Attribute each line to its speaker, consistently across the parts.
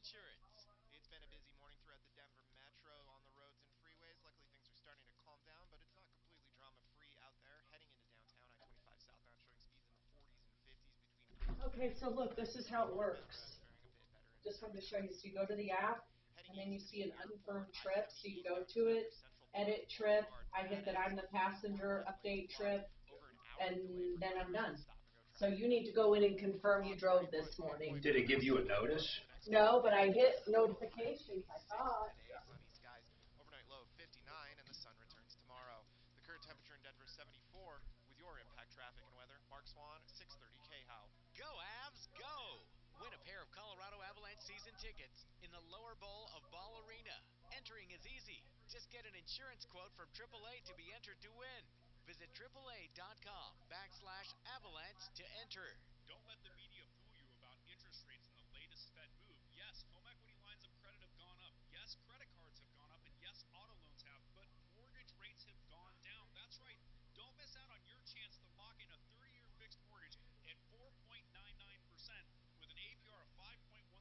Speaker 1: insurance.
Speaker 2: It's been a busy morning throughout the Denver metro on the roads and freeways. Luckily, things are starting to calm down, but it's not completely drama-free out there. Heading into downtown, I-25 southbound showing speeds in the 40s and 50s between Bridgeton
Speaker 3: Okay, so look, this
Speaker 2: and
Speaker 3: is how it
Speaker 2: northbound
Speaker 3: works.
Speaker 2: roads, faring a bit better into
Speaker 3: Just wanted to show
Speaker 2: downtown
Speaker 3: you.
Speaker 2: as
Speaker 3: So you go to
Speaker 2: well.
Speaker 3: the app,
Speaker 2: Heading
Speaker 3: and then you
Speaker 2: east to
Speaker 3: see
Speaker 2: the
Speaker 3: an
Speaker 2: airport,
Speaker 3: unconfirmed trip. So
Speaker 2: I-70
Speaker 3: you go
Speaker 2: eastbound
Speaker 3: to
Speaker 2: just after
Speaker 3: it,
Speaker 2: Central Park
Speaker 3: edit trip.
Speaker 2: Boulevard.
Speaker 3: I hit
Speaker 2: Bad
Speaker 3: that
Speaker 2: end,
Speaker 3: I'm the
Speaker 2: slow down, four
Speaker 3: passenger,
Speaker 2: left lanes
Speaker 3: update
Speaker 2: blocked.
Speaker 3: trip,
Speaker 2: Over an hour delay
Speaker 3: and
Speaker 2: for
Speaker 3: then I'm
Speaker 2: drivers in
Speaker 3: done.
Speaker 2: stop-and-go
Speaker 3: So
Speaker 2: traffic
Speaker 3: you
Speaker 2: at
Speaker 3: need to go in and
Speaker 2: Bridgeton.
Speaker 3: confirm you
Speaker 2: Lots of
Speaker 3: drove
Speaker 2: great
Speaker 3: this
Speaker 2: roads,
Speaker 3: morning.
Speaker 2: 1.4
Speaker 4: Did it give
Speaker 2: miles
Speaker 4: you a
Speaker 2: to cover
Speaker 4: notice?
Speaker 2: for the next
Speaker 3: No, but
Speaker 2: 45
Speaker 3: I
Speaker 2: minutes.
Speaker 3: hit
Speaker 2: Low of
Speaker 3: notifications, I
Speaker 2: 96
Speaker 3: thought.
Speaker 2: today, sunny skies. Overnight low of 59, and the sun returns tomorrow. The current temperature in Denver is 74. With your impact traffic and weather, Mark Swan, 630 KHOW.
Speaker 1: Go Avs, go! Win a pair of Colorado Avalanche season tickets in the lower bowl of Ball Arena. Entering is easy. Just get an insurance quote from AAA to be entered to win. Visit AAA.com/avalanche to enter.
Speaker 5: Don't let the media fool you about interest rates and the latest Fed move. Yes, home equity lines of credit have gone up. Yes, credit cards have gone up. And yes, auto loans have. But mortgage rates have gone down. That's right. Don't miss out on your chance to lock in a 30-year fixed mortgage at 4.99% with an APR of 5.17%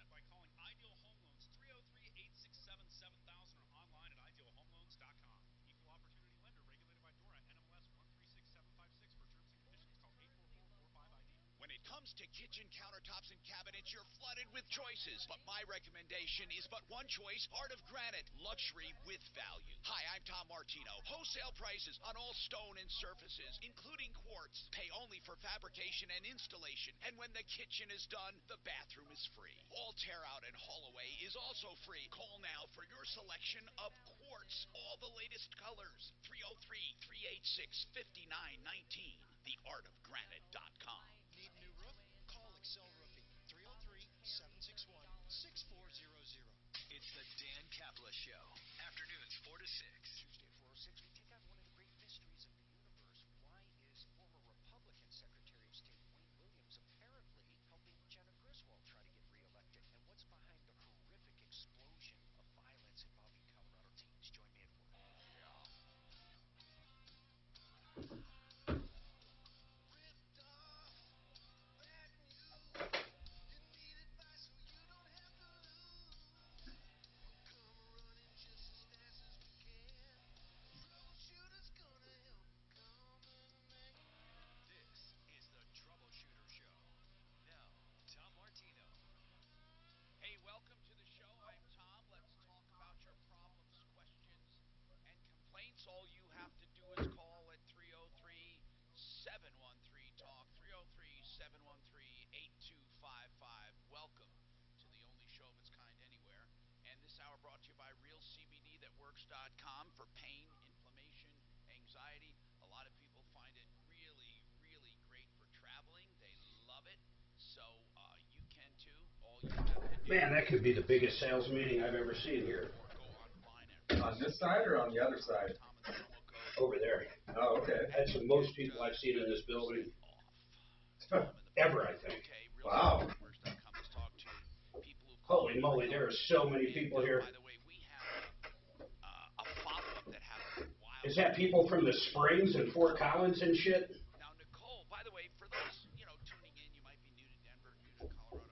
Speaker 5: by calling Ideal Home Loans 303-867-7000 or online at idealhomeloans.com. Equal opportunity lender regulated by DORA NMLS 136756 for terms and conditions. Call 844-45-ID.
Speaker 6: When it comes to kitchen countertops and cabinets, you're flooded with choices. But my recommendation is but one choice, Art of Granite, luxury with value. Hi, I'm Tom Martino. Wholesale prices on all stone and surfaces, including quartz. Pay only for fabrication and installation. And when the kitchen is done, the bathroom is free. All tear out and haul away is also free. Call now for your selection of quartz. All the latest colors. 303-386-5919. TheArtofGranite.com.
Speaker 7: Need a new roof? Call Excel Roofing, 303-761-6400.
Speaker 8: It's the Dan Kapla Show. Afternoons 4 to 6.
Speaker 7: Tuesday, 406, we take out one of the great mysteries of the universe. Why is former Republican Secretary of State Wayne Williams apparently helping Jenna Griswold try to get reelected? And what's behind the horrific explosion of violence involving Colorado teens? Join me at 4.
Speaker 8: This is the Troubleshooter Show. Now, Tom Martino.
Speaker 6: Hey, welcome to the show. I'm Tom. Let's talk about your problems, questions, and complaints. All you have to do is call at 303-713-TALK, 303-713-8255. Welcome to the only show of its kind anywhere. And this hour brought to you by RealCBDThatWorks.com for pain, inflammation, anxiety. A lot of people find it really, really great for traveling. They love it. So you can too. All you have to do
Speaker 4: Man, that could be the biggest sales meeting I've ever seen here.
Speaker 6: go online and
Speaker 9: On this side or on the other side?
Speaker 6: Tom and the promo code
Speaker 4: Over there.
Speaker 9: Oh, okay.
Speaker 4: That's the most people I've seen in this building
Speaker 6: off.
Speaker 4: ever, I think.
Speaker 6: Okay,
Speaker 9: Wow.
Speaker 6: RealCBDThatWorks.com. Let's talk to people who
Speaker 4: Holy moly, there are so many people here.
Speaker 6: By the way, we have a follow-up that happened a while
Speaker 4: Is that people from the Springs and Fort Collins and shit?
Speaker 6: Now, Nicole, by the way, for those, tuning in, you might be new to Denver, new to Colorado,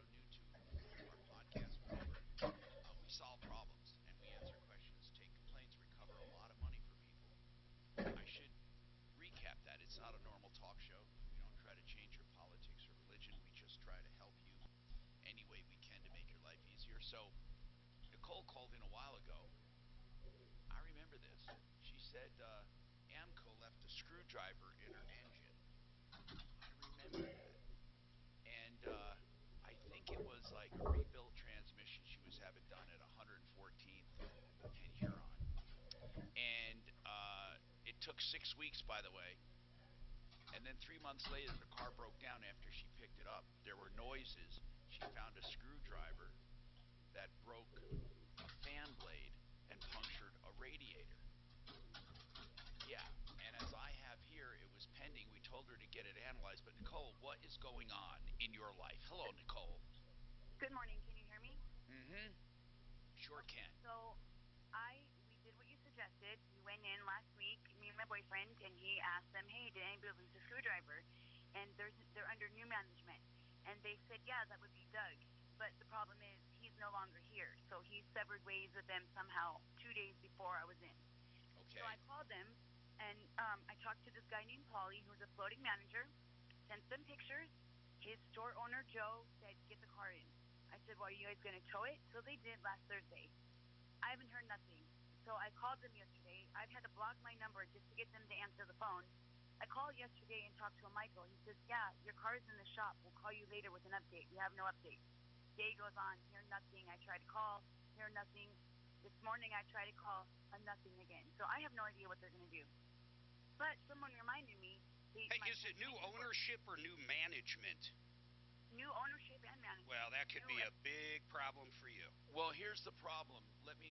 Speaker 6: new to our podcast, whatever. We solve problems, and we answer questions, take complaints, recover a lot of money for people. I should recap that. It's not a normal talk show. We don't try to change your politics or religion. We just try to help you any way we can to make your life easier. So, Nicole called in a while ago. I remember this. She said Amco left a screwdriver in her engine. I remember that. And I think it was like a rebuilt transmission she was having done at 114th and Huron. And it took 6 weeks, by the way. And then 3 months later, the car broke down after she picked it up. There were noises. She found a screwdriver that broke a fan blade and punctured a radiator. Yeah, and as I have here, it was pending. We told her to get it analyzed. But, Nicole, what is going on in your life? Hello, Nicole.
Speaker 10: Good morning. Can you hear me?
Speaker 6: Mm-hmm. Sure can.
Speaker 10: So we did what you suggested. We went in last week, me and my boyfriend, and he asked them, hey, did anybody lose a screwdriver? And they're under new management. And they said, yeah, that would be Doug. but the problem is he's no longer here. So he severed ways with them somehow 2 days before I was in.
Speaker 6: Okay.
Speaker 10: So I called them, and I talked to this guy named Paulie, who's a floating manager, sent them pictures. His store owner, Joe, said, get the car in. I said, well, are you guys going to tow it? So they did last Thursday. I haven't heard nothing. So I called them yesterday. I've had to block my number just to get them to answer the phone. I called yesterday and talked to a Michael. He says, yeah, your car's in the shop. We'll call you later with an update. We have no update. Day goes on, hear nothing. I try to call, hear nothing. This morning I try to call, nothing again. So I have no idea what they're going to do. But someone reminded me.
Speaker 3: Hey, is it new ownership or new management?
Speaker 10: New ownership and management.
Speaker 3: Well, that could be a big problem for you.
Speaker 6: Well, here's the problem. Let me...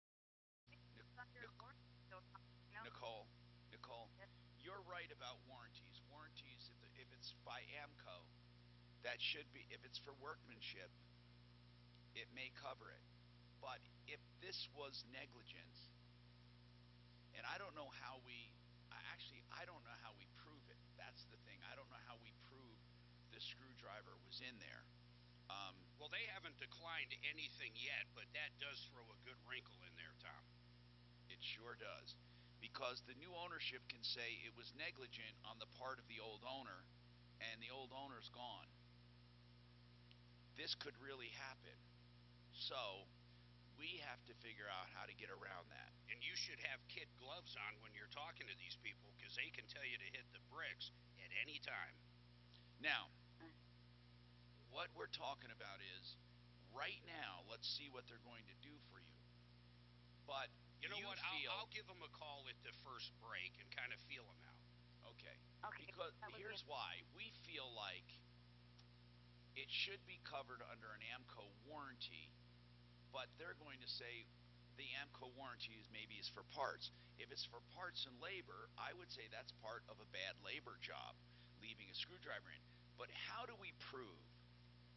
Speaker 6: Nicole, you're right about warranties. Warranties, if it's by AMCO, that should be, if it's for workmanship, it may cover it. But if this was negligence, and I don't know how I don't know how we prove it. That's the thing. I don't know how we prove the screwdriver was in there.
Speaker 3: Well, they haven't declined anything yet, but that does throw a good wrinkle in there, Tom.
Speaker 6: It sure does. Because the new ownership can say it was negligent on the part of the old owner, and the old owner's gone. This could really happen. So we have to figure out how to get around that.
Speaker 3: And you should have kid gloves on when you're talking to these people, because they can tell you to hit the bricks at any time.
Speaker 6: Now, what we're talking about is, right now, let's see what they're going to do for you. But
Speaker 3: you know what? I'll give them a call at the first break and kind of feel them out.
Speaker 6: Okay. Because here's why. We feel like it should be covered under an AMCO warranty, but they're going to say the AMCO warranty is for parts. If it's for parts and labor, I would say that's part of a bad labor job, leaving a screwdriver in. But how do we prove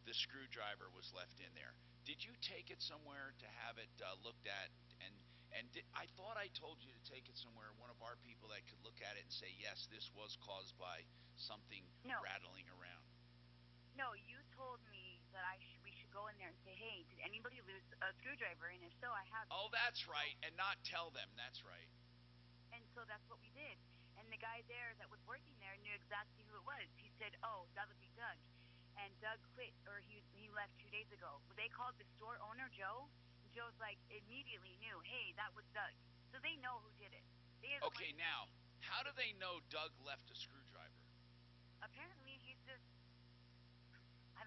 Speaker 6: the screwdriver was left in there? Did you take it somewhere to have it looked at? I thought I told you to take it somewhere, one of our people that could look at it and say, yes, this was caused by something rattling around.
Speaker 10: No, you told me that we should go in there and say, hey, did anybody lose a screwdriver? And if so, I have it.
Speaker 6: Oh, that's right, and not tell them. That's right.
Speaker 10: And so that's what we did. And the guy there that was working there knew exactly who it was. He said, oh, that would be Doug. And Doug quit, or he left 2 days ago. They called the store owner, Joe. Joe's like immediately knew, hey, that was Doug. So they know who did it.
Speaker 6: Okay, now, how do they know Doug left a screwdriver?
Speaker 10: Apparently, he's just. I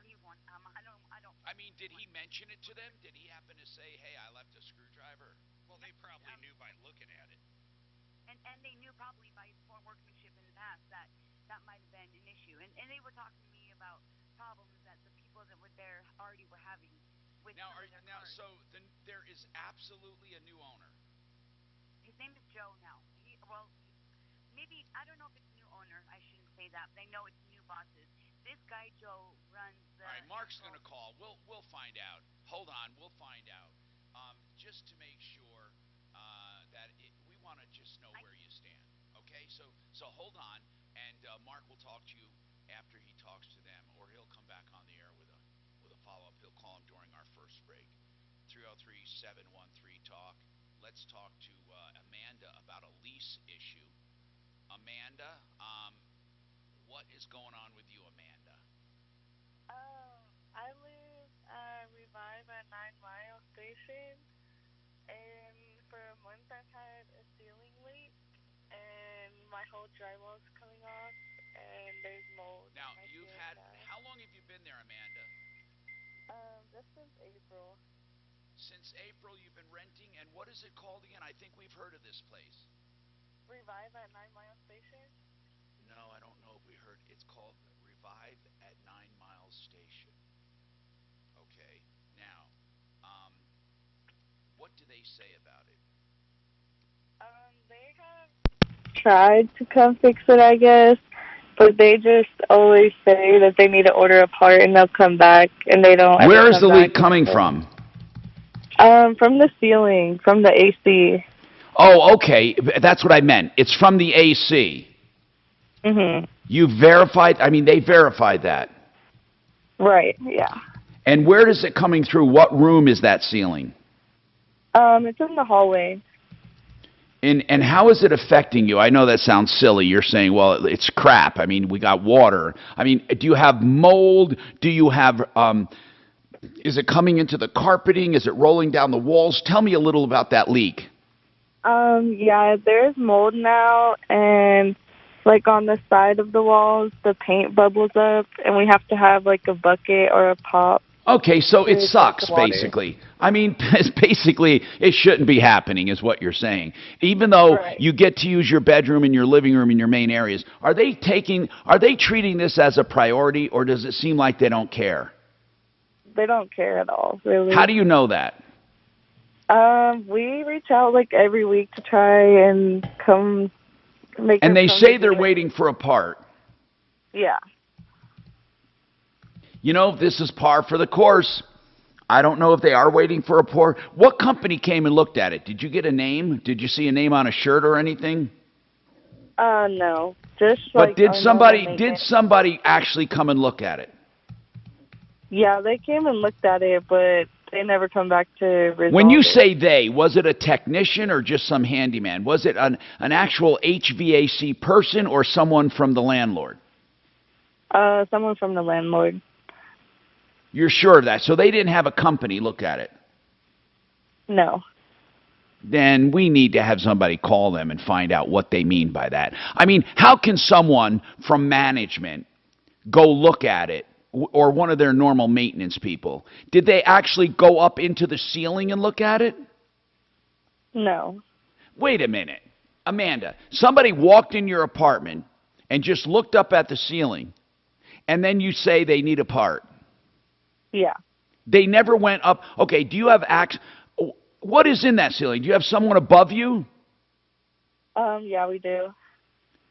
Speaker 10: don't.
Speaker 6: I mean, did he mention it to them? Did he happen to say, hey, I left a screwdriver?
Speaker 3: Well, they probably knew by looking at it.
Speaker 10: And they knew probably by his poor workmanship in the past that might have been an issue. And they were talking to me about problems that the people that were there already were having.
Speaker 6: So there is absolutely a new owner.
Speaker 10: His name is Joe now. Maybe, I don't know if it's new owner. I shouldn't say that, but I know it's new bosses. This guy Joe runs the.
Speaker 6: All right, Mark's going to call. We'll find out. Hold on, we'll find out. Just to make sure that we want to just know where you stand. Okay, so hold on, and Mark will talk to you after he talks to them, or he'll come back on the air with a follow-up. He'll call him during our first break. 303-713-TALK. Let's talk to Amanda about a lease issue. Amanda, what is going on with you, Amanda?
Speaker 11: I live at Revive at 9 Mile Station, and for a month I've had a ceiling leak, and my whole drywall's coming off, and there's mold.
Speaker 6: Now, how long have you been there, Amanda?
Speaker 11: Just since April.
Speaker 6: Since April you've been renting, and what is it called again? I think we've heard of this place.
Speaker 11: Revive at 9 Mile Station?
Speaker 6: No, I don't know if we heard. It's called Revive at 9 Mile Station. Okay. Now, what do they say about it?
Speaker 11: They have tried to come fix it, I guess, but they just always say that they need to order a part and they'll come back, and they don't.
Speaker 6: Where is the leak coming from?
Speaker 11: From the ceiling, from the AC.
Speaker 6: Oh, okay. That's what I meant. It's from the AC.
Speaker 11: Mhm.
Speaker 6: You verified? I mean, they verified that.
Speaker 11: Right. Yeah.
Speaker 12: And where is it coming through? What room is that ceiling?
Speaker 11: It's in the hallway.
Speaker 12: And how is it affecting you? I know that sounds silly. You're saying, well, it's crap. I mean, we got water. I mean, do you have mold? Do you have, is it coming into the carpeting? Is it rolling down the walls? Tell me a little about that leak.
Speaker 11: Yeah, there's mold now, and like on the side of the walls, the paint bubbles up, and we have to have like a bucket or a pop.
Speaker 12: Okay, so it
Speaker 11: to
Speaker 12: sucks,
Speaker 11: take the water.
Speaker 12: basically. I mean, basically, it shouldn't be happening, is what you're saying. Even though
Speaker 11: Right.
Speaker 12: you get to use your bedroom and your living room and your main areas, are they treating this as a priority, or does it seem like they don't care?
Speaker 11: They don't care at all, really.
Speaker 12: How do you know that?
Speaker 11: We reach out like every week to try and come make.
Speaker 12: And
Speaker 11: them
Speaker 12: they
Speaker 11: come
Speaker 12: say
Speaker 11: to
Speaker 12: they're
Speaker 11: do it.
Speaker 12: waiting for a part.
Speaker 11: Yeah.
Speaker 12: You know, this is par for the course. I don't know if they are waiting for a part. What company came and looked at it? Did you get a name? Did you see a name on a shirt or anything?
Speaker 11: No, just
Speaker 12: But
Speaker 11: like.
Speaker 12: did
Speaker 11: our normal
Speaker 12: somebody actually come and look at it?
Speaker 11: Yeah, they came and looked at it, but they never come back to resolve
Speaker 12: When you
Speaker 11: it.
Speaker 12: say they, was it a technician or just some handyman? Was it an actual HVAC person or someone from the landlord?
Speaker 11: Someone from the landlord.
Speaker 12: You're sure of that? So they didn't have a company look at it?
Speaker 11: No.
Speaker 12: Then we need to have somebody call them and find out what they mean by that. I mean, how can someone from management go look at it, or one of their normal maintenance people? Did they actually go up into the ceiling and look at it?
Speaker 11: No.
Speaker 12: Wait a minute. Amanda, somebody walked in your apartment and just looked up at the ceiling, and then you say they need a part.
Speaker 11: Yeah.
Speaker 12: They never went up. Okay, do you have what is in that ceiling? Do you have someone above you?
Speaker 11: Yeah, we do.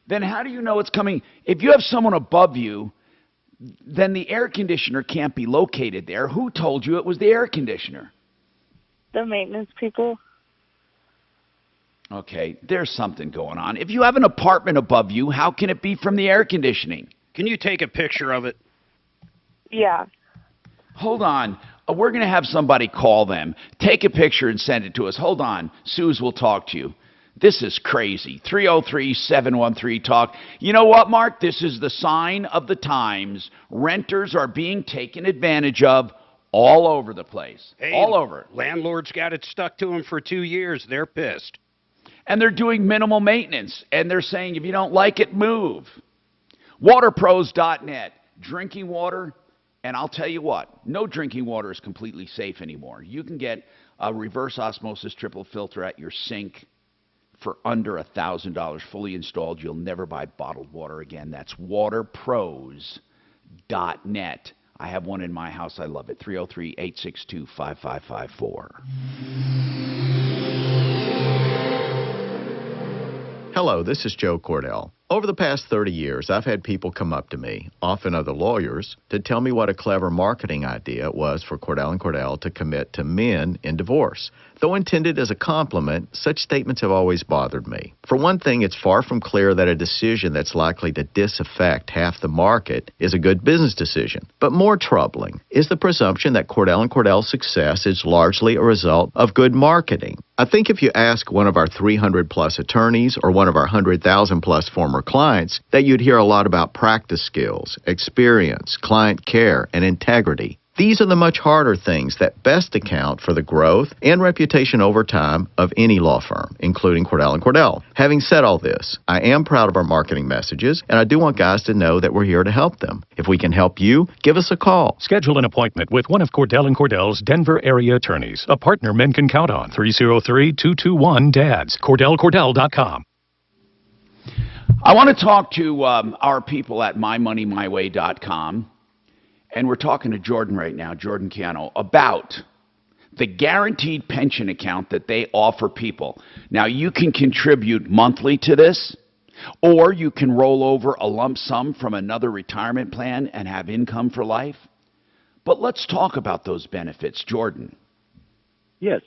Speaker 12: Then how do you know it's coming? If you have someone above you, then the air conditioner can't be located there. Who told you it was the air conditioner?
Speaker 11: The maintenance people.
Speaker 12: Okay, there's something going on. If you have an apartment above you, how can it be from the air conditioning?
Speaker 3: Can you take a picture of it?
Speaker 11: Yeah.
Speaker 12: Hold on. We're going to have somebody call them. Take a picture and send it to us. Hold on. Suze will talk to you. This is crazy. 303-713-TALK. You know what, Mark? This is the sign of the times. Renters are being taken advantage of all over the place.
Speaker 3: Hey,
Speaker 12: all over.
Speaker 3: Landlords got it stuck to them for 2 years. They're pissed.
Speaker 12: And they're doing minimal maintenance. And they're saying, if you don't like it, move. Waterpros.net. Drinking water. And I'll tell you what, no drinking water is completely safe anymore. You can get a reverse osmosis triple filter at your sink for under $1,000, fully installed. You'll never buy bottled water again. That's waterpros.net. I have one in my house. I love it. 303-862-5554.
Speaker 13: Hello, this is Joe Cordell. Over the past 30 years, I've had people come up to me, often other lawyers, to tell me what a clever marketing idea it was for Cordell & Cordell to commit to men in divorce. Though intended as a compliment, such statements have always bothered me. For one thing, it's far from clear that a decision that's likely to disaffect half the market is a good business decision. But more troubling is the presumption that Cordell & Cordell's success is largely a result of good marketing. I think if you ask one of our 300-plus attorneys or one of our 100,000-plus former clients, that you'd hear a lot about practice skills, experience, client care, and integrity. These are the much harder things that best account for the growth and reputation over time of any law firm, including Cordell & Cordell. Having said all this, I am proud of our marketing messages, and I do want guys to know that we're here to help them. If we can help you, give us a call.
Speaker 14: Schedule an appointment with one of Cordell & Cordell's Denver area attorneys, a partner men can count on. 303-221-DADS, CordellCordell.com.
Speaker 12: I want to talk to our people at MyMoneyMyWay.com. And we're talking to Jordan right now, Jordan Chiano, about the guaranteed pension account that they offer people. Now, you can contribute monthly to this, or you can roll over a lump sum from another retirement plan and have income for life. But let's talk about those benefits, Jordan.
Speaker 15: Yes.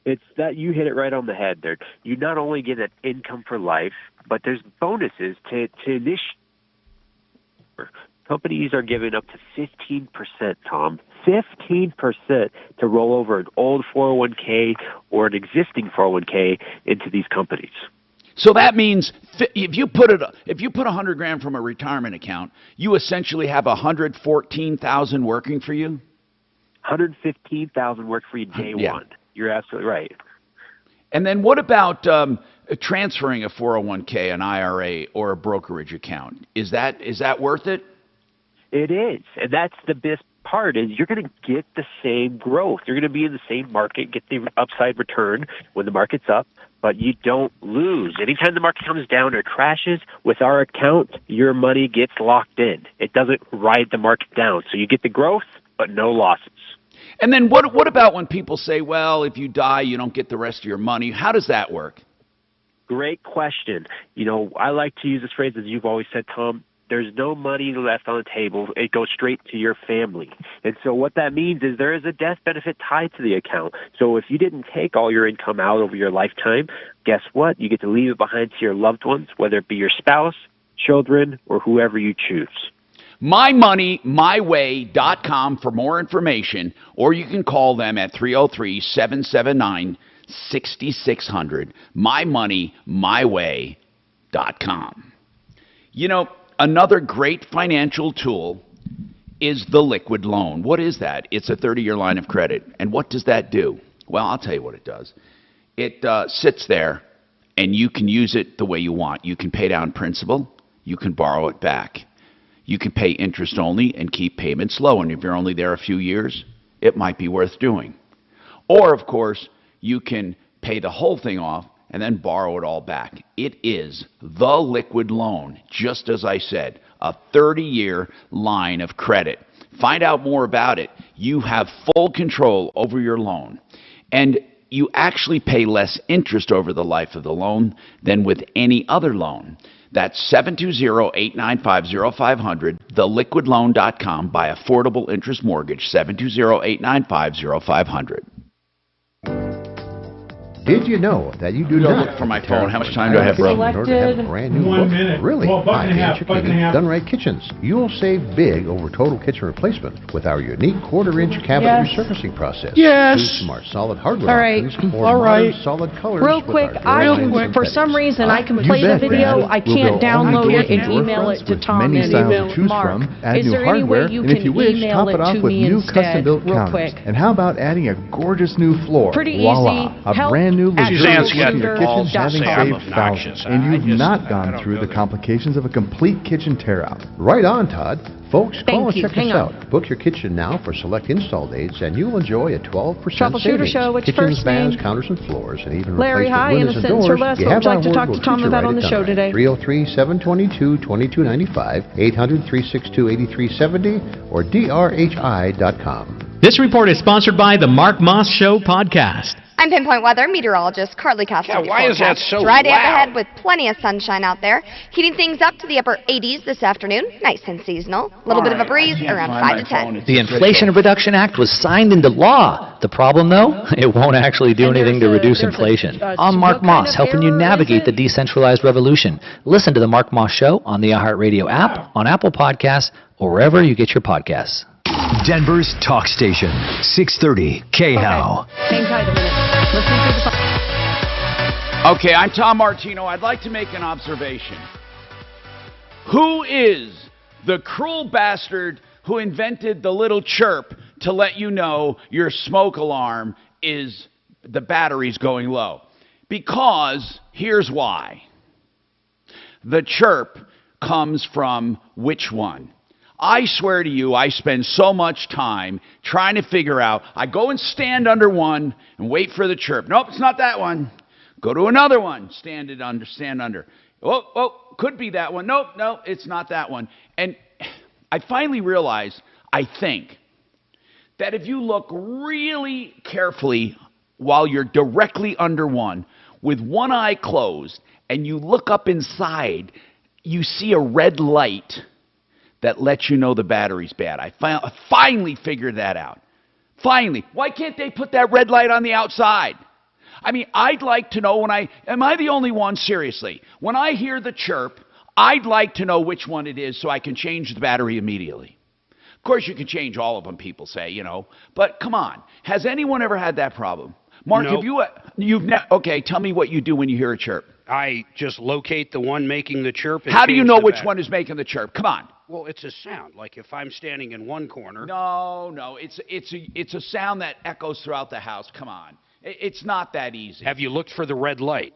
Speaker 15: It's that you hit it right on the head there. You not only get an income for life, but there's bonuses to initiate. Companies are giving up to 15%, Tom. 15% to roll over an old 401k or an existing 401k into these companies.
Speaker 12: So that means if you put $100,000 from a retirement account, you essentially have 114,000 working for you.
Speaker 15: 115,000 work for you day one. You're absolutely right.
Speaker 12: And then what about transferring a 401k, an IRA, or a brokerage account? Is that worth it?
Speaker 15: It is, and that's the best part is you're going to get the same growth. You're going to be in the same market, get the upside return when the market's up, but you don't lose. Anytime the market comes down or crashes, with our account, your money gets locked in. It doesn't ride the market down. So you get the growth, but no losses.
Speaker 12: And then what about when people say, well, if you die, you don't get the rest of your money? How does that work?
Speaker 15: Great question. You know, I like to use this phrase, as you've always said, Tom, there's no money left on the table. It goes straight to your family. And so what that means is there is a death benefit tied to the account. So if you didn't take all your income out over your lifetime, guess what? You get to leave it behind to your loved ones, whether it be your spouse, children, or whoever you choose.
Speaker 12: MyMoneyMyWay.com for more information, or you can call them at 303-779-6600. MyMoneyMyWay.com. You know, another great financial tool is the liquid loan. What is that? It's a 30-year line of credit. And what does that do? Well, I'll tell you what it does. It sits there, and you can use it the way you want. You can pay down principal. You can borrow it back. You can pay interest only and keep payments low. And if you're only there a few years, it might be worth doing. Or, of course, you can pay the whole thing off and then borrow it all back. It is the liquid loan, just as I said, a 30-year line of credit. Find out more about it. You have full control over your loan, and you actually pay less interest over the life of the loan than with any other loan. That's 720-895-0500, theliquidloan.com. Buy affordable interest mortgage, 720-895-0500.
Speaker 16: Did you know that you do not
Speaker 12: look for my phone? How much time do I have, bro?
Speaker 16: in order to have a brand new
Speaker 17: 1
Speaker 16: look?
Speaker 17: minute.
Speaker 16: Really?
Speaker 17: Well, buck
Speaker 16: Hi,
Speaker 17: and a half,
Speaker 16: Dan
Speaker 17: buck and a
Speaker 16: Ciccone,
Speaker 17: half.
Speaker 16: Done Right Kitchens. You'll save big over total kitchen replacement with our unique quarter-inch cabinet resurfacing process.
Speaker 17: Yes.
Speaker 16: Choose smart solid hardware
Speaker 17: All right.
Speaker 16: options or
Speaker 17: All right.
Speaker 16: modern solid colors.
Speaker 18: Real
Speaker 16: with
Speaker 18: quick,
Speaker 16: our
Speaker 18: I
Speaker 16: durable
Speaker 18: for some
Speaker 16: synthetics.
Speaker 18: reason I can
Speaker 16: You
Speaker 18: play the
Speaker 16: bet,
Speaker 18: video.
Speaker 16: Brad.
Speaker 18: I can't download it and
Speaker 16: door
Speaker 18: email
Speaker 16: fronts
Speaker 18: it to
Speaker 16: with
Speaker 18: Tom
Speaker 16: many
Speaker 18: and
Speaker 16: styles to choose
Speaker 18: Mark.
Speaker 16: from, add
Speaker 18: Is
Speaker 16: new
Speaker 18: there any
Speaker 16: hardware,
Speaker 18: way you
Speaker 16: and if
Speaker 18: can
Speaker 16: you wish,
Speaker 18: email
Speaker 16: top it
Speaker 18: it
Speaker 16: off
Speaker 18: to
Speaker 16: with
Speaker 18: me
Speaker 16: new
Speaker 18: instead,
Speaker 16: custom-built
Speaker 18: real
Speaker 16: counters.
Speaker 18: quick?
Speaker 16: And how about adding a gorgeous new floor?
Speaker 18: Pretty
Speaker 16: Voila,
Speaker 18: easy.
Speaker 16: a
Speaker 18: Help
Speaker 16: brand new
Speaker 18: at
Speaker 16: luxurious
Speaker 18: Troubleshooter.
Speaker 16: kitchen having
Speaker 3: Say I'm
Speaker 16: saved
Speaker 3: obnoxious.
Speaker 16: thousands, and you've not
Speaker 3: I
Speaker 16: gone
Speaker 3: don't
Speaker 16: through
Speaker 3: know
Speaker 16: the
Speaker 3: that.
Speaker 16: complications of a complete kitchen tear-out. Right on, Todd. Folks, call and
Speaker 18: you.
Speaker 16: check
Speaker 18: Hang
Speaker 16: us
Speaker 18: on.
Speaker 16: out. Book your kitchen now for select install dates, and you'll enjoy a 12%
Speaker 18: Troubleshooter
Speaker 16: savings.
Speaker 18: Show, what's your
Speaker 16: Kitchens,
Speaker 18: first
Speaker 16: baths,
Speaker 18: name?
Speaker 16: counters, and floors, and even
Speaker 18: Larry,
Speaker 16: replacement
Speaker 18: hi, in a
Speaker 16: windows and
Speaker 18: sentence or
Speaker 16: doors.
Speaker 18: less,
Speaker 16: You
Speaker 18: what
Speaker 16: have
Speaker 18: would you
Speaker 16: our
Speaker 18: like to
Speaker 16: word,
Speaker 18: talk
Speaker 16: we'll
Speaker 18: to Tom
Speaker 16: treat you
Speaker 18: about
Speaker 16: right
Speaker 18: on the
Speaker 16: at
Speaker 18: show
Speaker 16: Done
Speaker 18: today?
Speaker 16: Right. 303-722-2295, 800-362-8370, or drhi.com.
Speaker 19: This report is sponsored by the Mark Moss Show podcast.
Speaker 20: I'm Pinpoint Weather meteorologist Carly Costa.
Speaker 3: God, why is that so
Speaker 20: Dry day up
Speaker 3: loud?
Speaker 20: ahead with plenty of sunshine out there. Heating things up to the upper 80s this afternoon. Nice and seasonal. A little bit of a breeze around 5 to 10.
Speaker 21: The Inflation Reduction Act was signed into law. The problem, though, it won't actually do anything to reduce inflation. I'm Mark Moss, helping you navigate the decentralized revolution. Listen to the Mark Moss Show on the iHeartRadio app, on Apple Podcasts, or wherever you get your podcasts.
Speaker 8: Denver's talk station, 630 KHOW.
Speaker 18: Hang tight a minute. Listen to the
Speaker 12: Okay, I'm Tom Martino. I'd like to make an observation. Who is the cruel bastard who invented the little chirp to let you know your smoke alarm is the battery's going low? Because here's why. The chirp comes from which one? I swear to you, I spend so much time trying to figure out. I go and stand under one and wait for the chirp. Nope, it's not that one. Go to another one. Stand under. Oh, could be that one. Nope, it's not that one. And I finally realized, I think, that if you look really carefully while you're directly under one, with one eye closed, and you look up inside, you see a red light that lets you know the battery's bad. I finally figured that out. Finally. Why can't they put that red light on the outside? I mean, I'd like to know am I the only one, seriously? When I hear the chirp, I'd like to know which one it is so I can change the battery immediately. Of course, you can change all of them, people say, you know. But come on. Has anyone ever had that problem? Mark,
Speaker 3: Nope.
Speaker 12: Okay, tell me what you do when you hear a chirp.
Speaker 3: I just locate the one making the chirp. And
Speaker 12: How do you
Speaker 3: change
Speaker 12: know
Speaker 3: the
Speaker 12: which
Speaker 3: battery.
Speaker 12: one is making the chirp? Come on.
Speaker 3: Well, it's a sound. Like if I'm standing in one corner.
Speaker 12: No, it's a sound that echoes throughout the house. Come on. It's not that easy.
Speaker 3: Have you looked for the red light?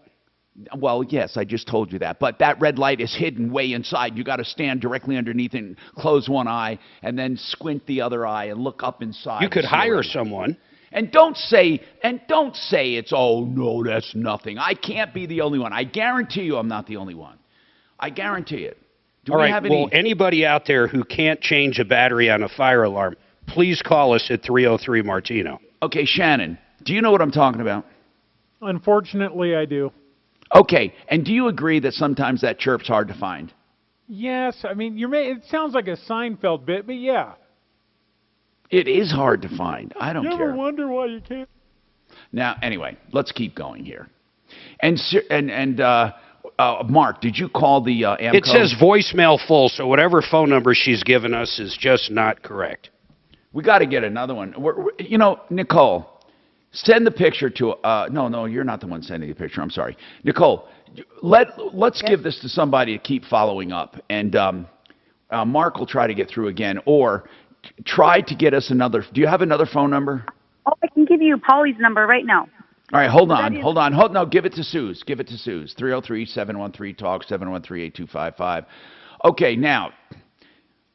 Speaker 12: Well, yes, I just told you that. But that red light is hidden way inside. You got to stand directly underneath it and close one eye and then squint the other eye and look up inside.
Speaker 3: You could hire someone.
Speaker 12: And don't say it's, oh, no, that's nothing. I can't be the only one. I guarantee you I'm not the only one. I guarantee it.
Speaker 3: All right, well, anybody out there who can't change a battery on a fire alarm, please call us at 303-MARTINO.
Speaker 12: Okay, Shannon, do you know what I'm talking about?
Speaker 17: Unfortunately, I do.
Speaker 12: Okay, and do you agree that sometimes that chirp's hard to find?
Speaker 17: Yes, I mean, it sounds like a Seinfeld bit, but yeah.
Speaker 12: It is hard to find. I don't care.
Speaker 17: You ever wonder why you can't?
Speaker 12: Now, anyway, let's keep going here. And Mark, did you call the AMCO?
Speaker 3: It says voicemail full, so whatever phone number she's given us is just not correct.
Speaker 12: We got to get another one. You know, Nicole, send the picture to. No, you're not the one sending the picture. I'm sorry, Nicole. Let's give this to somebody to keep following up, and Mark will try to get through again, or try to get us another. Do you have another phone number?
Speaker 10: Oh, I can give you Polly's number right now.
Speaker 12: All right, hold on. No, give it to Suze. 303-713-TALK, 713-8255. Okay, now.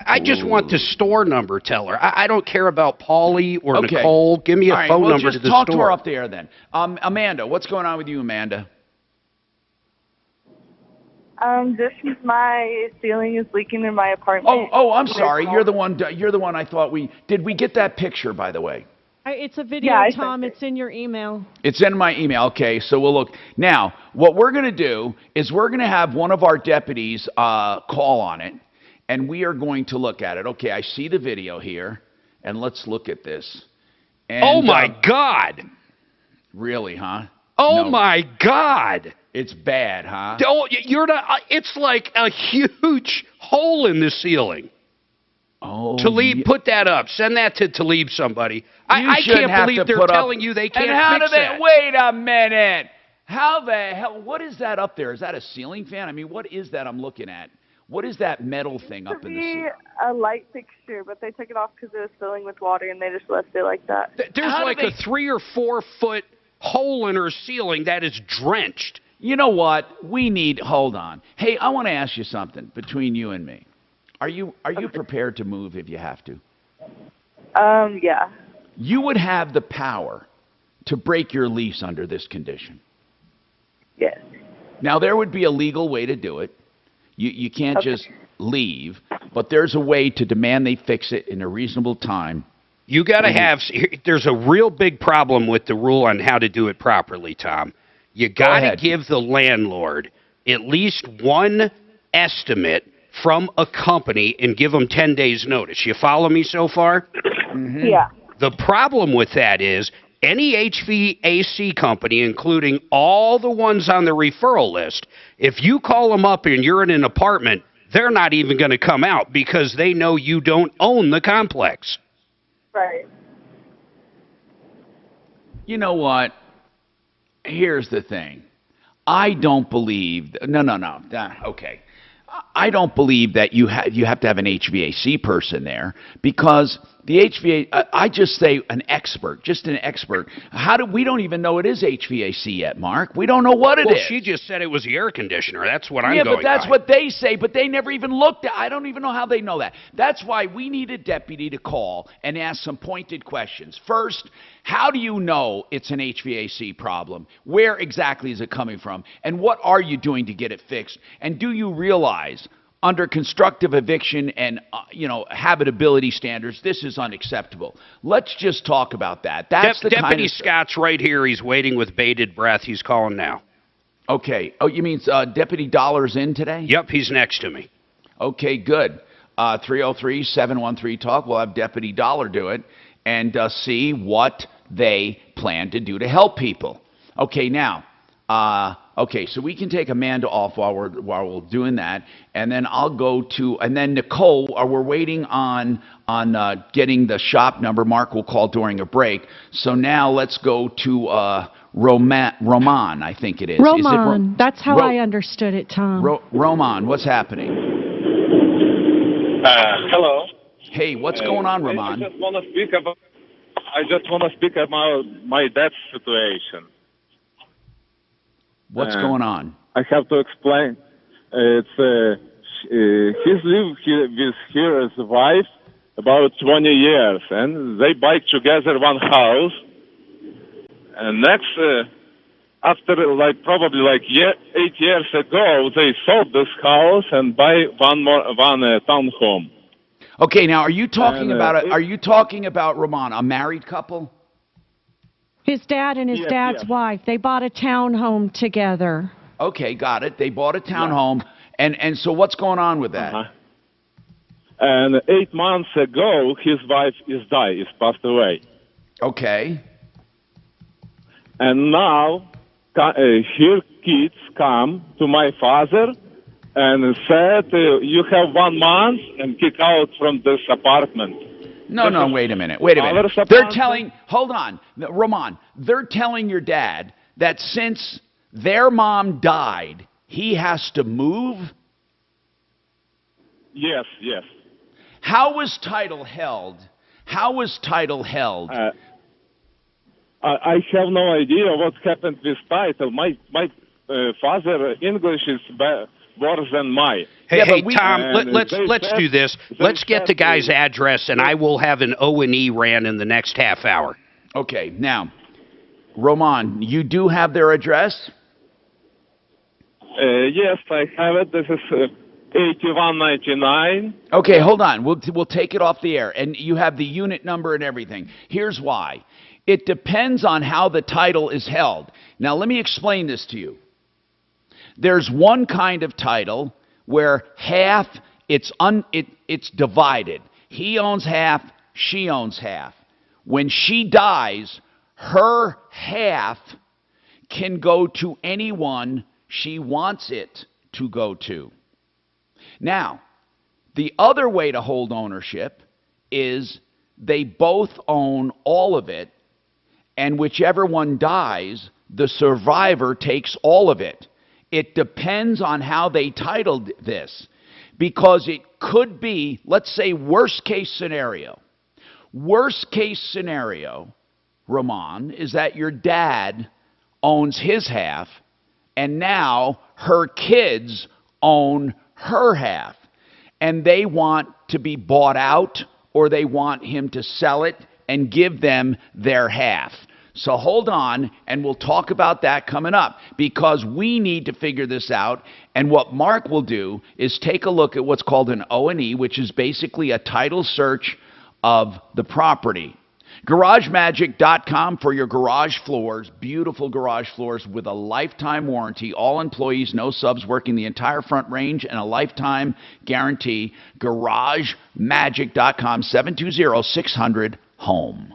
Speaker 3: I just want the store number, tell her. I don't care about Paulie or Nicole. Give me a phone number to the store.
Speaker 12: Just talk to her up there then. Amanda, what's going on with you, Amanda?
Speaker 11: Just my ceiling is leaking in my apartment.
Speaker 12: Oh, I'm sorry. You're the one I thought did we get that picture, by the way?
Speaker 18: It's a video, Tom. It's in your email.
Speaker 12: It's in my email. Okay, so we'll look. Now, what we're going to do is we're going to have one of our deputies call on it, and we are going to look at it. Okay, I see the video here, and let's look at this. And,
Speaker 3: oh, my God.
Speaker 12: Really, huh?
Speaker 3: Oh, my God.
Speaker 12: It's bad, huh?
Speaker 3: Oh, you're not. It's like a huge hole in the ceiling.
Speaker 12: Oh,
Speaker 3: Talib, put that up. Send that to Talib, somebody. I can't believe they're telling you they can't fix that.
Speaker 12: Wait a minute. How the hell? What is that up there? Is that a ceiling fan? I mean, what is that I'm looking at? What is that metal thing up in the ceiling?
Speaker 11: A light fixture, but they took it off because it was filling with water, and they just left it like that.
Speaker 3: There's like a 3 or 4 foot hole in her ceiling that is drenched.
Speaker 12: You know what? Hold on. Hey, I want to ask you something between you and me. Are you prepared to move if you have to?
Speaker 11: Yeah.
Speaker 12: You would have the power to break your lease under this condition.
Speaker 11: Yes.
Speaker 12: Now, there would be a legal way to do it. You can't just leave, but there's a way to demand they fix it in a reasonable time.
Speaker 3: You got to have, there's a real big problem with the rule on how to do it properly, Tom. You got to give the landlord at least one estimate from a company and give them 10 days notice. You follow me so far?
Speaker 11: Mm-hmm. Yeah.
Speaker 3: The problem with that is any HVAC company, including all the ones on the referral list, if you call them up and you're in an apartment, they're not even going to come out because they know you don't own the complex.
Speaker 11: Right.
Speaker 12: You know what? Here's the thing. I don't believe... No. Okay. I don't believe that you have to have an HVAC person there because the I just say an expert. We don't even know it is HVAC yet, Mark. We don't know what it is.
Speaker 3: Well, she just said it was the air conditioner. That's what I'm going by.
Speaker 12: Yeah, but that's what they say, but they never even looked at. I don't even know how they know that. That's why we need a deputy to call and ask some pointed questions. First, how do you know it's an HVAC problem? Where exactly is it coming from? And what are you doing to get it fixed? And do you realize under constructive eviction and habitability standards, this is unacceptable. Let's just talk about that. That's the
Speaker 3: Deputy
Speaker 12: kind of
Speaker 3: Scott's right here. He's waiting with bated breath. He's calling now.
Speaker 12: Okay. Oh, you mean Deputy Dollar's in today?
Speaker 3: Yep, he's next to me.
Speaker 12: Okay, good. 303-713-TALK. We'll have Deputy Dollar do it and see what they plan to do to help people. Okay, now, Okay, so we can take Amanda off while we're doing that, and then I'll go to, and then Nicole, we're waiting on getting the shop number. Mark will call during a break. So now let's go to Roman, I think it is.
Speaker 2: Roman, that's how I understood it, Tom.
Speaker 12: Roman, what's happening?
Speaker 22: Hello.
Speaker 12: Hey, what's going on, Roman?
Speaker 22: I just want to speak about my debt situation.
Speaker 12: What's going on?
Speaker 22: I have to explain. He's lived with his wife about 20 years, and they buy together one house. And next, after probably 8 years ago, they sold this house and buy one townhome.
Speaker 12: Okay, now are you talking about Roman, a married couple?
Speaker 2: His dad and his dad's wife, they bought a townhome together.
Speaker 12: Okay, got it. They bought a townhome, and so what's going on with that?
Speaker 22: And 8 months ago, his wife is passed away.
Speaker 12: Okay.
Speaker 22: And now, her kids come to my father and said, you have 1 month and kick out from this apartment.
Speaker 12: No, wait a minute. They're telling, hold on, Roman, they're telling your dad that since their mom died, he has to move?
Speaker 22: Yes.
Speaker 12: How was title held?
Speaker 22: I have no idea what happened with title. My father English is worse than mine.
Speaker 3: Hey, Tom, let's do this. Let's get the guy's address, and I will have an O&E ran in the next half hour.
Speaker 12: Okay, now, Roman, you do have their address?
Speaker 22: Yes, I have it. This is 8199.
Speaker 12: Okay, hold on. We'll take it off the air, and you have the unit number and everything. Here's why. It depends on how the title is held. Now, let me explain this to you. There's one kind of title where half, it's divided. He owns half, she owns half. When she dies, her half can go to anyone she wants it to go to. Now, the other way to hold ownership is they both own all of it, and whichever one dies, the survivor takes all of it. It depends on how they titled this, because it could be, let's say, worst case scenario. Worst case scenario, Roman, is that your dad owns his half, and now her kids own her half, and they want to be bought out, or they want him to sell it and give them their half. So hold on, and we'll talk about that coming up, because we need to figure this out. And what Mark will do is take a look at what's called an O&E, which is basically a title search of the property. GarageMagic.com for your garage floors, beautiful garage floors with a lifetime warranty. All employees, no subs, working the entire front range, and a lifetime guarantee. GarageMagic.com, 720-600-HOME.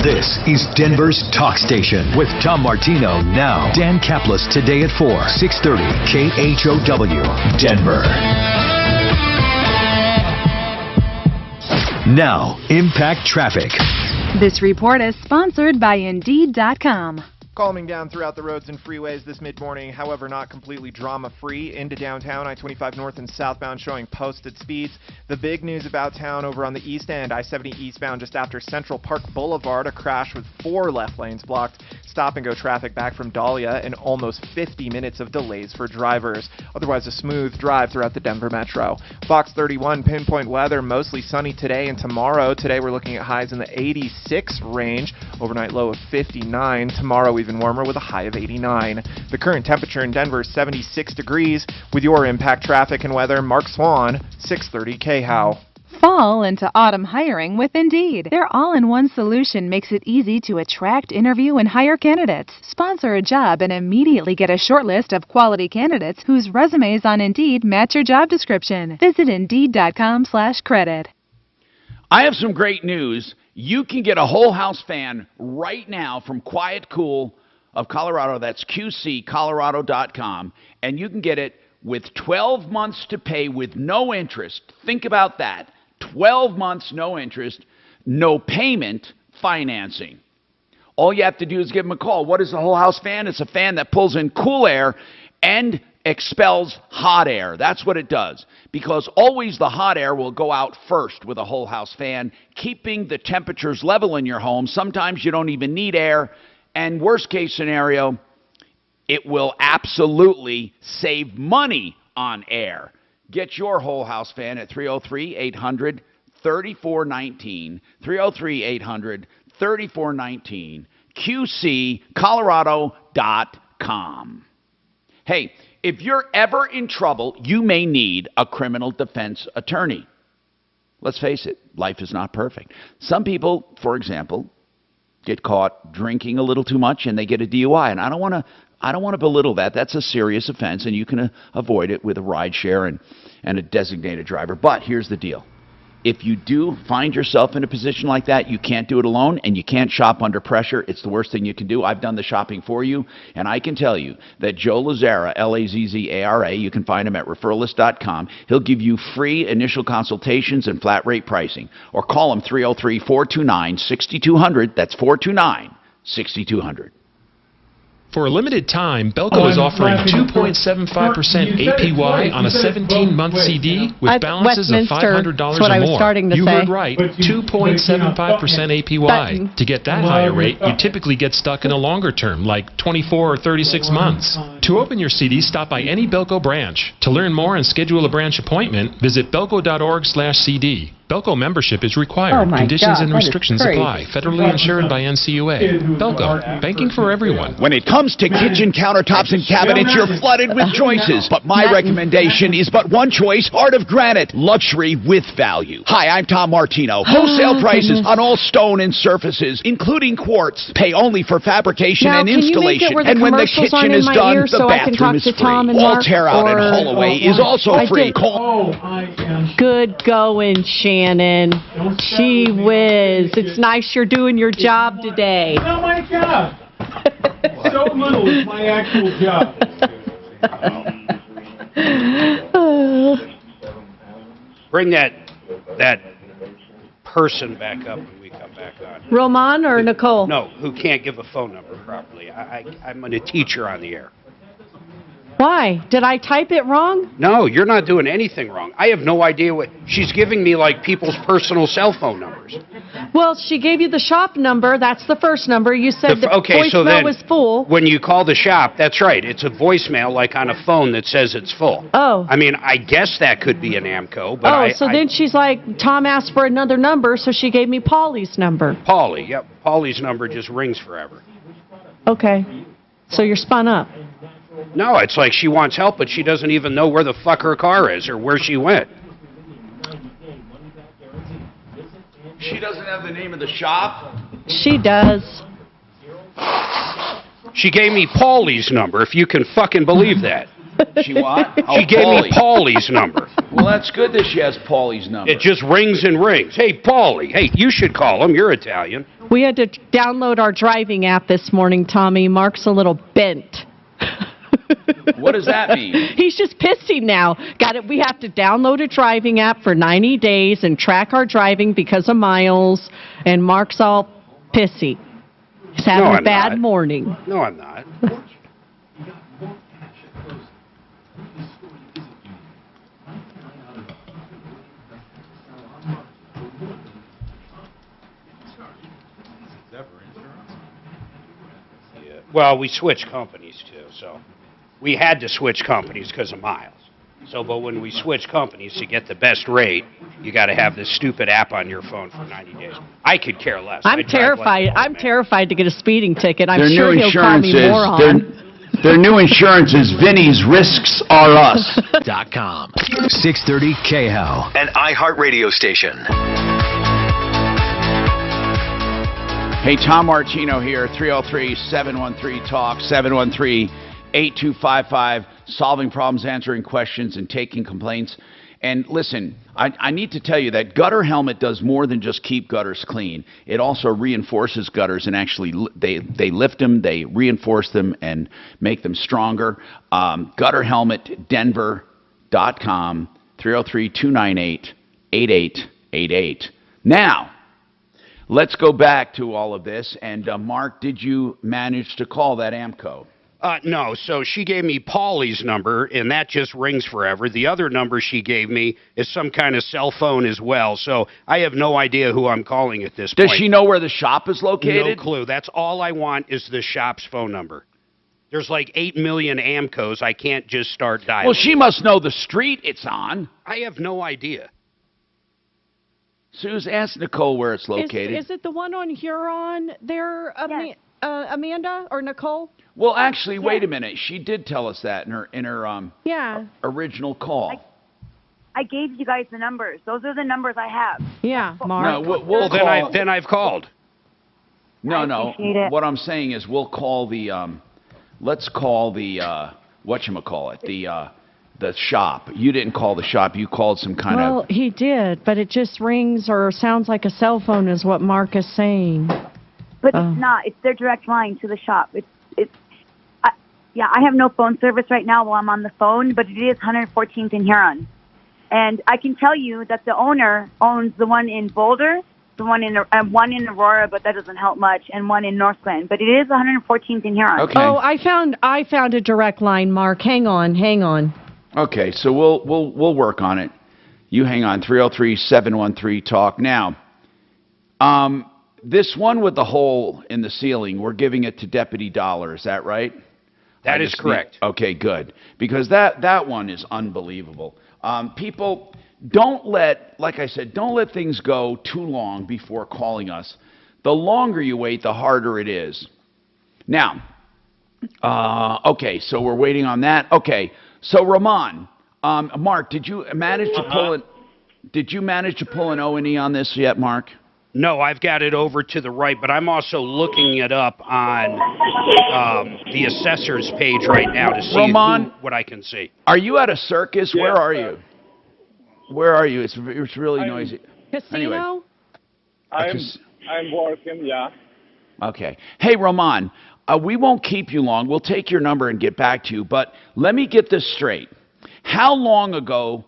Speaker 23: This is Denver's Talk Station with Tom Martino now. Dan Kaplis today at 4, 630 KHOW, Denver. Now, Impact Traffic.
Speaker 24: This report is sponsored by Indeed.com.
Speaker 25: Calming down throughout the roads and freeways this mid-morning, however not completely drama-free. Into downtown, I-25 north and southbound showing posted speeds. The big news about town over on the east end, I-70 eastbound just after Central Park Boulevard, a crash with 4 left lanes blocked. Stop-and-go traffic back from Dahlia and almost 50 minutes of delays for drivers. Otherwise, a smooth drive throughout the Denver metro. Fox 31 pinpoint weather, mostly sunny today and tomorrow. Today we're looking at highs in the 86 range, overnight low of 59. Tomorrow even warmer with a high of 89. The current temperature in Denver is 76 degrees. With your Impact Traffic and weather, Mark Swan, 630 KHOW.
Speaker 24: Fall into autumn hiring with Indeed. Their all-in-one solution makes it easy to attract, interview, and hire candidates. Sponsor a job and immediately get a short list of quality candidates whose resumes on Indeed match your job description. Visit Indeed.com/credit.
Speaker 12: I have some great news. You can get a whole house fan right now from Quiet Cool of Colorado. That's QCcolorado.com. And you can get it with 12 months to pay with no interest. Think about that. 12 months, no interest, no payment, financing. All you have to do is give them a call. What is a whole house fan? It's a fan that pulls in cool air and expels hot air. That's what it does. Because always the hot air will go out first with a whole house fan, keeping the temperatures level in your home. Sometimes you don't even need air. And worst case scenario, it will absolutely save money on air. Get your whole house fan at 303-800-3419. 303-800-3419. QCcolorado.com. Hey, if you're ever in trouble, you may need a criminal defense attorney. Let's face it, life is not perfect. Some people, for example, get caught drinking a little too much and they get a DUI. And I don't want to belittle that. That's a serious offense, and you can avoid it with a ride share and a designated driver. But here's the deal. If you do find yourself in a position like that, you can't do it alone, and you can't shop under pressure. It's the worst thing you can do. I've done the shopping for you, and I can tell you that Joe Lazzara, L-A-Z-Z-A-R-A, you can find him at referralist.com. He'll give you free initial consultations and flat rate pricing. Or call him 303-429-6200. That's 429-6200.
Speaker 1: For a limited time, Belco is offering 2.75% APY on a 17-month CD with balances of $500 or more. You heard right, 2.75% APY. To get that higher rate, you typically get stuck in a longer term, like 24 or 36 months. To open your CD, stop by any Belco branch. To learn more and schedule a branch appointment, visit belco.org/CD. Belco membership is required. Conditions and restrictions apply. Federally insured by NCUA. Belco, banking for everyone.
Speaker 12: When it comes to kitchen countertops and cabinets, you're flooded with choices. But my recommendation is but one choice, Art of Granite. Luxury with value. Hi, I'm Tom Martino. Wholesale prices on all stone and surfaces, including quartz. Pay only for fabrication and installation. And when the kitchen is done, the bathroom is free. All tear out and haul away is also free.
Speaker 2: Good going, Shannon. Gee whiz. It's nice you're doing your job today.
Speaker 17: It's not my job. So little is my actual job.
Speaker 3: Bring that person back up when we come back on.
Speaker 2: Roman or Nicole?
Speaker 3: No, who can't give a phone number properly. I'm a teacher on the air.
Speaker 2: Why? Did I type it wrong?
Speaker 3: No, you're not doing anything wrong. I have no idea what... She's giving me, like, people's personal cell phone numbers.
Speaker 2: Well, she gave you the shop number. That's the first number. You said the voicemail was full.
Speaker 3: When you call the shop, that's right. It's a voicemail, like on a phone that says it's full.
Speaker 2: Oh.
Speaker 3: I mean, I guess that could be an AMCO, but
Speaker 2: so then she's like, Tom asked for another number, so she gave me Paulie's number.
Speaker 3: Paulie, yep. Paulie's number just rings forever.
Speaker 2: Okay. So you're spun up.
Speaker 3: No, it's like she wants help, but she doesn't even know where the fuck her car is or where she went.
Speaker 12: She doesn't have the name of the shop?
Speaker 2: She does.
Speaker 3: She gave me Paulie's number, if you can fucking believe that.
Speaker 12: She what?
Speaker 3: She gave me Paulie's number.
Speaker 12: Well, that's good that she has Paulie's number.
Speaker 3: It just rings and rings. Hey, Paulie. Hey, you should call him. You're Italian.
Speaker 2: We had to download our driving app this morning, Tommy. Mark's a little bent.
Speaker 12: What does that mean?
Speaker 2: He's just pissy now. Got it. We have to download a driving app for 90 days and track our driving because of miles. And Mark's all pissy. He's having a bad morning.
Speaker 3: No, I'm not. Well, we switched companies too, so we had to switch companies because of miles. So, but when we switch companies to get the best rate, you got to have this stupid app on your phone for 90 days. I could care less.
Speaker 2: I'm terrified. I'm terrified to get a speeding ticket. I'm
Speaker 12: Their
Speaker 2: sure
Speaker 12: new
Speaker 2: he'll call me moron.
Speaker 12: Their new insurance is Vinny's Risks Are Us.
Speaker 23: .com. 630 KHOW, an iHeartRadio station.
Speaker 12: Hey, Tom Martino here, 303-713-TALK, 713-8255, solving problems, answering questions, and taking complaints. And listen, I need to tell you that gutter helmet does more than just keep gutters clean. It also reinforces gutters and actually they lift them, they reinforce them and make them stronger. Gutterhelmetdenver.com, 303-298-8888. Now, let's go back to all of this. And Mark, did you manage to call that AMCO?
Speaker 3: No, so she gave me Paulie's number, and that just rings forever. The other number she gave me is some kind of cell phone as well, so I have no idea who I'm calling at this point.
Speaker 12: Does she know where the shop is located?
Speaker 3: No clue. That's all I want is the shop's phone number. There's like 8 million AMCOs. I can't just start dialing.
Speaker 12: Well, she must know the street it's on.
Speaker 3: I have no idea.
Speaker 12: Suze, ask Nicole where it's located.
Speaker 2: Is it the one on Huron there, Amanda or Nicole?
Speaker 12: Well, actually, wait a minute. She did tell us that in her original call.
Speaker 10: I gave you guys the numbers. Those are the numbers I have.
Speaker 2: Yeah, Mark.
Speaker 12: No, we'll call.
Speaker 3: Then I've called.
Speaker 12: No. What I'm saying is we'll call the let's call the whatchamacallit, the shop. You didn't call the shop. You called some kind of...
Speaker 2: Well, he did, but it just rings or sounds like a cell phone is what Mark is saying.
Speaker 10: But it's not. It's their direct line to the shop. I have no phone service right now while I'm on the phone, but it is 114th in Huron. And I can tell you that the owner owns the one in Boulder, the one in Aurora, but that doesn't help much, and one in Northland. But it is 114th in Huron.
Speaker 12: Okay.
Speaker 2: Oh, I found a direct line, Mark. Hang on.
Speaker 12: Okay, so we'll work on it. You hang on. 303-713-TALK. Now, this one with the hole in the ceiling, we're giving it to Deputy Dollar. Is that right?
Speaker 3: That is correct.
Speaker 12: Okay, good. Because that one is unbelievable. People, don't let things go too long before calling us. The longer you wait, the harder it is. Now, okay, so we're waiting on that. Okay, so Ramon, Mark, did you manage to pull an O&E on this yet, Mark?
Speaker 3: No, I've got it over to the right, but I'm also looking it up on the assessor's page right now to see what I can see.
Speaker 12: Are you at a circus? Yeah. Where are you? Where are you? It's really noisy.
Speaker 2: Casino?
Speaker 12: Anyway,
Speaker 22: I'm working, yeah.
Speaker 12: Okay. Hey, Ramon, we won't keep you long. We'll take your number and get back to you, but let me get this straight. How long ago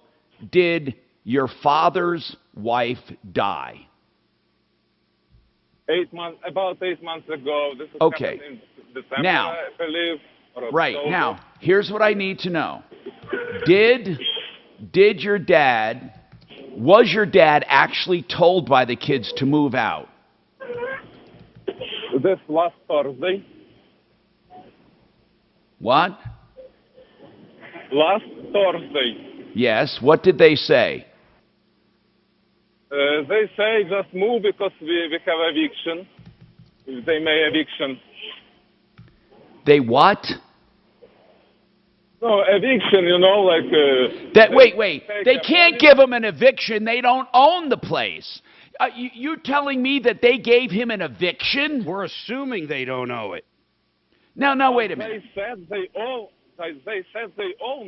Speaker 12: did your father's wife die?
Speaker 22: About 8 months ago. This is
Speaker 12: okay.
Speaker 22: In December,
Speaker 12: now,
Speaker 22: I believe.
Speaker 12: Right. Now, here's what I need to know. Was your dad actually told by the kids to move out?
Speaker 22: This last Thursday.
Speaker 12: What?
Speaker 22: Last Thursday.
Speaker 12: Yes. What did they say?
Speaker 22: They say just move because we have eviction. They may eviction.
Speaker 12: They what?
Speaker 22: No, eviction, like...
Speaker 12: Wait. They can't give him an eviction. They don't own the place. You telling me that they gave him an eviction?
Speaker 3: We're assuming they don't owe it.
Speaker 12: No, wait a minute.
Speaker 22: They said they own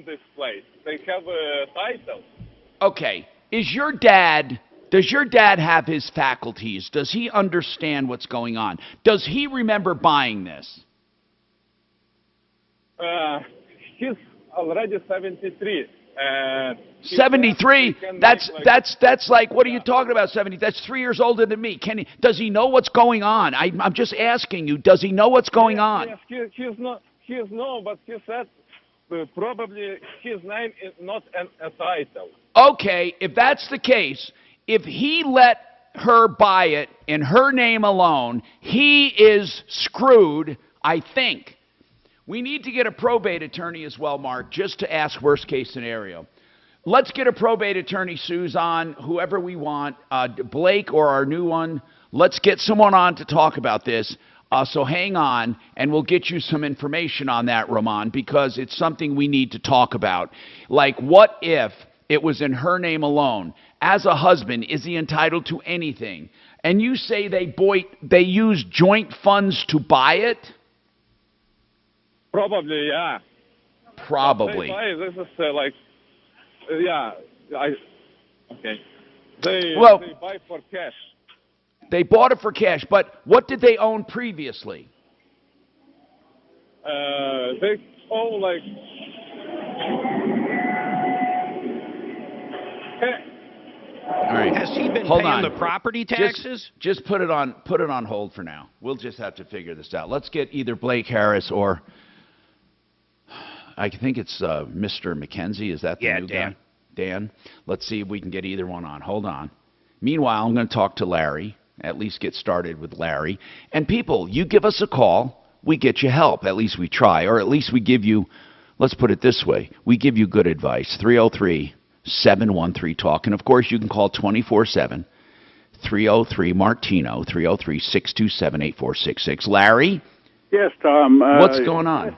Speaker 22: this place. They have a title.
Speaker 12: Okay. Does your dad have his faculties? Does he understand what's going on? Does he remember buying this?
Speaker 22: He's already 73.
Speaker 12: 73? That's like, what are you talking about, 70? That's 3 years older than me. Does he know what's going on? I'm just asking you, does he know what's going on?
Speaker 22: Yes, he's no, but he said probably his name is not a title.
Speaker 12: Okay, if that's the case, if he let her buy it in her name alone, he is screwed, I think. We need to get a probate attorney as well, Mark, just to ask worst case scenario. Let's get a probate attorney, Suze, on, whoever we want, Blake or our new one. Let's get someone on to talk about this. So hang on, and we'll get you some information on that, Ramon, because it's something we need to talk about. Like, what if it was in her name alone? As a husband, is he entitled to anything? And you say they use joint funds to buy it?
Speaker 22: Probably, yeah.
Speaker 12: Probably.
Speaker 22: This is Okay. They buy for cash.
Speaker 12: They bought it for cash, but what did they own previously?
Speaker 22: They own like.
Speaker 12: All right.
Speaker 3: Has he been
Speaker 12: Hold
Speaker 3: paying
Speaker 12: on.
Speaker 3: the property taxes?
Speaker 12: Just put it on hold for now. We'll just have to figure this out. Let's get either Blake Harris or I think it's Mr. McKenzie. Is that the new
Speaker 3: Dan.
Speaker 12: guy? Dan. Let's see if we can get either one on. Hold on. Meanwhile, I'm going to talk to Larry. At least get started with Larry. And people, you give us a call, we get you help. At least we try, or at least we give you. Let's put it this way: we give you good advice. 303-713-TALK. And, of course, you can call 24/7, 303-MARTINO, 303-627-8466. Larry?
Speaker 4: Yes, Tom.
Speaker 12: What's going on?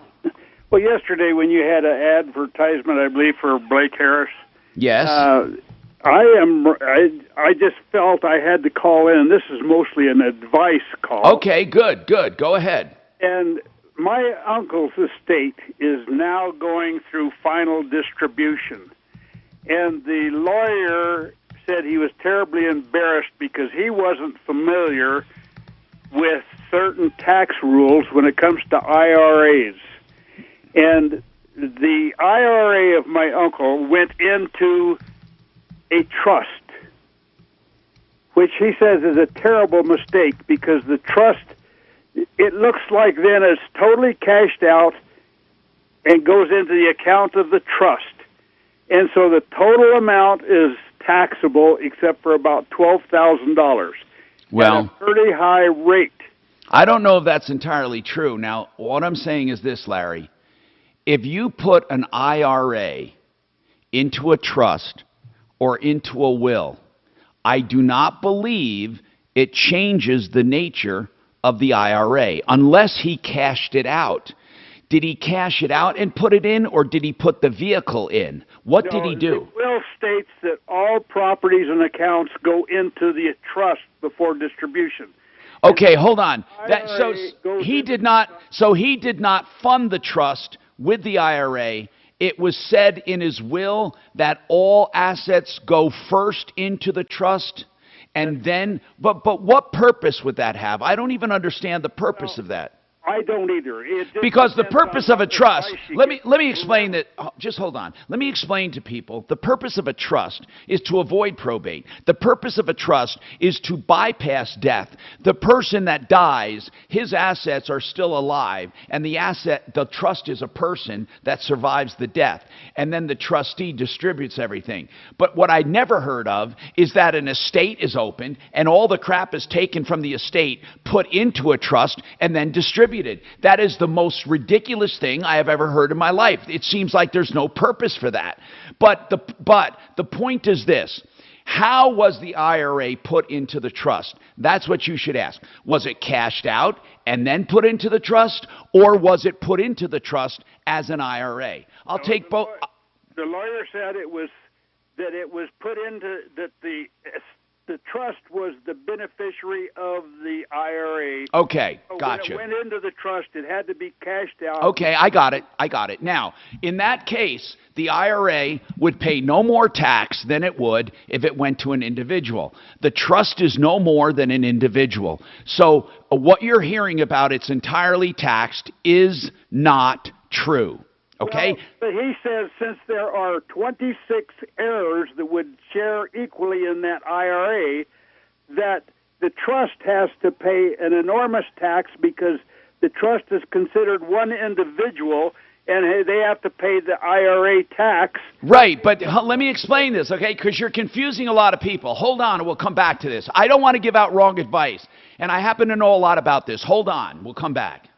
Speaker 4: Well, yesterday when you had an advertisement, I believe, for Blake Harris.
Speaker 12: Yes.
Speaker 4: I just felt I had to call in. This is mostly an advice call.
Speaker 12: Okay, good. Go ahead.
Speaker 4: And my uncle's estate is now going through final distribution. And the lawyer said he was terribly embarrassed because he wasn't familiar with certain tax rules when it comes to IRAs. And the IRA of my uncle went into a trust, which he says is a terrible mistake because the trust, it looks like then it's totally cashed out and goes into the account of the trust. And so the total amount is taxable except for about $12,000.
Speaker 12: Well,
Speaker 4: at a pretty high rate.
Speaker 12: I don't know if that's entirely true. Now, what I'm saying is this, Larry. If you put an IRA into a trust or into a will, I do not believe it changes the nature of the IRA unless he cashed it out. Did he cash it out and put it in, or did he put the vehicle in? What did he do?
Speaker 4: The will states that all properties and accounts go into the trust before distribution.
Speaker 12: Okay, hold on. He did not fund the trust with the IRA. It was said in his will that all assets go first into the trust and then, but what purpose would that have? I don't even understand the purpose of that.
Speaker 4: I don't either.
Speaker 12: Because the purpose of a trust, let me explain that, just hold on. Let me explain to people, the purpose of a trust is to avoid probate. The purpose of a trust is to bypass death. The person that dies, his assets are still alive, and the trust is a person that survives the death. And then the trustee distributes everything. But what I never heard of is that an estate is opened, and all the crap is taken from the estate, put into a trust, and then distributed. That is the most ridiculous thing I have ever heard in my life. It seems like there's no purpose for that. But the point is this. How was the IRA put into the trust? That's what you should ask. Was it cashed out and then put into the trust, or was it put into the trust as an IRA? I'll take both.
Speaker 4: The lawyer said it was put into that the trust was the beneficiary of the IRA.
Speaker 12: Okay,
Speaker 4: so
Speaker 12: gotcha.
Speaker 4: When it went into the trust, it had to be cashed out.
Speaker 12: Okay, I got it. Now, in that case, the IRA would pay no more tax than it would if it went to an individual. The trust is no more than an individual. So what you're hearing about it's entirely taxed is not true. Okay?
Speaker 4: Well, but he says since there are 26 heirs that would share equally in that IRA, that the trust has to pay an enormous tax because the trust is considered one individual and they have to pay the IRA tax.
Speaker 12: Right, but let me explain this, okay, because you're confusing a lot of people. Hold on, and we'll come back to this. I don't want to give out wrong advice, and I happen to know a lot about this. Hold on, we'll come back.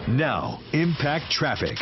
Speaker 23: Now, Impact Traffic.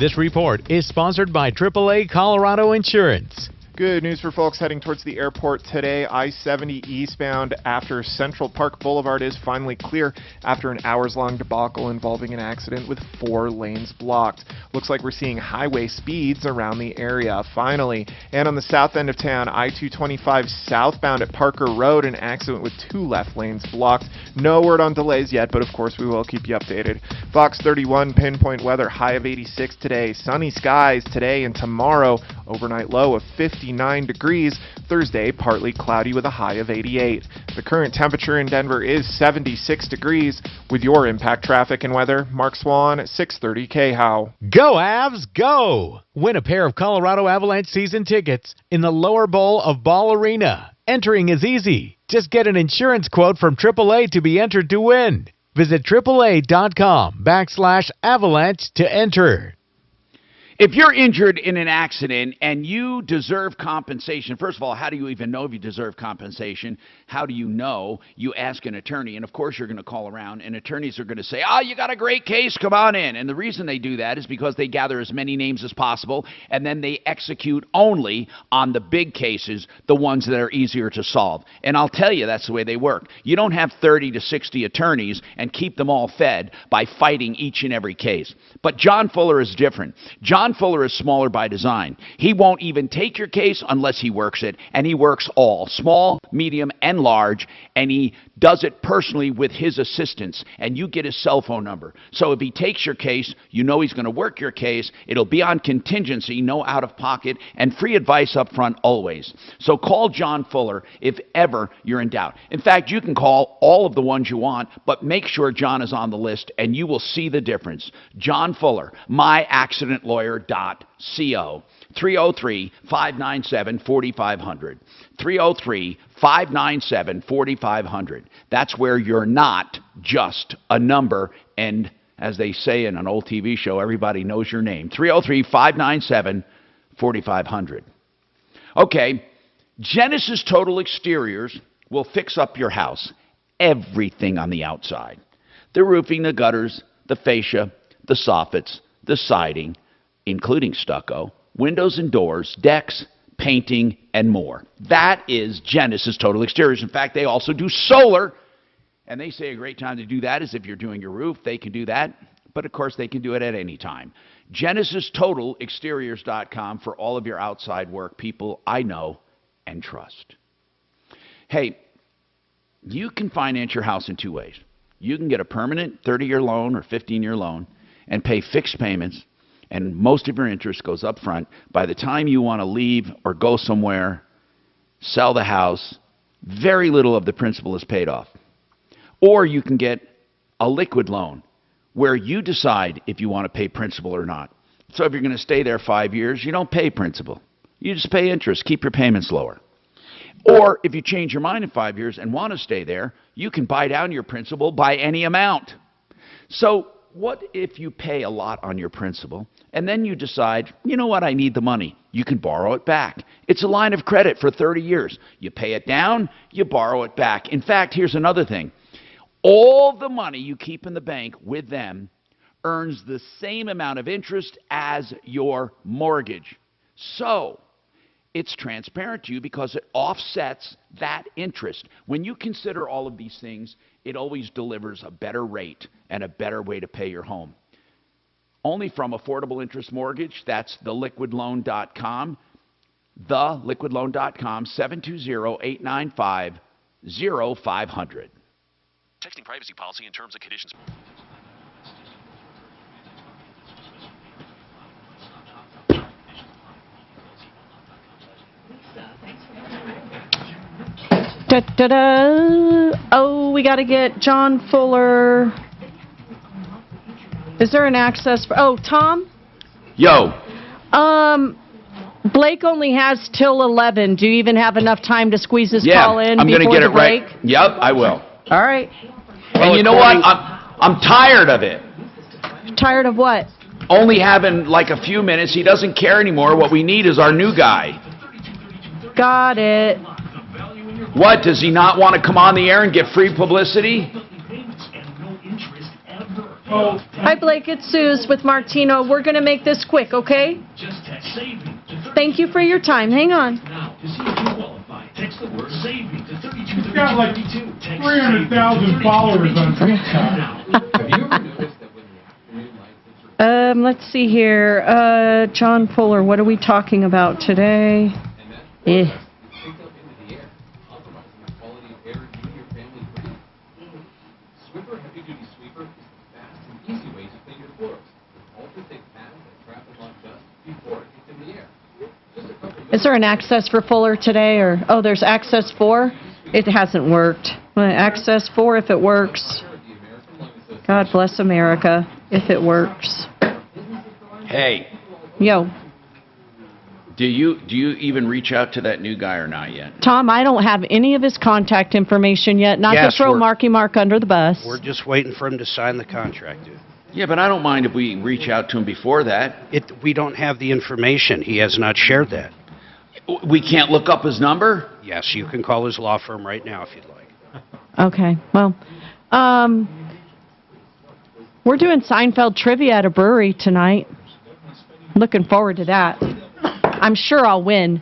Speaker 19: This report is sponsored by AAA Colorado Insurance.
Speaker 25: Good news for folks heading towards the airport today. I-70 eastbound after Central Park Boulevard is finally clear after an hours-long debacle involving an accident with 4 lanes blocked. Looks like we're seeing highway speeds around the area, finally. And on the south end of town, I-225 southbound at Parker Road, an accident with 2 left lanes blocked. No word on delays yet, but of course we will keep you updated. Fox 31 pinpoint weather, high of 86 today. Sunny skies today and tomorrow. Overnight low of 59 degrees. Thursday, partly cloudy with a high of 88. The current temperature in Denver is 76 degrees. With your impact traffic and weather, Mark Swan, 630 KHOW.
Speaker 5: Go Avs, go! Win a pair of Colorado Avalanche season tickets in the lower bowl of Ball Arena. Entering is easy. Just get an insurance quote from AAA to be entered to win. Visit AAA.com/avalanche to enter.
Speaker 12: If you're injured in an accident and you deserve compensation, first of all, how do you even know if you deserve compensation? How do you know? You ask an attorney, and of course you're going to call around, and attorneys are going to say, oh, you got a great case, come on in. And the reason they do that is because they gather as many names as possible, and then they execute only on the big cases, the ones that are easier to solve. And I'll tell you, that's the way they work. You don't have 30 to 60 attorneys and keep them all fed by fighting each and every case. But John Fuller is different. John Fuller is smaller by design. He won't even take your case unless he works it, and he works all, small, medium, and large, and he does it personally with his assistants, and you get his cell phone number. So if he takes your case, you know he's going to work your case. It'll be on contingency, no out-of-pocket, and free advice up front always. So call John Fuller if ever you're in doubt. In fact, you can call all of the ones you want, but make sure John is on the list, and you will see the difference. John Fuller, myaccidentlawyer.co. 303-597-4500. 303-597-4500. That's where you're not just a number, and as they say in an old TV show, everybody knows your name. 303-597-4500. Okay, Genesis Total Exteriors will fix up your house. Everything on the outside. The roofing, the gutters, the fascia, the soffits, the siding, including stucco, windows and doors, decks, painting, and more. That is Genesis Total Exteriors. In fact, they also do solar, and they say a great time to do that is if you're doing your roof. They can do that, but of course they can do it at any time. GenesisTotalExteriors.com for all of your outside work, people I know and trust. Hey, you can finance your house in 2 ways. You can get a permanent 30-year loan or 15-year loan and pay fixed payments, and most of your interest goes up front. By the time you want to leave or go somewhere, sell the house, very little of the principal is paid off. Or you can get a liquid loan where you decide if you want to pay principal or not. So if you're going to stay there 5 years, you don't pay principal. You just pay interest, keep your payments lower. Or if you change your mind in 5 years and want to stay there, you can buy down your principal by any amount. So what if you pay a lot on your principal and then you decide, you know what, I need the money. You can borrow it back. It's a line of credit for 30 years. You pay it down, you borrow it back. In fact, here's another thing. All the money you keep in the bank with them earns the same amount of interest as your mortgage. So it's transparent to you because it offsets that interest. When you consider all of these things, it always delivers a better rate and a better way to pay your home. Only from Affordable Interest Mortgage. That's theliquidloan.com. Theliquidloan.com, 720-895-0500.
Speaker 14: Texting privacy policy and terms and conditions.
Speaker 2: Oh, we got to get John Fuller. Is there an access for... Oh, Tom?
Speaker 12: Yo.
Speaker 2: Blake only has till 11. Do you even have enough time to squeeze this call in
Speaker 12: I'm
Speaker 2: before
Speaker 12: gonna get
Speaker 2: the
Speaker 12: it
Speaker 2: break?
Speaker 12: right. Yep, I will.
Speaker 2: All right.
Speaker 12: And you know what? I'm tired of it.
Speaker 2: Tired of what?
Speaker 12: Only having like a few minutes. He doesn't care anymore. What we need is our new guy.
Speaker 2: Got it.
Speaker 12: What, does he not want to come on the air and get free publicity?
Speaker 2: Hi, Blake. It's Suze with Martino. We're going to make this quick, okay? Thank you for your time. Hang on.
Speaker 1: To see if you qualify, text the word SAVE ME to 3232.
Speaker 17: He's got like 300,000 followers on TikTok.
Speaker 1: Have you ever noticed that when the afternoon lights
Speaker 2: Let's see here. John Fuller, what are we talking about today?
Speaker 1: Sweeper Heavy Duty Sweeper is the fast and easy way to clean your floors. Ultra-thick pads that trap and lock dust before it gets in the air.
Speaker 2: Is there an access for Fuller today? Or there's access 4? It hasn't worked. Access 4 if it works. God bless America if it works.
Speaker 12: Hey.
Speaker 2: Yo.
Speaker 12: Do you even reach out to that new guy or not yet?
Speaker 2: Tom, I don't have any of his contact information yet. Not to throw Marky Mark under the bus.
Speaker 3: We're just waiting for him to sign the contract, dude.
Speaker 12: Yeah, but I don't mind if we reach out to him before that.
Speaker 3: We don't have the information. He has not shared that.
Speaker 12: We can't look up his number?
Speaker 3: Yes, you can call his law firm right now if you'd like.
Speaker 2: Okay, well, we're doing Seinfeld trivia at a brewery tonight. Looking forward to that. I'm sure I'll win.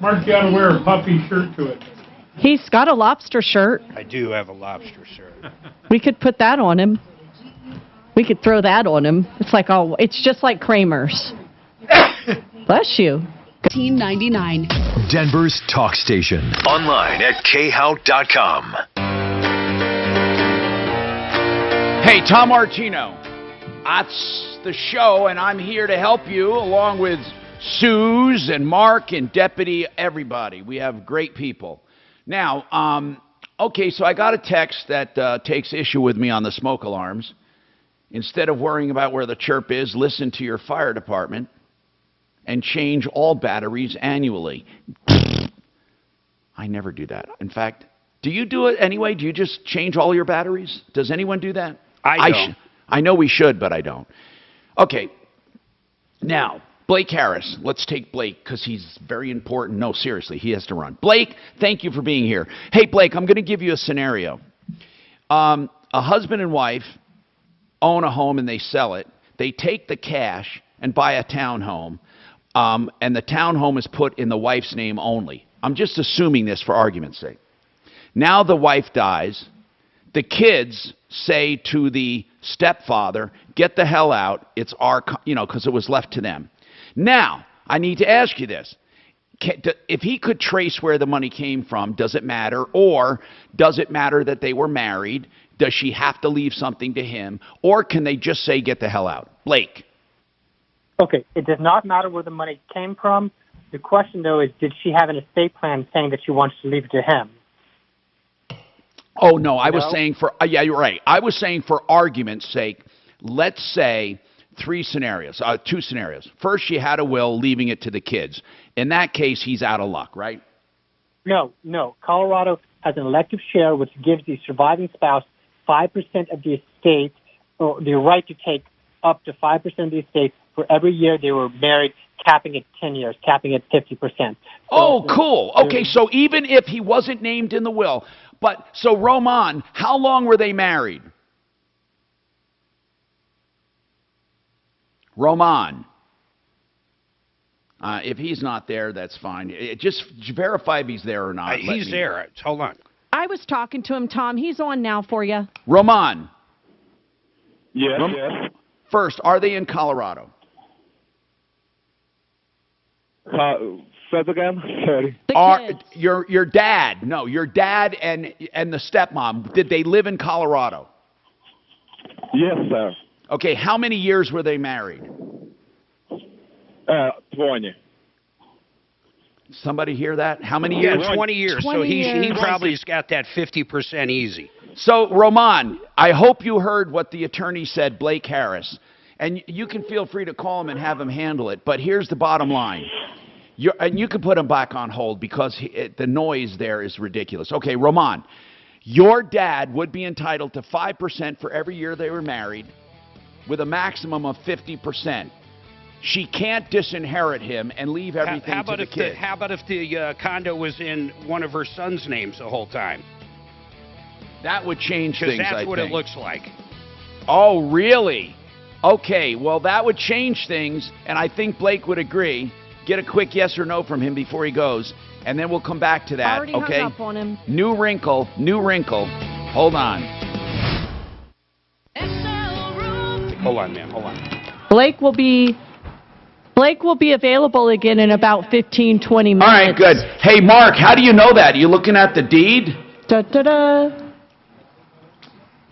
Speaker 17: Mark's got to wear a puffy shirt to it.
Speaker 2: He's got a lobster shirt.
Speaker 3: I do have a lobster shirt.
Speaker 2: We could put that on him. We could throw that on him. It's just like Kramer's. Bless you.
Speaker 23: $19.99. Denver's talk station. Online at khout.com.
Speaker 12: Hey, Tom Martino. That's the show, and I'm here to help you along with Suze and Mark and Deputy everybody. We have great people. Now, okay, so I got a text that takes issue with me on the smoke alarms. Instead of worrying about where the chirp is, listen to your fire department and change all batteries annually. I never do that. In fact, do you do it anyway? Do you just change all your batteries? Does anyone do that?
Speaker 3: I don't.
Speaker 12: I know we should, but I don't. Okay, now, Blake Harris. Let's take Blake because he's very important. No, seriously, he has to run. Blake, thank you for being here. Hey, Blake, I'm going to give you a scenario. A husband and wife own a home and they sell it. They take the cash and buy a townhome, and the townhome is put in the wife's name only. I'm just assuming this for argument's sake. Now the wife dies. The kids say to the stepfather, get the hell out. It's our, because it was left to them. Now, I need to ask you this. If he could trace where the money came from, does it matter? Or does it matter that they were married? Does she have to leave something to him? Or can they just say, get the hell out? Blake.
Speaker 6: Okay, it does not matter where the money came from. The question, though, is did she have an estate plan saying that she wants to leave it to him?
Speaker 12: Oh, no, I was saying yeah, you're right. I was saying for argument's sake, let's say two scenarios. First, she had a will leaving it to the kids. In that case, he's out of luck, right?
Speaker 6: No. Colorado has an elective share which gives the surviving spouse 5% of the estate, or the right to take up to 5% of the estate for every year they were married, capping at 10 years, capping at 50%.
Speaker 12: Oh, cool. Okay, so even if he wasn't named in the will, so Roman, how long were they married? Roman. If he's not there, that's fine. Just verify if he's there or not.
Speaker 3: He's there. Hold on.
Speaker 2: I was talking to him, Tom. He's on now for you.
Speaker 12: Roman.
Speaker 22: Yes.
Speaker 12: First, are they in Colorado?
Speaker 22: Say it again. Sorry.
Speaker 12: Your dad and the stepmom, did they live in Colorado?
Speaker 22: Yes, sir.
Speaker 12: Okay, how many years were they married?
Speaker 22: 20.
Speaker 12: Somebody hear that? How many years?
Speaker 3: 20 years.
Speaker 2: 20 years.
Speaker 3: He probably's got that 50% easy.
Speaker 12: So, Roman, I hope you heard what the attorney said, Blake Harris. And you can feel free to call him and have him handle it. But here's the bottom line. And you can put him back on hold because the noise there is ridiculous. Okay, Roman, your dad would be entitled to 5% for every year they were married with a maximum of 50%. She can't disinherit him and leave everything to the kids.
Speaker 3: How about if the condo was in one of her son's names the whole time?
Speaker 12: That would change things, I think.
Speaker 3: That's what it looks like.
Speaker 12: Oh, really? Okay, well, that would change things, and I think Blake would agree. Get a quick yes or no from him before he goes, and then we'll come back to that,
Speaker 2: Already
Speaker 12: okay?
Speaker 2: hung up on him.
Speaker 12: New wrinkle, new wrinkle. Hold on.
Speaker 3: Hold on, ma'am. Hold on.
Speaker 2: Blake will be available again in about 15, 20 minutes.
Speaker 12: All right, good. Hey, Mark, how do you know that? Are you looking at the deed?
Speaker 2: Da-da-da.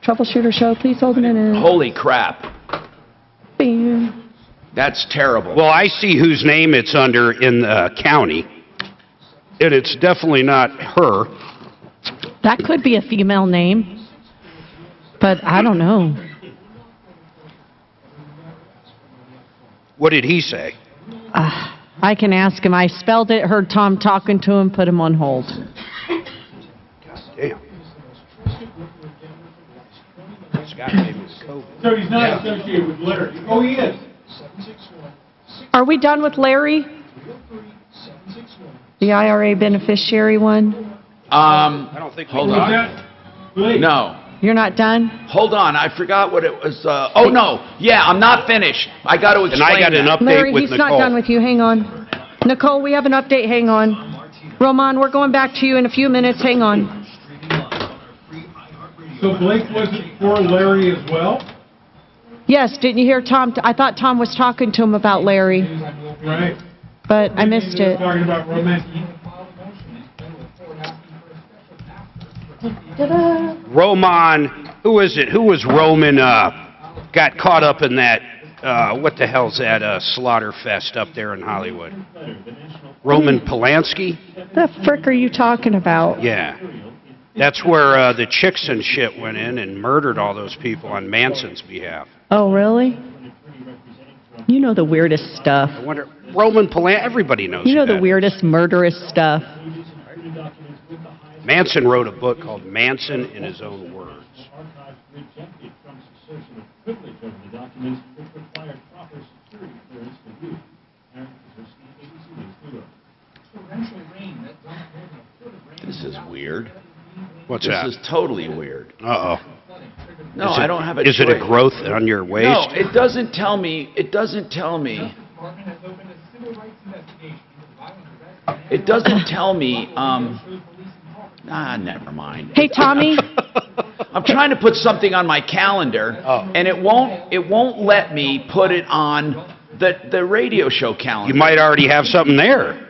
Speaker 2: Troubleshooter show, please hold a minute.
Speaker 12: Holy crap.
Speaker 2: Bam.
Speaker 12: That's terrible.
Speaker 3: Well, I see whose name it's under in the county, and it's definitely not her.
Speaker 2: That could be a female name, but I don't know.
Speaker 3: What did he say?
Speaker 2: I can ask him. I spelled it, heard Tom talking to him, put him on hold.
Speaker 3: Damn. Scott gave me the code.
Speaker 17: So he's not associated with Larry. Oh, he is.
Speaker 2: Are we done with Larry? The IRA beneficiary one?
Speaker 3: I don't think
Speaker 12: hold on. No.
Speaker 2: You're not done?
Speaker 12: Hold on, I forgot what it was. Oh, no. Yeah, I'm not finished. I got to explain.
Speaker 3: And I got an update
Speaker 2: Larry,
Speaker 3: with
Speaker 2: he's
Speaker 3: Nicole.
Speaker 2: not done with you. Hang on. Nicole, we have an update. Hang on. Roman, we're going back to you in a few minutes. Hang on.
Speaker 17: So Blake wasn't for Larry as well?
Speaker 2: Yes, didn't you hear Tom? I thought Tom was talking to him about Larry.
Speaker 17: Right.
Speaker 2: But I missed it.
Speaker 17: Talking about romance.
Speaker 3: Roman, who is it? Who was Roman, got caught up in that, what the hell's that, slaughter fest up there in Hollywood? Roman Polanski?
Speaker 2: The frick are you talking about?
Speaker 3: Yeah. That's where the chicks and shit went in and murdered all those people on Manson's behalf.
Speaker 2: Oh, really? You know the weirdest stuff.
Speaker 3: I wonder, Roman Polanski, everybody knows
Speaker 2: You know
Speaker 3: that.
Speaker 2: the weirdest murderous stuff.
Speaker 3: Manson wrote a book called Manson in His Own Words.
Speaker 12: This is weird.
Speaker 3: What's that?
Speaker 12: This is totally weird.
Speaker 3: Uh-oh.
Speaker 12: No, I don't have a
Speaker 3: Is it a
Speaker 12: choice.
Speaker 3: growth on your waist?
Speaker 12: No, it doesn't tell me. It doesn't tell me. It doesn't tell me. Never mind.
Speaker 2: Hey, Tommy.
Speaker 12: I'm trying to put something on my calendar, and it won't let me put it on the radio show calendar.
Speaker 3: You might already have something there.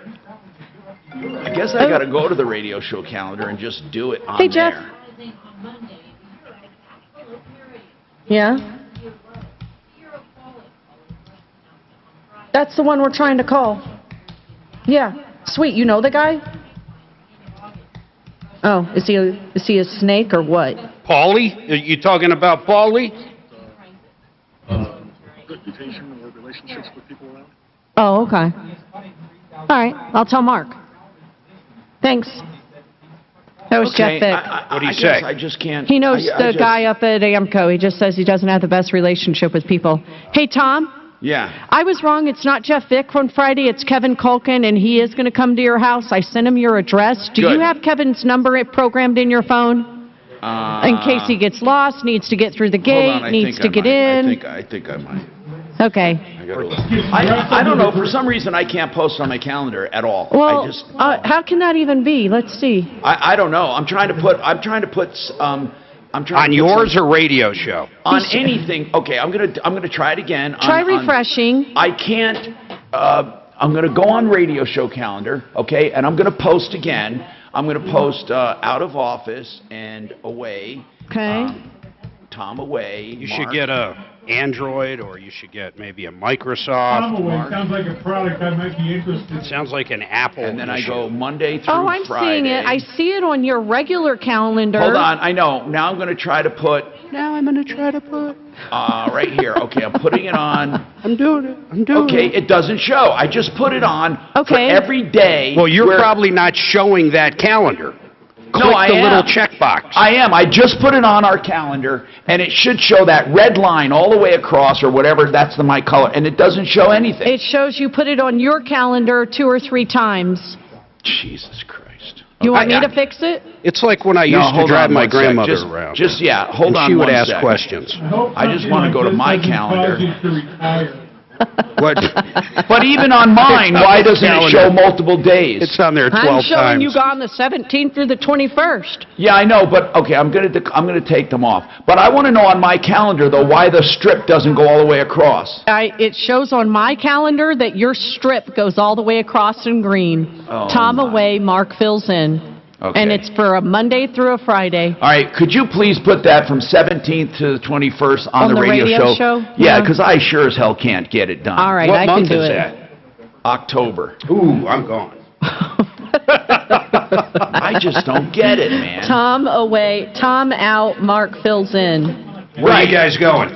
Speaker 12: I guess I got to go to the radio show calendar and just do it on
Speaker 2: Hey, Jeff.
Speaker 12: there.
Speaker 2: Yeah? That's the one we're trying to call. Yeah. Sweet. You know the guy? Oh, is he a snake or what?
Speaker 3: Paulie? Are you talking about Paulie?
Speaker 7: Reputation or relationships with people around?
Speaker 2: Oh, okay. All right. I'll tell Mark. Thanks. That was
Speaker 12: Okay,
Speaker 2: Jeff Vick.
Speaker 3: What do you
Speaker 12: I
Speaker 3: say?
Speaker 12: guess I just can't.
Speaker 2: He knows
Speaker 12: I
Speaker 2: the
Speaker 12: just-
Speaker 2: guy up at AMCO. He just says he doesn't have the best relationship with people. Hey, Tom.
Speaker 12: Yeah.
Speaker 2: I was wrong. It's not Jeff Vick from Friday. It's Kevin Culkin, and he is going to come to your house. I sent him your address. Do
Speaker 12: Good.
Speaker 2: you have Kevin's number programmed in your phone? In case he gets lost, needs to get through the gate,
Speaker 12: Hold on,
Speaker 2: needs to
Speaker 12: I
Speaker 2: get
Speaker 12: might.
Speaker 2: in.
Speaker 12: I think I might.
Speaker 2: Okay.
Speaker 12: I don't know. For some reason, I can't post on my calendar at all.
Speaker 2: Well,
Speaker 12: I just.
Speaker 2: how can that even be? Let's see.
Speaker 12: I don't know. I'm trying to put. I'm trying to put
Speaker 3: On yours or radio show?
Speaker 12: On anything. Okay, I'm gonna try it again.
Speaker 2: Try refreshing.
Speaker 12: I can't. I'm gonna go on radio show calendar. Okay, and I'm gonna post again. I'm gonna post out of office and away.
Speaker 2: Okay.
Speaker 12: Tom away.
Speaker 3: You
Speaker 12: Mark.
Speaker 3: should get a Android, or you should get maybe a Microsoft.
Speaker 17: Probably sounds like a product I might be interested in.
Speaker 3: Sounds like an Apple.
Speaker 12: And then
Speaker 3: machine.
Speaker 12: I go Monday through
Speaker 2: Oh, I'm
Speaker 12: Friday.
Speaker 2: seeing it. I see it on your regular calendar.
Speaker 12: Hold on, I know. Now I'm going to try to put.
Speaker 3: put.
Speaker 12: Right here. Okay, I'm putting it on.
Speaker 3: I'm doing it.
Speaker 12: Okay, it doesn't show. I just put it on for
Speaker 2: Okay.
Speaker 12: every day.
Speaker 3: Well, you're
Speaker 12: where-
Speaker 3: probably not showing that calendar. Click
Speaker 12: No, I
Speaker 3: the
Speaker 12: am.
Speaker 3: little checkbox.
Speaker 12: I am. I just put it on our calendar, and it should show that red line all the way across, or whatever. That's my color, and it doesn't show anything.
Speaker 2: It shows you put it on your calendar 2 or 3 times.
Speaker 12: Jesus Christ.
Speaker 2: You want me to fix it?
Speaker 3: It's like when I used to drive my grandmother around.
Speaker 12: Hold on.
Speaker 3: She would
Speaker 12: one
Speaker 3: ask
Speaker 12: second.
Speaker 3: questions.
Speaker 12: I just want to go to my calendar.
Speaker 3: What?
Speaker 12: But even on mine, why doesn't it show multiple days?
Speaker 3: It's on there 12
Speaker 2: I'm showing
Speaker 3: times.
Speaker 2: you on the 17th through the 21st.
Speaker 12: Yeah, I know, but okay, I'm gonna take them off. But I want to know on my calendar though why the strip doesn't go all the way across.
Speaker 2: It shows on my calendar that your strip goes all the way across in green.
Speaker 12: Oh,
Speaker 2: Tom away, Mark fills in.
Speaker 12: Okay.
Speaker 2: And it's for a Monday through a Friday.
Speaker 12: All right, could you please put that from 17th to the 21st on the radio show? Yeah,
Speaker 2: Yeah.
Speaker 12: because I sure as hell can't get it done.
Speaker 2: All right,
Speaker 3: What
Speaker 2: I
Speaker 3: month
Speaker 2: can do
Speaker 3: is
Speaker 2: it.
Speaker 3: that?
Speaker 12: October.
Speaker 3: Ooh, I'm gone.
Speaker 12: I just don't get it, man.
Speaker 2: Tom away, Tom out, Mark fills in.
Speaker 3: Where are you guys going?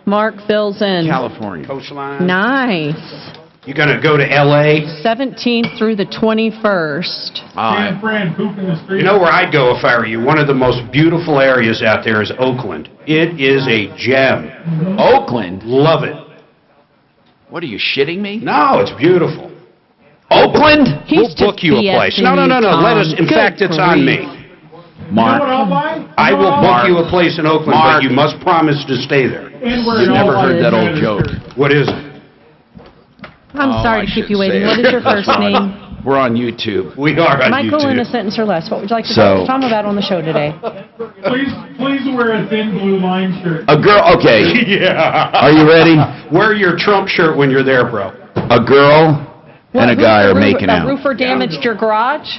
Speaker 2: Mark fills in.
Speaker 12: California.
Speaker 3: Coastline?
Speaker 2: Nice.
Speaker 3: You going to go to L.A.?
Speaker 2: 17th through the 21st.
Speaker 17: San Fran, poop in the street.
Speaker 3: You know where I'd go if I were you? One of the most beautiful areas out there is Oakland. It is a gem.
Speaker 12: Oakland?
Speaker 3: Love it.
Speaker 12: What, are you shitting me?
Speaker 3: No, it's beautiful.
Speaker 12: Oakland?
Speaker 3: We'll book you a place. No. Let us. In fact, it's on me.
Speaker 12: Mark.
Speaker 17: You know what I'll buy?
Speaker 3: I will book you a place in Oakland,
Speaker 12: Mark.
Speaker 3: but you must promise to stay there.
Speaker 17: And we're
Speaker 12: You never heard that old joke.
Speaker 3: What is it?
Speaker 2: I'm sorry
Speaker 12: I
Speaker 2: to keep you
Speaker 12: shouldn't
Speaker 2: waiting.
Speaker 12: say
Speaker 2: What
Speaker 12: it.
Speaker 2: is your
Speaker 12: That's
Speaker 2: first
Speaker 12: fine.
Speaker 2: name?
Speaker 12: We're on YouTube.
Speaker 3: We are on
Speaker 2: Michael,
Speaker 3: YouTube.
Speaker 2: in a sentence or less. What would you like to
Speaker 12: So-
Speaker 2: talk to Tom about on the show today?
Speaker 17: Please wear a thin blue line shirt.
Speaker 12: A girl, okay.
Speaker 3: Yeah.
Speaker 12: Are you ready?
Speaker 3: Wear your Trump shirt when you're there, bro.
Speaker 12: A girl and a guy are making
Speaker 2: A
Speaker 12: out.
Speaker 2: roofer damaged your garage?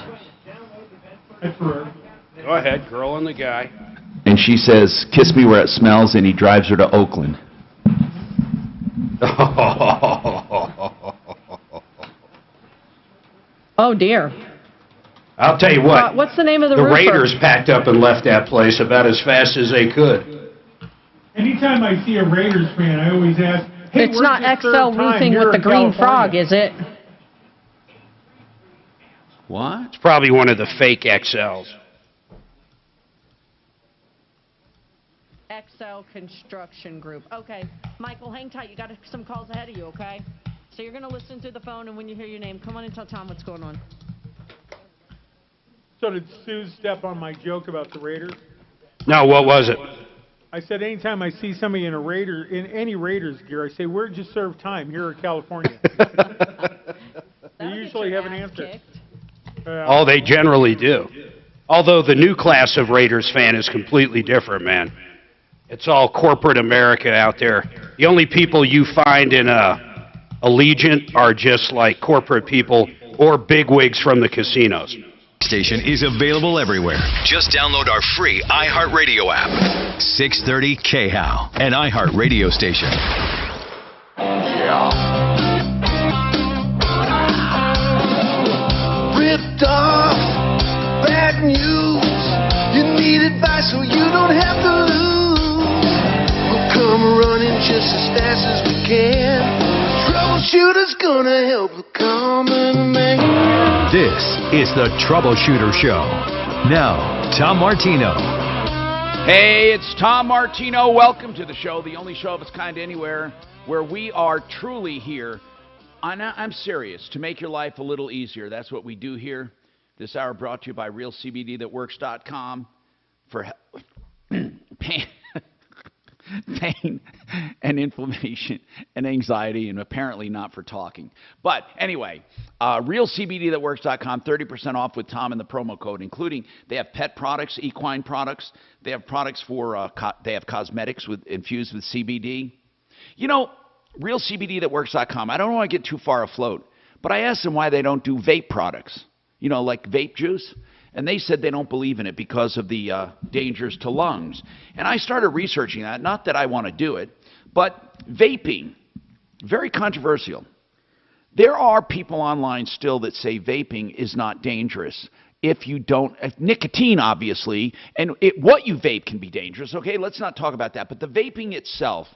Speaker 17: That's rare.
Speaker 3: Go ahead, girl and the guy.
Speaker 12: And she says, kiss me where it smells, and he drives her to Oakland.
Speaker 2: Oh, dear.
Speaker 3: I'll tell you what.
Speaker 2: What's the name of the
Speaker 3: The
Speaker 2: roofer?
Speaker 3: Raiders packed up and left that place about as fast as they could.
Speaker 17: Anytime I see a Raiders fan, I always ask, hey,
Speaker 2: It's
Speaker 17: where's
Speaker 2: not
Speaker 17: your
Speaker 2: XL
Speaker 17: third time
Speaker 2: Roofing
Speaker 17: here
Speaker 2: with the
Speaker 17: in
Speaker 2: green
Speaker 17: California?
Speaker 2: frog, is it?
Speaker 12: What?
Speaker 3: It's probably one of the fake XLs.
Speaker 2: XL Construction Group. Okay. Michael, hang tight. You got some calls ahead of you, okay? So you're going to listen through the phone, and when you hear your name, come on and tell Tom what's going on.
Speaker 17: So did Sue step on my joke about the Raiders?
Speaker 3: No, what was it?
Speaker 17: I said anytime I see somebody in any Raiders gear, I say, where'd you serve time, here or California? They usually have an answer.
Speaker 3: Oh, they generally do. Although the new class of Raiders fan is completely different, man. It's all corporate America out there. The only people you find in Allegiant are just like corporate people or bigwigs from the casinos.
Speaker 23: Station is available everywhere. Just download our free iHeartRadio app. 630 KHOW, an iHeartRadio station.
Speaker 9: Ripped off, bad news. You need advice so you don't have to lose. We'll come running just as fast as we can. Troubleshooter's gonna help the common man.
Speaker 23: This is the Troubleshooter Show. Now, Tom Martino.
Speaker 12: Hey, it's Tom Martino. Welcome to the show, the only show of its kind anywhere where we are truly here. I'm serious, to make your life a little easier. That's what we do here. This hour brought to you by RealCBDThatWorks.com for pain and inflammation and anxiety, and apparently not for talking. But anyway, RealCBDThatWorks.com, 30% off with Tom in the promo code, including they have pet products, equine products. They have products for, they have cosmetics infused with CBD. You know, RealCBDThatWorks.com, I don't want to get too far afloat, but I asked them why they don't do vape products, you know, like vape juice. And they said they don't believe in it because of the dangers to lungs. And I started researching that. Not that I want to do it, but vaping, very controversial. There are people online still that say vaping is not dangerous if you don't, nicotine obviously, and what you vape can be dangerous. Okay, let's not talk about that. But the vaping itself,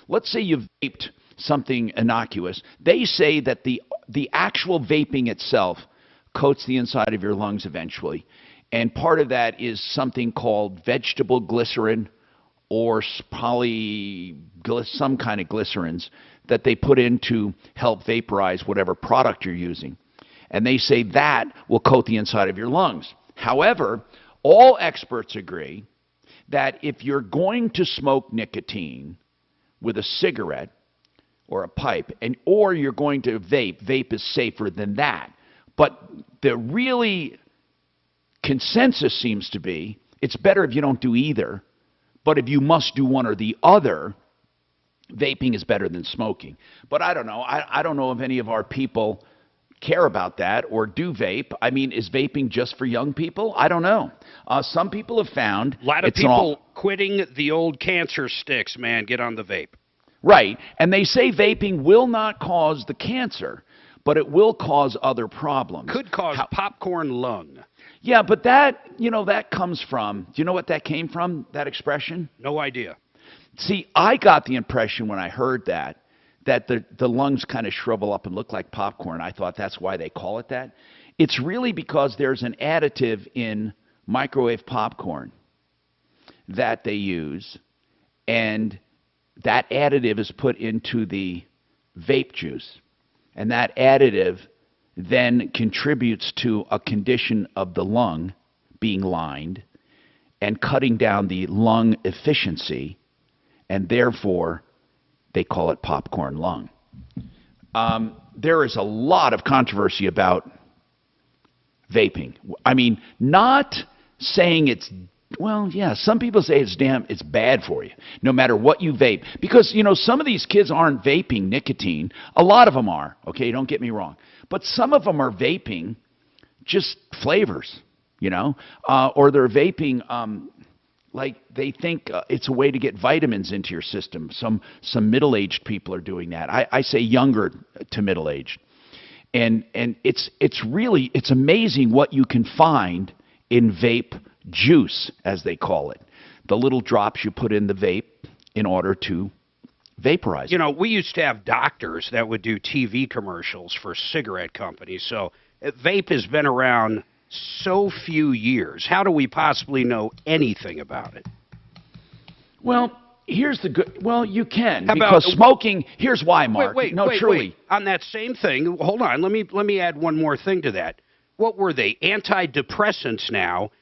Speaker 12: let's say you've vaped something innocuous. They say that the actual vaping itself coats the inside of your lungs eventually. And part of that is something called vegetable glycerin or some kind of glycerins that they put in to help vaporize whatever product you're using. And they say that will coat the inside of your lungs. However, all experts agree that if you're going to smoke nicotine with a cigarette or a pipe, or you're going to vape is safer than that. But the really consensus seems to be it's better if you don't do either. But if you must do one or the other, vaping is better than smoking. But I don't know. I don't know if any of our people care about that or do vape. I mean, is vaping just for young people? I don't know. Some people have found
Speaker 3: a lot of people quitting the old cancer sticks, man. Get on the vape.
Speaker 12: Right. And they say vaping will not cause the cancer, but it will cause other problems.
Speaker 3: Could cause popcorn lung.
Speaker 12: Yeah, but that, that comes from, do you know what that came from, that expression?
Speaker 3: No idea.
Speaker 12: See, I got the impression when I heard that the lungs kind of shrivel up and look like popcorn. I thought that's why they call it that. It's really because there's an additive in microwave popcorn that they use, and that additive is put into the vape juice. And that additive then contributes to a condition of the lung being lined and cutting down the lung efficiency, and therefore they call it popcorn lung. There is a lot of controversy about vaping. I mean, not saying it's, well, yeah, some people say it's bad for you, no matter what you vape. Because, some of these kids aren't vaping nicotine. A lot of them are, okay, don't get me wrong. But some of them are vaping just flavors, or they're vaping like they think it's a way to get vitamins into your system. Some middle-aged people are doing that. I say younger to middle-aged. And it's amazing what you can find in vape juice, as they call it. The little drops you put in the vape in order to vaporize it.
Speaker 3: We used to have doctors that would do TV commercials for cigarette companies. So vape has been around so few years. How do we possibly know anything about it?
Speaker 12: Well, here's the good. Well, you can, because smoking. Here's why, Mark.
Speaker 3: Wait. On that same thing, hold on. Let me add one more thing to that. What were they? Antidepressants now.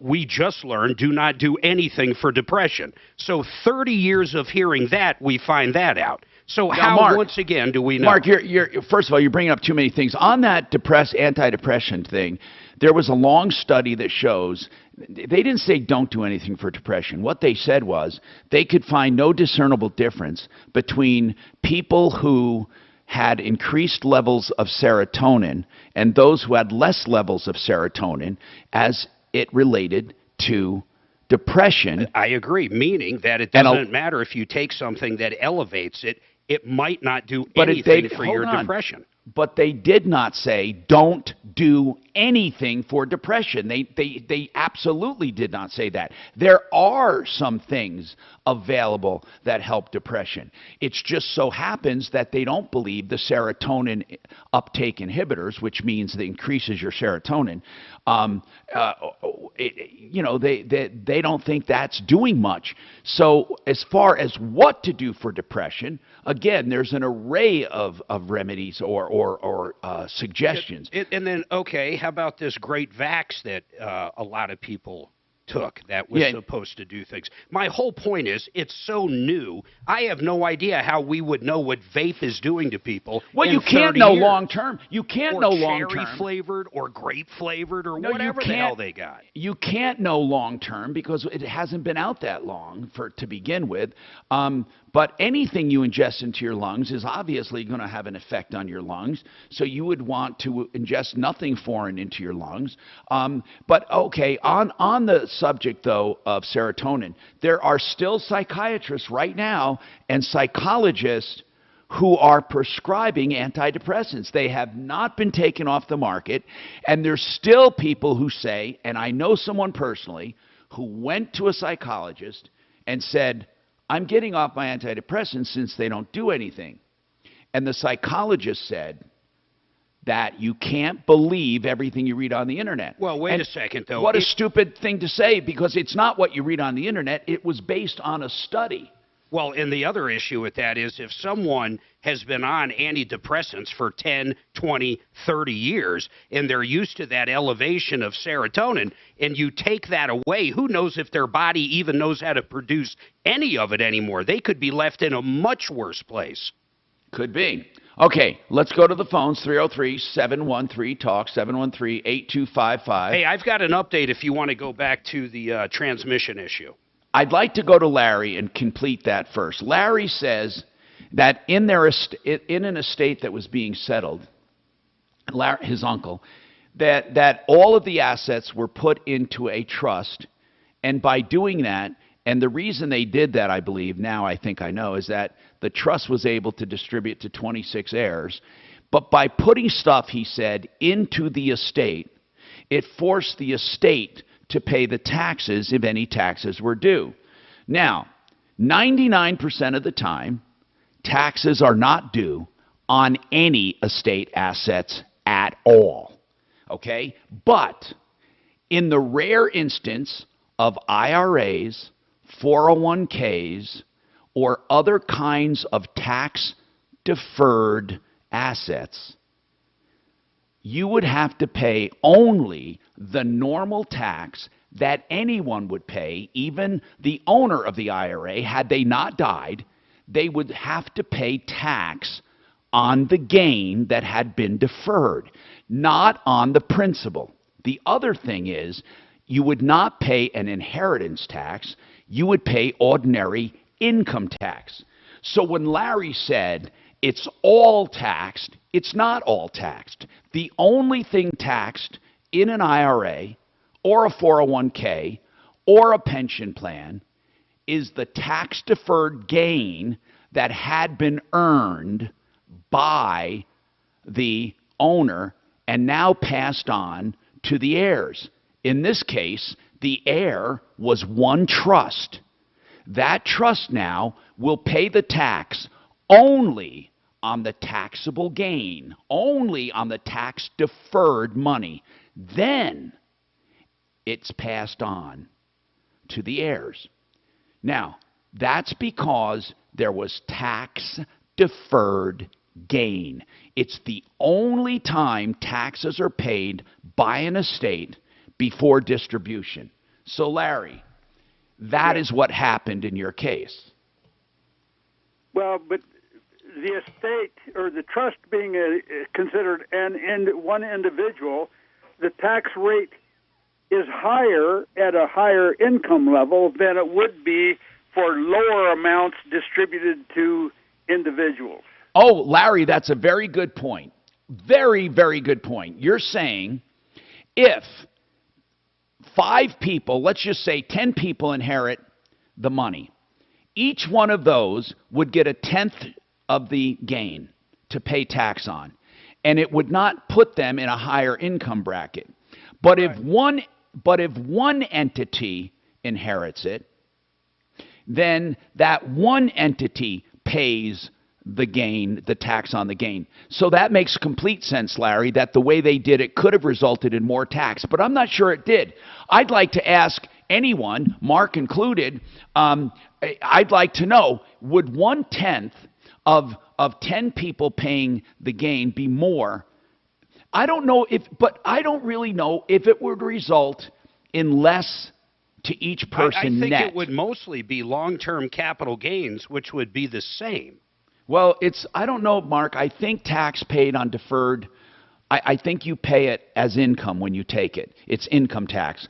Speaker 3: We just learned do not do anything for depression. So 30 years of hearing that, we find that out. So how, Mark, once again, do we know?
Speaker 12: Mark, first of all, you're bringing up too many things. On that antidepressant thing, there was a long study that shows, they didn't say don't do anything for depression. What they said was they could find no discernible difference between people who had increased levels of serotonin and those who had less levels of serotonin as it related to depression.
Speaker 3: I agree, meaning that it doesn't matter if you take something that elevates it, it might not do anything for your depression.
Speaker 12: But they did not say don't do anything for depression. They absolutely did not say that. There are some things available that help depression. It's just so happens that they don't believe the serotonin uptake inhibitors, which means it increases your serotonin. They don't think that's doing much. So as far as what to do for depression, again, there's an array of remedies or suggestions.
Speaker 3: And then, okay, how about this great vax that a lot of people took that was supposed to do things? My whole point is it's so new. I have no idea how we would know what vape is doing to people.
Speaker 12: Well, you can't know long term. You can't know long term.
Speaker 3: Or cherry flavored or grape flavored or whatever the hell they got.
Speaker 12: You can't know long term because it hasn't been out that long to begin with. But anything you ingest into your lungs is obviously going to have an effect on your lungs. So you would want to ingest nothing foreign into your lungs. But okay, on the subject though of serotonin, there are still psychiatrists right now and psychologists who are prescribing antidepressants. They have not been taken off the market, and there's still people who say, and I know someone personally who went to a psychologist and said, I'm getting off my antidepressants since they don't do anything. And the psychologist said that you can't believe everything you read on the internet.
Speaker 3: Well, wait a second, though.
Speaker 12: What a stupid thing to say, because it's not what you read on the internet. It was based on a study.
Speaker 3: Well, and the other issue with that is if someone has been on antidepressants for 10, 20, 30 years, and they're used to that elevation of serotonin, and you take that away, who knows if their body even knows how to produce any of it anymore? They could be left in a much worse place.
Speaker 12: Could be. Okay, let's go to the phones, 303-713-TALK, 713-8255.
Speaker 3: Hey, I've got an update if you want to go back to the transmission issue.
Speaker 12: I'd like to go to Larry and complete that first. Larry says that in an estate that was being settled, his uncle, that all of the assets were put into a trust, and by doing that, and the reason they did that, I believe, now I think I know, is that the trust was able to distribute to 26 heirs. But by putting stuff, he said, into the estate, it forced the estate to pay the taxes if any taxes were due. Now, 99% of the time, taxes are not due on any estate assets at all. Okay? But in the rare instance of IRAs, 401ks, or other kinds of tax-deferred assets, you would have to pay only the normal tax that anyone would pay, even the owner of the IRA. Had they not died, they would have to pay tax on the gain that had been deferred, not on the principal. The other thing is, you would not pay an inheritance tax, you would pay ordinary income tax. So when Larry said it's all taxed, it's not all taxed. The only thing taxed in an IRA or a 401k or a pension plan is the tax-deferred gain that had been earned by the owner and now passed on to the heirs. In this case, the heir was one trust. That trust now will pay the tax only on the taxable gain, only on the tax-deferred money. Then it's passed on to the heirs. Now, that's because there was tax-deferred gain. It's the only time taxes are paid by an estate before distribution. So, Larry, that is what happened in your case.
Speaker 4: Well, but the estate or the trust being considered one individual, the tax rate is higher at a higher income level than it would be for lower amounts distributed to individuals.
Speaker 12: Oh, Larry, that's a very good point. Very, very good point. You're saying if 5 people, let's just say 10 people inherit the money, each one of those would get 1/10 of the gain to pay tax on, and it would not put them in a higher income bracket. But if one entity inherits it, then that one entity pays the gain, the tax on the gain. So that makes complete sense, Larry, that the way they did it could have resulted in more tax, but I'm not sure it did. I'd like to ask anyone, Mark included, I'd like to know, would 1/10 of 10 people paying the gain be more? I don't know but I don't really know if it would result in less to each person
Speaker 3: net. I think
Speaker 12: net.
Speaker 3: it would mostly be long-term capital gains, which would be the same.
Speaker 12: Well, I don't know, Mark. I think tax paid on deferred, I think you pay it as income when you take it. It's income tax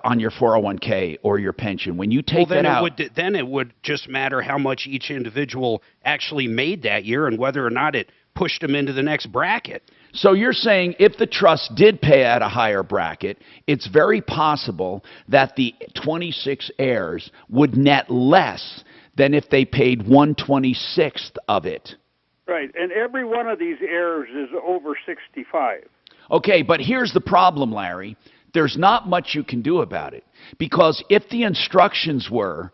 Speaker 12: on your 401k or your pension. When you take that out.
Speaker 3: Then it would just matter how much each individual actually made that year and whether or not it pushed them into the next bracket.
Speaker 12: So you're saying if the trust did pay at a higher bracket, it's very possible that the 26 heirs would net less than if they paid 1/26th of it.
Speaker 4: Right, and every one of these heirs is over 65.
Speaker 12: Okay, but here's the problem, Larry. There's not much you can do about it. Because if the instructions were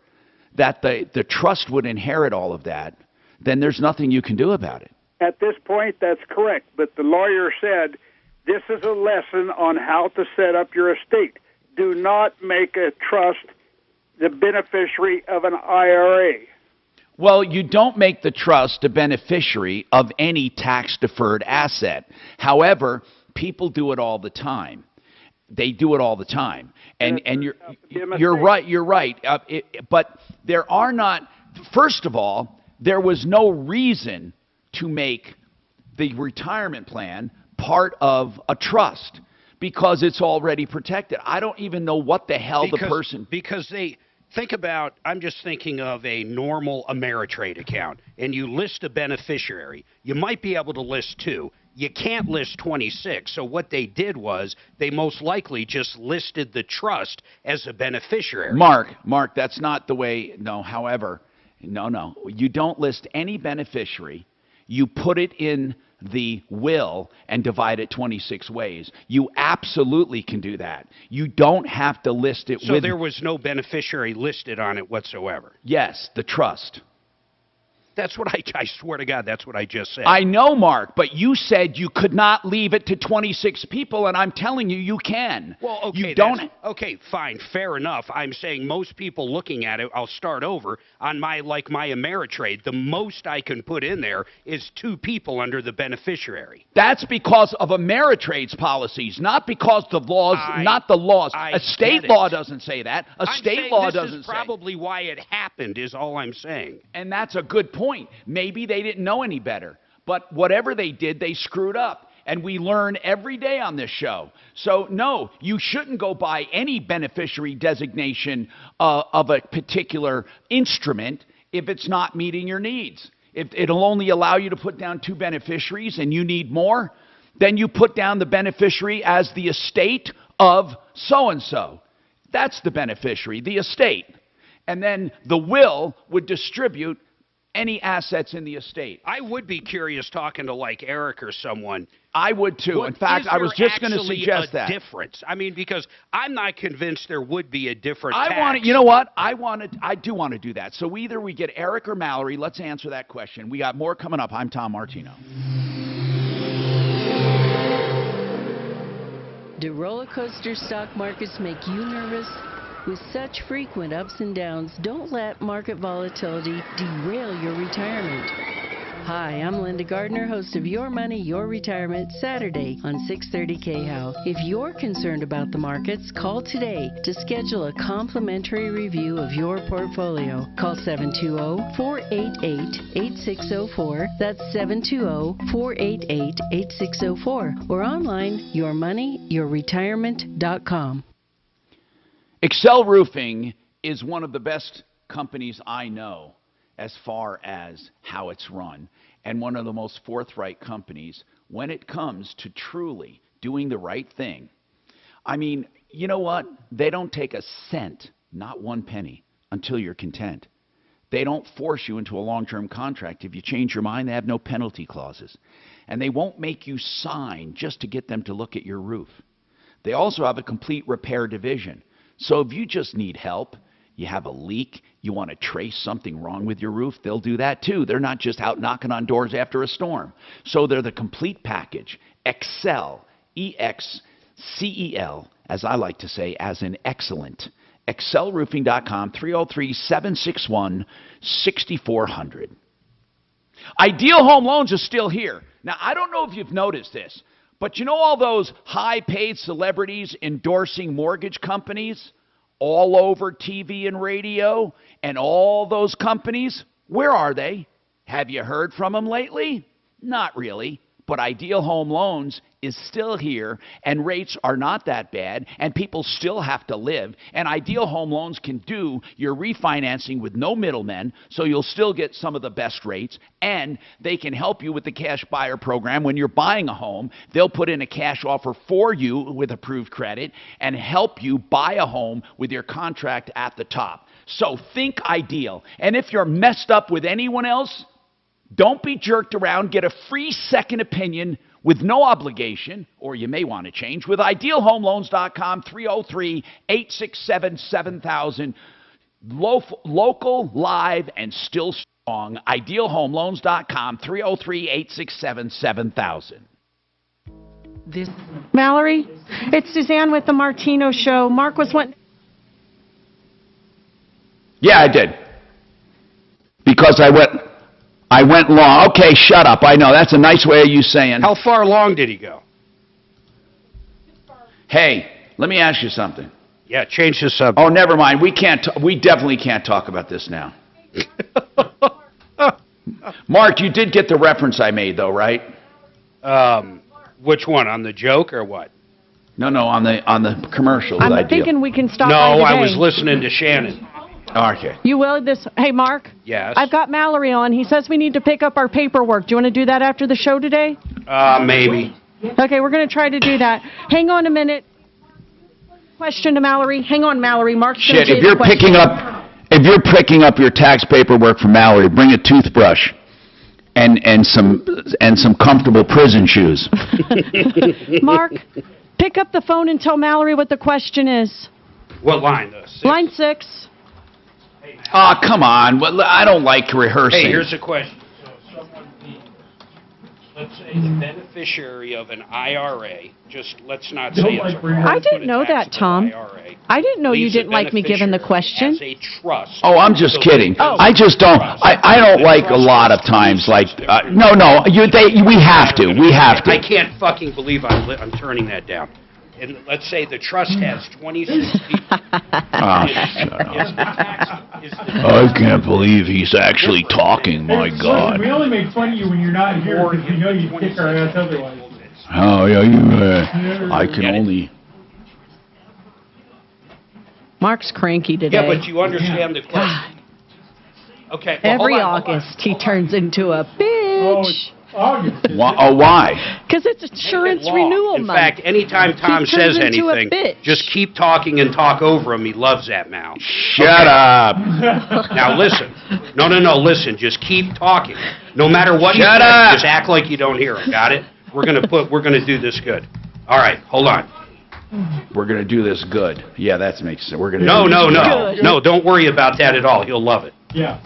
Speaker 12: that the trust would inherit all of that, then there's nothing you can do about it.
Speaker 4: At this point, that's correct. But the lawyer said, this is a lesson on how to set up your estate. Do not make a trust the beneficiary of an IRA.
Speaker 12: Well, you don't make the trust a beneficiary of any tax-deferred asset. However, people do it all the time. They do it all the time. And you're right. You're right. But there are not. First of all, there was no reason to make the retirement plan part of a trust because it's already protected. I don't even know what the hell the person...
Speaker 3: Because they... Think about, I'm just thinking of a normal Ameritrade account, and you list a beneficiary. You might be able to list 2. You can't list 26. So what they did was they most likely just listed the trust as a beneficiary.
Speaker 12: Mark, that's not the way. No, however, no. You don't list any beneficiary. You put it in the will and divide it 26 ways. You absolutely can do that. You don't have to list it.
Speaker 3: So there was no beneficiary listed on it whatsoever?
Speaker 12: Yes, the trust.
Speaker 3: That's what I swear to God, that's what I just said.
Speaker 12: I know, Mark, but you said you could not leave it to 26 people, and I'm telling you, you can.
Speaker 3: Well, okay,
Speaker 12: you don't.
Speaker 3: Okay, fine, fair enough. I'm saying most people looking at it, I'll start over, on my Ameritrade, the most I can put in there is 2 people under the beneficiary.
Speaker 12: That's because of Ameritrade's policies, not because the laws, not the laws. A state law doesn't say that. A state law doesn't say.
Speaker 3: This is probably why it happened, is all I'm saying.
Speaker 12: And that's a good point. Maybe they didn't know any better, but whatever they did, they screwed up. And we learn every day on this show. So, no, you shouldn't go by any beneficiary designation of a particular instrument if it's not meeting your needs. If it'll only allow you to put down 2 beneficiaries and you need more, then you put down the beneficiary as the estate of so-and-so. That's the beneficiary, the estate. And then the will would distribute any assets in the estate.
Speaker 3: I would be curious talking to like Eric or someone.
Speaker 12: I would too. In fact, I was just going to suggest that.
Speaker 3: Difference. I mean, because I'm not convinced there would be a different
Speaker 12: tax. You know what? I do want to do that. So either we get Eric or Mallory. Let's answer that question. We got more coming up. I'm Tom Martino.
Speaker 13: Do roller coaster stock markets make you nervous? With such frequent ups and downs, don't let market volatility derail your retirement. Hi, I'm Linda Gardner, host of Your Money, Your Retirement, Saturday on 630 KHOW. If you're concerned about the markets, call today to schedule a complimentary review of your portfolio. Call 720-488-8604. That's 720-488-8604. Or online, yourmoneyyourretirement.com.
Speaker 12: Excel Roofing is one of the best companies I know as far as how it's run, and one of the most forthright companies when it comes to truly doing the right thing. I mean, you know what? They don't take a cent, not 1 penny, until you're content. They don't force you into a long-term contract. If you change your mind, they have no penalty clauses. And they won't make you sign just to get them to look at your roof. They also have a complete repair division. So if you just need help, you have a leak, you want to trace something wrong with your roof, they'll do that too. They're not just out knocking on doors after a storm. So they're the complete package. Excel, E-X-C-E-L, as I like to say, as in excellent. ExcelRoofing.com, 303-761-6400. Ideal Home Loans is still here. Now, I don't know if you've noticed this, but you know all those high-paid celebrities endorsing mortgage companies all over TV and radio, and all those companies? Where are they? Have you heard from them lately? Not really. But Ideal Home Loans is still here, and rates are not that bad, and people still have to live. And Ideal Home Loans can do your refinancing with no middlemen, so you'll still get some of the best rates, and they can help you with the cash buyer program. When you're buying a home, they'll put in a cash offer for you with approved credit and help you buy a home with your contract at the top. So think Ideal. And if you're messed up with anyone else, don't be jerked around. Get a free second opinion with no obligation, or you may want to change, with IdealHomeLoans.com, 303-867-7000. Local, live, and still strong. IdealHomeLoans.com, 303-867-7000.
Speaker 2: Mallory, it's Suzanne with the Martino Show. Mark was wanting...
Speaker 12: Yeah, I did. Because I went long. Okay, shut up. I know. That's a nice way of you saying.
Speaker 3: How far long did he go?
Speaker 12: Hey, let me ask you something.
Speaker 3: Yeah, change the subject.
Speaker 12: Oh, never mind. We definitely can't talk about this now. Mark, you did get the reference I made, though, right?
Speaker 3: Which one? On the joke or what?
Speaker 12: No, on the commercial that I
Speaker 2: I'm thinking we can stop by
Speaker 3: No,
Speaker 2: today.
Speaker 3: I was listening to Shannon.
Speaker 12: Okay.
Speaker 2: You will this? Hey, Mark.
Speaker 3: Yes.
Speaker 2: I've got Mallory on. He says we need to pick up our paperwork. Do you want to do that after the show today?
Speaker 3: Maybe.
Speaker 2: Okay, we're going to try to do that. Hang on a minute. Question to Mallory. Hang on, Mallory. Mark's
Speaker 12: Shit, if you're picking up your tax paperwork from Mallory, bring a toothbrush and some comfortable prison shoes.
Speaker 2: Mark, pick up the phone and tell Mallory what the question is.
Speaker 3: What line?
Speaker 2: Line 6.
Speaker 12: Ah, come on. I don't like rehearsing.
Speaker 3: Hey, here's a question. So let's say the beneficiary of an IRA, just let's not say it's
Speaker 2: I didn't know that, Tom. I didn't know you didn't like me giving the question.
Speaker 3: as a trust.
Speaker 12: Oh, I'm just kidding. I just don't. I don't like a lot of times. Like, no. We have to.
Speaker 3: I can't fucking believe I'm turning that down. And let's say the trust has 26 people.
Speaker 12: Oh, shut up. I can't believe he's actually talking. My God.
Speaker 17: We only make fun of you when you're not here because we know you kick our ass otherwise.
Speaker 12: Oh yeah, I can only.
Speaker 2: Mark's cranky today.
Speaker 3: Yeah, but you understand the question. Okay. Well,
Speaker 2: Every
Speaker 3: hold on.
Speaker 2: August, he turns into a bitch.
Speaker 12: Why?
Speaker 2: Because it's insurance renewal
Speaker 3: In
Speaker 2: month.
Speaker 3: fact, anytime Tom
Speaker 2: He
Speaker 3: says
Speaker 2: turns into a
Speaker 3: anything,
Speaker 2: bitch.
Speaker 3: just keep talking and talk over him. He loves that mouth.
Speaker 12: Shut up.
Speaker 3: Now listen. No, listen. Just keep talking. No matter what
Speaker 12: Shut
Speaker 3: you
Speaker 12: up.
Speaker 3: say, just act like you don't hear him. Got it? We're gonna do this good. All right, hold on.
Speaker 12: We're gonna do this good. Yeah, that makes sense. We're gonna.
Speaker 3: No. Don't worry about that at all. He'll love it.
Speaker 17: Yeah.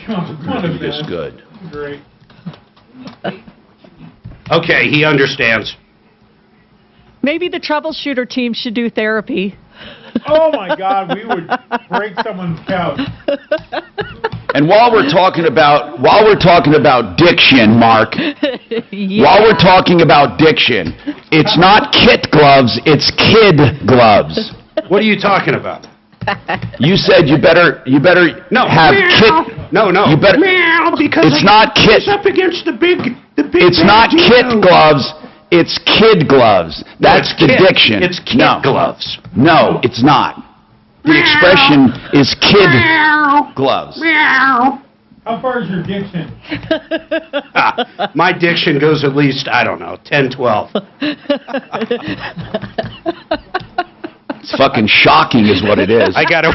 Speaker 12: We're gonna do this good.
Speaker 17: Great.
Speaker 3: Okay, he understands.
Speaker 2: Maybe the troubleshooter team should do therapy.
Speaker 17: Oh my God, we would break someone's couch.
Speaker 12: And while we're talking about diction, Mark, while we're talking about diction, it's not kit gloves, it's kid gloves.
Speaker 3: What are you talking about?
Speaker 12: You said you better have kit.
Speaker 3: No.
Speaker 12: You better.
Speaker 3: Meow, because
Speaker 12: it's not kit.
Speaker 3: It's up against the big.
Speaker 12: It's not kit gloves. It's kid gloves. That's the diction.
Speaker 3: It's kid gloves.
Speaker 12: No, it's not. The expression is kid gloves.
Speaker 17: How far is your diction?
Speaker 3: My diction goes at least, I don't know, 10, 12.
Speaker 12: It's fucking shocking is what it is.
Speaker 3: I gotta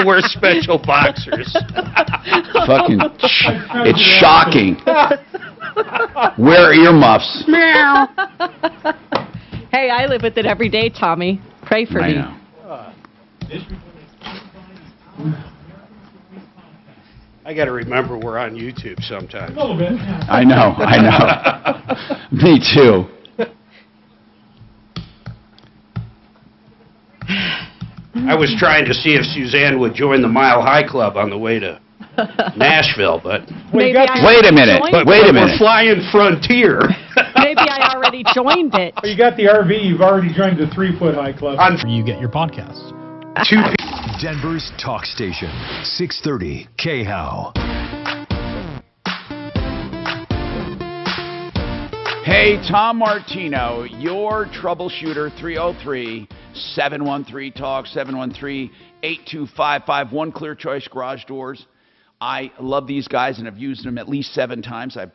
Speaker 3: wear special boxers.
Speaker 12: It's shocking. Wear earmuffs.
Speaker 2: Meow. Hey, I live with it every day, Tommy. Pray for me.
Speaker 12: I know.
Speaker 3: I got to remember we're on YouTube sometimes.
Speaker 17: A little bit.
Speaker 12: I know. Me too.
Speaker 3: I was trying to see if Suzanne would join the Mile High Club on the way to Nashville, but
Speaker 12: wait a minute.
Speaker 3: We're flying Frontier.
Speaker 2: Maybe I already joined it.
Speaker 17: You got the RV. You've already joined the 3-foot high club.
Speaker 19: You get your podcasts.
Speaker 23: Denver's talk station, 630 KHOW.
Speaker 12: Hey, Tom Martino, your troubleshooter, 303-713-TALK, 713-8255, One Clear Choice Garage Doors. I love these guys and have used them at least 7 times. I've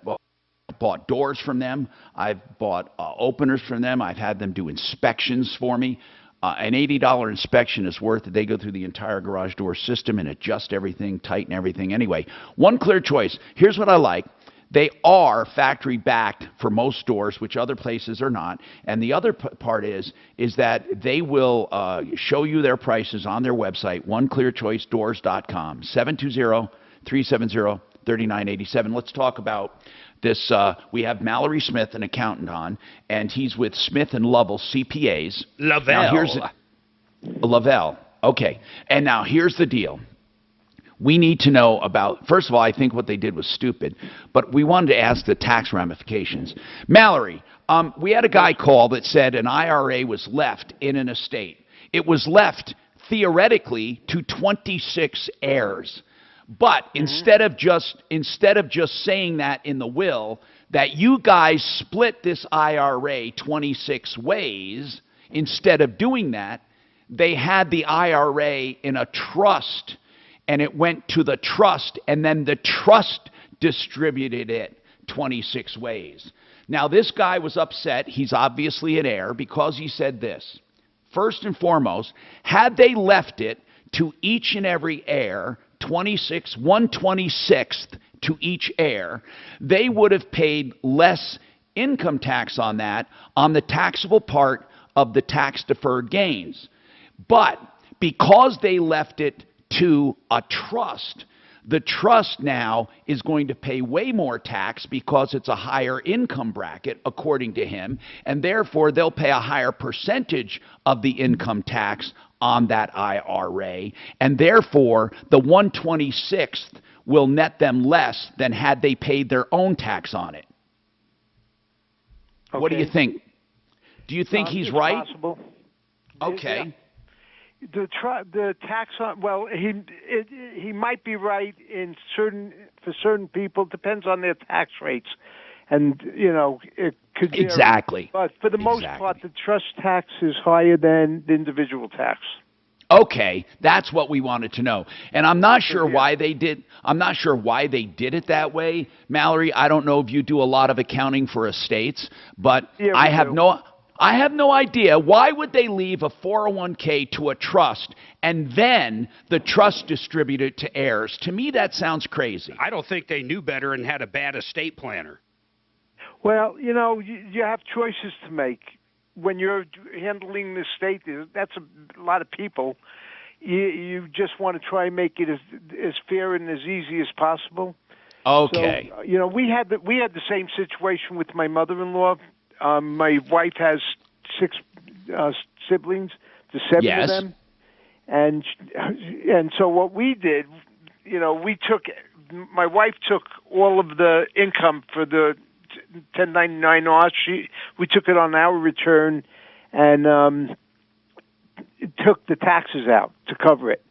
Speaker 12: bought doors from them. I've bought openers from them. I've had them do inspections for me. An $80 inspection is worth it. They go through the entire garage door system and adjust everything, tighten everything. Anyway, One Clear Choice. Here's what I like. They are factory backed for most stores, which other places are not. And the other part is that they will show you their prices on their website, oneclearchoicedoors.com, 720-370-3987. Let's talk about this. We have Mallory Smith, an accountant, on, and he's with Smith & Lovell CPAs.
Speaker 3: Lavelle.
Speaker 12: Lavelle. Okay. And now here's the deal. we need to know about, first of all, I think what they did was stupid, but we wanted to ask the tax ramifications. Mallory, we had a guy call that said an IRA was left in an estate. It was left, theoretically, to 26 heirs. But instead of just saying that in the will, that you guys split this IRA 26 ways, instead of doing that, they had the IRA in a trust, and it went to the trust, and then the trust distributed it 26 ways. Now, this guy was upset. He's obviously an heir because he said this. First and foremost, had they left it to each and every heir, 1/26th to each heir, they would have paid less income tax on that, on the taxable part of the tax-deferred gains. But because they left it to a trust, the trust now is going to pay way more tax because it's a higher income bracket, according to him, and therefore they'll pay a higher percentage of the income tax on that IRA, and therefore the 1/26th will net them less than had they paid their own tax on it. Okay. What do you think? Do you think he's right?
Speaker 8: Possible.
Speaker 12: Okay.
Speaker 8: Yeah. The tax on, well, he might be right for certain people. Depends on their tax rates, and it could vary.
Speaker 12: Exactly.
Speaker 8: But for the most part, the trust tax is higher than the individual tax.
Speaker 12: Okay, that's what we wanted to know, and I'm not sure why they did. I'm not sure why they did it that way, Mallory. I don't know if you do a lot of accounting for estates, but I have no idea. Why would they leave a 401k to a trust and then the trust distribute it to heirs? To me, that sounds crazy.
Speaker 3: I don't think they knew better and had a bad estate planner.
Speaker 8: Well, you have choices to make. When you're handling the estate, that's a lot of people. You just want to try and make it as fair and as easy as possible.
Speaker 12: Okay.
Speaker 8: So, we had the same situation with my mother-in-law. My wife has 6 siblings, the 7 of them, and so what we did, my wife took all of the income for the 1099-R. We took it on our return and took the taxes out to cover it.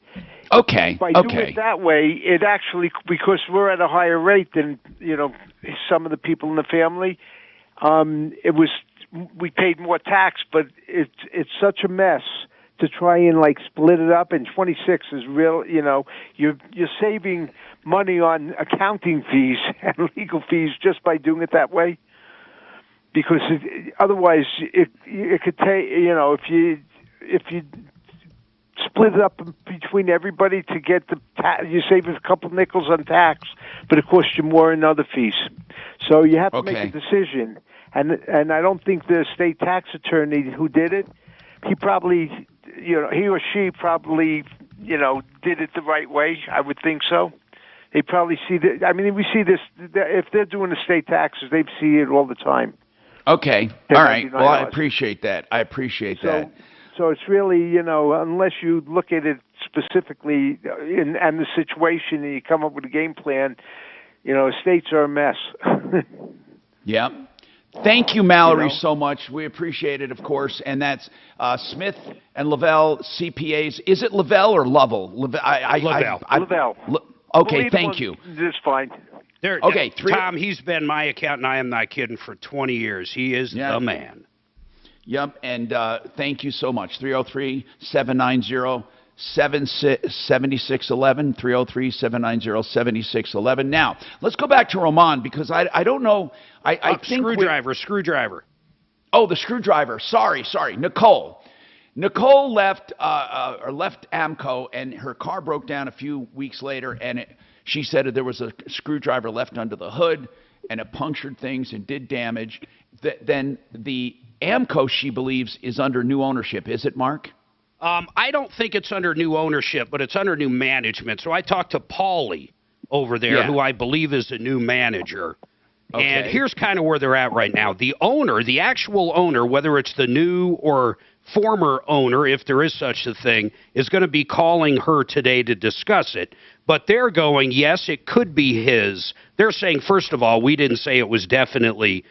Speaker 12: Okay.
Speaker 8: By doing it that way, it actually, because we're at a higher rate than some of the people in the family. We paid more tax, but it's such a mess to try and split it up. And 26 is real. You're saving money on accounting fees and legal fees just by doing it that way. Because otherwise, it could take if you split it up between everybody to get you save a couple nickels on tax, but it costs you more in other fees. So you have to make a decision. And I don't think the state tax attorney who did it, he probably, he or she probably, did it the right way. I would think so. They probably see that. I mean, we see this, if they're doing the state taxes, they see it all the time.
Speaker 12: Okay. All right. Well, I appreciate that. that.
Speaker 8: So it's really, unless you look at it specifically and the situation and you come up with a game plan, estates are a mess.
Speaker 12: Yeah. Thank you, Mallory, so much. We appreciate it, of course. And that's Smith and Lavelle CPAs. Is it Lavelle or Lovell?
Speaker 8: Lavelle.
Speaker 12: Okay, thank you.
Speaker 8: That's fine.
Speaker 3: Okay, Tom, he's been my accountant, I am not kidding, for 20 years. He is the man.
Speaker 12: Yep, and thank you so much. 303-790-7611, 303-790-7611. Now, let's go back to Roman, because I don't know. I think
Speaker 3: Screwdriver.
Speaker 12: Oh, the screwdriver. Sorry. Nicole. Nicole left AMCO, and her car broke down a few weeks later, and she said that there was a screwdriver left under the hood, and it punctured things and did damage. Then the AMCO, she believes, is under new ownership. Is it, Mark?
Speaker 3: I don't think it's under new ownership, but it's under new management. So I talked to Paulie over there, who I believe is the new manager. Okay. And here's kind of where they're at right now. The owner, the actual owner, whether it's the new or former owner, if there is such a thing, is going to be calling her today to discuss it. But they're going, yes, it could be his. They're saying, first of all, we didn't say it was definitely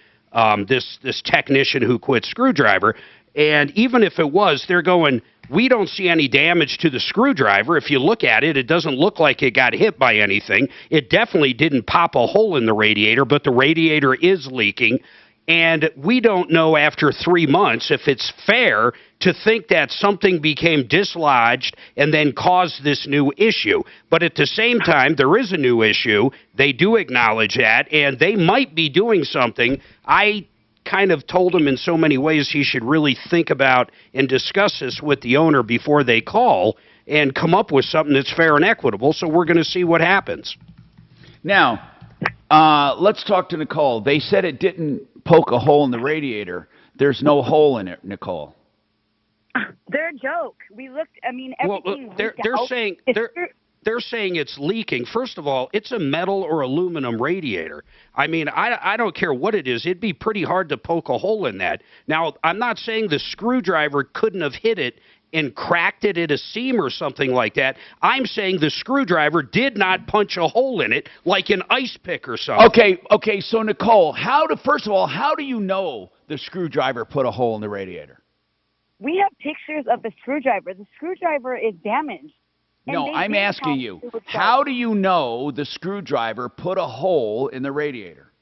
Speaker 3: this technician who quit Screwdriver. And even if it was, they're going, we don't see any damage to the screwdriver. If you look at it, it doesn't look like it got hit by anything. It definitely didn't pop a hole in the radiator, but the radiator is leaking. And we don't know after 3 months if it's fair to think that something became dislodged and then caused this new issue. But at the same time, there is a new issue. They do acknowledge that, and they might be doing something. I kind of told him in so many ways he should really think about and discuss this with the owner before they call and come up with something that's fair and equitable. So we're going to see what happens.
Speaker 12: Now, let's talk to Nicole. They said it didn't poke a hole in the radiator. There's no hole in it, Nicole.
Speaker 10: They're a joke. We looked, I mean, everything.
Speaker 3: Well, they're saying it's leaking. First of all, it's a metal or aluminum radiator. I mean, I don't care what it is. It'd be pretty hard to poke a hole in that. Now, I'm not saying the screwdriver couldn't have hit it and cracked it at a seam or something like that. I'm saying the screwdriver did not punch a hole in it like an ice pick or something.
Speaker 12: Okay, so Nicole, first of all, how do you know the screwdriver put a hole in the radiator?
Speaker 10: We have pictures of the screwdriver. The screwdriver is damaged.
Speaker 12: No, I'm asking you, how do you know the screwdriver put a hole in the radiator?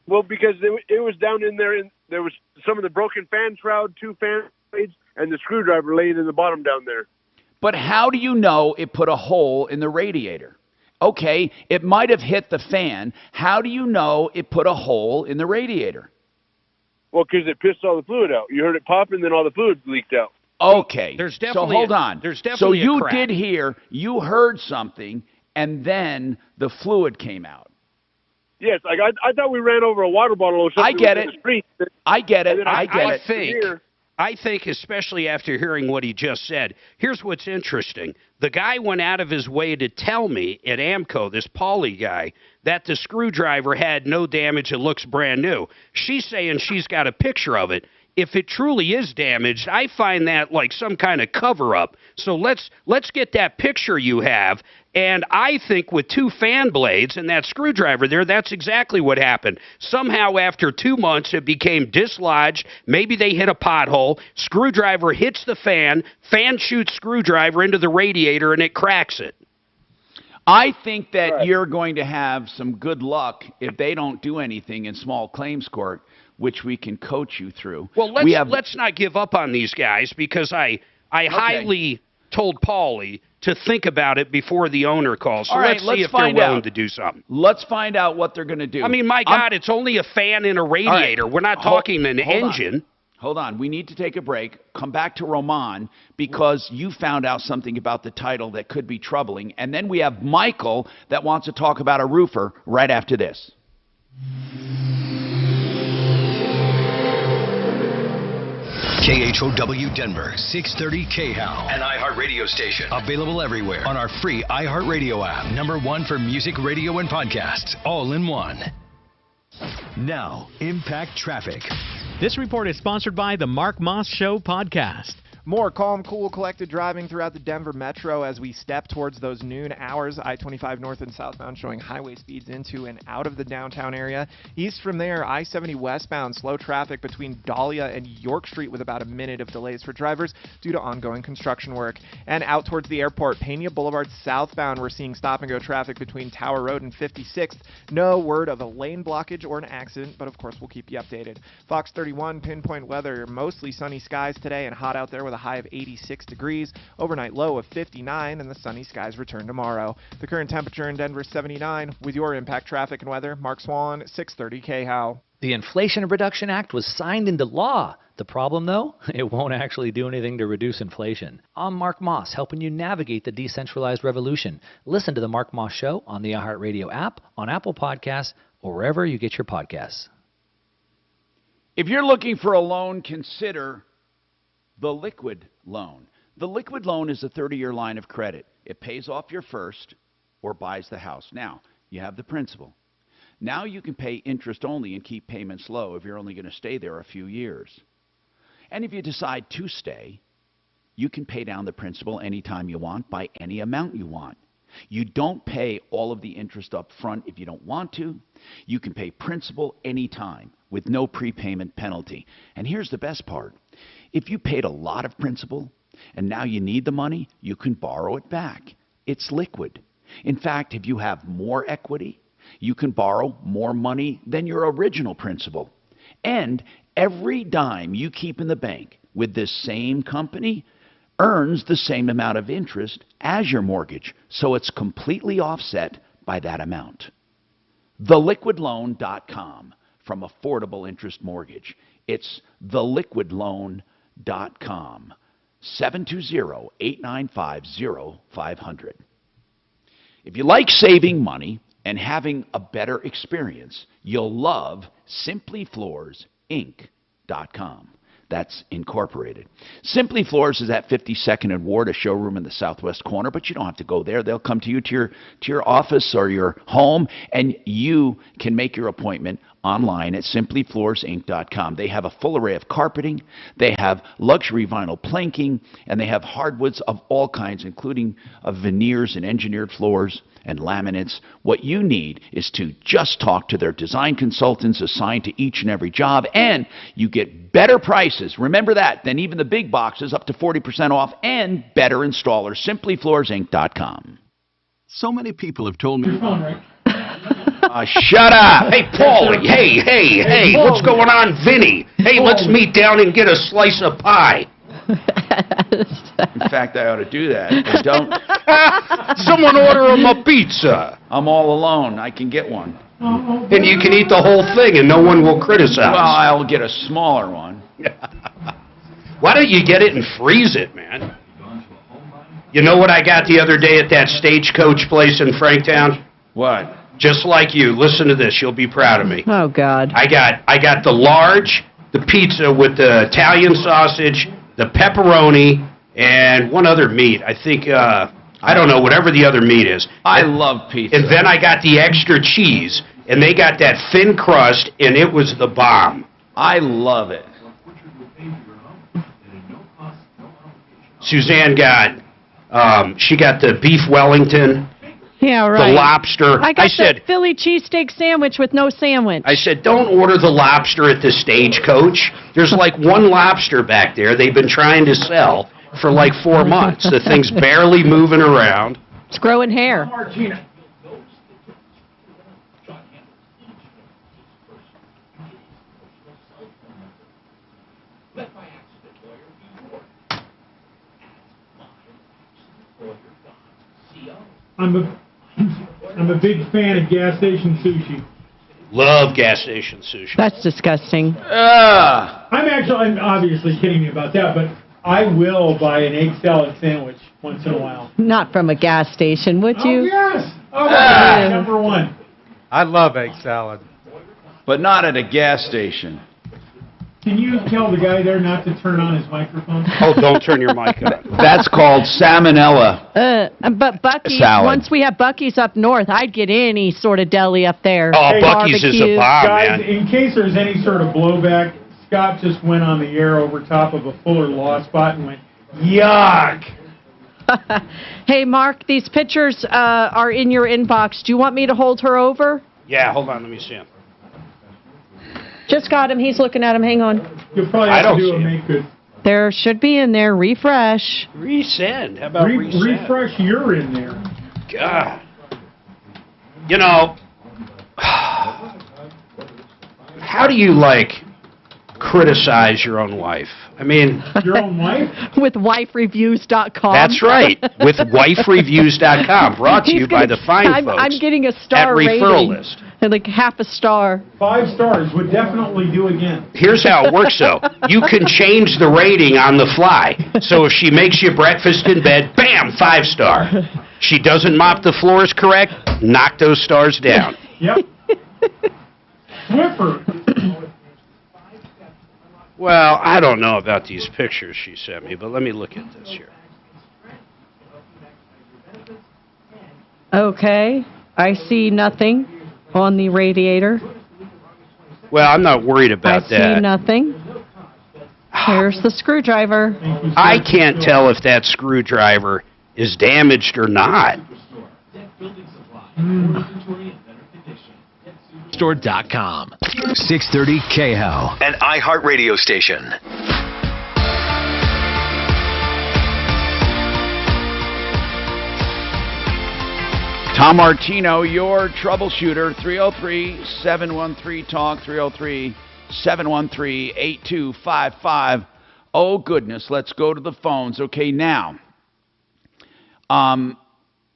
Speaker 15: Well, because it was down in there, and there was some of the broken fan shroud, 2 fan blades, and the screwdriver laying in the bottom down there.
Speaker 12: But how do you know it put a hole in the radiator? Okay, it might have hit the fan. How do you know it put a hole in the radiator?
Speaker 15: Well, because it pissed all the fluid out. You heard it pop, and then all the fluid leaked out.
Speaker 12: Okay,
Speaker 3: so
Speaker 12: hold on.
Speaker 3: There's definitely
Speaker 12: so you
Speaker 3: a crack.
Speaker 12: did hear, you heard something, and then the fluid came out.
Speaker 15: Yes, I thought we ran over a water bottle or something.
Speaker 12: I get it. I get it.
Speaker 3: I think, especially after hearing what he just said, here's what's interesting. The guy went out of his way to tell me at AMCO, this Pauly guy, that the screwdriver had no damage. It looks brand new. She's saying she's got a picture of it. If it truly is damaged, I find that like some kind of cover-up. So let's get that picture you have. And I think with 2 fan blades and that screwdriver there, that's exactly what happened. Somehow after 2 months, it became dislodged. Maybe they hit a pothole. Screwdriver hits the fan. Fan shoots screwdriver into the radiator, and it cracks it.
Speaker 12: I think that you're going to have some good luck if they don't do anything in small claims court, which we can coach you through.
Speaker 3: Well, let's not give up on these guys, because I highly told Pauly to think about it before the owner calls. So let's see if they're willing to do something.
Speaker 12: Let's find out what they're going to do.
Speaker 3: I mean, my God, it's only a fan in a radiator. We're not talking an engine.
Speaker 12: Hold on. We need to take a break. Come back to Roman, because you found out something about the title that could be troubling. And then we have Michael that wants to talk about a roofer right after this.
Speaker 23: KHOW Denver, 630 KHOW, an iHeart radio station. Available everywhere on our free iHeart radio app. #1 for music, radio, and podcasts, all in one. Now, Impact Traffic.
Speaker 19: This report is sponsored by the Mark Moss Show podcast.
Speaker 25: More calm, cool, collected driving throughout the Denver metro as we step towards those noon hours. I-25 north and southbound showing highway speeds into and out of the downtown area. East from there, I-70 westbound, slow traffic between Dahlia and York Street with about a minute of delays for drivers due to ongoing construction work. And out towards the airport, Pena Boulevard southbound, we're seeing stop-and-go traffic between Tower Road and 56th. No word of a lane blockage or an accident, but of course we'll keep you updated. Fox 31 pinpoint weather, mostly sunny skies today and hot out there with a high of 86 degrees, overnight low of 59, and the sunny skies return tomorrow. The current temperature in Denver, 79. With your Impact Traffic and Weather, Mark Swan, 630 KHOW.
Speaker 16: The Inflation Reduction Act was signed into law. The problem, though? It won't actually do anything to reduce inflation. I'm Mark Moss, helping you navigate the decentralized revolution. Listen to The Mark Moss Show on the iHeartRadio app, on Apple Podcasts, or wherever you get your podcasts.
Speaker 12: If you're looking for a loan, consider the Liquid Loan. The Liquid Loan is a 30-year line of credit. It pays off your first or buys the house. Now, you have the principal. Now you can pay interest only and keep payments low if you're only going to stay there a few years. And if you decide to stay, you can pay down the principal anytime you want by any amount you want. You don't pay all of the interest up front if you don't want to. You can pay principal anytime with no prepayment penalty. And here's the best part. If you paid a lot of principal and now you need the money, you can borrow it back. It's liquid. In fact, if you have more equity, you can borrow more money than your original principal. And every dime you keep in the bank with this same company earns the same amount of interest as your mortgage, so it's completely offset by that amount. TheLiquidLoan.com from Affordable Interest Mortgage. It's TheLiquidLoan.com. 720-895-0500. If you like saving money and having a better experience, you'll love SimplyFloorsInc.com. That's incorporated. Simply Floors is at 52nd and Ward, a showroom in the southwest corner, but you don't have to go there. They'll come to you to your office or your home, and you can make your appointment online at simplyfloorsinc.com. They have a full array of carpeting, they have luxury vinyl planking, and they have hardwoods of all kinds, including veneers and engineered floors and laminates. What you need is to just talk to their design consultants assigned to each and every job, and you get better prices, remember that, than even the big boxes, up to 40% off, and better installers. Simplyfloorsinc.com.
Speaker 23: So many people have told me...
Speaker 12: Shut up!
Speaker 3: Hey, Paulie! Hey, what's going on, Vinny? Hey, let's meet down and get a slice of pie.
Speaker 12: In fact, I ought to do that. I don't.
Speaker 3: Someone order him a pizza.
Speaker 12: I'm all alone. I can get one.
Speaker 3: And you can eat the whole thing and no one will criticize.
Speaker 12: Well, I'll get a smaller one.
Speaker 3: Why don't you get it and freeze it, man? You know what I got the other day at that Stagecoach place in Franktown?
Speaker 12: What?
Speaker 3: Just like you. Listen to this. You'll be proud of me.
Speaker 2: Oh, God.
Speaker 3: I got the large, the pizza with the Italian sausage, the pepperoni, and one other meat. I think, I don't know, whatever the other meat is.
Speaker 12: I love pizza.
Speaker 3: And then I got the extra cheese, and they got that thin crust, and it was the bomb.
Speaker 12: I love it.
Speaker 3: Suzanne got, she got the beef Wellington.
Speaker 2: Yeah, right.
Speaker 3: The lobster.
Speaker 2: I said, the Philly cheesesteak sandwich with no sandwich.
Speaker 3: I said, don't order the lobster at the Stagecoach. There's like one lobster back there they've been trying to sell for like 4 months. The thing's barely moving around.
Speaker 2: It's growing hair.
Speaker 17: I'm a big fan of gas station sushi.
Speaker 3: Love gas station sushi.
Speaker 2: That's disgusting.
Speaker 17: I'm obviously kidding you about that, but I will buy an egg salad sandwich once in a while.
Speaker 2: Not from a gas station, would you?
Speaker 17: Oh, yes. Oh, number one.
Speaker 5: I love egg salad.
Speaker 12: But not at a gas station.
Speaker 17: Can you tell the guy there not to turn on his microphone?
Speaker 3: Oh, don't turn your mic on.
Speaker 12: That's called salmonella.
Speaker 2: But Buc-ee's,
Speaker 12: salad.
Speaker 2: once we have Buc-ee's up north, I'd get any sort of deli up there.
Speaker 3: Oh, Buc-ee's is a bomb,
Speaker 17: guys,
Speaker 3: man.
Speaker 17: in case there's any sort of blowback, Scott just went on the air over top of a Fuller Law spot and went, yuck!
Speaker 2: Hey, Mark, these pictures are in your inbox. Do you want me to hold her over?
Speaker 3: Yeah, hold on, let me see him.
Speaker 2: Just got him. He's looking at him. Hang on.
Speaker 17: You'll probably have to do a make good.
Speaker 2: There should be in there. Refresh.
Speaker 3: Resend. How about resend?
Speaker 17: Refresh, you're in there.
Speaker 3: God. You know, how do you, criticize your own wife? I mean...
Speaker 17: Your own wife?
Speaker 2: With wifereviews.com.
Speaker 3: That's right. With wifereviews.com. Brought to you by the fine folks
Speaker 2: I'm getting a star
Speaker 3: at Referral
Speaker 2: rating.
Speaker 3: List.
Speaker 2: Like half a star.
Speaker 17: 5 stars would definitely do again.
Speaker 3: Here's how it works, though. You can change the rating on the fly. So if she makes you breakfast in bed, bam, 5 star. She doesn't mop the floors correct, knock those stars down.
Speaker 17: Yep. Swiffer.
Speaker 3: Well, I don't know about these pictures she sent me, but let me look at this here.
Speaker 2: Okay. I see nothing on the radiator.
Speaker 3: Well, I'm not worried about that.
Speaker 2: I see nothing. Here's the screwdriver.
Speaker 3: I can't tell if that screwdriver is damaged or not.
Speaker 19: Store.com.
Speaker 23: 630 KHOW, an iHeart radio station.
Speaker 12: Tom Martino, your troubleshooter, 303-713-TALK, 303-713-8255. Oh, goodness, let's go to the phones. Okay, now,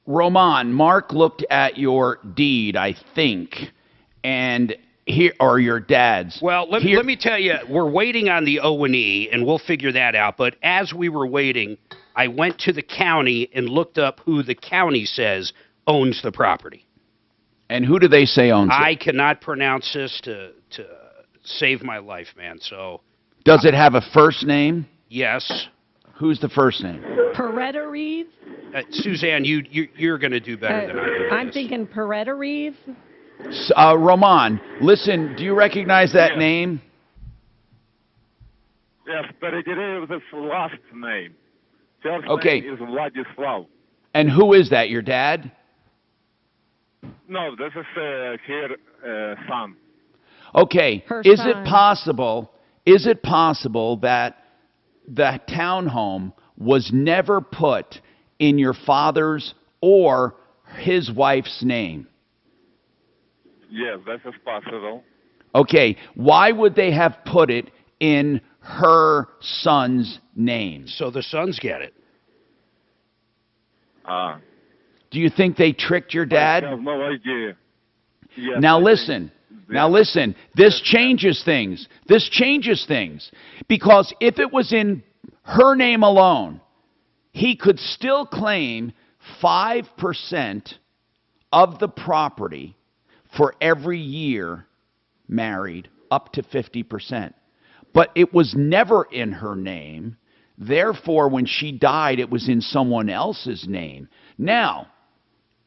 Speaker 12: Roman, Mark looked at your deed, I think, and here, or your dad's.
Speaker 3: Well, let me tell you, we're waiting on the O&E, and we'll figure that out. But as we were waiting, I went to the county and looked up who the county says owns the property.
Speaker 12: And who do they say owns it?
Speaker 3: I cannot pronounce this to save my life, man. So,
Speaker 12: does it have a first name?
Speaker 3: Yes.
Speaker 12: Who's the first name?
Speaker 2: Peretta Reeve?
Speaker 3: Suzanne, you're going to do better than I do.
Speaker 2: I'm thinking Peretta Reeve.
Speaker 12: Roman, listen, do you recognize that name?
Speaker 22: Yes, but it is his last name. First
Speaker 12: Okay.
Speaker 22: name is Vladislav.
Speaker 12: And who is that, your dad?
Speaker 22: No, this is her son.
Speaker 12: Okay,
Speaker 2: Her
Speaker 12: is
Speaker 2: son.
Speaker 12: it possible that the townhome was never put in your father's or his wife's name?
Speaker 22: Yes, that is possible.
Speaker 12: Okay, why would they have put it in her son's name?
Speaker 3: So the sons get it.
Speaker 12: Do you think they tricked your dad?
Speaker 22: I have no idea. Yes,
Speaker 12: Now
Speaker 22: I
Speaker 12: listen.
Speaker 22: think-
Speaker 12: Now listen. This changes things. This changes things. Because if it was in her name alone, he could still claim 5% of the property for every year married, up to 50%. But it was never in her name. Therefore, when she died, it was in someone else's name. Now,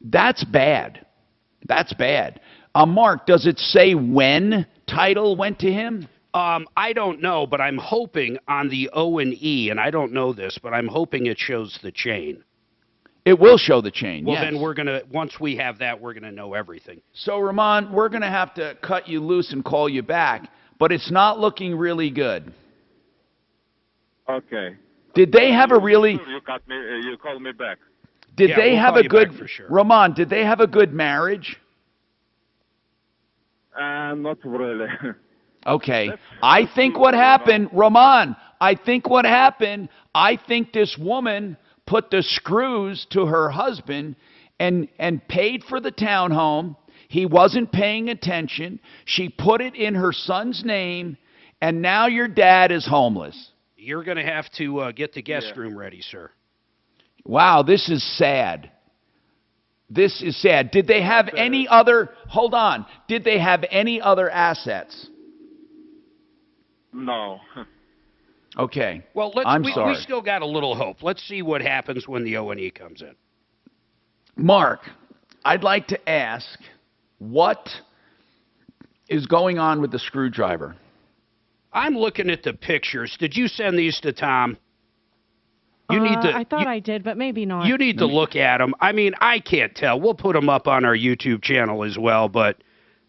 Speaker 12: that's bad. That's bad. Mark, does it say when title went to him?
Speaker 3: I don't know, but I'm hoping on the O&E, and I don't know this, but I'm hoping it shows the chain.
Speaker 12: It will show the chain,
Speaker 3: Well,
Speaker 12: yes.
Speaker 3: then once we have that, we're going to know everything.
Speaker 12: So, Ramon, we're going to have to cut you loose and call you back, but it's not looking really good.
Speaker 22: Okay.
Speaker 12: Did they have a really...
Speaker 22: You call me back.
Speaker 12: Did
Speaker 3: Yeah,
Speaker 12: they
Speaker 3: we'll
Speaker 12: have
Speaker 3: call
Speaker 12: a
Speaker 3: you
Speaker 12: good...
Speaker 3: back for sure.
Speaker 12: Ramon, did they have a good marriage?
Speaker 22: Not really.
Speaker 12: Okay. I think what happened, Ramon, I think this woman put the screws to her husband and paid for the townhome. He wasn't paying attention. She put it in her son's name, and now your dad is homeless.
Speaker 3: You're going to have to get the guest room ready, sir.
Speaker 12: Wow, this is sad. This is sad. Did they have any other... Hold on. Did they have any other assets?
Speaker 22: No.
Speaker 12: Okay.
Speaker 3: Well,
Speaker 12: I'm sorry.
Speaker 3: we still got a little hope. Let's see what happens when the O&E comes in.
Speaker 12: Mark, I'd like to ask, what is going on with the screwdriver?
Speaker 3: I'm looking at the pictures. Did you send these to Tom? You need to.
Speaker 2: I thought I did, but maybe not.
Speaker 3: You need to look at them. I mean, I can't tell. We'll put them up on our YouTube channel as well, but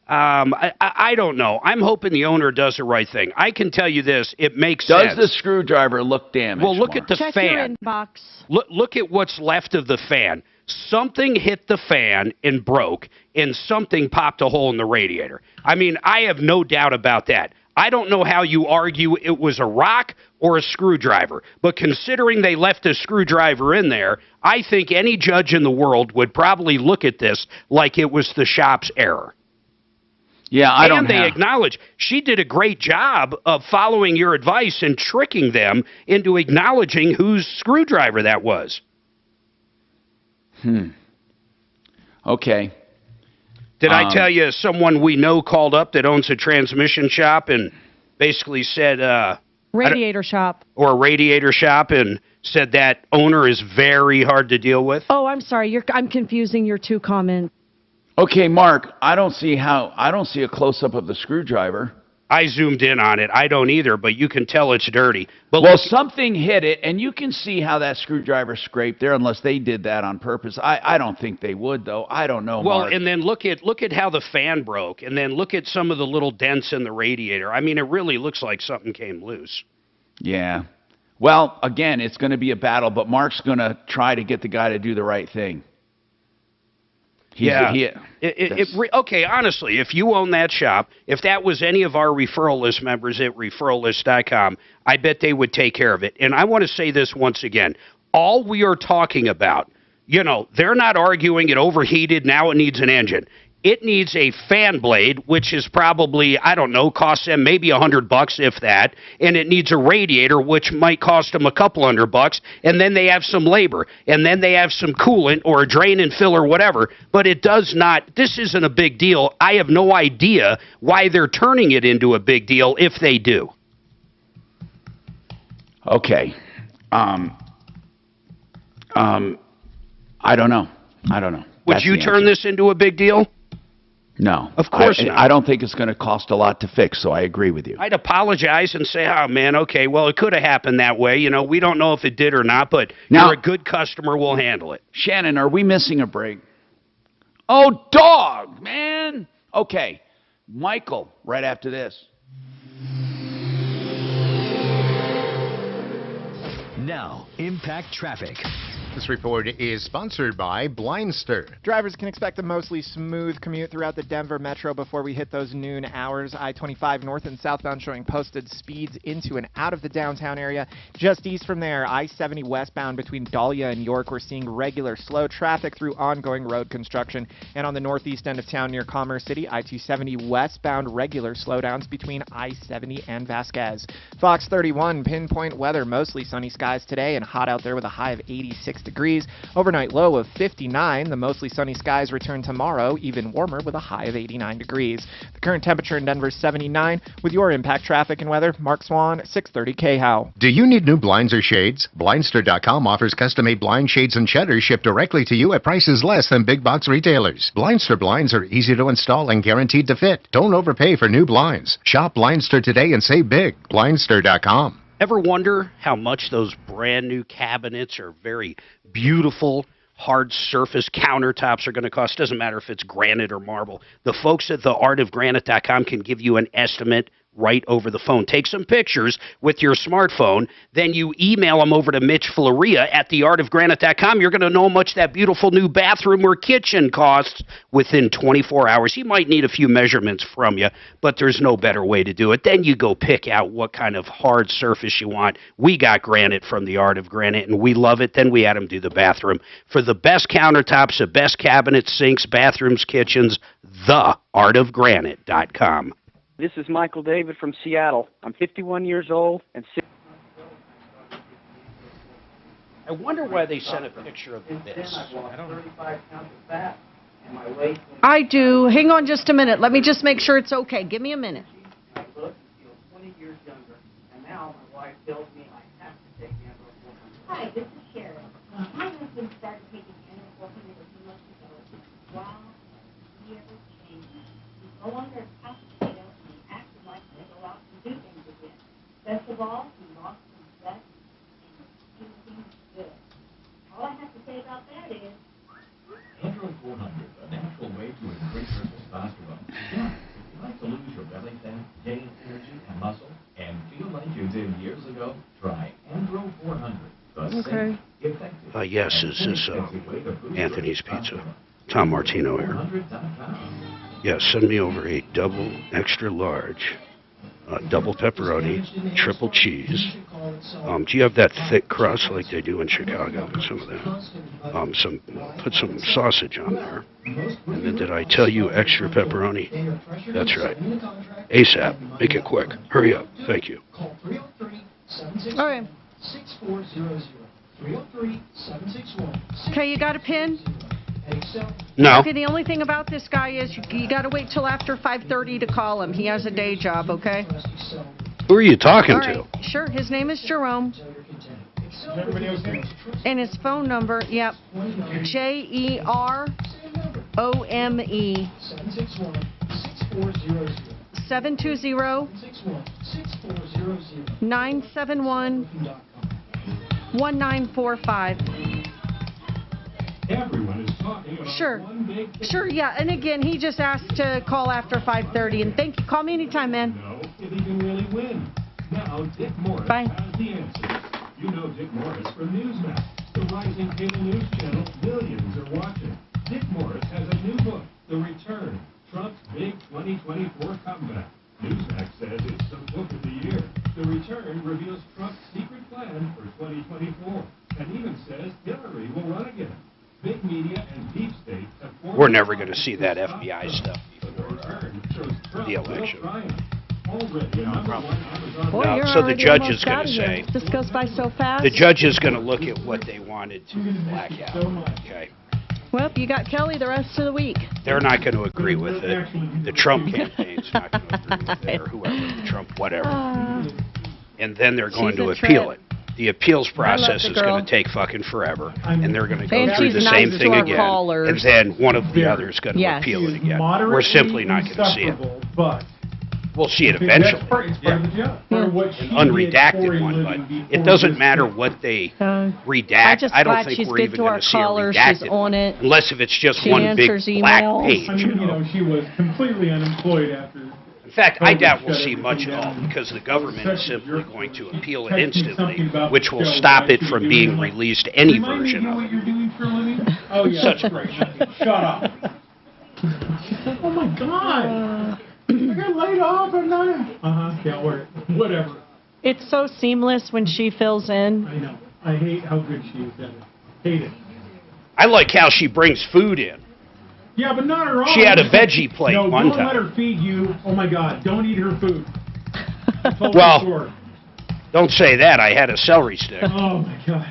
Speaker 3: I don't know. I'm hoping the owner does the right thing. I can tell you this. It makes sense.
Speaker 12: Does the screwdriver look damaged?
Speaker 3: Well, look
Speaker 12: Mark?
Speaker 3: at the
Speaker 2: Check
Speaker 3: fan.
Speaker 2: your inbox.
Speaker 3: Look at what's left of the fan. Something hit the fan and broke, and something popped a hole in the radiator. I mean, I have no doubt about that. I don't know how you argue it was a rock or a screwdriver, but considering they left a screwdriver in there, I think any judge in the world would probably look at this like it was the shop's error.
Speaker 12: Yeah, I don't
Speaker 3: And they acknowledge she did a great job of following your advice and tricking them into acknowledging whose screwdriver that was.
Speaker 12: Okay.
Speaker 3: Did I tell you someone we know called up that owns a transmission shop and basically said...
Speaker 2: Radiator shop.
Speaker 3: Or a radiator shop and said that owner is very hard to deal with?
Speaker 2: Oh, I'm sorry. I'm confusing your two comments.
Speaker 12: Okay, Mark, I don't see a close-up of the screwdriver.
Speaker 3: I zoomed in on it. I don't either, but you can tell it's dirty. But
Speaker 12: well, something hit it, and you can see how that screwdriver scraped there, unless they did that on purpose. I don't think they would, though. I don't know,
Speaker 3: well,
Speaker 12: Mark.
Speaker 3: And then look at how the fan broke, and then look at some of the little dents in the radiator. I mean, it really looks like something came loose.
Speaker 12: Yeah. Well, again, it's going to be a battle, but Mark's going to try to get the guy to do the right thing. Okay, honestly, if you own that shop, if that was any of our referral list members at referrallist.com, I bet they would take care of it. And I want to say this once again. All we are talking about, they're not arguing it overheated, now it needs an engine. It needs a fan blade, which is probably, I don't know, costs them maybe $100 if that, and it needs a radiator, which might cost them a couple $100, and then they have some labor, and then they have some coolant or a drain and fill or whatever, but it does not, this isn't a big deal. I have no idea why they're turning it into a big deal if they do. Okay. I don't know.
Speaker 3: Would you turn this into a big deal?
Speaker 12: No.
Speaker 3: Of course not.
Speaker 12: I don't think it's going to cost a lot to fix, so I agree with you.
Speaker 3: I'd apologize and say, oh, man, okay, well, it could have happened that way. We don't know if it did or not, but you're a good customer. We'll handle it.
Speaker 12: Shannon, are we missing a break? Oh, dog, man. Okay. Michael, right after this.
Speaker 23: Now, Impact Traffic.
Speaker 11: This report is sponsored by Blindster.
Speaker 25: Drivers can expect a mostly smooth commute throughout the Denver metro before we hit those noon hours. I-25 north and southbound showing posted speeds into and out of the downtown area. Just east from there, I-70 westbound between Dahlia and York, we're seeing regular slow traffic through ongoing road construction. And on the northeast end of town near Commerce City, I-270 westbound regular slowdowns between I-70 and Vasquez. Fox 31 pinpoint weather, mostly sunny skies today and hot out there with a high of 86 degrees. Overnight low of 59. The mostly sunny skies return tomorrow, even warmer with a high of 89 degrees. The current temperature in Denver is 79. With your Impact Traffic and weather, Mark Swan, 630 KHOW.
Speaker 11: Do you need new blinds or shades? Blindster.com offers custom-made blind shades and shutters shipped directly to you at prices less than big box retailers. Blindster blinds are easy to install and guaranteed to fit. Don't overpay for new blinds. Shop Blindster today and save big. Blindster.com.
Speaker 3: Ever wonder how much those brand new cabinets or very beautiful hard surface countertops are going to cost? Doesn't matter if it's granite or marble. The folks at theartofgranite.com can give you an estimate right over the phone. Take some pictures with your smartphone, then you email them over to Mitch Floria at theartofgranite.com. You're going to know how much that beautiful new bathroom or kitchen costs within 24 hours. He might need a few measurements from you, but there's no better way to do it. Then you go pick out what kind of hard surface you want. We got granite from the Art of Granite, and we love it. Then we had them do the bathroom. For the best countertops, the best cabinets, sinks, bathrooms, kitchens, theartofgranite.com.
Speaker 18: This is Michael David from Seattle. I'm 51 years old and
Speaker 3: I wonder why they sent a picture of this.
Speaker 2: I do. Hang on just a minute. Let me just make sure it's okay. Give me a minute.
Speaker 18: I look, 20 years younger, and now my wife tells me I have to take Android 400.
Speaker 10: Hi, this is Sharon. My husband started taking Android 400 a few months ago. Wow, he ever changed. He's no longer a couch potato, and he acted like to go out and do things again. Best of all, he lost some sweat, and everything's good. All I have to say about that is,
Speaker 20: Android 400, a natural way to increase your testosterone. Yeah, if you like to lose your belly fat, gain energy and muscle, and feel like you did years ago, try Android 400.
Speaker 2: Okay.
Speaker 3: Yes, this is Anthony's Pizza. Tom Martino here. Yes, send me over a double extra large, double pepperoni, triple cheese. Do you have that thick crust like they do in Chicago? Some of that. Put some sausage on there. And then did I tell you extra pepperoni? That's right. ASAP. Make it quick. Hurry up. Thank you.
Speaker 2: All right. Okay, you got a pen?
Speaker 3: No.
Speaker 2: Okay, the only thing about this guy is you got to wait till after 5:30 to call him. He has a day job, okay?
Speaker 3: Who are you talking to?
Speaker 2: Sure, his name is Jerome. And his phone number, yep, Jerome. 720-971-1945.
Speaker 20: Everyone is talking about
Speaker 2: Sure.
Speaker 20: one big thing.
Speaker 2: Sure, yeah. And again, he just asked to call after 5:30. And thank you. Call me anytime, man.
Speaker 20: Know if he can really win. Now, Dick Morris
Speaker 2: Bye.
Speaker 20: has the answers. You know Dick Morris from Newsmax, the rising cable news channel millions are watching. Dick Morris has a new book, The Return, Trump's Big 2024 Comeback. Newsmax says it's the book of the year. The Return reveals Trump's secret plan for 2024 and even says Hillary will run again. Big media and deep state have formed.
Speaker 3: We're never going to see that FBI stuff before the election.
Speaker 2: Boy,
Speaker 3: No,
Speaker 2: you're
Speaker 3: so the
Speaker 2: already
Speaker 3: judge
Speaker 2: almost
Speaker 3: is going
Speaker 2: outta
Speaker 3: to
Speaker 2: here.
Speaker 3: say,
Speaker 2: This goes by so fast.
Speaker 3: the judge is going to look at what they wanted to black out. Okay.
Speaker 2: Well, you got Kelly the rest of the week.
Speaker 3: They're not going to agree with it. The Trump campaign's not going to agree with it, or whoever, Trump, whatever. And then they're going to appeal it. The appeals process is going to take fucking forever, and they're going to go through the same thing again, and then one of the others is going to appeal it again. We're simply not going to see it.
Speaker 17: But
Speaker 3: we'll see it eventually. An unredacted one, but it doesn't matter what they redact. I don't think we're even going to see a redacted one, unless if it's just one big black page.
Speaker 17: I mean, she was completely unemployed after.
Speaker 3: In fact, I doubt we'll see much at all, because the government is simply going to appeal it instantly, which will stop it from being released any version of it.
Speaker 17: You're doing for a living? Oh, yeah,
Speaker 3: Such
Speaker 17: that's great. Shut up. Oh, my God. I got laid off at night. Can't work. Whatever.
Speaker 2: It's so seamless when she fills in.
Speaker 17: I know. I hate how good she is at it. Hate it.
Speaker 3: I like how she brings food in.
Speaker 17: Yeah, but not her own.
Speaker 3: She had a veggie plate one
Speaker 17: don't
Speaker 3: time.
Speaker 17: let her feed you. Oh, my God. Don't eat her food.
Speaker 3: Well, don't say that. I had a celery stick.
Speaker 17: Oh, my God.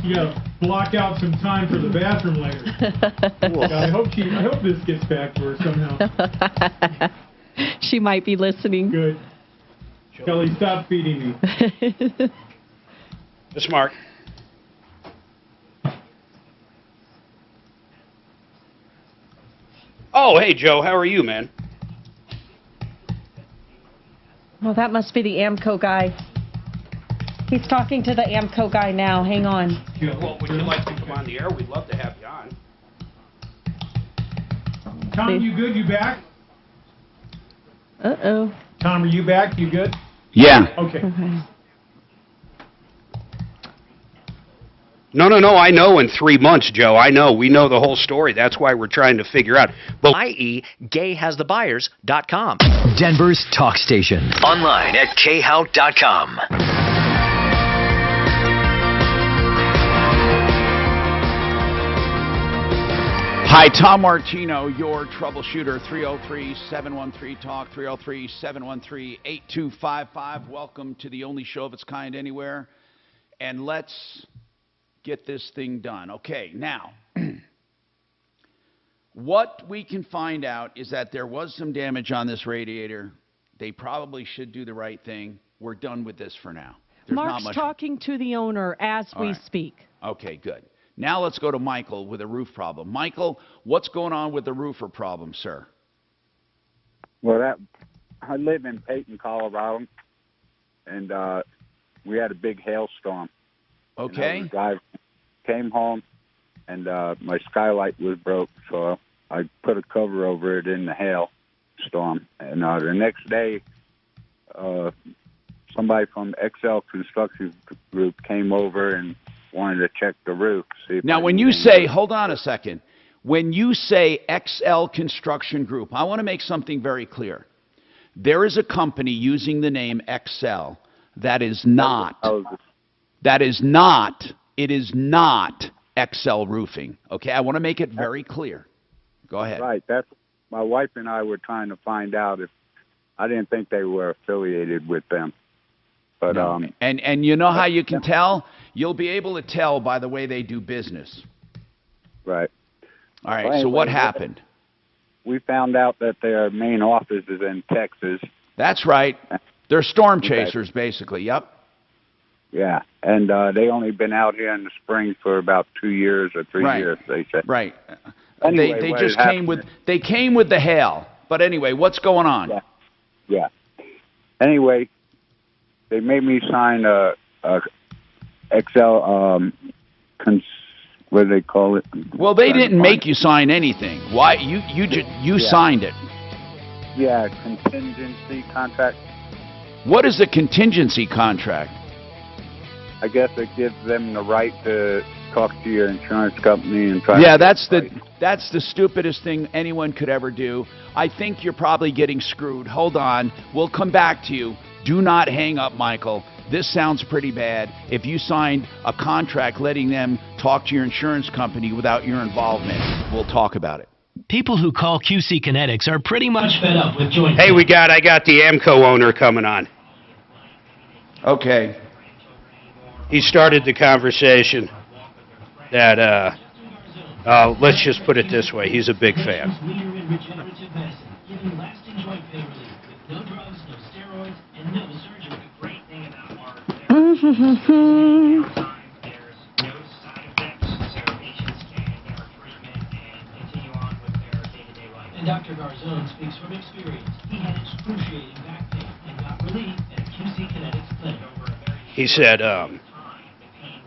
Speaker 17: You gotta block out some time for the bathroom later. God, I hope this gets back to her somehow.
Speaker 2: She might be listening.
Speaker 17: Good. Kelly, stop feeding me.
Speaker 3: Miss Mark. Oh, hey, Joe. How are you, man?
Speaker 2: Oh, that must be the AMCO guy. He's talking to the AMCO guy now. Hang on.
Speaker 3: Well, would you like to come on the air? We'd love to have you on.
Speaker 17: Tom, you good? You back?
Speaker 2: Uh-oh.
Speaker 17: Tom, are you back? You good?
Speaker 12: Yeah.
Speaker 17: Okay.
Speaker 3: No, I know in 3 months, Joe. I know. We know the whole story. That's why we're trying to figure out. But
Speaker 1: i.e. gayhasthebuyers.com.
Speaker 23: Denver's talk station. Online at khout.com.
Speaker 12: Hi, Tom Martino, your troubleshooter, 303-713-TALK, 303-713-8255. Welcome to the only show of its kind anywhere. And let's get this thing done. Okay, now, what we can find out is that there was some damage on this radiator. They probably should do the right thing. We're done with this for now. There's
Speaker 2: Mark's
Speaker 12: not much.
Speaker 2: talking to the owner as we speak.
Speaker 12: Okay, good. Now let's go to Michael with a roof problem. Michael, what's going on with the roofer problem, sir?
Speaker 6: Well, I live in Peyton, Colorado, and we had a big hailstorm.
Speaker 12: Okay.
Speaker 6: And I came home, and my skylight was broke, so I put a cover over it in the hailstorm. And the next day, somebody from XL Construction Group came over and wanted to check the roof.
Speaker 12: Now, when you say, hold on a second, when you say XL Construction Group, I want to make something very clear. There is a company using the name XL that is not, it is not XL Roofing. Okay, I want to make it very clear. Go ahead.
Speaker 6: Right, that's my wife and I were trying to find out if, I didn't think they were affiliated with them. But
Speaker 12: no. And you know how you can tell? You'll be able to tell by the way they do business.
Speaker 6: Right.
Speaker 12: All right,
Speaker 6: Well, anyway,
Speaker 12: so what happened?
Speaker 6: We found out that their main office is in Texas.
Speaker 12: That's right. They're storm chasers, basically. Yep.
Speaker 6: Yeah, and they only been out here in the spring for about 2 years or 3 years, they said.
Speaker 12: Right.
Speaker 6: Anyway,
Speaker 12: they
Speaker 6: what
Speaker 12: just
Speaker 6: had
Speaker 12: came with the hail. But anyway, what's going on?
Speaker 6: Yeah. Anyway, they made me sign a Excel, what do they call it?
Speaker 12: Well, they didn't make you sign anything. Why? You signed it.
Speaker 6: Yeah, contingency contract.
Speaker 12: What is a contingency contract?
Speaker 6: I guess it gives them the right to talk to your insurance company and try.
Speaker 12: Yeah, that's the stupidest thing anyone could ever do. I think you're probably getting screwed. Hold on. We'll come back to you. Do not hang up, Michael. This sounds pretty bad. If you signed a contract letting them talk to your insurance company without your involvement, we'll talk about it.
Speaker 19: People who call QC Kinetics are pretty much fed up with joint.
Speaker 3: Hey, I got the AMCO owner coming on.
Speaker 12: Okay.
Speaker 3: He started the conversation that, let's just put it this way, he's a big fan.
Speaker 19: And Dr. Garzone speaks from experience. He had excruciating back pain and got relief at QC Kinetics Clinic.
Speaker 3: He said,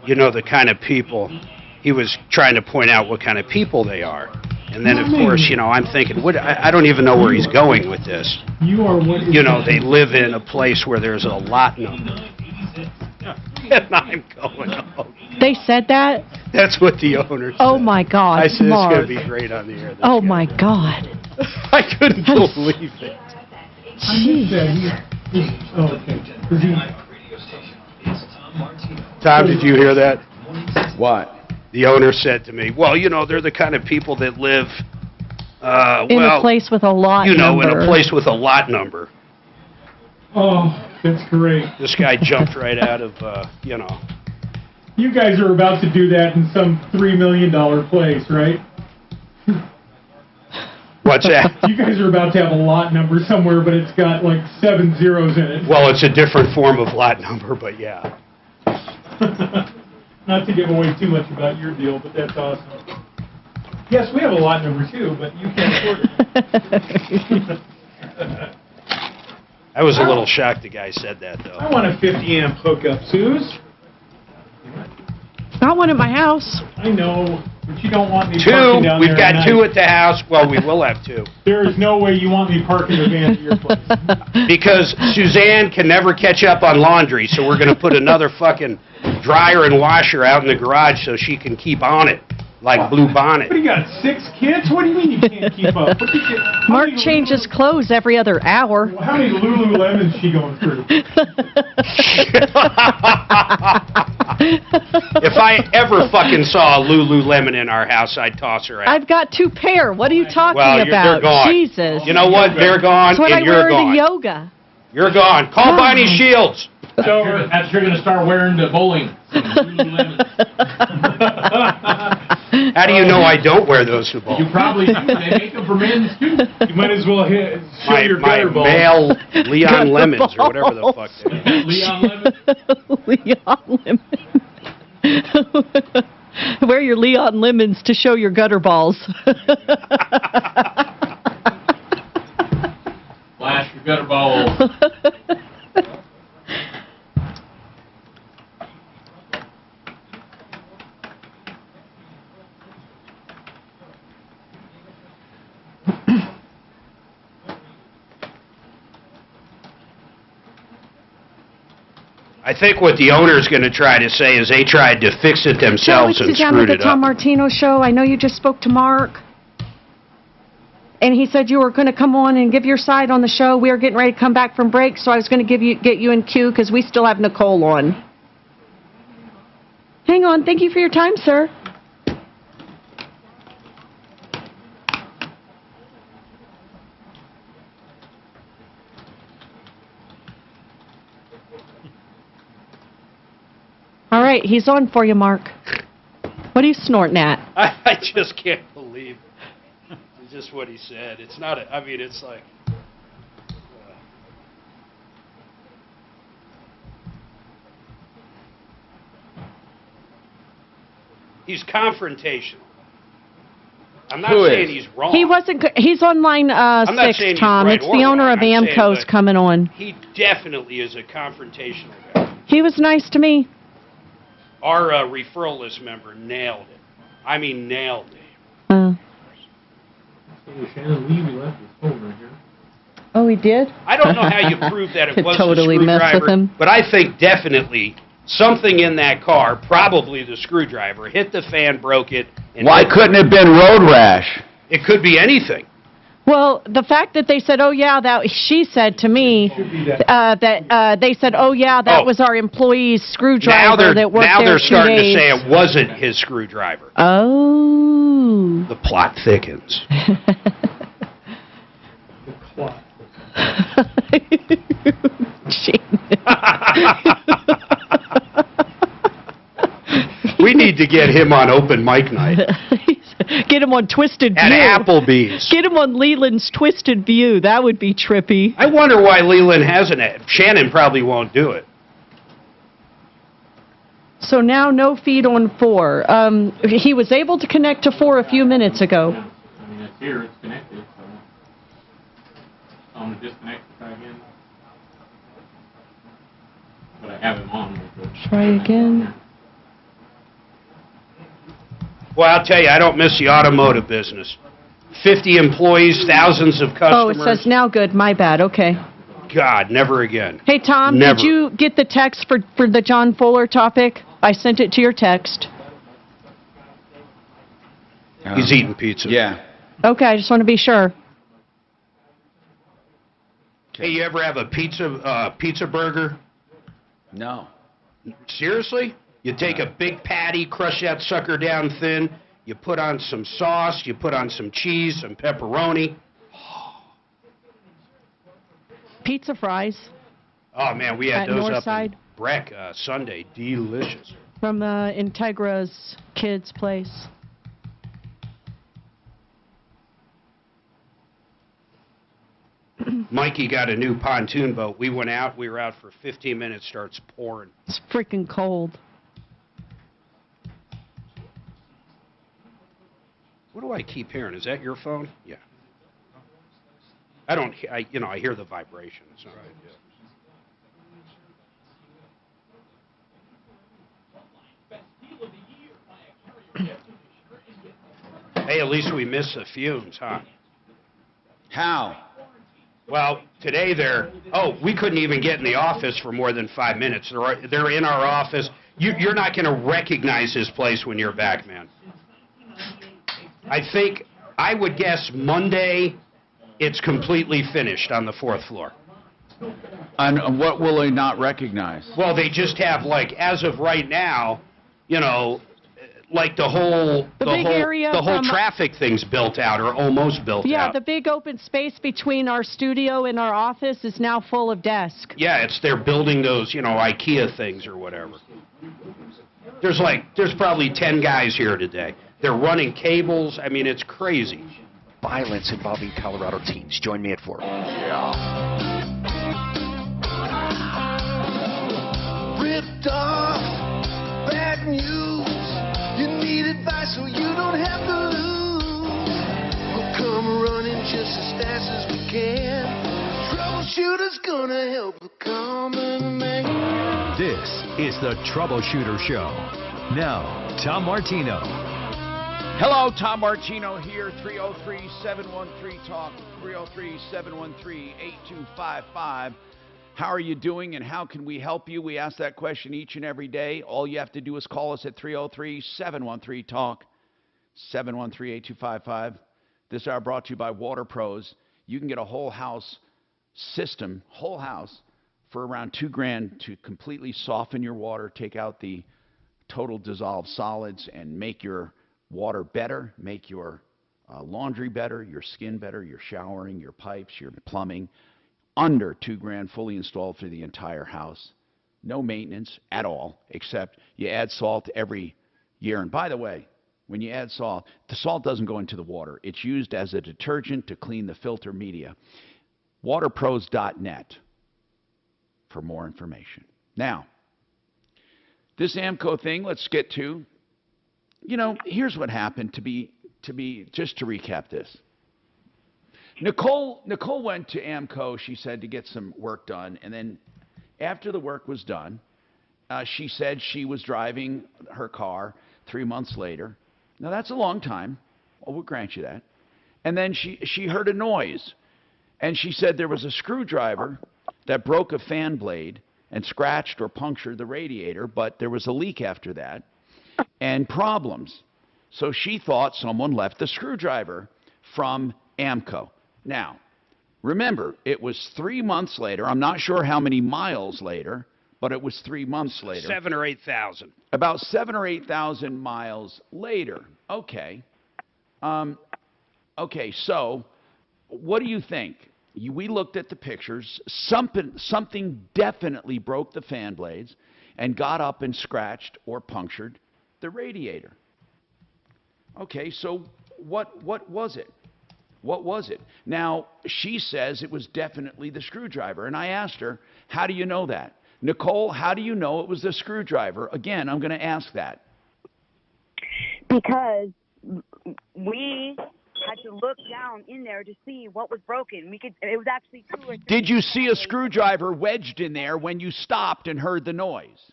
Speaker 3: you know, the kind of people, he was trying to point out what kind of people they are. And then, of course, you know, I'm thinking, I don't even know where he's going with this. You know, they live in a place where there's a lot number. And I'm going, oh.
Speaker 2: They said that?
Speaker 3: That's what the owner said.
Speaker 2: Oh, my God,
Speaker 3: I said,
Speaker 2: Mark.
Speaker 3: it's going to be great on the air.
Speaker 2: Oh, my God.
Speaker 3: I couldn't believe it.
Speaker 2: Jeez.
Speaker 3: Tom, did you hear that?
Speaker 12: What?
Speaker 3: The owner said to me, well, you know, they're the kind of people that live,
Speaker 2: in a place with a lot number.
Speaker 3: You know, in a place with a lot number.
Speaker 17: Oh, that's great.
Speaker 3: This guy jumped right out of, you know.
Speaker 17: You guys are about to do that in some $3 million place, right?
Speaker 3: What's that?
Speaker 17: You guys are about to have a lot number somewhere, but it's got like 7 zeros in it.
Speaker 3: Well, it's a different form of lot number, but yeah.
Speaker 17: Not to give away too much about your deal, but that's awesome. Yes, we have a lot number too, but you can't afford it.
Speaker 3: I was a little shocked the guy said that, though.
Speaker 17: I want a 50 amp hookup, Suze.
Speaker 2: Got one at my house.
Speaker 17: I know, but you don't want me parking down there.
Speaker 3: We've got two at the house. Well, we will have two.
Speaker 17: There is no way you want me parking the van at your place.
Speaker 3: Because Suzanne can never catch up on laundry, so we're going to put another fucking dryer and washer out in the garage so she can keep on it, like Blue Bonnet.
Speaker 17: What, you got 6 kids? What do you mean you can't keep up?
Speaker 2: Mark changes clothes every other hour.
Speaker 17: How many Lululemons is she going through?
Speaker 3: If I ever fucking saw a Lululemon in our house, I'd toss her out.
Speaker 2: I've got 2 pair. What are you talking
Speaker 3: Well,
Speaker 2: about?
Speaker 3: they're gone.
Speaker 2: Jesus.
Speaker 3: You know what? They're gone,
Speaker 2: That's what
Speaker 3: and
Speaker 2: I
Speaker 3: you're
Speaker 2: wear
Speaker 3: gone.
Speaker 2: to yoga.
Speaker 3: You're gone. Call Bonnie Shields.
Speaker 20: That's you're going to start wearing to bowling.
Speaker 3: How do you know I don't wear those to bowling?
Speaker 20: You probably do. They make them for men's too.
Speaker 17: You might as well show your
Speaker 3: my
Speaker 17: gutter balls.
Speaker 3: male Leon Lemons or whatever the fuck they are.
Speaker 20: Leon Lemons?
Speaker 2: Leon Lemons. Wear your Leon Lemons to show your gutter balls.
Speaker 20: Flash your gutter balls.
Speaker 3: I think what the owner's going to try to say is they tried to fix it themselves
Speaker 2: Joe,
Speaker 3: and
Speaker 2: it's down at
Speaker 3: screwed
Speaker 2: the
Speaker 3: it
Speaker 2: Tom
Speaker 3: up.
Speaker 2: Martino show. I know you just spoke to Mark. And he said you were going to come on and give your side on the show. We were getting ready to come back from break, so I was going to get you in queue because we still have Nicole on. Hang on. Thank you for your time, sir. All right, he's on for you, Mark. What are you snorting at?
Speaker 3: I just can't believe just what he said. It's not, I mean, it's like... He's confrontational. I'm not saying he's wrong.
Speaker 2: He wasn't. He's on line
Speaker 3: not
Speaker 2: 6,
Speaker 3: saying he's
Speaker 2: Tom.
Speaker 3: right
Speaker 2: It's
Speaker 3: or
Speaker 2: the owner
Speaker 3: wrong.
Speaker 2: of
Speaker 3: I'm saying,
Speaker 2: Amco's
Speaker 3: but
Speaker 2: coming on.
Speaker 3: He definitely is a confrontational guy.
Speaker 2: He was nice to me.
Speaker 3: Our referral list member nailed it. I mean, nailed it.
Speaker 19: Shannon Levy left his phone right here.
Speaker 2: Oh, he did?
Speaker 3: I don't know how you prove that it was
Speaker 2: Totally
Speaker 3: the
Speaker 2: messed with
Speaker 3: screwdriver,
Speaker 2: him.
Speaker 3: but I think definitely something in that car, probably the screwdriver, hit the fan, broke it. And
Speaker 12: Why couldn't it have been road rash?
Speaker 3: It could be anything.
Speaker 2: Well, the fact that they said, "Oh yeah," that she said to me that they said, "Oh yeah, that was our employee's screwdriver that worked
Speaker 3: now
Speaker 2: there
Speaker 3: they're
Speaker 2: 2
Speaker 3: starting
Speaker 2: days."
Speaker 3: to say it wasn't his screwdriver.
Speaker 2: Oh.
Speaker 3: The plot thickens. We need to get him on open mic night.
Speaker 2: Get him on Twisted View.
Speaker 3: At Applebee's.
Speaker 2: Get him on Leland's Twisted View. That would be trippy.
Speaker 3: I wonder why Leland hasn't. Shannon probably won't do it.
Speaker 2: So now no feed on 4. He was able to connect to 4 a few minutes ago.
Speaker 19: I mean, it's here, it's connected, so I'm going to disconnect and try again. But I have him on.
Speaker 2: Try again.
Speaker 3: Well, I'll tell you, I don't miss the automotive business. 50 employees, thousands of customers.
Speaker 2: Oh, it says now good. My bad. Okay.
Speaker 3: God, never again.
Speaker 2: Hey, Tom,
Speaker 3: Never.
Speaker 2: did you get the text for the John Fuller topic? I sent it to your text.
Speaker 3: He's eating pizza.
Speaker 12: Yeah.
Speaker 2: Okay, I just want to be sure.
Speaker 3: Hey, you ever have a pizza burger?
Speaker 12: No.
Speaker 3: Seriously? You take a big patty, crush that sucker down thin, you put on some sauce, you put on some cheese, some pepperoni.
Speaker 2: Pizza fries.
Speaker 3: Oh, man, we had
Speaker 2: At
Speaker 3: those
Speaker 2: Northside?
Speaker 3: up in Breck Sunday. Delicious.
Speaker 2: From Integra's kids' place.
Speaker 3: Mikey got a new pontoon boat. We went out. We were out for 15 minutes. Starts pouring.
Speaker 2: It's freaking cold.
Speaker 3: What do I keep hearing? Is that your phone? Yeah. I don't. I hear the vibration. It's not right. Hey, at least we missed the fumes, huh?
Speaker 12: How?
Speaker 3: Well, today we couldn't even get in the office for more than 5 minutes. They're in our office. You're not going to recognize this place when you're back, man. I would guess Monday it's completely finished on the 4th floor.
Speaker 12: And what will they not recognize?
Speaker 3: Well, they just have, like, as of right now, like the whole traffic thing's built out or almost built out.
Speaker 2: Yeah, the big open space between our studio and our office is now full of desks.
Speaker 3: Yeah, they're building those, IKEA things or whatever. There's probably 10 guys here today. They're running cables. I mean, it's crazy.
Speaker 1: Violence involving Colorado teens. Join me at 4.
Speaker 7: Ripped off, bad news. You need advice so you don't have to lose. We'll come running just as fast as we can. Troubleshooter's gonna help the common man.
Speaker 23: This is the Troubleshooter Show. Now, Tom Martino.
Speaker 12: Hello, Tom Martino here, 303-713-TALK, 303-713-8255. How are you doing and how can we help you? We ask that question each and every day. All you have to do is call us at 303-713-TALK, 713-8255. This hour brought to you by Water Pros. You can get a whole house system, for around $2,000 to completely soften your water, take out the total dissolved solids, and make your water better, make your laundry better, your skin better, your showering, your pipes, your plumbing. Under $2,000, fully installed for the entire house. No maintenance at all, except you add salt every year. And by the way, when you add salt, the salt doesn't go into the water. It's used as a detergent to clean the filter media. Waterpros.net for more information. Now, this AMCO thing, let's get to. Here's what happened, to be to recap this. Nicole went to AMCO, she said, to get some work done, and then after the work was done, she said she was driving her car 3 months later. Now, that's a long time. We'll grant you that. And then she heard a noise, and she said there was a screwdriver that broke a fan blade and scratched or punctured the radiator, but there was a leak after that and problems. So she thought someone left the screwdriver from AMCO. Now, remember, it was 3 months later. I'm not sure how many miles later, but it was 3 months later.
Speaker 3: 7,000 or 8,000.
Speaker 12: About 7,000 or 8,000 miles later. Okay. Okay, so what do you think? We looked at the pictures. Something definitely broke the fan blades and got up and scratched or punctured the radiator. Okay, so what was it? What was it? Now, she says it was definitely the screwdriver, and I asked her, how do you know that? Nicole, how do you know it was the screwdriver? Again, I'm going to ask that.
Speaker 10: Because we had to look down in there to see what was broken. It was actually 2 or 3.
Speaker 12: Did you see a screwdriver wedged in there when you stopped and heard the noise?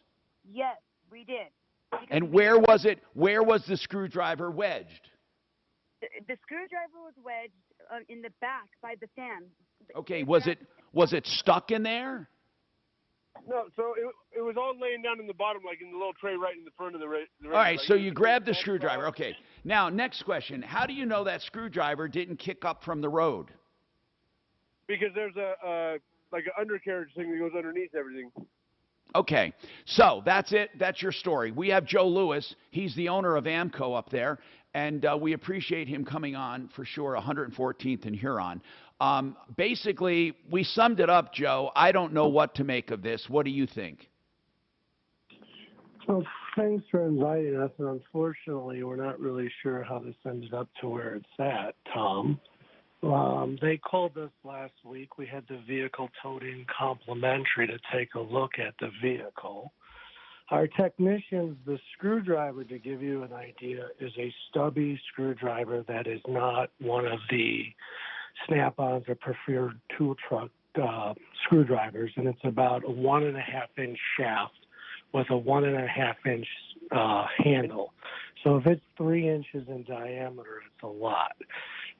Speaker 10: Yes, we did.
Speaker 12: And where was it? Where was the screwdriver wedged?
Speaker 10: The screwdriver was wedged in the back by the fan.
Speaker 12: Okay, was it stuck in there?
Speaker 15: No, so it was all laying down in the bottom, like in the little tray right in the front of the
Speaker 12: all right, so you grabbed the screwdriver. Okay. Now, next question. How do you know that screwdriver didn't kick up from the road?
Speaker 15: Because there's like an undercarriage thing that goes underneath everything.
Speaker 12: Okay, so that's it. That's your story. We have Joe Lewis. He's the owner of AMCO up there, and we appreciate him coming on for sure, 114th and Huron. Basically, we summed it up, Joe. I don't know what to make of this. What do you think?
Speaker 4: Well, thanks for inviting us, and unfortunately, we're not really sure how this ended up to where it's at, Tom. They called us last week. We had the vehicle towed in complimentary to take a look at the vehicle. Our technicians, the screwdriver, to give you an idea, is a stubby screwdriver that is not one of the Snap-ons or preferred tool truck screwdrivers, and it's about a 1.5-inch shaft with a 1.5-inch handle. So if it's 3 inches in diameter, it's a lot.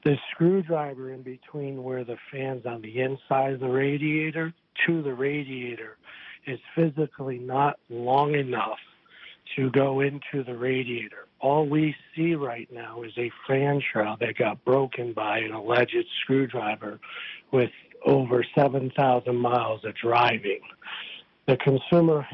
Speaker 4: The screwdriver in between where the fan's on the inside of the radiator to the radiator is physically not long enough to go into the radiator. All we see right now is a fan shroud that got broken by an alleged screwdriver with over 7,000 miles of driving. The consumer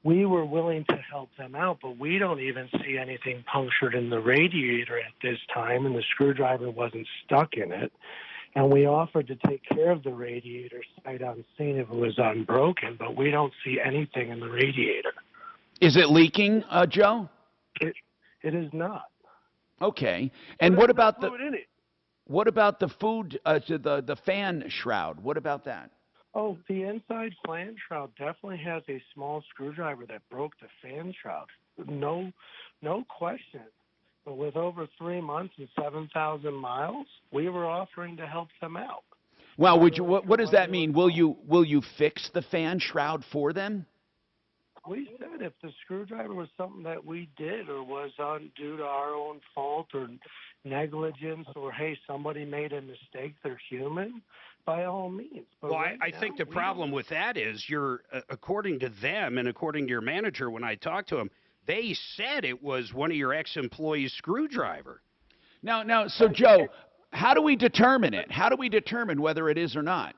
Speaker 4: we were willing to help them out, but we don't even see anything punctured in the radiator at this time, and the screwdriver wasn't stuck in it. And we offered to take care of the radiator sight unseen if it was unbroken, but we don't see anything in the radiator.
Speaker 12: Is it leaking, Joe?
Speaker 4: It is not.
Speaker 12: Okay. And what about the
Speaker 15: fluid in it?
Speaker 12: What about the the fan shroud? What about that?
Speaker 4: Oh, the inside fan shroud definitely has a small screwdriver that broke the fan shroud. No question. But with over 3 months and 7,000 miles, we were offering to help them out.
Speaker 12: Well, what does that mean? Will you fix the fan shroud for them?
Speaker 4: We said if the screwdriver was something that we did or was due to our own fault or negligence or, hey, somebody made a mistake, they're human, by all means. But
Speaker 3: well, I think the problem with that is you're, according to them and according to your manager when I talked to him, they said it was one of your ex-employees' screwdriver.
Speaker 12: Now, so Joe, how do we determine it? How do we determine whether it is or not?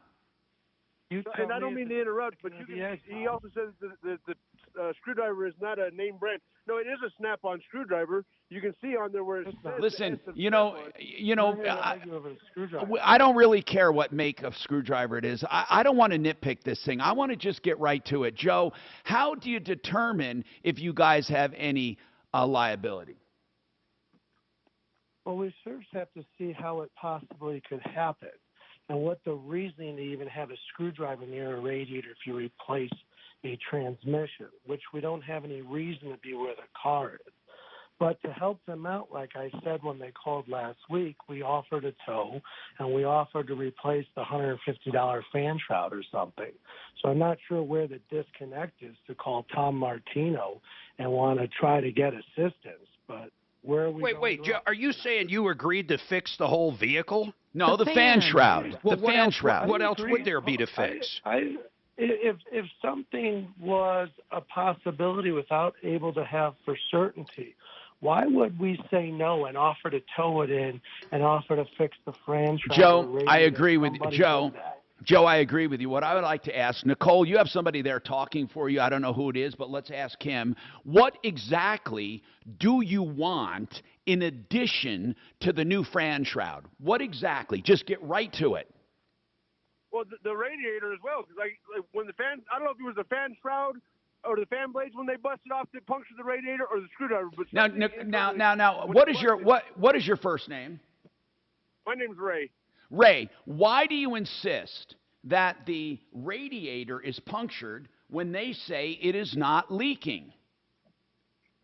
Speaker 15: And I don't mean to interrupt, but he also says that the screwdriver is not a name brand. No, it is a Snap-on screwdriver. You can see on there where it says.
Speaker 12: Listen, I don't really care what make of screwdriver it is. I don't want to nitpick this thing. I want to just get right to it. Joe, how do you determine if you guys have any liability?
Speaker 4: Well, we first have to see how it possibly could happen. And what the reasoning to even have a screwdriver near a radiator if you replace a transmission, which we don't have any reason to be where the car is. But to help them out, like I said when they called last week, we offered a tow and we offered to replace the $150 fan shroud or something. So I'm not sure where the disconnect is to call Tom Martino and want to try to get assistance. But where are we
Speaker 3: Wait, Joe, are you saying you agreed to fix the whole vehicle?
Speaker 12: No, the fan shroud.
Speaker 3: Well,
Speaker 12: the
Speaker 3: what
Speaker 12: fan
Speaker 3: else,
Speaker 12: shroud.
Speaker 3: What else would there be to fix?
Speaker 4: If something was a possibility without able to have for certainty, why would we say no and offer to tow it in and offer to fix the franchise?
Speaker 12: Joe, I agree with Joe. Joe, I agree with you. What I would like to ask, Nicole, you have somebody there talking for you. I don't know who it is, but let's ask him. What exactly do you want in addition to the new fan shroud? What exactly? Just get right to it.
Speaker 15: Well, the radiator as well, because like when the fan, I don't know if it was the fan shroud or the fan blades when they busted off that punctured the radiator, or the screwdriver. But
Speaker 12: now, what is your first name?
Speaker 15: My name's Ray.
Speaker 12: Ray, why do you insist that the radiator is punctured when they say it is not leaking?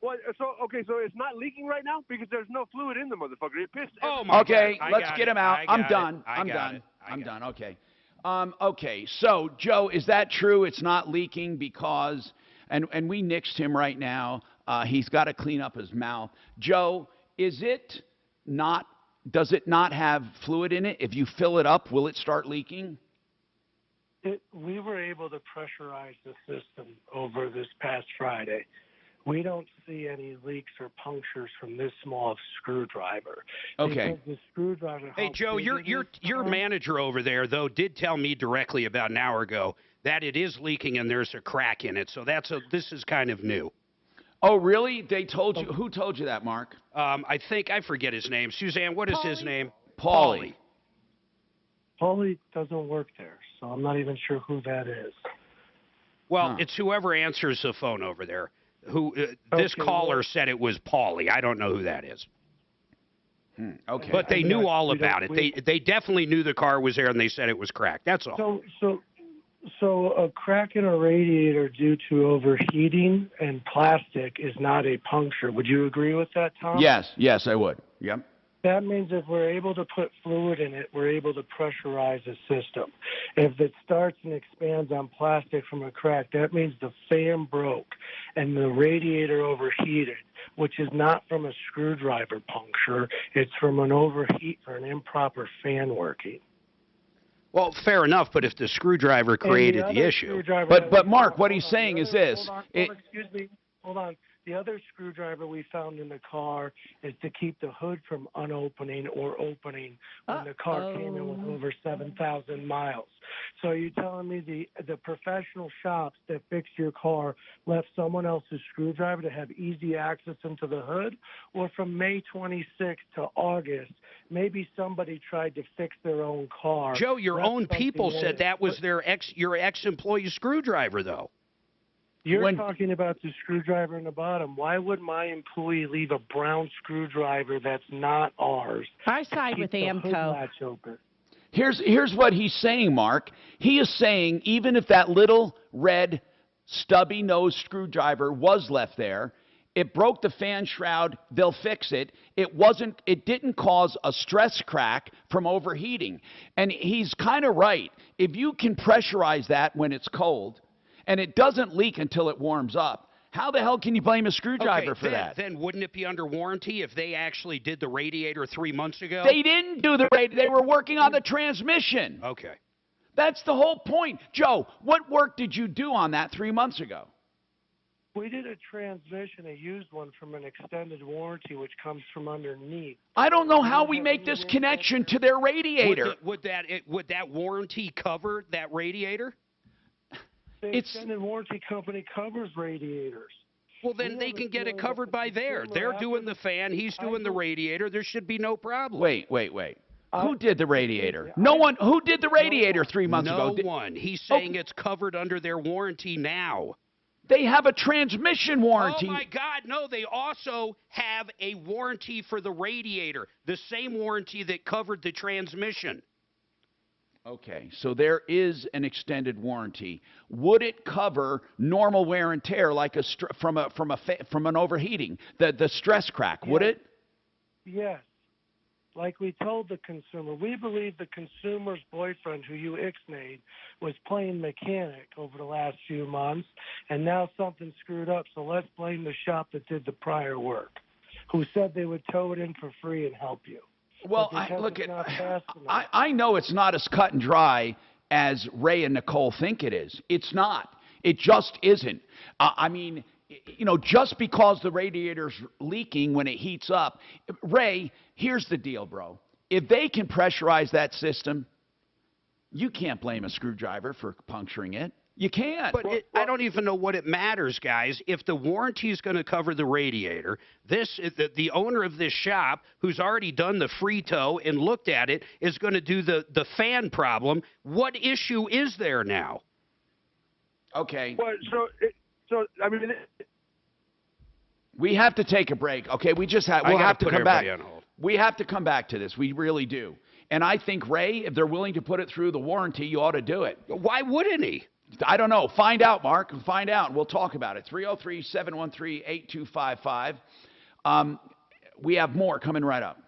Speaker 15: Well, so it's not leaking right now because there's no fluid in the motherfucker. It pissed.
Speaker 12: Okay, let's get him out. I'm done. I'm done. Okay. Okay, so, Joe, is that true? It's not leaking because, and we nixed him right now. He's got to clean up his mouth. Joe, does it not have fluid in it? If you fill it up, will it start leaking?
Speaker 4: We were able to pressurize the system over this past Friday. We don't see any leaks or punctures from this small screwdriver.
Speaker 12: Okay.
Speaker 4: The screwdriver.
Speaker 3: Hey, Joe, your manager over there, though, did tell me directly about an hour ago that it is leaking and there's a crack in it. So this is kind of new.
Speaker 12: Oh, really? They told you? Who told you that, Mark?
Speaker 3: I forget his name. Suzanne, what is his name?
Speaker 12: Paulie.
Speaker 4: Paulie doesn't work there, so I'm not even sure who that is.
Speaker 3: Well, it's whoever answers the phone over there. This caller said it was Paulie. I don't know who that is.
Speaker 12: Okay.
Speaker 3: But they knew all about it. They definitely knew the car was there, and they said it was cracked. That's all.
Speaker 4: So a crack in a radiator due to overheating and plastic is not a puncture. Would you agree with that, Tom?
Speaker 12: Yes, I would. Yep.
Speaker 4: That means if we're able to put fluid in it, we're able to pressurize the system. If it starts and expands on plastic from a crack, that means the fan broke and the radiator overheated, which is not from a screwdriver puncture. It's from an overheat or an improper fan working.
Speaker 3: Well, fair enough, but if the screwdriver created the issue.
Speaker 12: But Mark, what he's saying is this.
Speaker 4: Excuse me. Hold on. The other screwdriver we found in the car is to keep the hood from unopening or opening when the car came in with over 7,000 miles. So you're telling me the professional shops that fixed your car left someone else's screwdriver to have easy access into the hood? Or from May 26th to August, maybe somebody tried to fix their own car.
Speaker 3: Joe, your own people said that was your ex-employee's screwdriver, though.
Speaker 4: You're talking about the screwdriver in the bottom. Why would my employee leave a brown screwdriver that's not ours?
Speaker 2: I side with AMCO.
Speaker 12: Here's what he's saying, Mark. He is saying even if that little red stubby nose screwdriver was left there, it broke the fan shroud, they'll fix it. It didn't cause a stress crack from overheating. And he's kind of right. If you can pressurize that when it's cold, and it doesn't leak until it warms up, how the hell can you blame a screwdriver for that?
Speaker 3: Then wouldn't it be under warranty if they actually did the radiator 3 months ago?
Speaker 12: They didn't do the radiator. They were working on the transmission.
Speaker 3: Okay.
Speaker 12: That's the whole point. Joe, what work did you do on that 3 months ago?
Speaker 4: We did a transmission, a used one from an extended warranty, which comes from underneath.
Speaker 12: I don't know how we make this connection to their radiator.
Speaker 3: Would that warranty cover that radiator?
Speaker 4: The extended warranty company covers radiators.
Speaker 3: Well, then they can get it covered by there. They're doing the fan. He's doing the radiator. There should be no problem.
Speaker 12: Wait. Who did the radiator? No one. Who did the radiator 3 months ago?
Speaker 3: No one. He's saying it's covered under their warranty now.
Speaker 12: They have a transmission warranty.
Speaker 3: Oh, my God, no. They also have a warranty for the radiator, the same warranty that covered the transmission.
Speaker 12: Okay, so there is an extended warranty. Would it cover normal wear and tear, like from an overheating, the stress crack? Would it?
Speaker 4: Yes. Like we told the consumer, we believe the consumer's boyfriend, who you ixnayed, was playing mechanic over the last few months, and now something screwed up. So let's blame the shop that did the prior work, who said they would tow it in for free and help you.
Speaker 12: Well, I know it's not as cut and dry as Ray and Nicole think it is. It's not. It just isn't. I mean, you know, just because the radiator's leaking when it heats up, Ray, here's the deal, bro. If they can pressurize that system, you can't blame a screwdriver for puncturing it. You can't.
Speaker 3: But I don't even know what it matters, guys. If the warranty is going to cover the radiator, the owner of this shop, who's already done the free tow and looked at it, is going to do the fan problem. What issue is there now?
Speaker 12: Okay.
Speaker 15: Well, so I mean,
Speaker 12: we have to take a break. Okay, we'll have to come back. We have to come back to this. We really do. And I think, Ray, if they're willing to put it through the warranty, you ought to do it.
Speaker 3: Why wouldn't he?
Speaker 12: I don't know. Find out, Mark. Find out. We'll talk about it. 303-713-8255. We have more coming right up.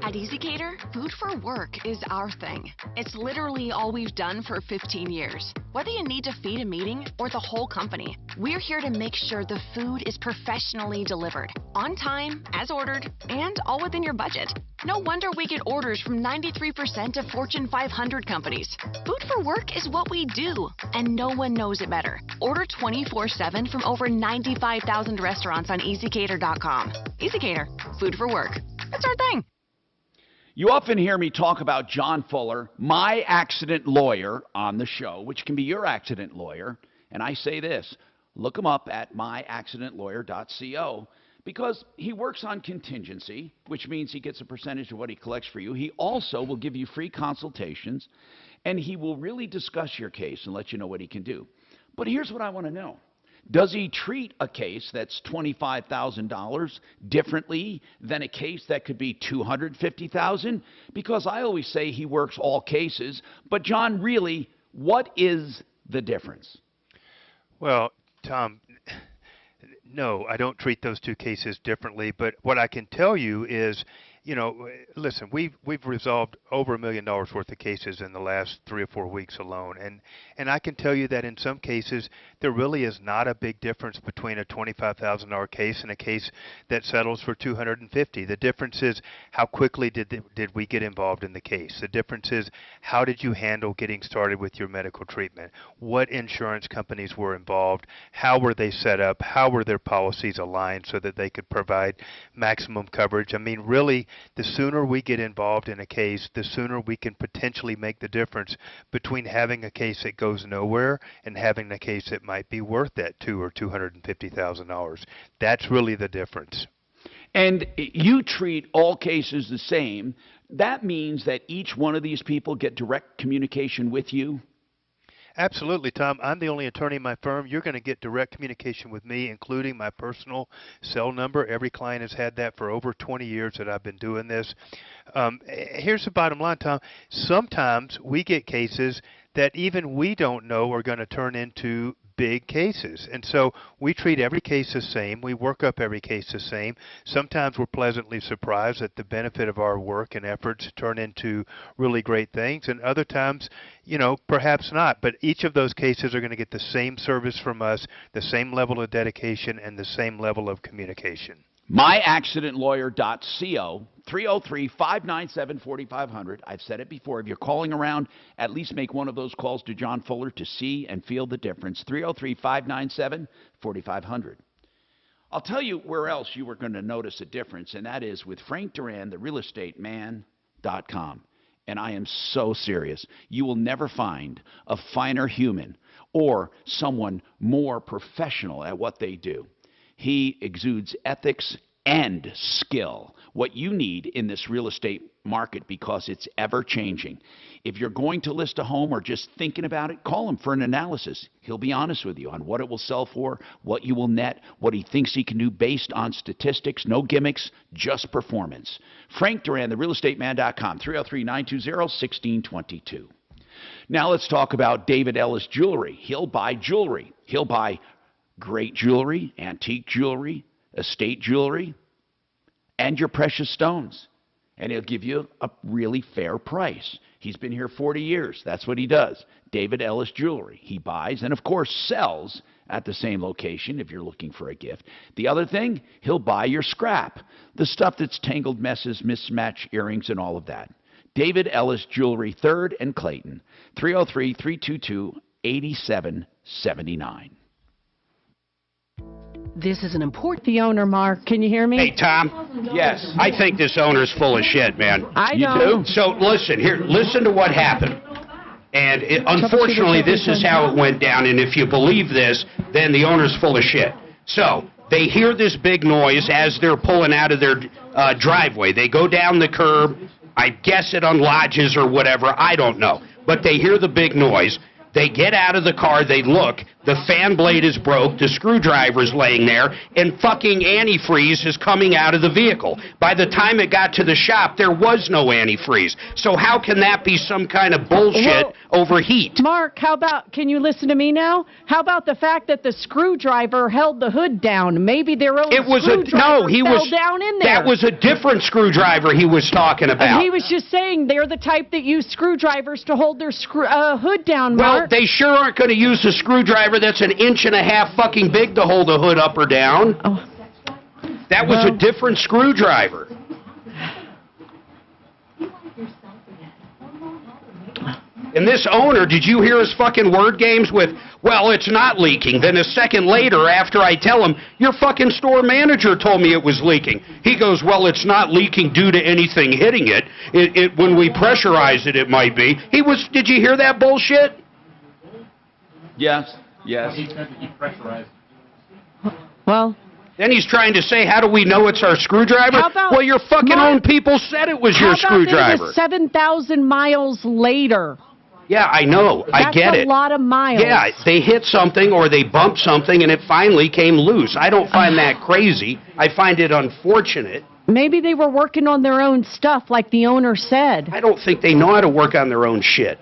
Speaker 9: At EasyCater, food for work is our thing. It's literally all we've done for 15 years. Whether you need to feed a meeting or the whole company, we're here to make sure the food is professionally delivered, on time, as ordered, and all within your budget. No wonder we get orders from 93% of Fortune 500 companies. Food for work is what we do, and no one knows it better. Order 24/7 from over 95,000 restaurants on EasyCater.com. EasyCater, food for work. That's our thing.
Speaker 12: You often hear me talk about John Fuller, my accident lawyer, on the show, which can be your accident lawyer. And I say this, look him up at myaccidentlawyer.co, because he works on contingency, which means he gets a percentage of what he collects for you. He also will give you free consultations, and he will really discuss your case and let you know what he can do. But here's what I want to know. Does he treat a case that's $25,000 differently than a case that could be $250,000? Because I always say he works all cases. But, John, really, what is the difference?
Speaker 13: Well, Tom, no, I don't treat those two cases differently. But what I can tell you is, you know, listen, we've resolved over $1 million worth of cases in the last 3 or 4 weeks alone, and I can tell you that in some cases there really is not a big difference between a $25,000 case and a case that settles for $250,000. The difference is how quickly did we get involved in the case. The difference is how did you handle getting started with your medical treatment. What insurance companies were involved. How were they set up. How were their policies aligned so that they could provide maximum coverage. I mean, really, the sooner we get involved in a case, the sooner we can potentially make the difference between having a case that goes nowhere and having a case that might be worth that $200,000 or $250,000. That's really the difference.
Speaker 12: And you treat all cases the same. That means that each one of these people get direct communication with you?
Speaker 13: Absolutely, Tom. I'm the only attorney in my firm. You're going to get direct communication with me, including my personal cell number. Every client has had that for over 20 years that I've been doing this. Here's the bottom line, Tom. Sometimes we get cases that even we don't know are going to turn into big cases. And so we treat every case the same. We work up every case the same. Sometimes we're pleasantly surprised that the benefit of our work and efforts turn into really great things. And other times, you know, perhaps not. But each of those cases are going to get the same service from us, the same level of dedication, and the same level of communication.
Speaker 12: myaccidentlawyer.co, 303-597-4500. I've said it before. If you're calling around, at least make one of those calls to John Fuller to see and feel the difference. 303-597-4500. I'll tell you where else you were going to notice a difference, and that is with Frank Duran, therealestateman.com. And I am so serious. You will never find a finer human or someone more professional at what they do. He exudes ethics and skill. What you need in this real estate market, because it's ever changing. If you're going to list a home or just thinking about it, call him for an analysis. He'll be honest with you on what it will sell for, what you will net, what he thinks he can do based on statistics, no gimmicks, just performance. Frank Duran, therealestateman.com, 303-920-1622. Now let's talk about David Ellis Jewelry. He'll buy jewelry. He'll buy great jewelry, antique jewelry, estate jewelry, and your precious stones. And he'll give you a really fair price. He's been here 40 years. That's what he does. David Ellis Jewelry. He buys and, of course, sells at the same location if you're looking for a gift. The other thing, he'll buy your scrap, the stuff that's tangled messes, mismatched earrings, and all of that. David Ellis Jewelry, 3rd and Clayton, 303-322-8779.
Speaker 2: This is an important. The owner, Mark. Can you hear me?
Speaker 3: Hey, Tom.
Speaker 12: Yes.
Speaker 3: I think this owner's full of shit, man.
Speaker 2: I
Speaker 12: You
Speaker 2: know.
Speaker 12: do?
Speaker 3: So listen here. Listen to what happened. And unfortunately, this is how it went down. And if you believe this, then the owner's full of shit. So they hear this big noise as they're pulling out of their driveway. They go down the curb. I guess it unlodges or whatever. I don't know. But they hear the big noise. They get out of the car, they look, the fan blade is broke, the screwdriver's laying there, and fucking antifreeze is coming out of the vehicle. By the time it got to the shop, there was no antifreeze. So how can that be some kind of bullshit over heat?
Speaker 2: Mark, how about, can you listen to me now? How about the fact that the screwdriver held the hood down? Maybe their own screwdriver fell down in there.
Speaker 3: That was a different screwdriver he was talking about.
Speaker 2: He was just saying they're the type that use screwdrivers to hold their hood down, Mark.
Speaker 3: Well, they sure aren't going to use a screwdriver that's 1.5 inches fucking big to hold a hood up or down.
Speaker 2: Oh.
Speaker 3: That was a different screwdriver. And this owner, did you hear his fucking word games with, well, it's not leaking. Then a second later, after I tell him, your fucking store manager told me it was leaking. He goes, well, it's not leaking due to anything hitting it. When we pressurize it, it might be. Did you hear that bullshit?
Speaker 12: Yes. Yes.
Speaker 20: He said that he pressurized.
Speaker 2: Well.
Speaker 3: Then he's trying to say, how do we know it's our screwdriver?
Speaker 2: How about,
Speaker 3: well, your fucking
Speaker 2: Mark,
Speaker 3: own people said it was your
Speaker 2: How
Speaker 3: screwdriver.
Speaker 2: about 7,000 miles later?
Speaker 3: Yeah, I know. I get it.
Speaker 2: That's a lot of miles.
Speaker 3: Yeah, they hit something or they bumped something and it finally came loose. I don't find that crazy. I find it unfortunate.
Speaker 2: Maybe they were working on their own stuff like the owner said.
Speaker 3: I don't think they know how to work on their own shit.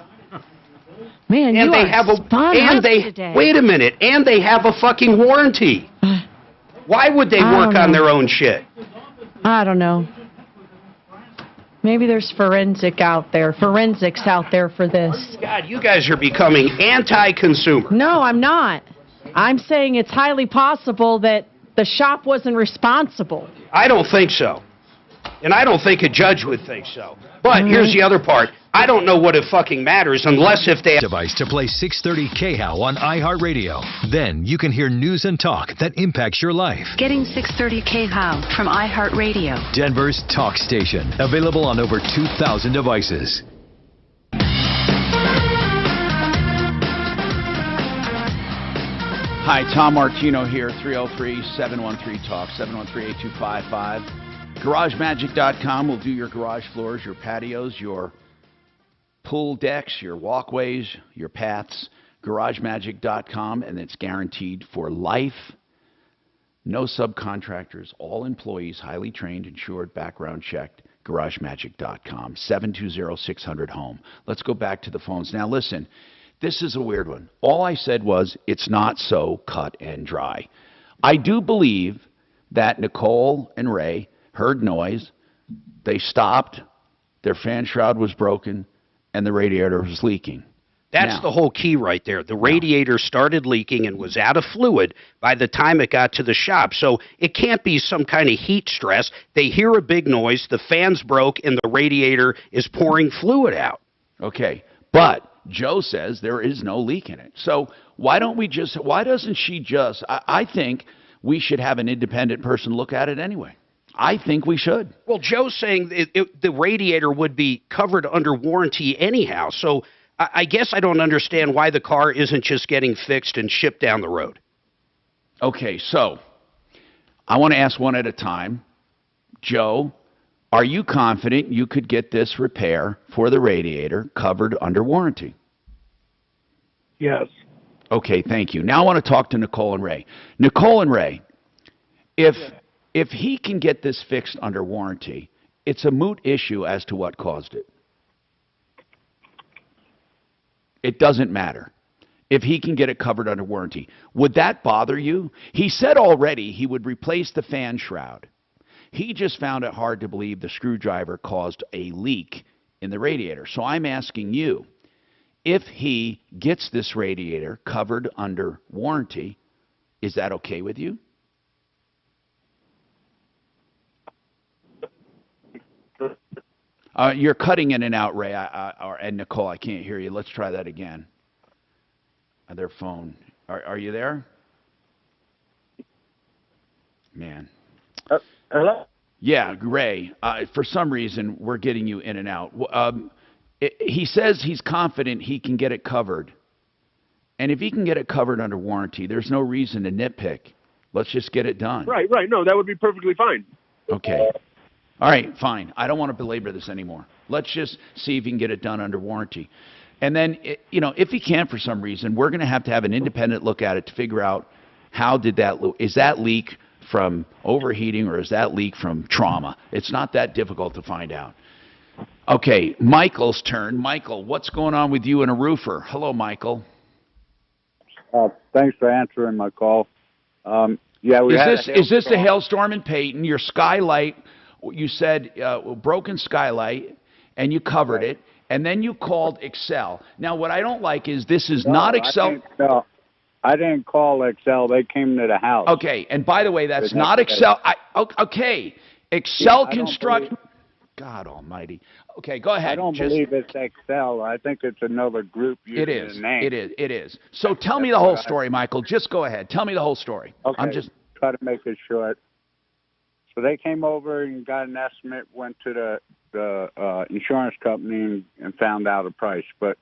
Speaker 2: Man,
Speaker 3: and
Speaker 2: you
Speaker 3: they
Speaker 2: are
Speaker 3: have
Speaker 2: spot on today.
Speaker 3: Wait a minute, and they have a fucking warranty. Why would they work on their own shit?
Speaker 2: I don't know. Maybe there's forensics out there for this.
Speaker 3: God, you guys are becoming anti-consumer.
Speaker 2: No, I'm not. I'm saying it's highly possible that the shop wasn't responsible.
Speaker 3: I don't think so. And I don't think a judge would think so. But here's the other part. I don't know what it fucking matters unless if they...
Speaker 23: Device to play 630 KHOW on iHeartRadio. Then you can hear news and talk that impacts your life.
Speaker 8: Getting 630 KHOW from iHeartRadio.
Speaker 23: Denver's talk station. Available on over 2,000 devices.
Speaker 12: Hi, Tom Martino here, 303-713-TALK, 713-8255. GarageMagic.com will do your garage floors, your patios, your pool decks, your walkways, your paths. GarageMagic.com, and it's guaranteed for life. No subcontractors, all employees, highly trained, insured, background checked. GarageMagic.com, 720-600-HOME. Let's go back to the phones. Now, listen, this is a weird one. All I said was it's not so cut and dry. I do believe that Nicole and Ray heard noise, they stopped, their fan shroud was broken, and the radiator was leaking.
Speaker 3: That's the whole key right there. The radiator started leaking and was out of fluid by the time it got to the shop. So it can't be some kind of heat stress. They hear a big noise, the fan's broke, and the radiator is pouring fluid out.
Speaker 12: Okay, but Joe says there is no leak in it. So why doesn't she just, I think we should have an independent person look at it anyway. I think we should.
Speaker 3: Well, Joe's saying the radiator would be covered under warranty anyhow. So I guess I don't understand why the car isn't just getting fixed and shipped down the road.
Speaker 12: Okay, so I want to ask one at a time. Joe, are you confident you could get this repair for the radiator covered under warranty?
Speaker 4: Yes.
Speaker 12: Okay, thank you. Now I want to talk to Nicole and Ray. Nicole and Ray, if he can get this fixed under warranty, it's a moot issue as to what caused it. It doesn't matter if he can get it covered under warranty. Would that bother you? He said already he would replace the fan shroud. He just found it hard to believe the screwdriver caused a leak in the radiator. So I'm asking you, if he gets this radiator covered under warranty, is that okay with you? You're cutting in and out, Ray, and Nicole. I can't hear you. Let's try that again. Their phone. Are you there? Man.
Speaker 15: Hello?
Speaker 12: Yeah, Ray. For some reason, we're getting you in and out. He says he's confident he can get it covered. And if he can get it covered under warranty, there's no reason to nitpick. Let's just get it done.
Speaker 15: Right. No, that would be perfectly fine.
Speaker 12: Okay. All right, fine. I don't want to belabor this anymore. Let's just see if he can get it done under warranty. And then, if he can't for some reason, we're going to have an independent look at it to figure out how did is that leak from overheating or is that leak from trauma? It's not that difficult to find out. Okay, Michael's turn. Michael, what's going on with you and a roofer? Hello, Michael.
Speaker 6: Thanks for answering my call. Is
Speaker 12: this the hailstorm in Peyton? Your skylight, you said broken skylight, and you covered it, and then you called Excel. Now, what I don't like is this is not Excel.
Speaker 6: I didn't call Excel. They came to the house.
Speaker 12: Okay, and by the way, that's not Excel. Okay, Excel Construct. God almighty. Okay, go ahead.
Speaker 6: I don't believe it's Excel. I think it's another group using the name.
Speaker 12: It is. So tell me the whole story, Michael. Just go ahead. Tell me the whole story.
Speaker 6: Okay,
Speaker 12: I'm just
Speaker 6: try to make it short. So they came over and got an estimate, went to the insurance company and found out a price. But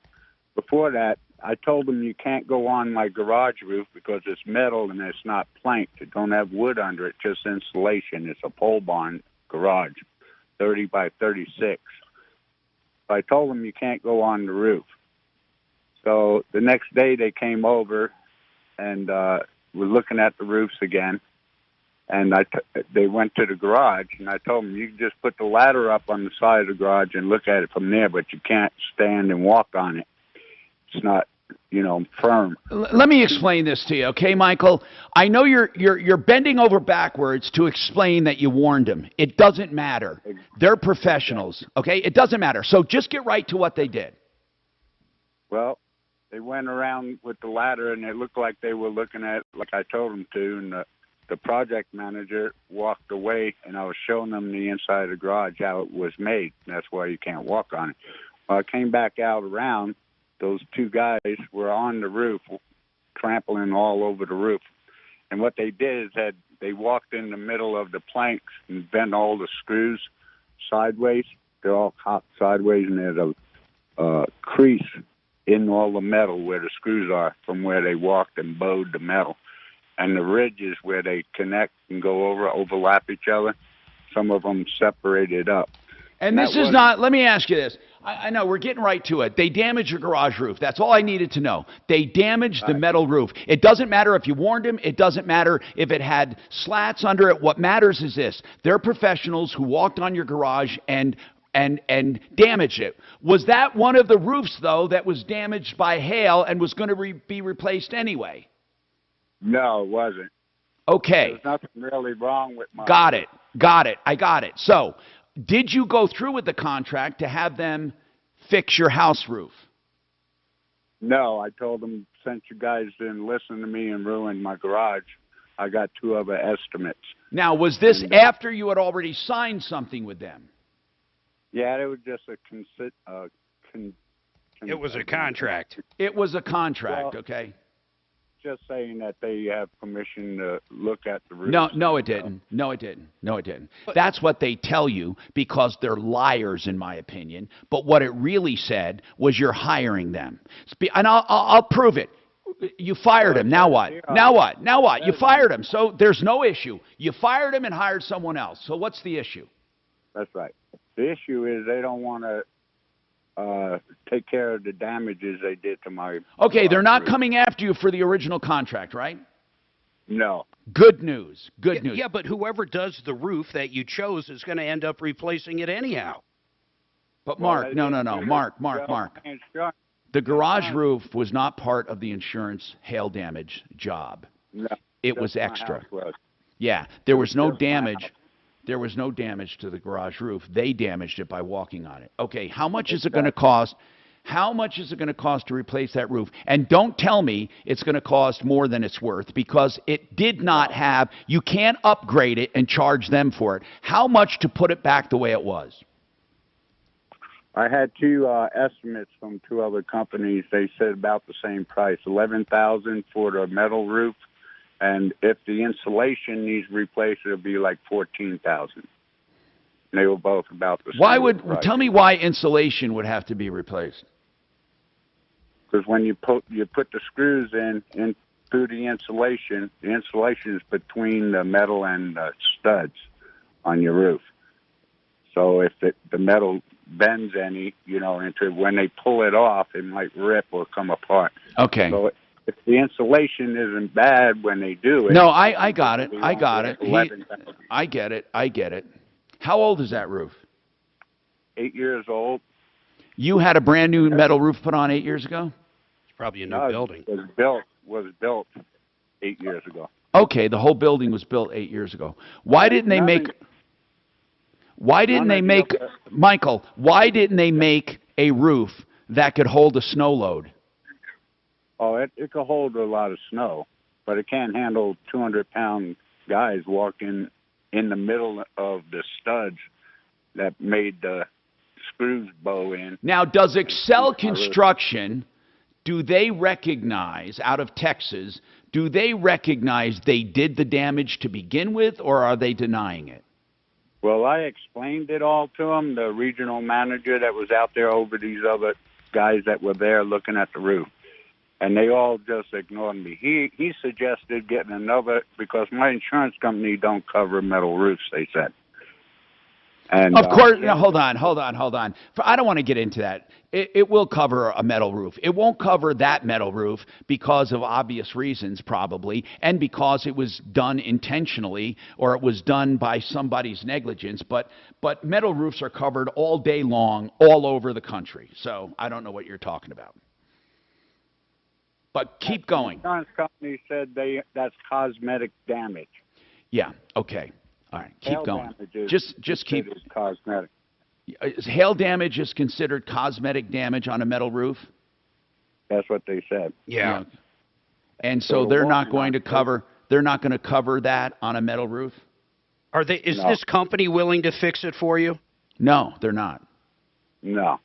Speaker 6: before that, I told them you can't go on my garage roof because it's metal and it's not planked. It don't have wood under it, just insulation. It's a pole barn garage, 30 by 36. So I told them you can't go on the roof. So the next day they came over and were looking at the roofs again. And they went to the garage, and I told them, you can just put the ladder up on the side of the garage and look at it from there, but you can't stand and walk on it. It's not, firm.
Speaker 12: Let me explain this to you, okay, Michael? I know you're bending over backwards to explain that you warned them. It doesn't matter. They're professionals, okay? It doesn't matter. So just get right to what they did.
Speaker 6: Well, they went around with the ladder, and it looked like they were looking at it like I told them to, and the project manager walked away, and I was showing them the inside of the garage, how it was made. That's why you can't walk on it. When I came back out around, those two guys were on the roof, trampling all over the roof. And what they did is that they walked in the middle of the planks and bent all the screws sideways. They're all cocked sideways, and there's a crease in all the metal where the screws are from where they walked and bowed the metal. And the ridges where they connect and go overlap each other, some of them separated up.
Speaker 12: And this is not, let me ask you this. I know, we're getting right to it. They damaged your garage roof. That's all I needed to know. They damaged the metal roof. It doesn't matter if you warned them. It doesn't matter if it had slats under it. What matters is this. They're professionals who walked on your garage and damaged it. Was that one of the roofs, though, that was damaged by hail and was going to be replaced anyway?
Speaker 6: No, it wasn't.
Speaker 12: Okay.
Speaker 6: There's nothing really wrong with my...
Speaker 12: Got it. I got it. So, did you go through with the contract to have them fix your house roof?
Speaker 6: No, I told them, since you guys didn't listen to me and ruined my garage, I got two other estimates.
Speaker 12: Now, was this after you had already signed something with them?
Speaker 6: Yeah, it was just a
Speaker 3: it was a contract.
Speaker 12: It was a contract, okay.
Speaker 6: Just saying that they have permission to look at the roof.
Speaker 12: No, it didn't. That's what they tell you because they're liars, in my opinion. But what it really said was you're hiring them. And I'll prove it. You fired him. Now what? Now what? Now what? You fired him. So there's no issue. You fired him and hired someone else. So what's the issue?
Speaker 6: That's right. The issue is they don't want to take care of the damages they did to my.
Speaker 12: Okay, they're not
Speaker 6: roof.
Speaker 12: coming after you for the original contract, right?
Speaker 6: No.
Speaker 12: Good news. Good news.
Speaker 3: Yeah, but whoever does the roof that you chose is going to end up replacing it anyhow.
Speaker 12: But Mark, no. Mark. The garage roof was not part of the insurance hail damage job.
Speaker 6: No.
Speaker 12: It was extra.
Speaker 6: Was.
Speaker 12: Yeah, there was no damage. There was no damage to the garage roof. They damaged it by walking on it. Okay, how much is it going to cost? How much is it going to cost to replace that roof? And don't tell me it's going to cost more than it's worth, because it did not have, you can't upgrade it and charge them for it. How much to put it back the way it was?
Speaker 6: I had two estimates from two other companies. They said about the same price, $11,000 for the metal roof, and if the insulation needs replaced, it'll be like $14,000. They were both about the same.
Speaker 12: Tell me why insulation would have to be replaced?
Speaker 6: Because when you put the screws in through the insulation is between the metal and the studs on your roof. So if the metal bends any, into when they pull it off, it might rip or come apart.
Speaker 12: Okay.
Speaker 6: So if the insulation isn't bad when they do it.
Speaker 12: No, I got it. I get it. I get it. How old is that roof?
Speaker 6: 8 years old.
Speaker 12: You had a brand new metal roof put on 8 years ago?
Speaker 3: It's probably a new building.
Speaker 6: It was built 8 years ago.
Speaker 12: Okay, the whole building was built 8 years ago. Why didn't they make Michael, why didn't they make a roof that could hold a snow load?
Speaker 6: Oh, it could hold a lot of snow, but it can't handle 200-pound guys walking in the middle of the studs that made the screws bow in.
Speaker 12: Now, does Excel Construction, do they recognize, out of Texas, do they recognize they did the damage to begin with, or are they denying it?
Speaker 6: Well, I explained it all to him, the regional manager that was out there over these other guys that were there looking at the roof. And they all just ignored me. He suggested getting another, because my insurance company don't cover metal roofs, they said. And,
Speaker 12: of course, now, hold on. I don't want to get into that. It will cover a metal roof. It won't cover that metal roof because of obvious reasons, probably, and because it was done intentionally or it was done by somebody's negligence. But metal roofs are covered all day long, all over the country. So I don't know what you're talking about. But keep going.
Speaker 6: The insurance company said that's cosmetic damage.
Speaker 12: Yeah. Okay. All right. Keep going. Just keep.
Speaker 6: Cosmetic.
Speaker 12: Hail damage is considered cosmetic damage on a metal roof.
Speaker 6: That's what they said.
Speaker 3: Yeah.
Speaker 12: And so they're not going to cover. They're not going to cover that on a metal roof.
Speaker 3: Are they? Is this company willing to fix it for you?
Speaker 12: No, they're not.
Speaker 6: No.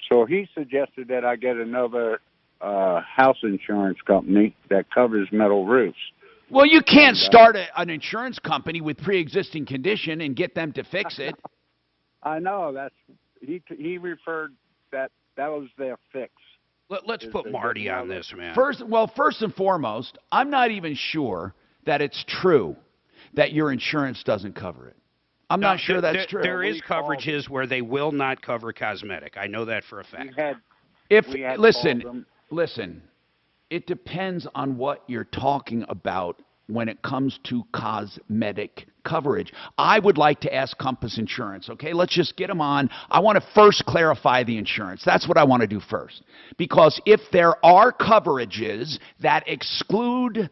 Speaker 6: So he suggested that I get another house insurance company that covers metal roofs.
Speaker 12: Well, you can't start an insurance company with pre-existing condition and get them to fix it.
Speaker 6: I know. He referred that was their fix.
Speaker 3: Let's put Marty on this, man.
Speaker 12: First and foremost, I'm not even sure that it's true that your insurance doesn't cover it. I'm not sure that's true.
Speaker 3: There is coverages where they will not cover cosmetic. I know that for a fact.
Speaker 12: Listen, it depends on what you're talking about when it comes to cosmetic coverage. I would like to ask Compass Insurance, okay? Let's just get them on. I want to first clarify the insurance. That's what I want to do first. Because if there are coverages that exclude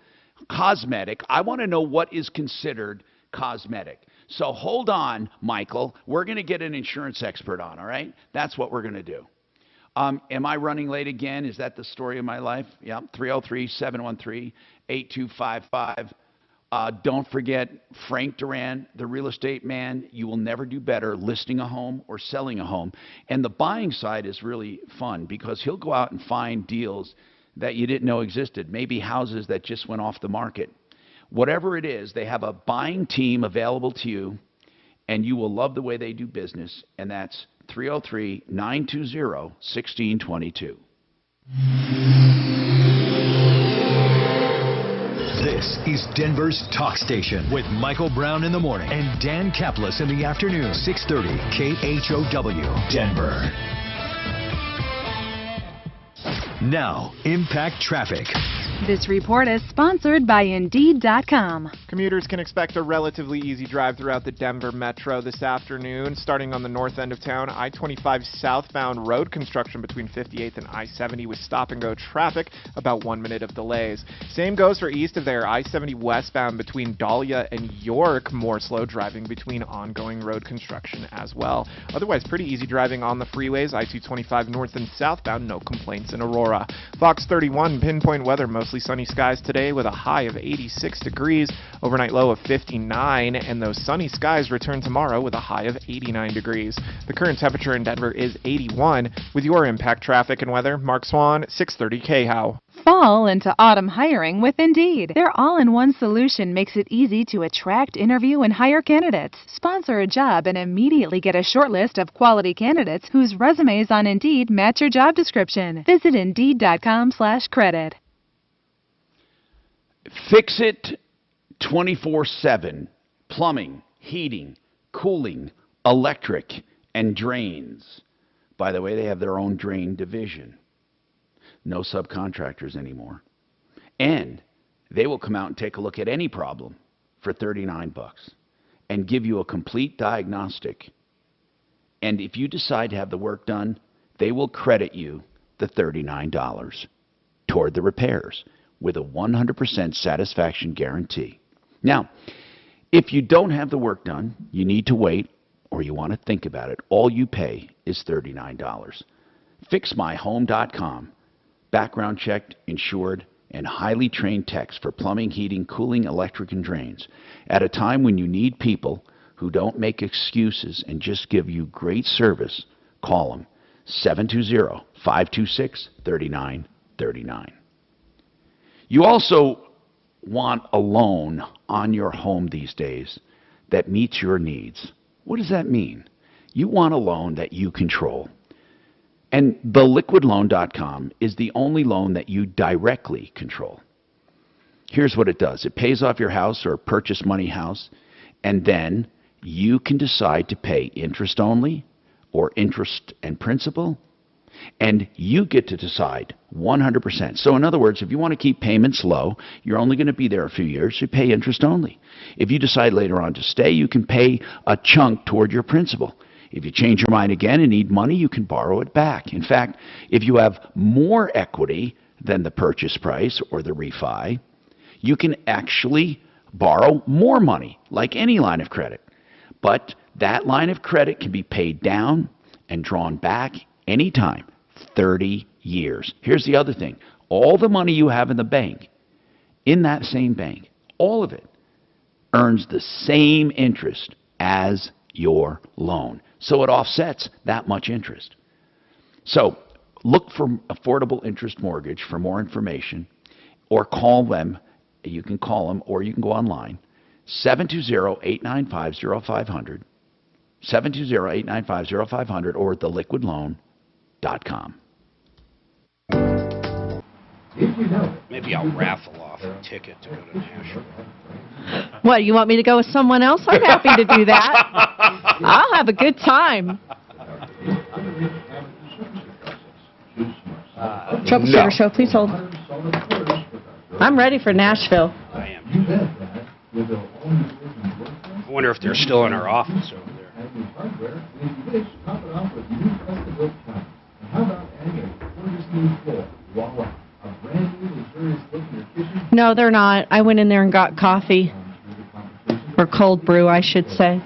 Speaker 12: cosmetic, I want to know what is considered cosmetic. So hold on, Michael. We're going to get an insurance expert on, all right? That's what we're going to do. Am I running late again? Is that the story of my life? Yeah, 303-713-8255. Don't forget Frank Duran, the real estate man. You will never do better listing a home or selling a home. And the buying side is really fun because he'll go out and find deals that you didn't know existed, maybe houses that just went off the market. Whatever it is, they have a buying team available to you, and you will love the way they do business, and that's 303-920-1622.
Speaker 23: This is Denver's Talk Station with Michael Brown in the morning and Dan Kaplis in the afternoon. 630 KHOW, Denver. Now, Impact Traffic.
Speaker 5: This report is sponsored by Indeed.com.
Speaker 25: Commuters can expect a relatively easy drive throughout the Denver Metro this afternoon. Starting on the north end of town, I-25 southbound road construction between 58th and I-70 with stop-and-go traffic, about 1 minute of delays. Same goes for east of there, I-70 westbound between Dahlia and York, more slow driving between ongoing road construction as well. Otherwise, pretty easy driving on the freeways, I-225 north and southbound, no complaints in Aurora. Fox 31 pinpoint weather, mostly sunny skies today with a high of 86 degrees, overnight low of 59, and those sunny skies return tomorrow with a high of 89 degrees. The current temperature in Denver is 81. With your Impact Traffic and weather, Mark Swan, 630 KHOW.
Speaker 5: Fall into autumn hiring with Indeed. Their all-in-one solution makes it easy to attract, interview, and hire candidates. Sponsor a job and immediately get a short list of quality candidates whose resumes on Indeed match your job description. Visit Indeed.com/credit.
Speaker 12: Fix It 24/7. Plumbing, heating, cooling, electric, and drains. By the way, they have their own drain division. No subcontractors anymore. And they will come out and take a look at any problem for $39 and give you a complete diagnostic. And if you decide to have the work done, they will credit you the $39 toward the repairs with a 100% satisfaction guarantee. Now, if you don't have the work done, you need to wait, or you want to think about it, all you pay is $39. FixMyHome.com. Background checked, insured, and highly trained techs for plumbing, heating, cooling, electric, and drains. At a time when you need people who don't make excuses and just give you great service, call them 720-526-3939. You also want a loan on your home these days that meets your needs. What does that mean? You want a loan that you control. And theliquidloan.com is the only loan that you directly control. Here's what it does. It pays off your house or purchase money house, and then you can decide to pay interest only or interest and principal, and you get to decide 100%. So in other words, if you want to keep payments low, you're only going to be there a few years, you pay interest only. If you decide later on to stay, you can pay a chunk toward your principal. If you change your mind again and need money, you can borrow it back. In fact, if you have more equity than the purchase price or the refi, you can actually borrow more money, like any line of credit. But that line of credit can be paid down and drawn back anytime, 30 years. Here's the other thing. All the money you have in the bank, in that same bank, all of it, earns the same interest as your loan. So it offsets that much interest. So look for Affordable Interest Mortgage for more information, or call them. You can call them, or you can go online. 720-895-0500, 720-895-0500, or theliquidloan.com.
Speaker 3: Maybe I'll raffle off a ticket to go to Nashville.
Speaker 2: What, you want me to go with someone else? I'm happy to do that. I'll have a good time. Troubleshooter show, please hold. I'm ready for Nashville.
Speaker 3: I am. I wonder if they're still in our office over there.
Speaker 2: No, they're not. I went in there and got coffee. Or cold brew, I should say.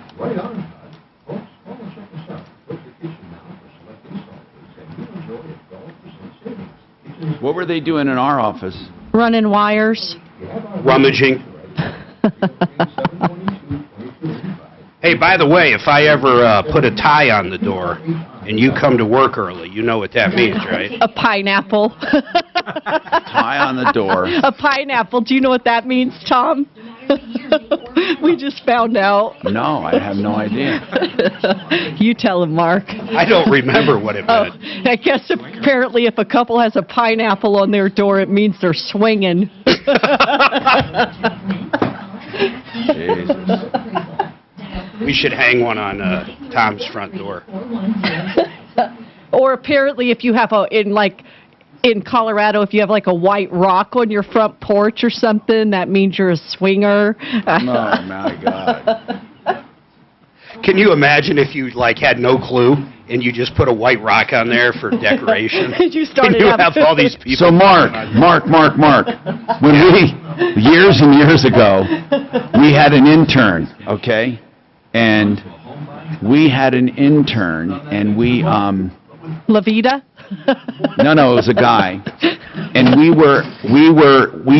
Speaker 12: What were they doing in our office?
Speaker 2: Running wires.
Speaker 3: Rummaging. Hey, by the way, if I ever put a tie on the door and you come to work early, you know what that means, right?
Speaker 2: A pineapple.
Speaker 12: Tie on the door.
Speaker 2: A pineapple. Do you know what that means, Tom? We just found out.
Speaker 12: No, I have no idea.
Speaker 2: You tell him, Mark.
Speaker 3: I don't remember what it meant.
Speaker 2: I guess apparently if a couple has a pineapple on their door, it means they're swinging.
Speaker 12: Jesus.
Speaker 3: We should hang one on Tom's front door.
Speaker 2: Or apparently, if you have in Colorado, if you have like a white rock on your front porch or something, that means you're a swinger.
Speaker 12: Oh my God.
Speaker 3: Can you imagine if you had no clue and you just put a white rock on there for decoration?
Speaker 2: You started
Speaker 3: and you have all these people.
Speaker 12: So Mark, when years and years ago, we had an intern, okay? And we had an intern, and we
Speaker 2: La Vida?
Speaker 12: No, it was a guy. And we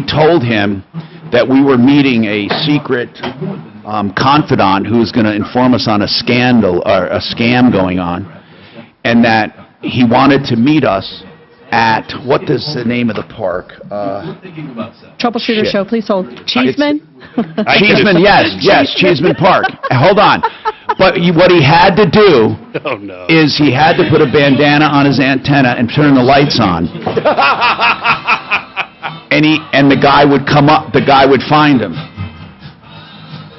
Speaker 12: told him that we were meeting a secret confidant who was going to inform us on a scandal or a scam going on, and that he wanted to meet us at, what is the name of the park?
Speaker 2: Troubleshooter show, please hold. Cheeseman?
Speaker 12: Cheeseman, yes, Cheeseman Park. Hold on. But what he had to do is he had to put a bandana on his antenna and turn the lights on. And the guy would come up, the guy would find him.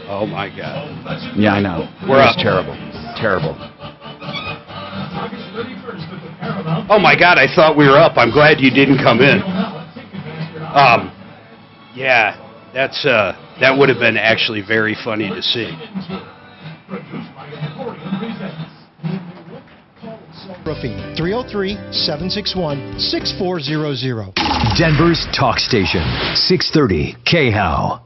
Speaker 3: Oh my God.
Speaker 12: Yeah, I know.
Speaker 3: We're up.
Speaker 12: Terrible.
Speaker 3: Oh my God, I thought we were up. I'm glad you didn't come in. Yeah, that would have been actually very funny to see.
Speaker 14: Roofing, 303-761-6400.
Speaker 23: Denver's talk station, 630 KHOW.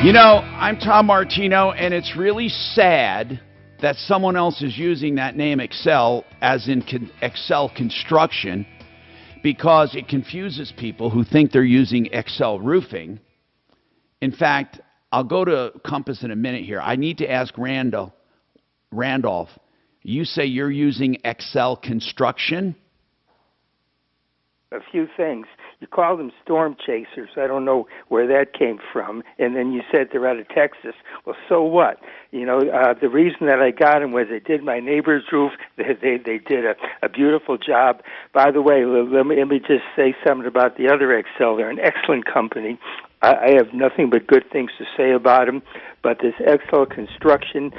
Speaker 12: You know, I'm Tom Martino, and it's really sad that someone else is using that name Excel, as in Excel Construction, because it confuses people who think they're using Excel Roofing. In fact, I'll go to Compass in a minute here. I need to ask Randolph, you say you're using Excel Construction?
Speaker 16: A few things. You call them storm chasers. I don't know where that came from. And then you said they're out of Texas. Well, so what? You know, the reason that I got them was they did my neighbor's roof. They did a beautiful job. By the way, let me just say something about the other Excel. They're an excellent company. I have nothing but good things to say about them. But this Excel Construction,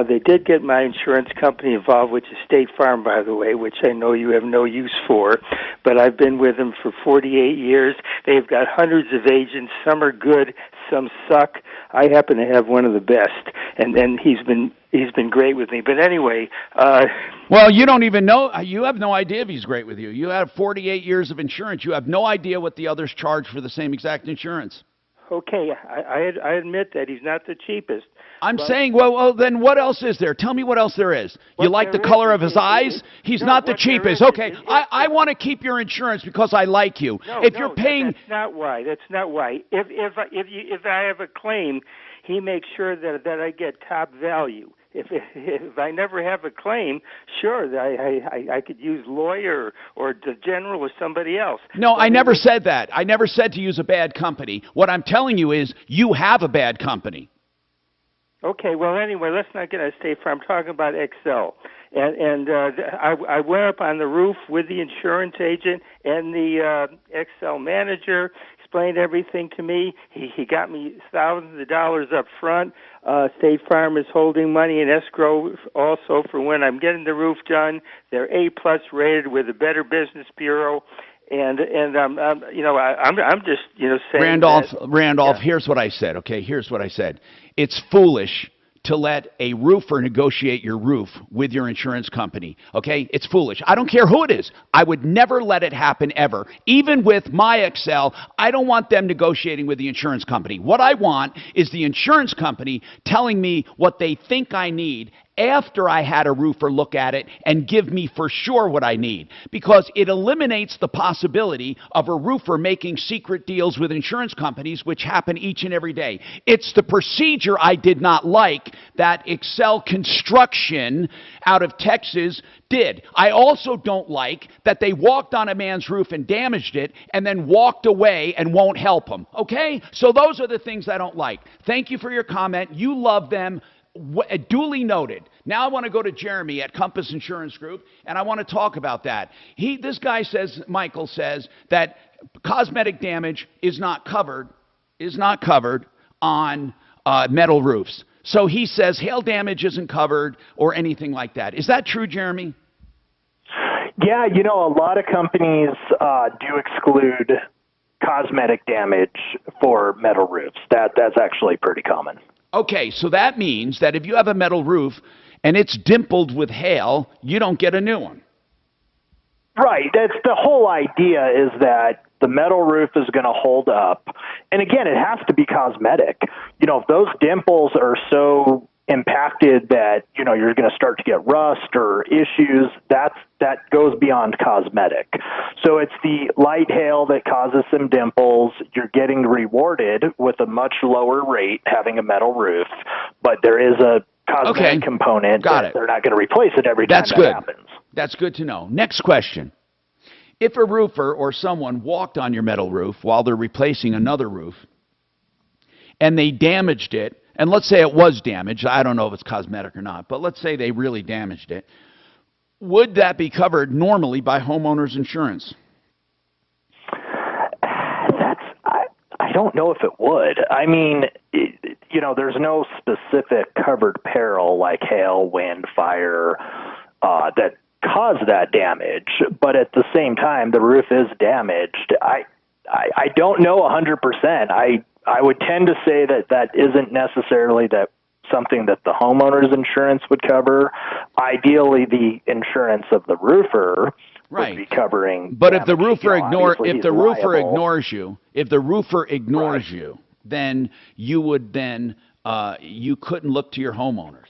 Speaker 16: they did get my insurance company involved, which is State Farm, by the way, which I know you have no use for. But I've been with them for 48 years. They've got hundreds of agents. Some are good, some suck. I happen to have one of the best, and he's been great with me. But anyway,
Speaker 12: well, you don't even know. You have no idea if he's great with you. You have 48 years of insurance. You have no idea what the others charge for the same exact insurance.
Speaker 16: Okay, I admit that he's not the cheapest.
Speaker 12: I'm saying, well, then what else is there? Tell me what else there is. You like the color of his eyes? He's not the cheapest. Okay, I want to keep your insurance because I like you. If you're paying,
Speaker 16: that's not why. That's not why. If I have a claim, he makes sure that I get top value. If I never have a claim, sure, I could use lawyer or the general or somebody else.
Speaker 12: No, I never said that. I never said to use a bad company. What I'm telling you is you have a bad company.
Speaker 16: Okay, well, anyway, let's not get on State Farm. I'm talking about Excel. And I went up on the roof with the insurance agent and the Excel manager, explained everything to me. He got me thousands of dollars up front. State Farm is holding money in escrow also for when I'm getting the roof done. They're A+ rated with the Better Business Bureau. And I'm just saying.
Speaker 12: Randolph, here's what I said. Okay, here's what I said. It's foolish to let a roofer negotiate your roof with your insurance company. Okay, it's foolish. I don't care who it is. I would never let it happen ever. Even with my Excel, I don't want them negotiating with the insurance company. What I want is the insurance company telling me what they think I need after I had a roofer look at it and give me for sure what I need, because it eliminates the possibility of a roofer making secret deals with insurance companies, which happen each and every day. It's the procedure I did not like that Excel Construction out of Texas did. I also don't like that they walked on a man's roof and damaged it and then walked away and won't help him. Okay? So those are the things I don't like. Thank you for your comment. You love them. Duly noted. Now I want to go to Jeremy at Compass Insurance Group, and I want to talk about that. This guy says, Michael says, that cosmetic damage is not covered on metal roofs. So he says hail damage isn't covered or anything like that. Is that true, Jeremy?
Speaker 11: Yeah, you know, a lot of companies do exclude cosmetic damage for metal roofs. That's actually pretty common.
Speaker 12: Okay, so that means that if you have a metal roof and it's dimpled with hail, you don't get a new one.
Speaker 11: Right. That's the whole idea, is that the metal roof is going to hold up. And again, it has to be cosmetic. You know, if those dimples are so impacted that, you know, you're going to start to get rust or issues, that goes beyond cosmetic. So it's the light hail that causes some dimples. You're getting rewarded with a much lower rate having a metal roof, but there is a cosmetic component.
Speaker 12: Got it.
Speaker 11: They're not going to replace it every time that happens.
Speaker 12: That's good to know. Next question. If a roofer or someone walked on your metal roof while they're replacing another roof and they damaged it, and let's say it was damaged, I don't know if it's cosmetic or not, but let's say they really damaged it, would that be covered normally by homeowners insurance?
Speaker 11: I don't know if it would. I mean, you know, there's no specific covered peril like hail, wind, fire that cause that damage, but at the same time, the roof is damaged. I don't know 100%. I would tend to say that isn't necessarily something that the homeowner's insurance would cover. Ideally, the insurance of the roofer would be covering.
Speaker 12: But if the roofer ignores you, then you couldn't look to your homeowners.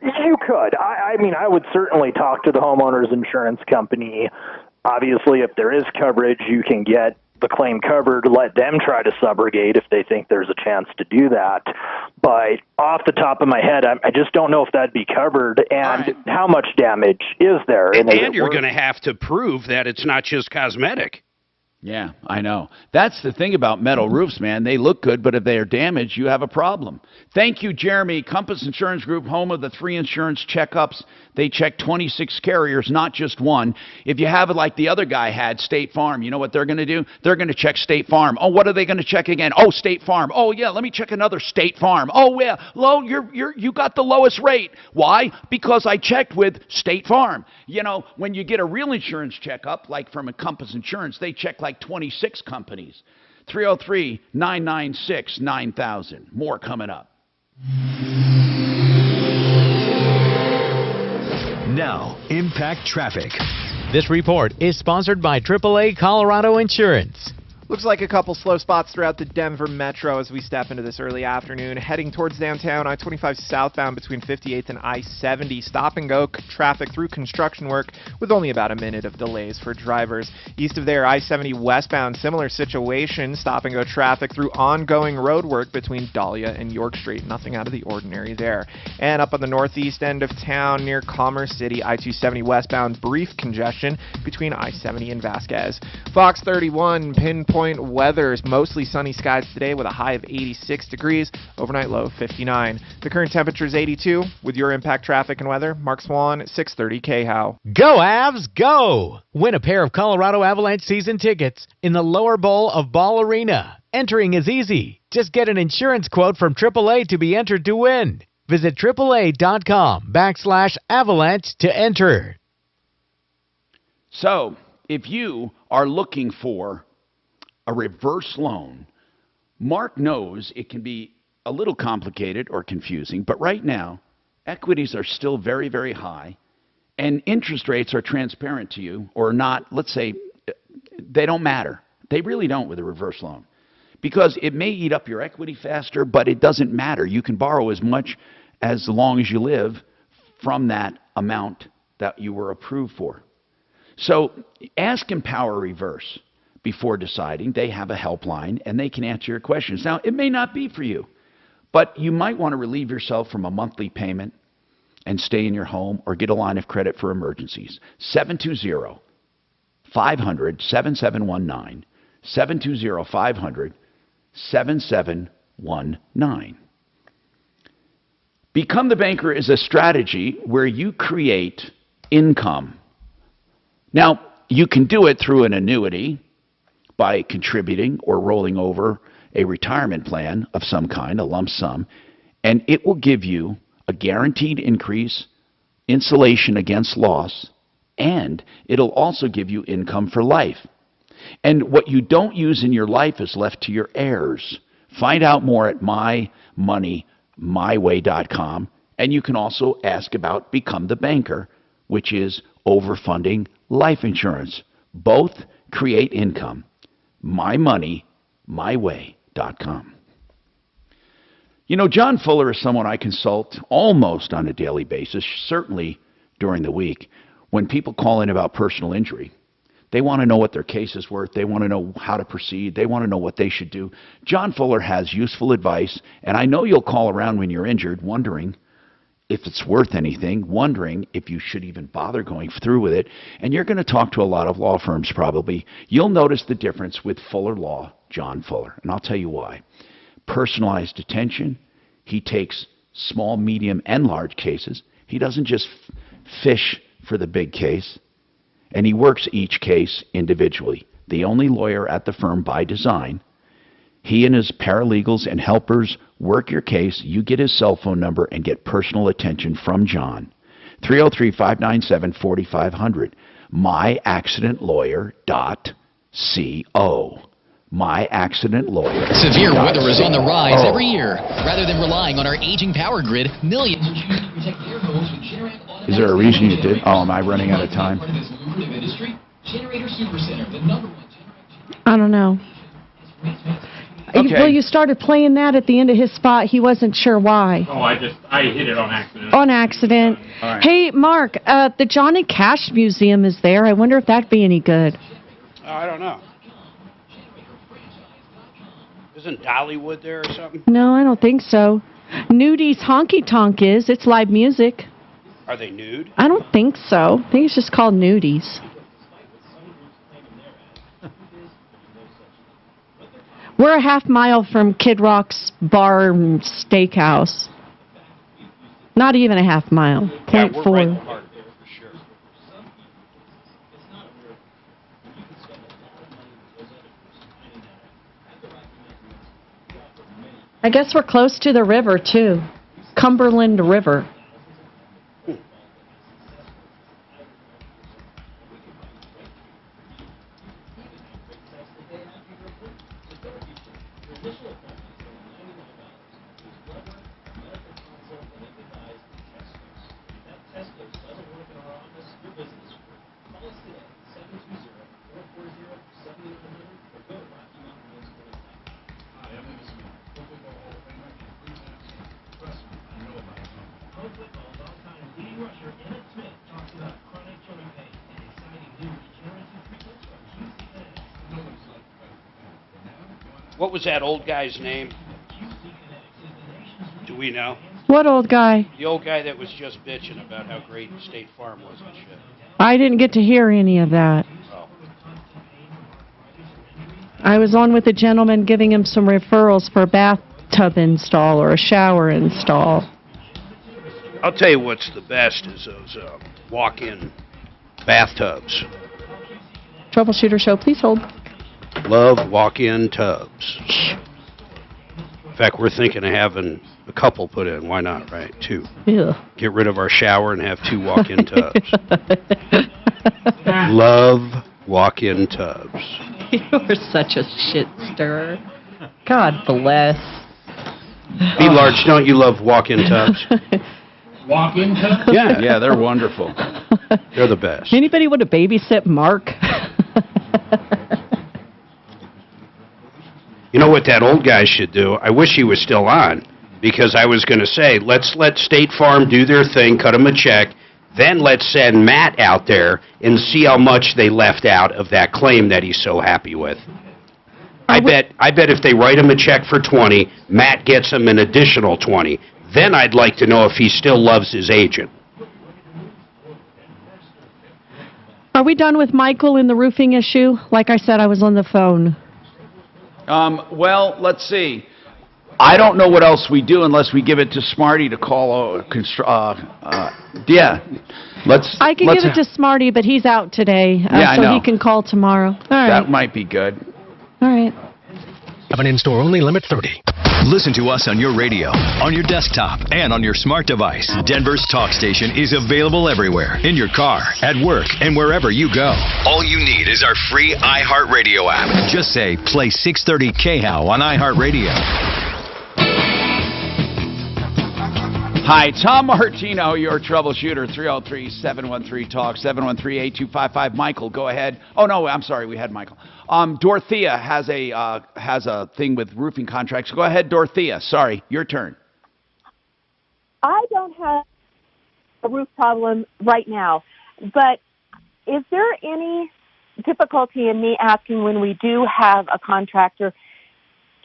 Speaker 11: You could. I mean, I would certainly talk to the homeowner's insurance company. Obviously, if there is coverage, you can get the claim covered, let them try to subrogate if they think there's a chance to do that. But off the top of my head, I just don't know if that'd be covered, and how much damage is there.
Speaker 3: And you're going to have to prove that it's not just cosmetic.
Speaker 12: Yeah, I know. That's the thing about metal roofs, man. They look good, but if they are damaged, you have a problem. Thank you, Jeremy. Compass Insurance Group, home of the 3 insurance checkups. They check 26 carriers, not just one. If you have it like the other guy had, State Farm, you know what they're going to do? They're going to check State Farm. Oh, what are they going to check again? Oh, State Farm. Oh, yeah, let me check another State Farm. Oh, yeah, you got the lowest rate. Why? Because I checked with State Farm. You know, when you get a real insurance checkup, like from a Compass Insurance, they check like 26 companies. 303-996-9000. More coming up.
Speaker 23: Now, Impact Traffic.
Speaker 18: This report is sponsored by AAA Colorado Insurance.
Speaker 25: Looks like a couple slow spots throughout the Denver metro as we step into this early afternoon. Heading towards downtown, I-25 southbound between 58th and I-70. Stop-and-go traffic through construction work with only about a minute of delays for drivers. East of there, I-70 westbound, similar situation. Stop-and-go traffic through ongoing road work between Dahlia and York Street. Nothing out of the ordinary there. And up on the northeast end of town near Commerce City, I-270 westbound, brief congestion between I-70 and Vasquez. Fox 31, pinpoint weather is mostly sunny skies today with a high of 86 degrees, overnight low 59. The current temperature is 82. With your Impact Traffic and weather, Mark Swan, 630 KHOW.
Speaker 18: Go Avs, go! Win a pair of Colorado Avalanche season tickets in the lower bowl of Ball Arena. Entering is easy. Just get an insurance quote from AAA to be entered to win. Visit AAA.com/avalanche to enter.
Speaker 12: So, if you are looking for a reverse loan, Mark knows it can be a little complicated or confusing, but right now, equities are still very, very high, and interest rates are transparent to you, or not. Let's say they don't matter. They really don't with a reverse loan, because it may eat up your equity faster, but it doesn't matter. You can borrow as much as long as you live from that amount that you were approved for. So ask Empower Reverse before deciding. They have a helpline, and they can answer your questions. Now, it may not be for you, but you might want to relieve yourself from a monthly payment and stay in your home or get a line of credit for emergencies. 720-500-7719. 720-500-7719. Become the Banker is a strategy where you create income. Now, you can do it through an annuity, by contributing or rolling over a retirement plan of some kind, a lump sum, and it will give you a guaranteed increase, insulation against loss, and it'll also give you income for life. And what you don't use in your life is left to your heirs. Find out more at mymoneymyway.com, and you can also ask about Become the Banker, which is overfunding life insurance. Both create income. mymoneymyway.com. You know, John Fuller is someone I consult almost on a daily basis, certainly during the week. When people call in about personal injury, they want to know what their case is worth. They want to know how to proceed. They want to know what they should do. John Fuller has useful advice, and I know you'll call around when you're injured wondering if it's worth anything, wondering if you should even bother going through with it. And you're going to talk to a lot of law firms probably. You'll notice the difference with Fuller Law, John Fuller, and I'll tell you why. Personalized attention. He takes small, medium, and large cases. He doesn't just fish for the big case, and he works each case individually. The only lawyer at the firm by design. He and his paralegals and helpers work your case. You get his cell phone number and get personal attention from John. 303-597-4500. myaccidentlawyer.co. myaccidentlawyer.
Speaker 17: Severe weather is on the rise every year. Rather than relying on our aging power grid, millions are choosing to protect their homes with Generac.
Speaker 12: Is there a reason you did? Oh, am I running out of time?
Speaker 17: Generator Supercenter, the #1.
Speaker 2: I don't know.
Speaker 12: Okay.
Speaker 2: Well, you started playing that at the end of his spot. He wasn't sure why.
Speaker 19: Oh, I hit it on accident.
Speaker 2: On accident.
Speaker 12: All right.
Speaker 2: Hey, Mark, the Johnny Cash Museum is there. I wonder if that'd be any good.
Speaker 3: I don't know. Isn't Dollywood there or something?
Speaker 2: No, I don't think so. Nudie's Honky Tonk is. It's live music.
Speaker 3: Are they nude?
Speaker 2: I don't think so. I think it's just called Nudie's. We're a half mile from Kid Rock's bar and steakhouse. Not even a half mile.
Speaker 3: Yeah,
Speaker 2: 0.4.
Speaker 3: we're right in the heart there for sure.
Speaker 2: I guess we're close to the river, too. Cumberland River.
Speaker 3: What was that old guy's name? Do we know?
Speaker 2: What old guy?
Speaker 3: The old guy that was just bitching about how great State Farm was and shit.
Speaker 2: I didn't get to hear any of that.
Speaker 3: Oh.
Speaker 2: I was on with a gentleman giving him some referrals for a bathtub install or a shower install.
Speaker 3: I'll tell you what's the best is those walk-in bathtubs.
Speaker 2: Troubleshooter show, please hold.
Speaker 3: Love walk-in tubs. In fact, we're thinking of having a couple put in. Why not, right? 2.
Speaker 2: Ew.
Speaker 3: Get rid of our shower and have 2 walk-in tubs. Love walk-in tubs.
Speaker 2: You're such a shit stirrer. God bless.
Speaker 3: Be large, don't you love walk-in tubs?
Speaker 19: Walk-in tub?
Speaker 3: Yeah.
Speaker 12: Yeah, they're wonderful.
Speaker 3: They're the best.
Speaker 2: Anybody want to babysit Mark?
Speaker 3: You know what that old guy should do? I wish he was still on, because I was going to say, let's let State Farm do their thing, cut them a check, then let's send Matt out there and see how much they left out of that claim that he's so happy with. I bet if they write him a check for 20, Matt gets him an additional 20. Then I'd like to know if he still loves his agent.
Speaker 2: Are we done with Michael in the roofing issue? Like I said, I was on the phone.
Speaker 12: Well, let's see. I don't know what else we do unless we give it to Smarty to call. Yeah,
Speaker 2: I can give it to Smarty, but he's out today,
Speaker 12: yeah,
Speaker 2: so
Speaker 12: I know.
Speaker 2: he can call tomorrow. All right.
Speaker 12: That might be good.
Speaker 2: All right.
Speaker 14: Have an in-store only, limit 30.
Speaker 23: Listen to us on your radio, on your desktop, and on your smart device. Denver's talk station is available everywhere, in your car, at work, and wherever you go. All you need is our free iHeartRadio app. Just say, play 630 KHOW on iHeartRadio.
Speaker 12: Hi, Tom Martino, your troubleshooter, 303-713-TALK, 713-8255. Michael, go ahead. Oh, no, I'm sorry, we had Michael. Dorothea has a thing with roofing contracts. Go ahead, Dorothea. Sorry, your turn.
Speaker 1: I don't have a roof problem right now, but is there any difficulty in me asking when we do have a contractor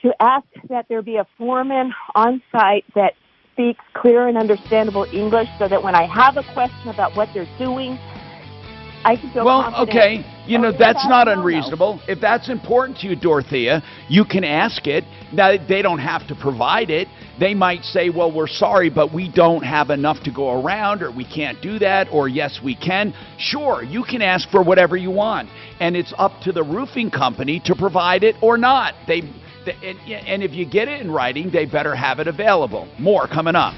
Speaker 1: to ask that there be a foreman on site that speaks clear and understandable English so that when I have a question about what they're doing, I can feel confident.
Speaker 12: Okay, that's not unreasonable. If that's important to you, Dorothea, you can ask it. Now, they don't have to provide it. They might say, well, we're sorry, but we don't have enough to go around, or we can't do that, or yes, we can. Sure, you can ask for whatever you want, and it's up to the roofing company to provide it or not. And if you get it in writing, they better have it available. More coming up.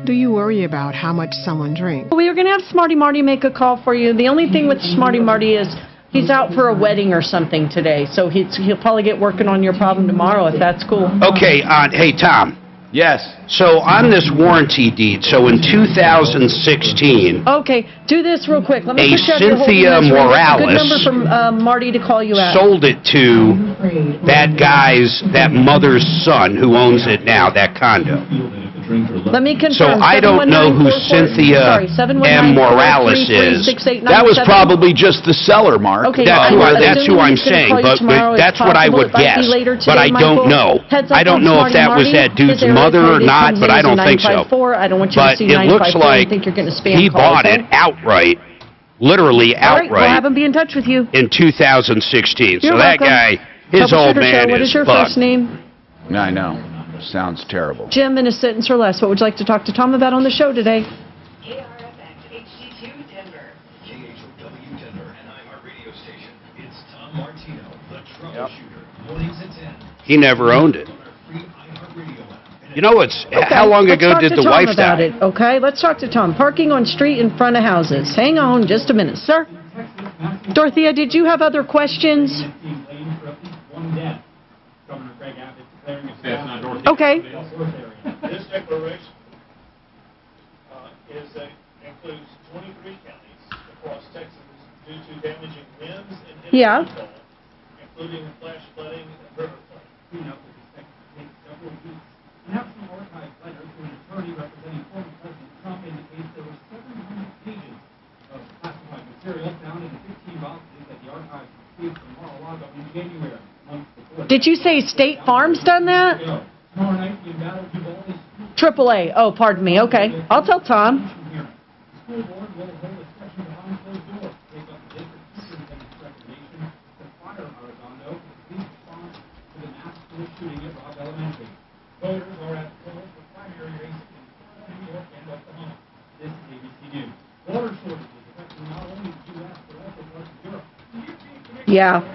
Speaker 7: Do you worry about how much someone drinks?
Speaker 2: We were going to have Smarty Marty make a call for you. The only thing with Smarty Marty is he's out for a wedding or something today, so he'll probably get working on your problem tomorrow if that's cool.
Speaker 3: Okay, hey, Tom.
Speaker 12: Yes.
Speaker 3: So on this warranty deed, so in 2016...
Speaker 2: Okay, do this real quick. Let me
Speaker 3: a Cynthia Morales...
Speaker 2: Good number from Marty to call you at.
Speaker 3: Sold it to that mother's son who owns it now, that condo.
Speaker 2: Let me confirm.
Speaker 3: So I don't know who Cynthia M. Morales is.
Speaker 12: That was probably just the seller, Mark.
Speaker 2: Okay,
Speaker 3: that's who I'm saying, but that's what I would guess. But I don't know. I don't know if that was that dude's mother or not, but I don't think so. But it looks like he bought it outright, literally outright.
Speaker 2: We'll have him be in touch with you.
Speaker 3: In 2016.
Speaker 2: So
Speaker 3: that guy, his old man is
Speaker 2: What is your first name?
Speaker 12: I know. Sounds terrible.
Speaker 2: Jim, in a sentence or less, what would you like to talk to Tom about on the show today?
Speaker 23: HD2 Denver. KHOW Denver and iHeartRadio station. It's Tom Martino, the Troubleshooter. Mornings at 10.
Speaker 3: He never owned it. You know how long ago did the wife die?
Speaker 2: It, okay, let's talk to Tom. Parking on street in front of houses. Hang on just a minute, sir. Dorothea, did you have other questions? Okay.
Speaker 21: This declaration includes 23 counties across Texas due to damaging winds and
Speaker 2: yeah.
Speaker 21: rainfall, including flash flooding and river flooding.
Speaker 20: National Archives letter to an attorney representing former President Trump indicates there were 700 pages of classified material found in the 15 boxes that the archives received from Mar-a-Lago in January, months before.
Speaker 2: Did you say State Farm's done that?
Speaker 20: Tomorrow night, the embattled Uvalde
Speaker 2: AAA. Oh, pardon me. Okay. I'll tell Tom.
Speaker 20: The school board will hold a session behind closed doors to take up the district superintendent's recommendation to fire Arredondo for the police response to the mass school shooting at Robb Elementary. Voters are at polls for primary races in New York and Oklahoma. This is ABC News. Water shortages affecting not only the U.S. but also parts of Europe.
Speaker 2: Yeah.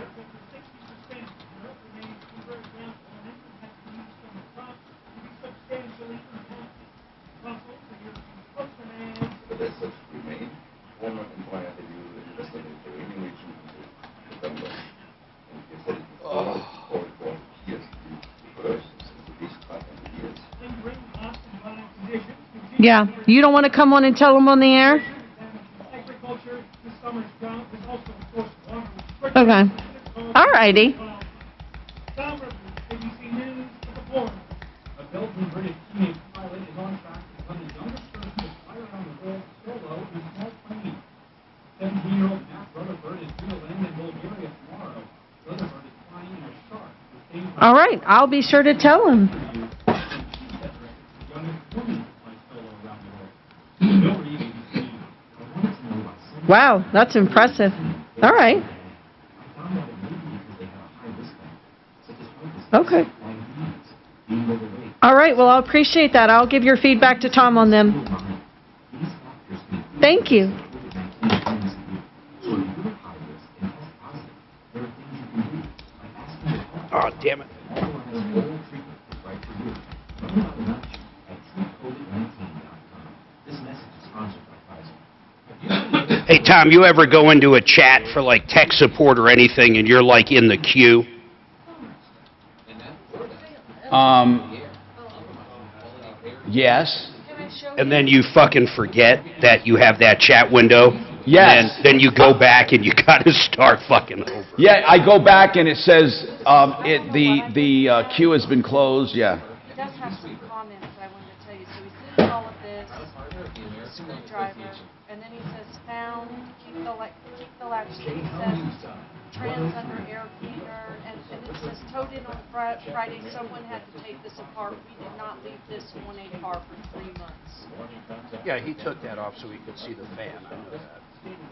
Speaker 2: Yeah. You don't want to come on and tell them on the air? Okay. All righty. All right. I'll be sure to tell him. Wow, that's impressive. All right. Okay. All right, well, I appreciate that. I'll give your feedback to Tom on them. Thank you.
Speaker 3: Oh, damn it. Hey, Tom, you ever go into a chat for like tech support or anything and you're like in the queue?
Speaker 12: Yes.
Speaker 3: And then you fucking forget that you have that chat window?
Speaker 12: Yes.
Speaker 3: And then you go back and you gotta start fucking over.
Speaker 12: Yeah, I go back and it says the queue has been closed. Yeah.
Speaker 9: He does have some comments I wanted to tell you. So he says all of this, screwdriver, and then he says found, keep the latch. Then he says trans under air cleaner, and it says towed in on Friday. Someone had to take this apart. We did not leave this on a car for 3 months.
Speaker 3: Yeah, he took that off so he could see the fan. I know that.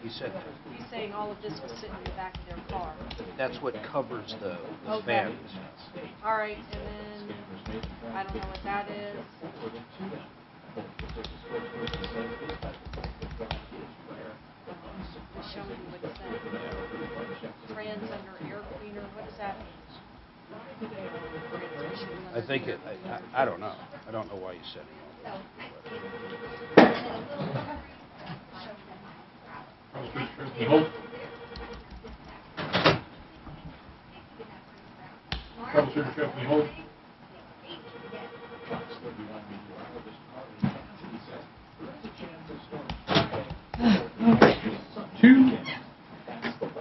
Speaker 3: He said that.
Speaker 9: He's saying all of this was sitting in the back of their car.
Speaker 3: That's what covers the
Speaker 9: Okay.
Speaker 3: fan.
Speaker 9: All right, and then I don't know what that is. Show me what it says. Trans under air cleaner. What does that mean?
Speaker 3: I think it, I don't know. I don't know why you said it.
Speaker 19: Troubleshooter show, can you hold?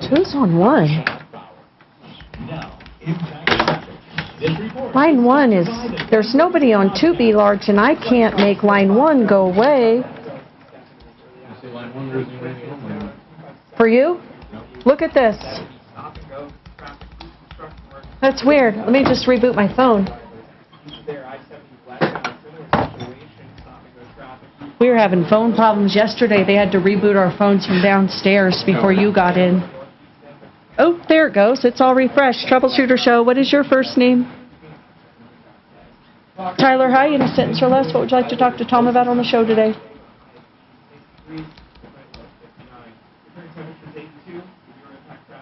Speaker 2: Two's on one. Line 1 is, there's nobody on 2B large, and I can't make line 1 go away. For you? Look at this. That's weird. Let me just reboot my phone. We were having phone problems yesterday. They had to reboot our phones from downstairs before you got in. Oh, there it goes. It's all refreshed. Troubleshooter show. What is your first name? Tyler, hi. In a sentence or less, what would you like to talk to Tom about on the show today?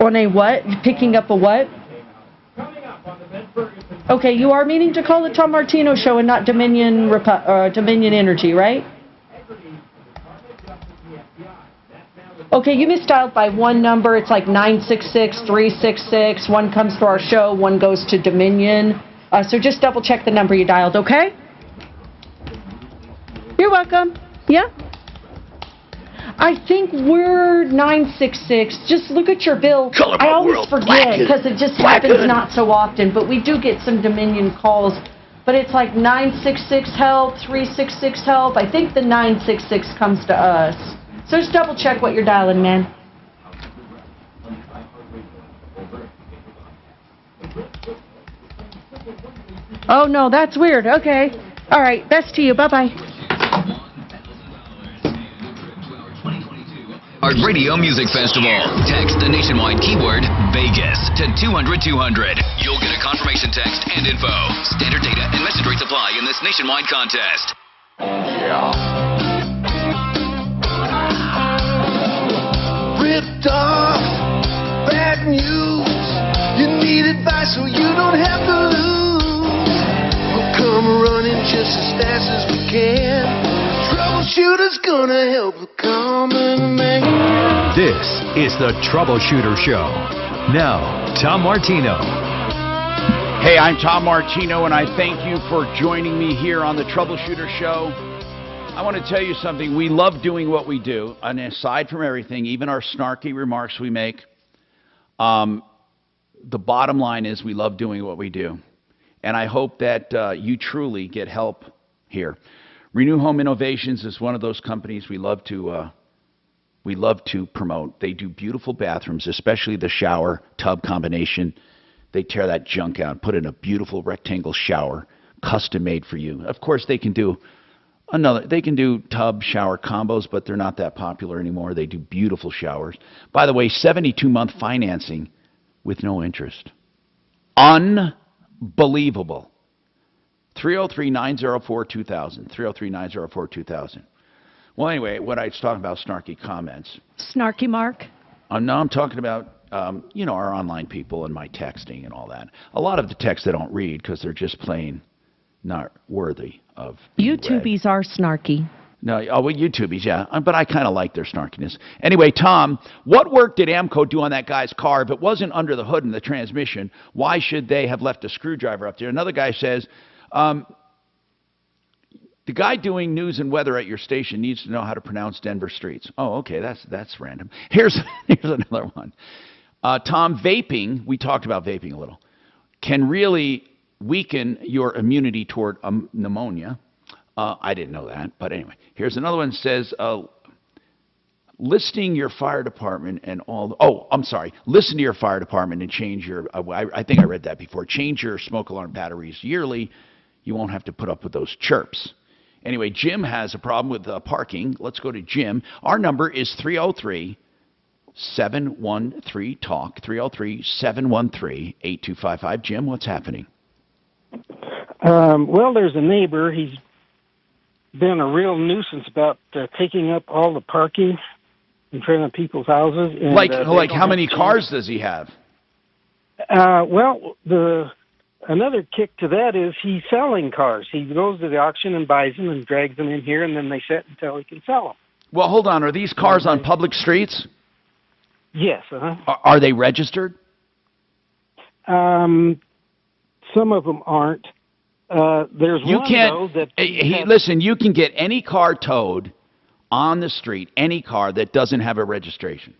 Speaker 2: On a what? Picking up a what? Okay, you are meaning to call the Tom Martino show and not Dominion Energy, right? Okay, you misdialed by one number. It's like 966-366. One comes to our show, one goes to Dominion. So just double check the number you dialed, okay? You're welcome. Yeah? I think we're 966. Just look at your bill. I always forget because it just happens not so often, but we do get some Dominion calls. But it's like 966 help, 366 help. I think the 966 comes to us. So just double check what you're dialing, man. Oh, no, that's weird. Okay. All right. Best to you. Bye-bye.
Speaker 10: Our Radio Music Festival. Text the nationwide keyword Vegas to 200-200. You'll get a confirmation text and info. Standard data and message rates apply in this nationwide contest.
Speaker 12: Yeah.
Speaker 13: Ripped off, bad news. You need advice so you don't have to lose. We'll come running just as fast as we can. Troubleshooter's gonna help the common man.
Speaker 23: This is the Troubleshooter Show. Now, Tom Martino.
Speaker 12: Hey, I'm Tom Martino, and I thank you for joining me here on the Troubleshooter Show. I want to tell you something. We love doing what we do, and aside from everything, even our snarky remarks we make, the bottom line is we love doing what we do. And I hope that you truly get help here. Renew Home Innovations is one of those companies we love to promote. They do beautiful bathrooms, especially the shower tub combination. They tear that junk out, put in a beautiful rectangle shower, custom made for you. Of course, they can do tub shower combos, but they're not that popular anymore. They do beautiful showers. By the way, 72-month financing with no interest. Unbelievable. 303-904-2000. 303-904-2000. Well, anyway, what I was talking about snarky comments.
Speaker 2: Snarky Mark?
Speaker 12: No, I'm talking about our online people and my texting and all that. A lot of the texts I don't read because they're just plain not worthy of being
Speaker 2: YouTubies
Speaker 12: read.
Speaker 2: are snarky.
Speaker 12: No, well, YouTubies, yeah, but I kind of like their snarkiness. Anyway, Tom, what work did AMCO do on that guy's car? If it wasn't under the hood in the transmission, why should they have left a screwdriver up there? Another guy says, the guy doing news and weather at your station needs to know how to pronounce Denver streets. Oh, okay, that's random. Here's another one. Tom, vaping, we talked about vaping a little, can really weaken your immunity toward pneumonia. I didn't know that, but anyway. Here's another one that says, listing your fire department and all... listen to your fire department and change your... I think I read that before. Change your smoke alarm batteries yearly. You won't have to put up with those chirps. Anyway, Jim has a problem with parking. Let's go to Jim. Our number is 303-713-TALK, 303-713-8255. Jim, what's happening?
Speaker 4: Well, there's a neighbor. He's been a real nuisance about taking up all the parking in front of people's houses. And,
Speaker 12: like how many cars does he have?
Speaker 4: Well, another kick to that is he's selling cars. He goes to the auction and buys them and drags them in here, and then they sit until he can sell them.
Speaker 12: Well, hold on. Are these cars on public streets?
Speaker 4: Yes.
Speaker 12: Are they registered?
Speaker 4: Some of them aren't. There's
Speaker 12: you
Speaker 4: one,
Speaker 12: can't,
Speaker 4: though, that...
Speaker 12: listen, you can get any car towed on the street, any car that doesn't have a registration.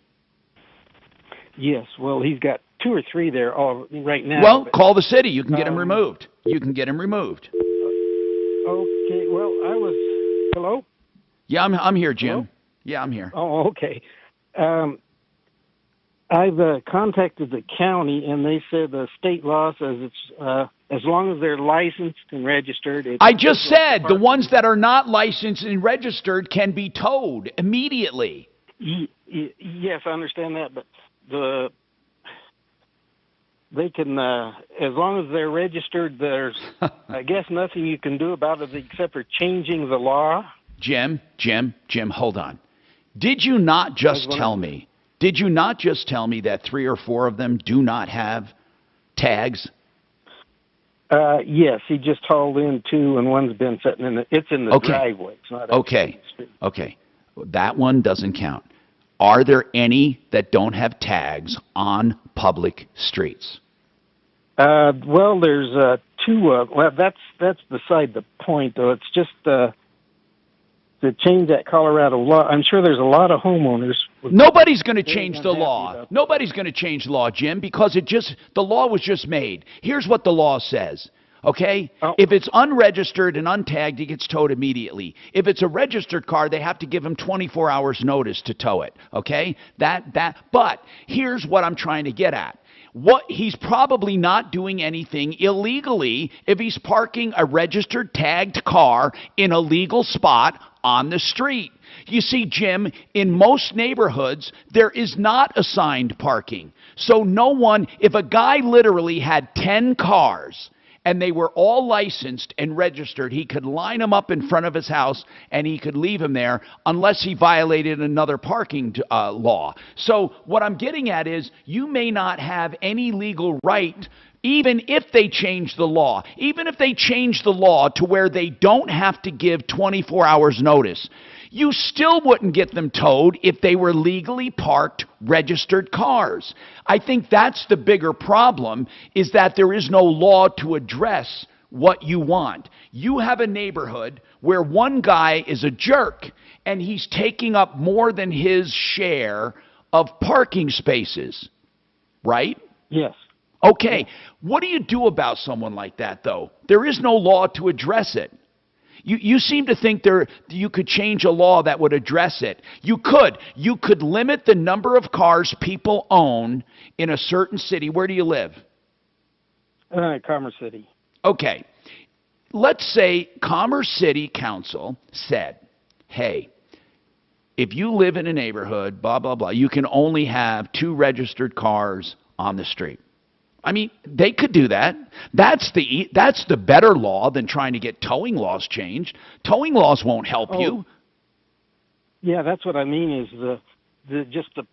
Speaker 4: Yes, well, he's got 2 or 3 there all right now.
Speaker 12: Well, call the city. You can get him removed. You can get him removed.
Speaker 4: Okay, well, Hello?
Speaker 12: Yeah, I'm here, Jim.
Speaker 4: Hello?
Speaker 12: Yeah, I'm here.
Speaker 4: Oh, okay. I've contacted the county, and they said the state law says it's as long as they're licensed and registered.
Speaker 12: I just said the ones that are not licensed and registered can be towed immediately.
Speaker 4: Yes, I understand that, but they can, as long as they're registered, there's, I guess, nothing you can do about it except for changing the law.
Speaker 12: Jim, hold on. Did you not just tell me that 3 or 4 of them do not have tags?
Speaker 4: Yes, he just hauled in 2, and one's been sitting in it's in the driveway. It's not
Speaker 12: okay. That one doesn't count. Are there any that don't have tags on public streets?
Speaker 4: Well, there's 2. Well, that's beside the point, though. It's just to change that Colorado law. I'm sure there's a lot of homeowners.
Speaker 12: Nobody's going to change the law. Nobody's going to change the law, Jim, because the law was just made. Here's what the law says. Okay? If it's unregistered and untagged, it gets towed immediately. If it's a registered car, they have to give them 24 hours notice to tow it. Okay? But here's what I'm trying to get at. He's probably not doing anything illegally if he's parking a registered tagged car in a legal spot on the street. You see, Jim, in most neighborhoods, there is not assigned parking. So if a guy literally had 10 cars and they were all licensed and registered, he could line them up in front of his house and he could leave them there unless he violated another parking law. So what I'm getting at is you may not have any legal right, even if they change the law, even if they change the law to where they don't have to give 24 hours notice. You still wouldn't get them towed if they were legally parked, registered cars. I think that's the bigger problem, is that there is no law to address what you want. You have a neighborhood where one guy is a jerk, and he's taking up more than his share of parking spaces, right?
Speaker 4: Yes.
Speaker 12: Okay. What do you do about someone like that, though? There is no law to address it. You seem to think you could change a law that would address it. You could. You could limit the number of cars people own in a certain city. Where do you live?
Speaker 4: Commerce City.
Speaker 12: Okay. Let's say Commerce City Council said, hey, if you live in a neighborhood, blah, blah, blah, you can only have 2 registered cars on the street. I mean, they could do that. That's the better law than trying to get towing laws changed. Towing laws won't help you.
Speaker 4: Yeah, that's what I mean is just the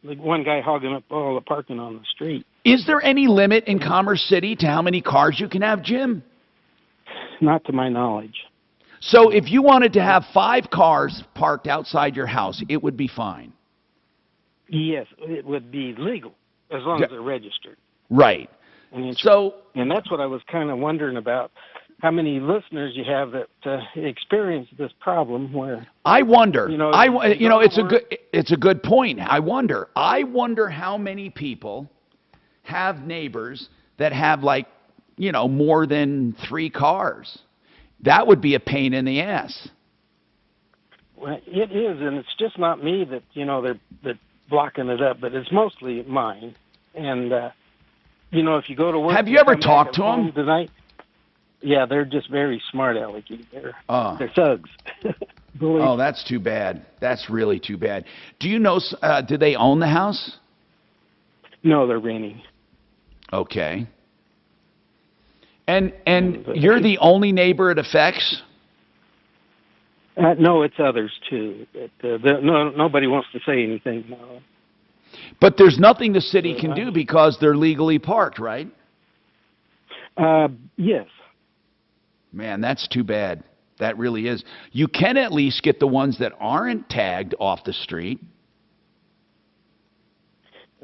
Speaker 4: the one guy hogging up all the parking on the street.
Speaker 12: Is there any limit in Commerce City to how many cars you can have, Jim?
Speaker 4: Not to my knowledge.
Speaker 12: So if you wanted to have 5 cars parked outside your house, it would be fine.
Speaker 4: Yes, it would be legal as long as they're registered.
Speaker 12: Right.
Speaker 4: And that's what I was kind of wondering about. How many listeners you have that experience this problem? Where
Speaker 12: I wonder. It's a good point. I wonder how many people have neighbors that have more than 3 cars. That would be a pain in the ass.
Speaker 4: Well, it is, and it's just not me that they're blocking it up, but it's mostly mine. And if you go to work,
Speaker 12: have you ever talked to them
Speaker 4: tonight? Yeah, they're just very smart alecky. They're thugs.
Speaker 12: Oh, that's too bad. That's really too bad. Do you know? Do they own the house?
Speaker 4: No, they're renting.
Speaker 12: Okay. And you're the only neighbor it affects?
Speaker 4: No, it's others too. Nobody wants to say anything. No.
Speaker 12: But there's nothing the city can do because they're legally parked, right?
Speaker 4: Yes.
Speaker 12: Man, that's too bad. That really is. You can at least get the ones that aren't tagged off the street.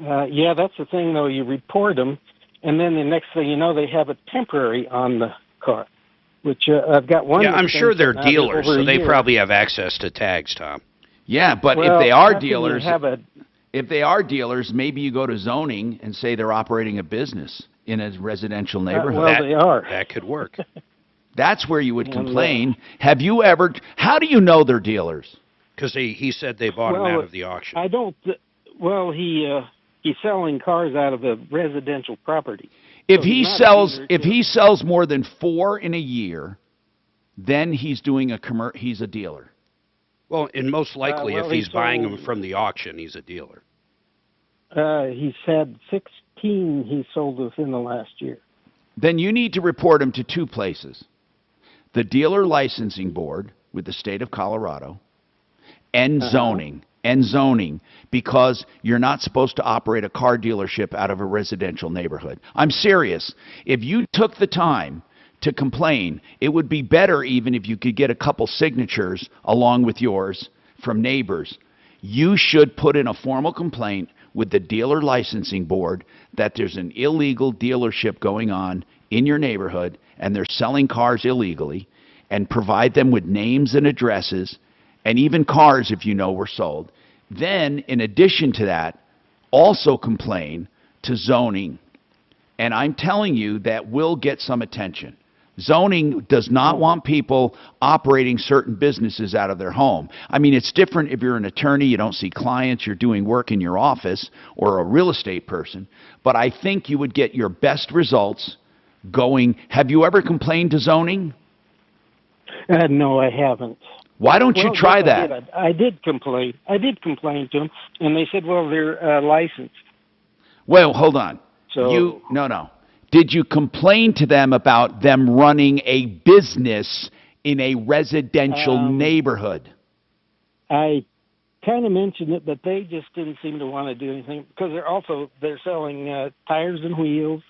Speaker 4: Yeah, that's the thing, though. You report them, and then the next thing you know, they have a temporary on the car, which I've got one.
Speaker 3: Yeah, I'm sure they're dealers, so they probably have access to tags, Tom.
Speaker 12: Yeah, but if they are dealers, maybe you go to zoning and say they're operating a business in a residential neighborhood.
Speaker 4: Well, they are.
Speaker 3: That could work.
Speaker 12: That's where you would complain. Have you ever? How do you know they're dealers?
Speaker 3: Because he said they bought them out of the auction.
Speaker 4: I don't. Well, he's selling cars out of a residential property.
Speaker 12: If he sells more than 4 in a year, then he's doing he's a dealer.
Speaker 3: Well, and most likely, if he's buying them from the auction, he's a dealer.
Speaker 4: He's had 16 he sold within the last year.
Speaker 12: Then you need to report him to 2 places. The Dealer Licensing Board with the state of Colorado and zoning, because you're not supposed to operate a car dealership out of a residential neighborhood. I'm serious. If you took the time to complain, it would be better even if you could get a couple signatures along with yours from neighbors. You should put in a formal complaint with the Dealer Licensing Board that there's an illegal dealership going on in your neighborhood and they're selling cars illegally, and provide them with names and addresses and even cars if you know were sold. Then, in addition to that, also complain to zoning. And I'm telling you that will get some attention. Zoning does not want people operating certain businesses out of their home. I mean, it's different if you're an attorney, you don't see clients, you're doing work in your office, or a real estate person. But I think you would get your best results going. Have you ever complained to zoning?
Speaker 4: No, I haven't.
Speaker 12: Why don't you try that?
Speaker 4: I did complain. I did complain to them, and they said, well, they're licensed.
Speaker 12: Well, hold on.
Speaker 4: So
Speaker 12: No. Did you complain to them about them running a business in a residential neighborhood?
Speaker 4: I kind of mentioned it, but they just didn't seem to want to do anything because they're selling tires and wheels.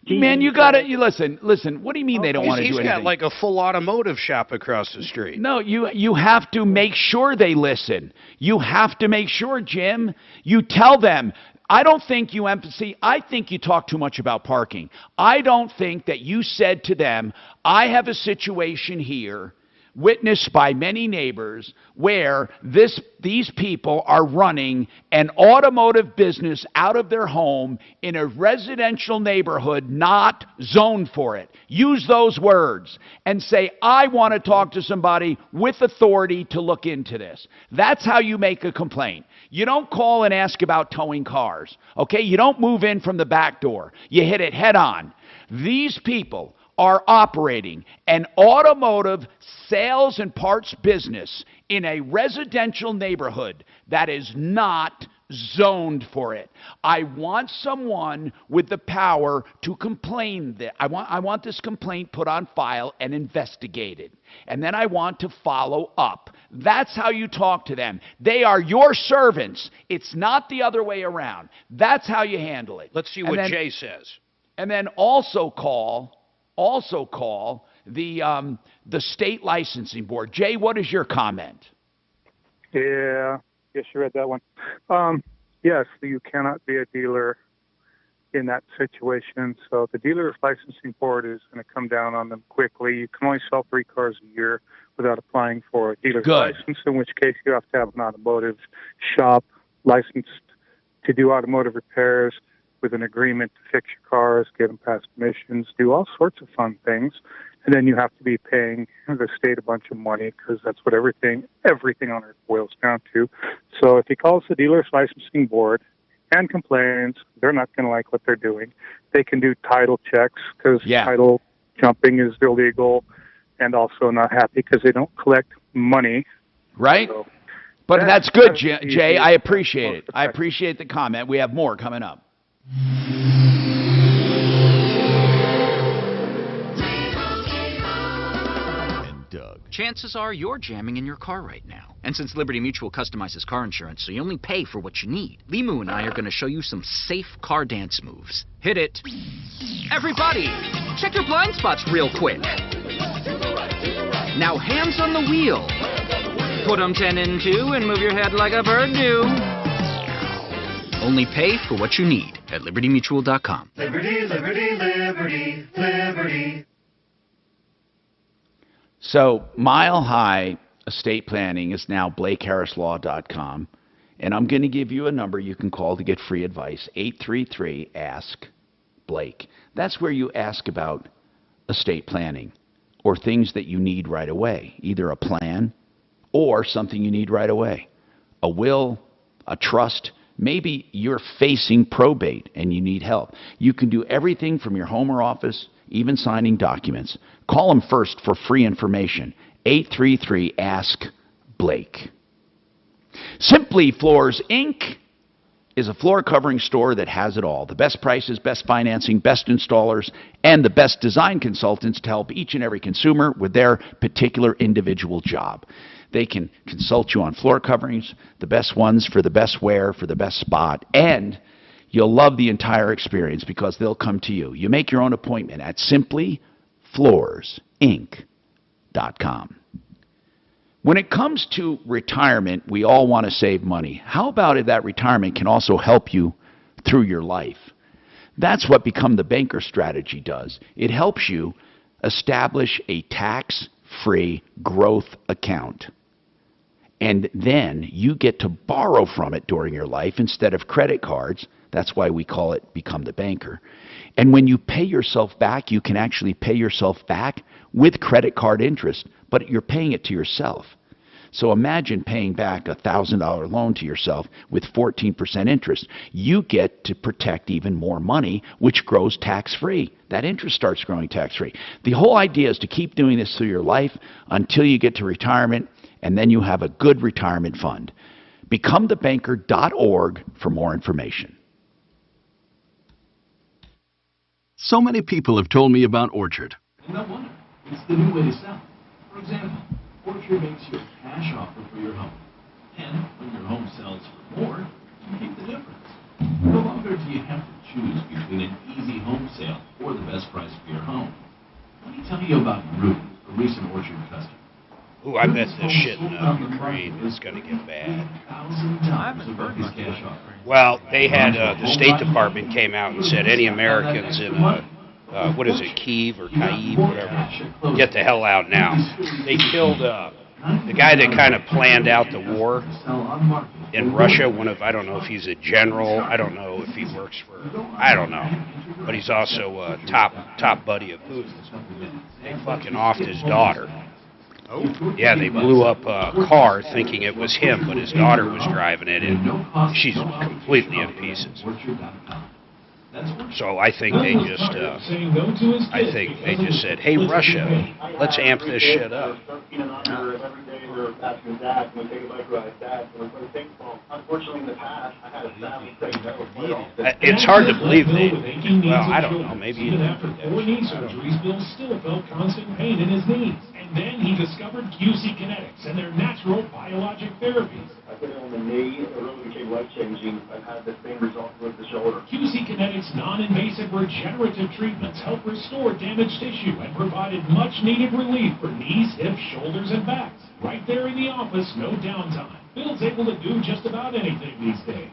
Speaker 12: Man, you got to listen. What do you mean they don't want to do anything?
Speaker 3: He's got like a full automotive shop across the street.
Speaker 12: No, you have to make sure they listen. You have to make sure, Jim. You tell them. I don't think you I think you talk too much about parking. I don't think that you said to them, I have a situation here witnessed by many neighbors where these people are running an automotive business out of their home in a residential neighborhood not zoned for it. Use those words and say, I want to talk to somebody with authority to look into this. That's how you make a complaint. You don't call and ask about towing cars, okay? You don't move in from the back door. You hit it head on. These people are operating an automotive sales and parts business in a residential neighborhood that is not zoned for it. I want someone with the power to complain that I want this complaint put on file and investigated. And then I want to follow up. That's how you talk to them. They are your servants. It's not the other way around. That's how you handle it.
Speaker 3: Let's see what Jay says.
Speaker 12: And then also call the state licensing board. Jay, what is your comment?
Speaker 6: Yeah, yes, you read that one. Yes, you cannot be a dealer in that situation. So the dealer's licensing board is going to come down on them quickly. You can only sell 3 cars a year without applying for a dealer's license, in which case you have to have an automotive shop licensed to do automotive repairs with an agreement to fix your cars, get them past emissions, do all sorts of fun things. And then you have to be paying the state a bunch of money because that's what everything on earth boils down to. So if he calls the dealer's licensing board and complains, they're not going to like what they're doing. They can do title checks because title jumping is illegal, and also not happy because they don't collect money.
Speaker 12: Right?
Speaker 6: So
Speaker 12: but that's good, Jay. I appreciate it. I appreciate the comment. We have more coming up.
Speaker 8: Chances are you're jamming in your car right now. And since Liberty Mutual customizes car insurance so you only pay for what you need, Limu and I are going to show you some safe car dance moves. Hit it. Everybody, check your blind spots real quick. Now hands on the wheel. Put them 10 in 2 and move your head like a bird do. Only pay for what you need at libertymutual.com.
Speaker 13: Liberty, liberty, liberty, liberty.
Speaker 12: So Mile High Estate Planning is now BlakeHarrisLaw.com, and I'm going to give you a number you can call to get free advice, 833-ASK-BLAKE. That's where you ask about estate planning or things that you need right away, either a plan or something you need right away, a will, a trust. Maybe you're facing probate and you need help. You can do everything from your home or office, even signing documents. Call them first for free information. 833-ASK-BLAKE. Simply Floors, Inc. is a floor covering store that has it all. The best prices, best financing, best installers, and the best design consultants to help each and every consumer with their particular individual job. They can consult you on floor coverings, the best ones for the best wear, for the best spot, and you'll love the entire experience because they'll come to you. You make your own appointment at simplyfloorsinc.com. When it comes to retirement, we all want to save money. How about if that retirement can also help you through your life? That's what Become the Banker strategy does. It helps you establish a tax-free growth account. And then you get to borrow from it during your life instead of credit cards. That's why we call it Become the Banker. And when you pay yourself back, you can actually pay yourself back with credit card interest, but you're paying it to yourself. So imagine paying back a $1,000 loan to yourself with 14% interest. You get to protect even more money, which grows tax-free. That interest starts growing tax-free. The whole idea is to keep doing this through your life until you get to retirement, and then you have a good retirement fund. BecomeTheBanker.org for more information.
Speaker 15: So many people have told me about Orchard.
Speaker 20: No wonder. It's the new way to sell. For example, Orchard makes you a cash offer for your home. And when your home sells for more, you keep the difference. No longer do you have to choose between an easy home sale or the best price for your home. Let me tell you about Ruth, a recent Orchard customer.
Speaker 3: Ooh, I bet this shit in Ukraine is going to get bad. Well, they had, the State Department came out and said any Americans in, what is it, Kyiv or Kyiv, whatever, get the hell out now. They killed the guy that kind of planned out the war in Russia, I don't know if he's a general, I don't know if he works for, I don't know, but he's also a top buddy of Putin's. They fucking offed his daughter. Yeah, they blew up a car thinking it was him, but his daughter was driving it, and she's completely in pieces. So I think they just, said, hey, Russia, let's amp this shit up.
Speaker 21: we're asking Dad, can we take a bike ride? Dad, can we play ping pong? Unfortunately, in the past, I had a family say no quite often.
Speaker 3: It's hard to believe they. Well, I don't know. Maybe
Speaker 20: even after 4 knee surgeries, Bill still felt constant pain in his knees. And then he discovered QC Kinetics and their natural biologic therapies.
Speaker 21: I put it on the knee, it really became life-changing. I've had the same result with the shoulder.
Speaker 20: QC Kinetics non-invasive regenerative treatments help restore damaged tissue and provided much-needed relief for knees, hips, shoulders, and backs. Right there in the office, no downtime. Bill's able to do just about anything these days.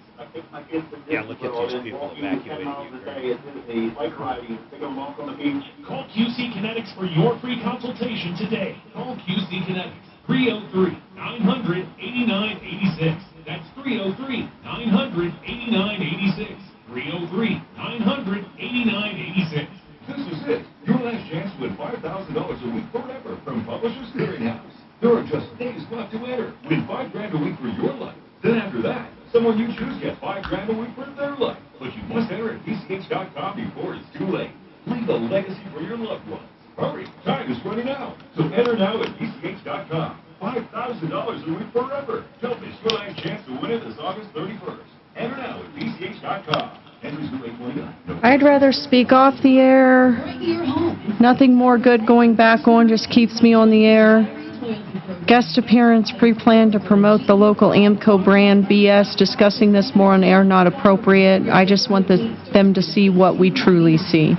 Speaker 3: Yeah, look at these people evacuating
Speaker 21: Ukraine. Bike riding, take a walk on the beach.
Speaker 20: Call QC Kinetics for your free consultation today. Call QC Kinetics, 303-900-8986. That's 303-900-8986. 303-900-8986.
Speaker 21: This is it. Your last chance to win $5,000 a week forever from Publishers Clearinghouse. There are just days left to enter. Win $5,000 a week for your life. Then after that, someone you choose gets $5,000 a week for their life. But you must enter at PCH.com before it's too late. Leave a legacy for your loved ones. Hurry, time is running out. So enter now at PCH.com. $5,000 a week forever. Don't miss your last chance to win it this August 31st. Enter now at PCH.com. Entries due 8/29.
Speaker 2: I'd rather speak off the air. Nothing more good going back on, just keeps me on the air. Guest appearance pre-planned to promote the local AMCO brand. BS. Discussing this more on air, not appropriate. I just want them to see what we truly see.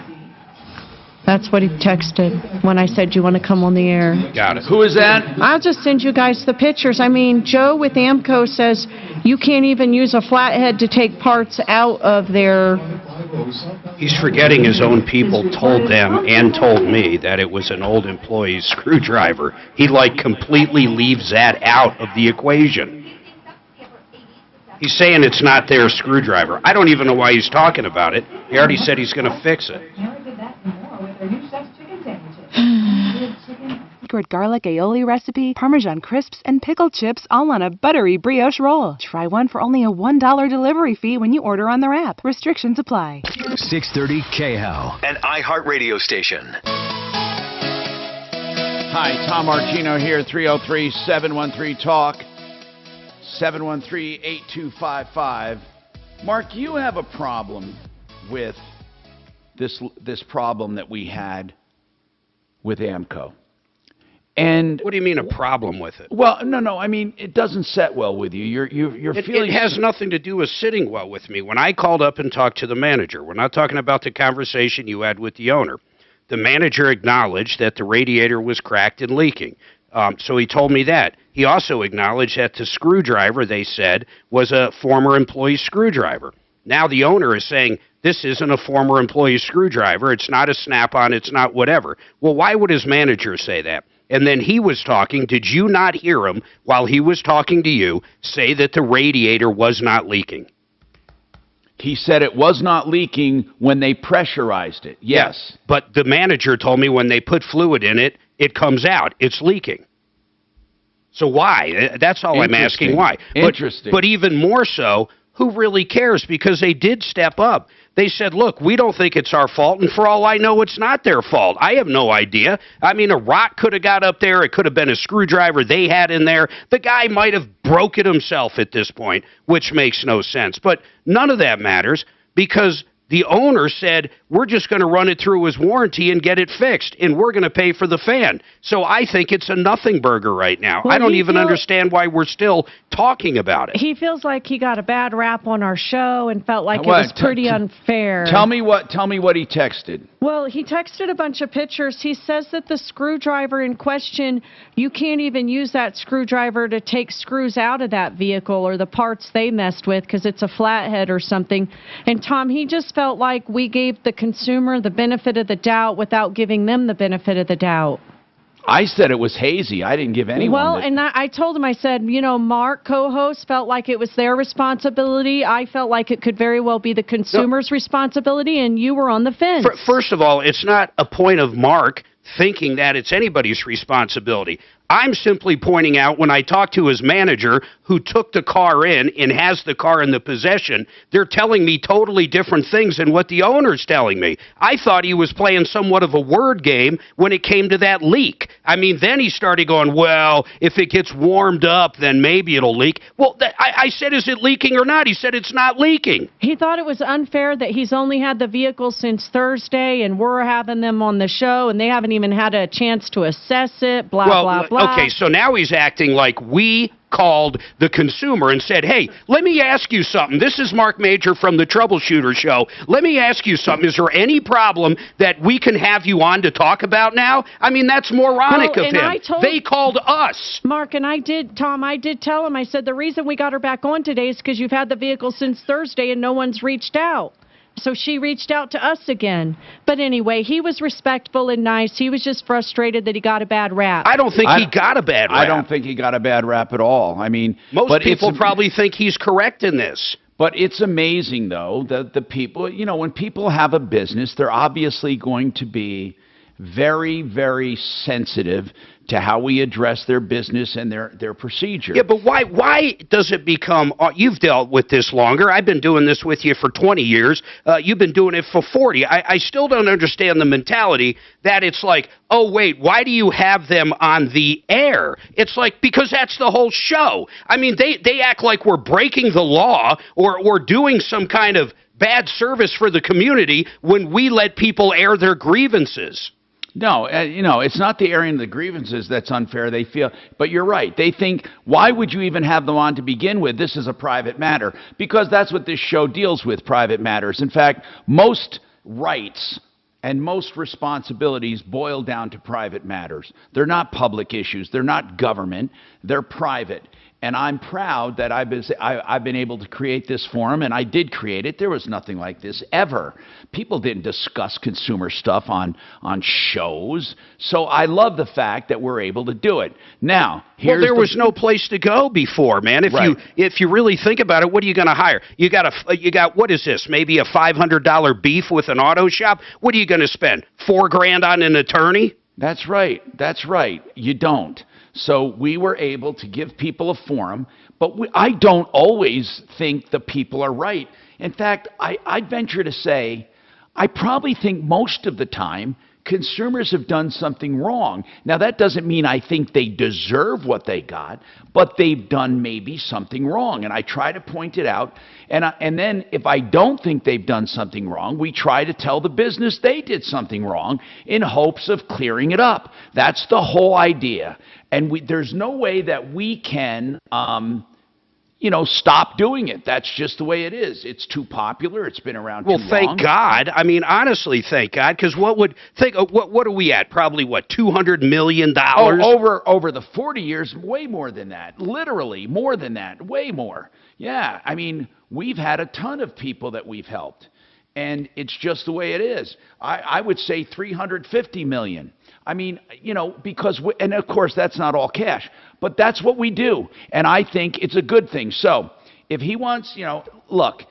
Speaker 2: That's what he texted when I said, you want to come on the air?
Speaker 3: Got it.
Speaker 12: Who is that?
Speaker 2: I'll just send you guys the pictures. I mean, Joe with AMCO says you can't even use a flathead to take parts out of their...
Speaker 3: He's forgetting his own people told them and told me that it was an old employee's screwdriver. He, completely leaves that out of the equation. He's saying it's not their screwdriver. I don't even know why he's talking about it. He already said he's going to fix it.
Speaker 5: Secret garlic aioli recipe, Parmesan crisps, and pickled chips all on a buttery brioche roll. Try one for only a $1 delivery fee when you order on their app. Restrictions apply.
Speaker 23: 630 KHOW, an iHeartRadio station.
Speaker 12: Hi, Tom Martino here, 303-713-TALK, 713-8255. Mark, you have a problem with this problem that we had with AMCO. And
Speaker 3: what do you mean a problem with it?
Speaker 12: Well, no. I mean, it doesn't set well with you. You're feeling.
Speaker 3: It has nothing to do with sitting well with me. When I called up and talked to the manager, we're not talking about the conversation you had with the owner. The manager acknowledged that the radiator was cracked and leaking. So he told me that. He also acknowledged that the screwdriver, they said, was a former employee's screwdriver. Now the owner is saying, this isn't a former employee's screwdriver. It's not a Snap-on. It's not whatever. Well, why would his manager say that? And then he was talking. Did you not hear him while he was talking to you say that the radiator was not leaking?
Speaker 12: He said it was not leaking when they pressurized it. Yes.
Speaker 3: But the manager told me when they put fluid in it, it comes out. It's leaking. So why? That's all I'm asking. Why?
Speaker 12: Interesting.
Speaker 3: But even more so, who really cares? Because they did step up. They said, look, we don't think it's our fault, and for all I know, it's not their fault. I have no idea. I mean, a rock could have got up there. It could have been a screwdriver they had in there. The guy might have broke it himself at this point, which makes no sense. But none of that matters because the owner said, we're just going to run it through his warranty and get it fixed, and we're going to pay for the fan. So I think it's a nothing burger right now.
Speaker 2: Well,
Speaker 3: I don't even understand why we're still talking about it.
Speaker 2: He feels like he got a bad rap on our show and felt like it was pretty unfair.
Speaker 12: Tell me what he texted.
Speaker 2: Well, he texted a bunch of pictures. He says that the screwdriver in question, you can't even use that screwdriver to take screws out of that vehicle or the parts they messed with because it's a flathead or something. And Tom, he just felt like we gave the consumer the benefit of the doubt without giving them the benefit of the doubt.
Speaker 12: I said it was hazy. I didn't give anyone.
Speaker 2: Well, and I told him, I said, Mark, co-host, felt like it was their responsibility. I felt like it could very well be the consumer's responsibility, and you were on the fence.
Speaker 3: First of all, it's not a point of Mark thinking that it's anybody's responsibility. I'm simply pointing out when I talked to his manager who took the car in and has the car in the possession, they're telling me totally different things than what the owner's telling me. I thought he was playing somewhat of a word game when it came to that leak. I mean, then he started going, well, if it gets warmed up, then maybe it'll leak. Well, I said, is it leaking or not? He said it's not leaking.
Speaker 2: He thought it was unfair that he's only had the vehicle since Thursday, and we're having them on the show, and they haven't even had a chance to assess it, blah, blah, blah.
Speaker 3: Okay, so now he's acting like we called the consumer and said, hey, let me ask you something. This is Mark Major from the Troubleshooter Show. Let me ask you something. Is there any problem that we can have you on to talk about now? I mean, that's moronic of him. They called us.
Speaker 2: Mark, and I did tell him, I said, the reason we got her back on today is because you've had the vehicle since Thursday and no one's reached out. So she reached out to us again. But anyway, he was respectful and nice. He was just frustrated that he got a bad rap.
Speaker 3: I don't think he got a bad rap.
Speaker 12: I don't think he got a bad rap at all. I mean,
Speaker 3: most people probably think he's correct in this.
Speaker 12: But it's amazing, though, that the people, you know, when people have a business, they're obviously going to be very, very sensitive to how we address their business and their procedure.
Speaker 3: Yeah, but why does it become, you've dealt with this longer. I've been doing this with you for 20 years. You've been doing it for 40. I still don't understand the mentality that it's like, oh, wait, why do you have them on the air? It's like, because that's the whole show. I mean, they act like we're breaking the law or doing some kind of bad service for the community when we let people air their grievances.
Speaker 12: No, you know, it's not the airing of the grievances that's unfair. They feel, but you're right. They think, why would you even have them on to begin with? This is a private matter. Because that's what this show deals with, private matters. In fact, most rights and most responsibilities boil down to private matters. They're not public issues. They're not government. They're private. And I'm proud that I've been able to create this forum, and I did create it. There was nothing like this ever. People didn't discuss consumer stuff on shows. So I love the fact that we're able to do it. Now,
Speaker 3: well, there was no place to go before, man. If you really think about it, what are you going to hire? You got what is this? Maybe a $500 beef with an auto shop? What are you going to spend? $4,000 on an attorney?
Speaker 12: That's right. That's right. You don't. So we were able to give people a forum, but I don't always think the people are right. In fact, I'd venture to say I probably think most of the time consumers have done something wrong. Now, that doesn't mean I think they deserve what they got, but they've done maybe something wrong, and I try to point it out. And then if I don't think they've done something wrong, we try to tell the business they did something wrong in hopes of clearing it up. That's the whole idea. And there's no way that we can, stop doing it. That's just the way it is. It's too popular. It's been around too long.
Speaker 3: Well, thank God. I mean, honestly, thank God. Because what are we at? Probably, $200 million?
Speaker 12: Oh, over the 40 years, way more than that. Literally, more than that. Way more. Yeah. I mean, we've had a ton of people that we've helped. And it's just the way it is. I would say $350 million. I mean, because, and of course, that's not all cash, but that's what we do. And I think it's a good thing. So if he wants, look,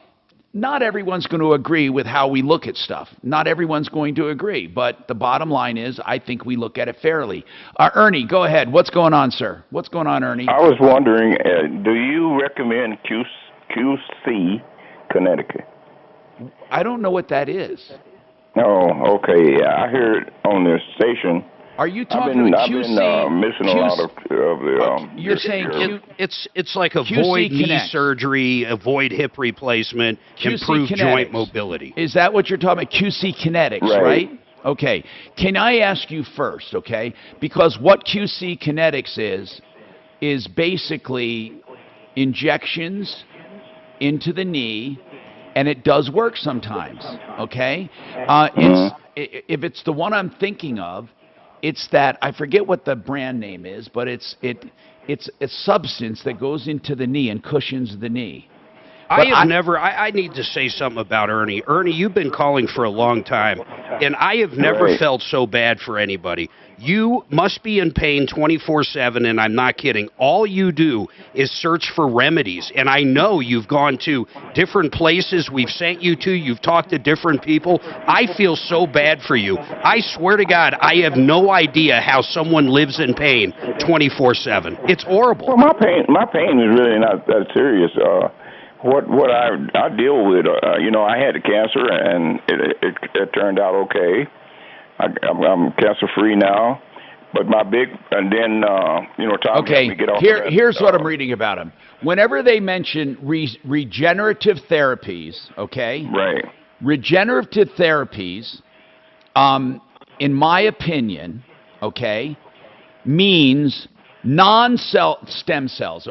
Speaker 12: not everyone's going to agree with how we look at stuff. Not everyone's going to agree. But the bottom line is, I think we look at it fairly. Ernie, go ahead. What's going on, sir? What's going on, Ernie?
Speaker 11: I was wondering, do you recommend QC Connecticut?
Speaker 12: I don't know what that is.
Speaker 11: Oh, okay. Yeah, I heard on the station.
Speaker 12: Are you talking about QC?
Speaker 11: I've been missing a lot of the.
Speaker 12: You're saying
Speaker 3: it's like avoid knee surgery, avoid hip replacement, improve joint mobility.
Speaker 12: Is that what you're talking about? QC Kinetics, right? Okay. Can I ask you first, okay? Because what QC Kinetics is basically injections into the knee. And it does work sometimes, okay? If it's the one I'm thinking of, it's that, I forget what the brand name is, but it's a substance that goes into the knee and cushions the knee.
Speaker 3: I need to say something about Ernie. Ernie, you've been calling for a long time, and I have never felt so bad for anybody. You must be in pain 24/7, and I'm not kidding. All you do is search for remedies, and I know you've gone to different places we've sent you to. You've talked to different people. I feel so bad for you. I swear to God, I have no idea how someone lives in pain 24/7. It's horrible.
Speaker 11: Well, my pain is really not that serious. What I deal with, I had the cancer, and it turned out okay. I'm cancer free now, but my big and then Tom helped me get off.
Speaker 12: Here's what I'm reading about him. Whenever they mention regenerative therapies, right? Regenerative therapies, in my opinion, means non-stem cells,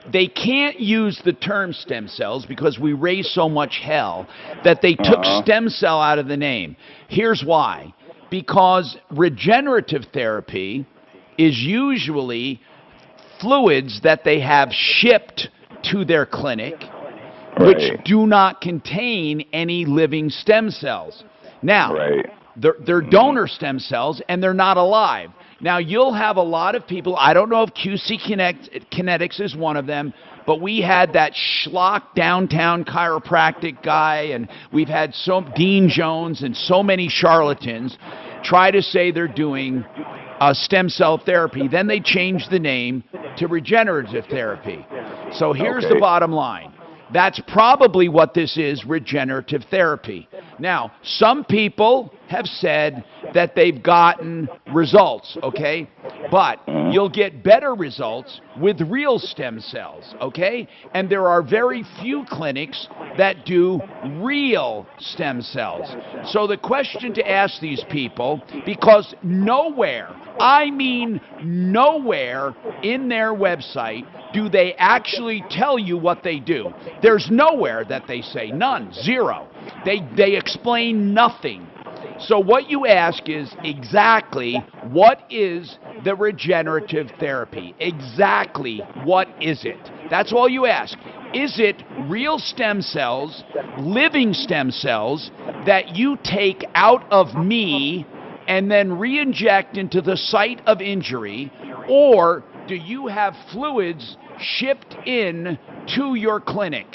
Speaker 12: They can't use the term stem cells because we raise so much hell that they took stem cell out of the name. Here's why. Because regenerative therapy is usually fluids that they have shipped to their clinic, which do not contain any living stem cells. Now, they're donor stem cells, and they're not alive. Now, you'll have a lot of people, I don't know if QC Kinetics is one of them, but we had that schlock downtown chiropractic guy, and we've had Dean Jones and so many charlatans try to say they're doing stem cell therapy. Then they change the name to regenerative therapy. So here's the bottom line. That's probably what this is, regenerative therapy. Now, some people have said that they've gotten results, but you'll get better results with real stem cells, And there are very few clinics that do real stem cells. So the question to ask these people, because nowhere, I mean nowhere in their website do they actually tell you what they do. There's nowhere that they say, none, zero. They explain nothing. So what you ask is exactly what is the regenerative therapy? Exactly what is it? That's all you ask. Is it real stem cells, living stem cells that you take out of me and then re-inject into the site of injury, or do you have fluids shipped in to your clinic?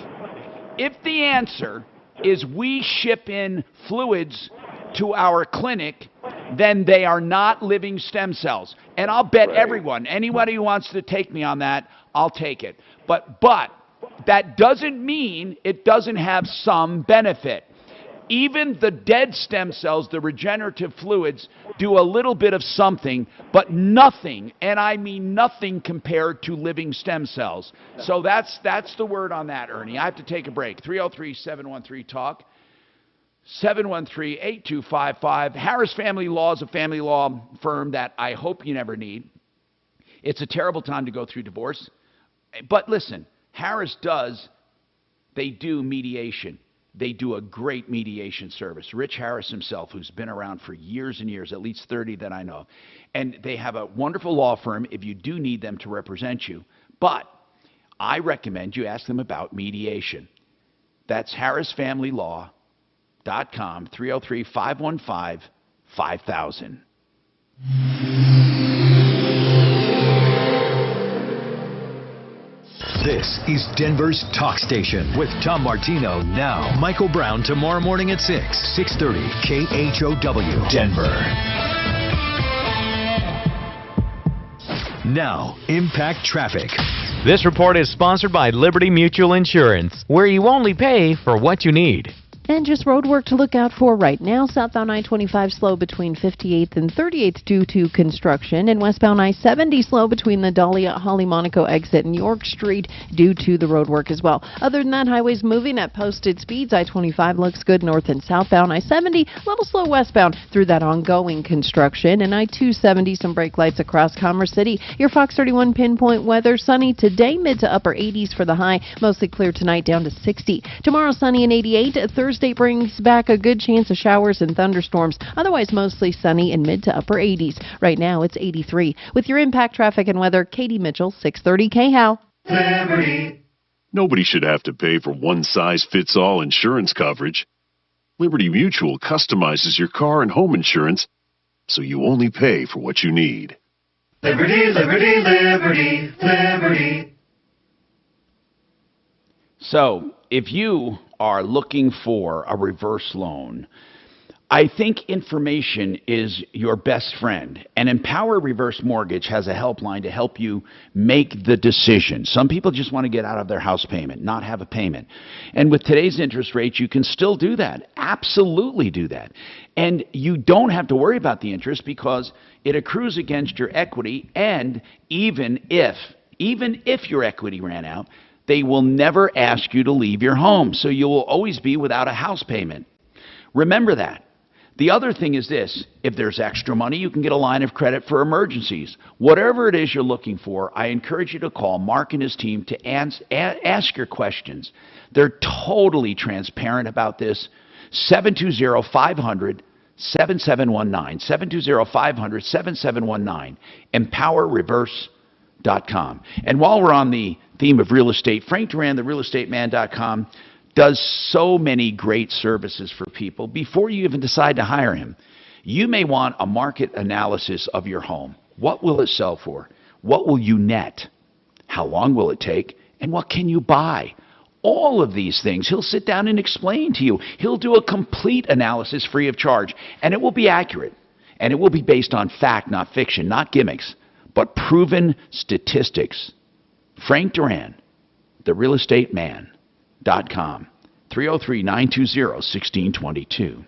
Speaker 12: If the answer is we ship in fluids to our clinic, then they are not living stem cells. And I'll bet everyone, anybody who wants to take me on that, I'll take it. But that doesn't mean it doesn't have some benefit. Even the dead stem cells, the regenerative fluids, do a little bit of something, but nothing, and I mean nothing compared to living stem cells. So that's the word on that, Ernie. I have to take a break. 303-713-TALK. 713-8255. Harris Family Law is a family law firm that I hope you never need. It's a terrible time to go through divorce. But listen, Harris they do mediation. They do a great mediation service. Rich Harris himself, who's been around for years and years, at least 30 that I know. And they have a wonderful law firm if you do need them to represent you. But I recommend you ask them about mediation. That's harrisfamilylaw.com, 303-515-5000.
Speaker 23: This is Denver's Talk Station with Tom Martino now. Michael Brown tomorrow morning at 6:30 KHOW Denver. Now, Impact Traffic.
Speaker 16: This report is sponsored by Liberty Mutual Insurance, where you only pay for what you need.
Speaker 2: And just road work to look out for right now. Southbound I-25 slow between 58th and 38th due to construction. And westbound I-70 slow between the Dahlia Holly Monaco exit and York Street due to the road work as well. Other than that, highways moving at posted speeds. I-25 looks good north and southbound. I-70 a little slow westbound through that ongoing construction. And I-270 some brake lights across Commerce City. Your Fox 31 pinpoint weather. Sunny today, mid to upper 80s for the high. Mostly clear tonight, down to 60. Tomorrow sunny and 88. Thursday brings back a good chance of showers and thunderstorms. Otherwise, mostly sunny and mid to upper 80s. Right now, it's 83. With your Impact Traffic and Weather, Katie Mitchell, 630 KHOW.
Speaker 13: Liberty
Speaker 17: Nobody should have to pay for one-size-fits-all insurance coverage. Liberty Mutual customizes your car and home insurance so you only pay for what you need.
Speaker 13: Liberty, liberty, liberty, liberty.
Speaker 12: So, if you are looking for a reverse loan, I think information is your best friend. And Empower Reverse Mortgage has a helpline to help you make the decision. Some people just want to get out of their house payment, not have a payment. And with today's interest rates, you can still do that. Absolutely do that. And you don't have to worry about the interest because it accrues against your equity. And even if your equity ran out, they will never ask you to leave your home. So you will always be without a house payment. Remember that. The other thing is this, if there's extra money, you can get a line of credit for emergencies. Whatever it is you're looking for, I encourage you to call Mark and his team to ask your questions. They're totally transparent about this. 720-500-7719, 720-500-7719, empowerreverse.com. And while we're on the theme of real estate, Frank Duran, therealestateman.com, does so many great services for people before you even decide to hire him. You may want a market analysis of your home. What will it sell for? What will you net? How long will it take? And what can you buy? All of these things he'll sit down and explain to you. He'll do a complete analysis free of charge, and it will be accurate. And it will be based on fact, not fiction, not gimmicks, but proven statistics. Frank Duran, therealestateman.com, 303-920-1622.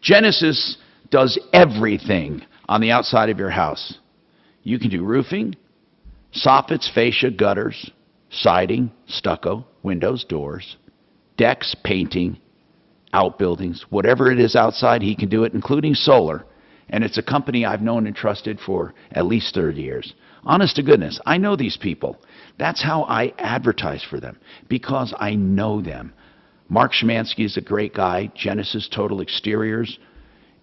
Speaker 12: Genesis does everything on the outside of your house. You can do roofing, soffits, fascia, gutters, siding, stucco, windows, doors, decks, painting, outbuildings, whatever it is outside, he can do it, including solar. And it's a company I've known and trusted for at least 30 years. Honest to goodness, I know these people. That's how I advertise for them, because I know them. Mark Szymanski is a great guy. Genesis Total Exteriors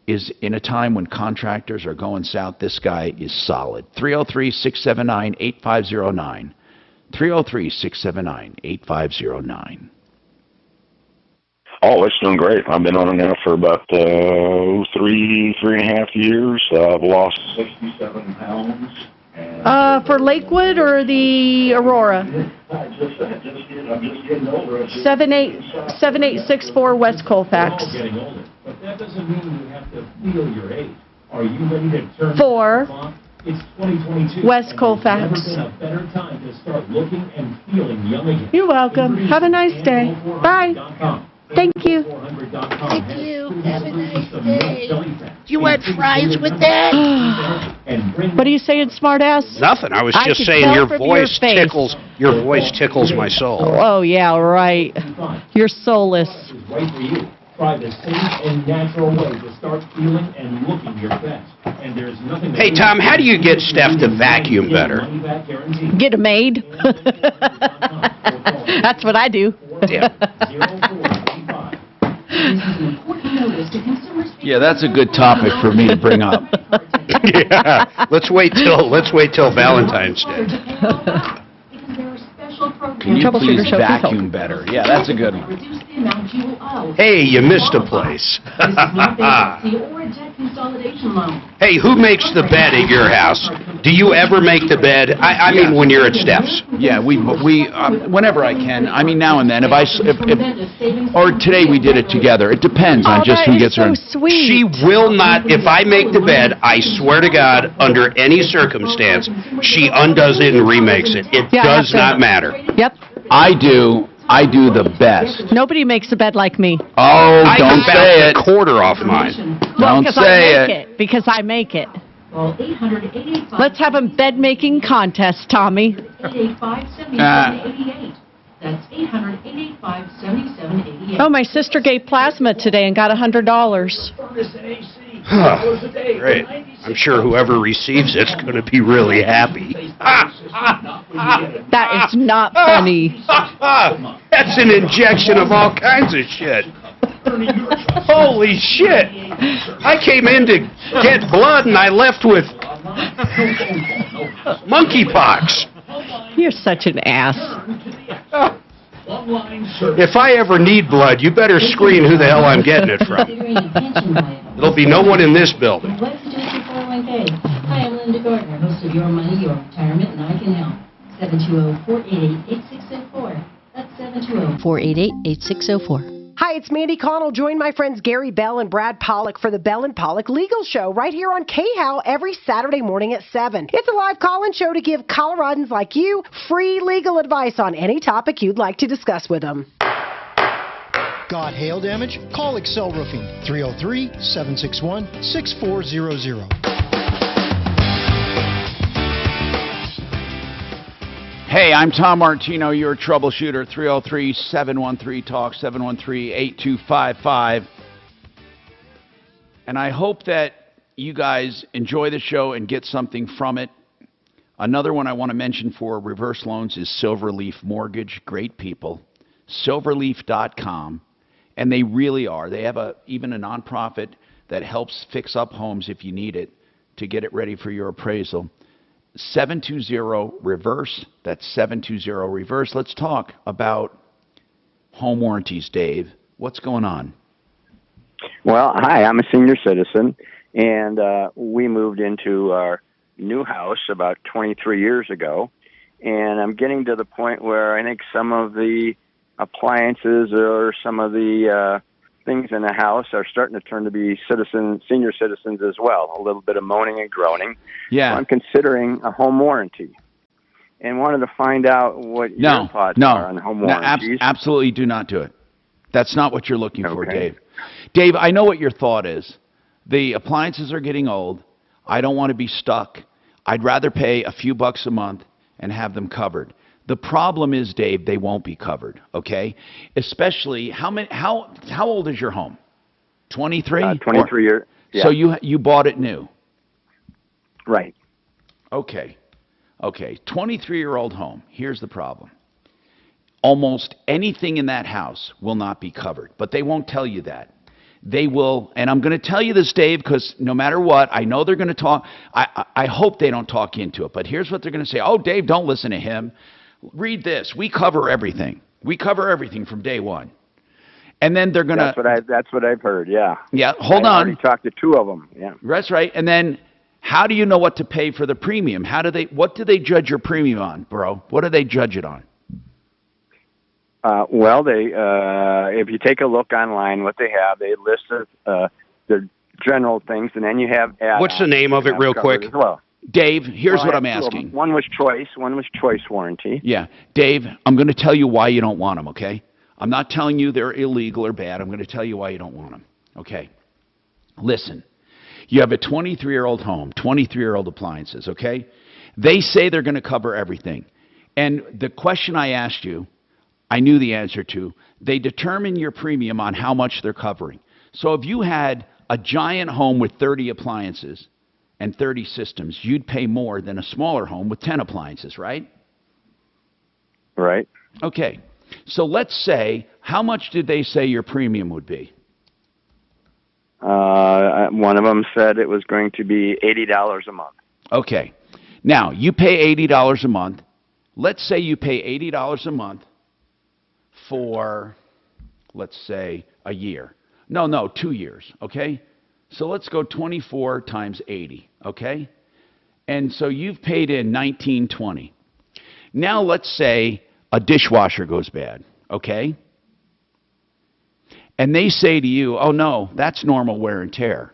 Speaker 12: is, in a time when contractors are going south, this guy is solid. 303-679-8509. 303-679-8509.
Speaker 18: Oh, it's doing great. I've been on it now for about 3.5 years. I've lost 67 pounds.
Speaker 2: For Lakewood or the Aurora?
Speaker 18: I'm just getting older.
Speaker 2: 7864 West Colfax.
Speaker 20: Getting older, but that doesn't mean you have to feel your age. Are you ready to turn
Speaker 2: 4
Speaker 20: It's 2022.
Speaker 2: West Colfax.
Speaker 20: Never been a better time to start looking and feeling young again.
Speaker 2: You're welcome. Have a nice day. Bye. Thank you.
Speaker 22: Thank you. Have a nice day. You want fries with that?
Speaker 2: What are you saying, smartass?
Speaker 3: Nothing. I was just saying your voice tickles. Your voice tickles my soul.
Speaker 2: Oh yeah, right. You're soulless.
Speaker 20: Right for you. Try the safe and natural way to start feeling and looking your best. And there's nothing.
Speaker 3: Hey Tom, how do you get Steph to vacuum better?
Speaker 2: Get a maid. That's what I do.
Speaker 12: Yeah, that's a good topic for me to bring up.
Speaker 3: Yeah, let's wait till Valentine's Day.
Speaker 12: Can you please vacuum better? Yeah, that's a good one.
Speaker 3: Hey, you missed a place. Hey, who makes the bed at your house? Do you ever make the bed? I mean, when you're at Steph's.
Speaker 12: Yeah, we whenever I can. I mean, now and then. Or today we did it together. It depends on just who gets her.
Speaker 2: So sweet.
Speaker 3: She will not. If I make the bed, I swear to God, under any circumstance, she undoes it and remakes it. It does not matter.
Speaker 2: Yep.
Speaker 12: I do the best.
Speaker 2: Nobody makes a bed like me.
Speaker 12: Oh, don't say it.
Speaker 3: A quarter off mine.
Speaker 2: Well,
Speaker 12: Don't say it.
Speaker 2: Because I make it. Let's have a bed making contest, Tommy. Oh, my sister gave plasma today and got $100.
Speaker 3: Great. I'm sure whoever receives it's going to be really happy.
Speaker 2: That is not funny.
Speaker 3: That's an injection of all kinds of shit. Holy shit. I came in to get blood and I left with monkeypox.
Speaker 2: You're such an ass.
Speaker 3: If I ever need blood, you better screen who the hell I'm getting it from. There'll be no one in this building.
Speaker 1: What's to do with your 401k? Hi, I'm Linda Gardner, host of Your Money, Your Retirement, and I can help. 720-488-8604. That's 720-488-8604.
Speaker 7: Hi, it's Mandy Connell. Join my friends Gary Bell and Brad Pollock for the Bell and Pollock Legal Show right here on KHOW every Saturday morning at 7. It's a live call-in show to give Coloradans like you free legal advice on any topic you'd like to discuss with them.
Speaker 14: Got hail damage? Call Excel Roofing, 303-761-6400.
Speaker 12: Hey, I'm Tom Martino, your troubleshooter, 303-713-TALK, 713-8255. And I hope that you guys enjoy the show and get something from it. Another one I want to mention for reverse loans is Silverleaf Mortgage. Great people. Silverleaf.com. And they really are. They have even a nonprofit that helps fix up homes if you need it to get it ready for your appraisal. 720-REVERSE. That's 720-REVERSE. Let's talk about home warranties, Dave. What's going on?
Speaker 24: Well, hi, I'm a senior citizen, and we moved into our new house about 23 years ago, and I'm getting to the point where I think some of the appliances or some of the things in the house are starting to turn to be senior citizens as well. A little bit of moaning and groaning.
Speaker 12: Yeah.
Speaker 24: So I'm considering a home warranty and wanted to find out what your thoughts are on home warranties.
Speaker 12: Absolutely do not do it. That's not what you're looking for, Dave. Dave, I know what your thought is. The appliances are getting old. I don't want to be stuck. I'd rather pay a few bucks a month and have them covered. The problem is, Dave, they won't be covered, okay? Especially, how old is your home? 23?
Speaker 24: 23 years. Yeah.
Speaker 12: So you bought it new?
Speaker 24: Right.
Speaker 12: Okay. 23-year-old home. Here's the problem. Almost anything in that house will not be covered, but they won't tell you that. They will, and I'm going to tell you this, Dave, because no matter what, I know they're going to talk. I hope they don't talk into it, but here's what they're going to say. Oh, Dave, don't listen to him. Read this. We cover everything. We cover everything from day one. And then they're going to...
Speaker 24: That's what I've heard, yeah.
Speaker 12: Yeah, hold on.
Speaker 24: I already talked to two of them, yeah.
Speaker 12: That's right. And then how do you know what to pay for the premium? What do they judge your premium on, bro? What do they judge it on?
Speaker 24: Well, if you take a look online, what they list the general things, and then you have add-ons.
Speaker 3: What's the name of it real quick?
Speaker 24: As well.
Speaker 12: Dave, here's what I'm asking.
Speaker 24: One was choice warranty.
Speaker 12: Yeah. Dave, I'm going to tell you why you don't want them, okay? I'm not telling you they're illegal or bad. I'm going to tell you why you don't want them, okay? Listen, you have a 23-year-old home, 23-year-old appliances, okay? They say they're going to cover everything. And the question I asked you, I knew the answer to. They determine your premium on how much they're covering. So if you had a giant home with 30 appliances and 30 systems, you'd pay more than a smaller home with 10 appliances, right?
Speaker 24: Right.
Speaker 12: Okay. So let's say, how much did they say your premium would be?
Speaker 24: One of them said it was going to be $80 a month.
Speaker 12: Okay. Now, you pay $80 a month. Let's say you pay $80 a month for, let's say, a year. No, 2 years, okay? So let's go 24 times 80, okay? And so you've paid in $19.20. Now let's say a dishwasher goes bad, okay? And they say to you, oh no, that's normal wear and tear.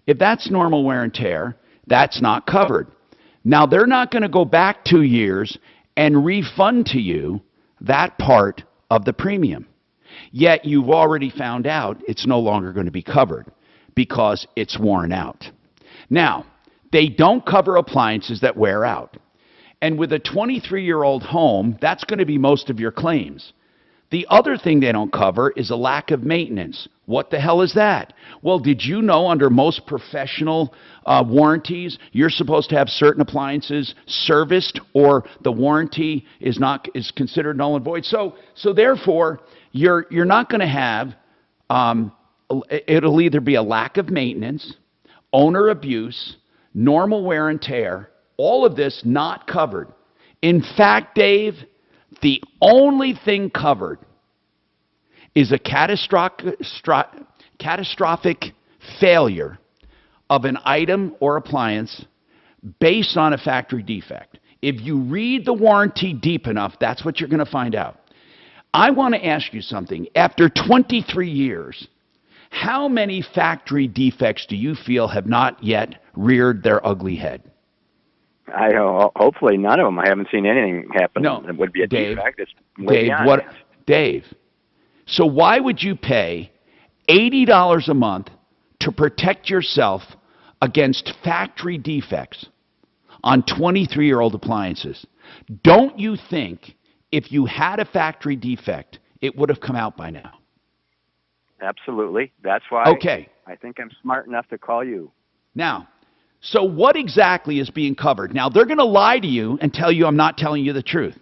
Speaker 12: If that's normal wear and tear, that's not covered. Now they're not going to go back 2 years and refund to you that part of the premium. Yet you've already found out it's no longer going to be covered because it's worn out. Now, they don't cover appliances that wear out. And with a 23-year-old home, that's going to be most of your claims. The other thing they don't cover is a lack of maintenance. What the hell is that? Well, did you know under most professional warranties, you're supposed to have certain appliances serviced or the warranty is considered null and void? So therefore, you're not going to have, it'll either be a lack of maintenance, owner abuse, normal wear and tear, all of this not covered. In fact, Dave, The only thing covered is a catastrophic failure of an item or appliance based on a factory defect. If you read the warranty deep enough, that's what you're going to find out. I want to ask you something. After 23 years, how many factory defects do you feel have not yet reared their ugly head?
Speaker 24: Hopefully none of them. I haven't seen anything happen that would be a defect. It's way beyond that.
Speaker 12: Dave, so why would you pay $80 a month to protect yourself against factory defects on 23-year-old appliances? Don't you think if you had a factory defect, it would have come out by now?
Speaker 24: Absolutely. That's why I think I'm smart enough to call you.
Speaker 12: Now, so what exactly is being covered? Now, they're going to lie to you and tell you I'm not telling you the truth.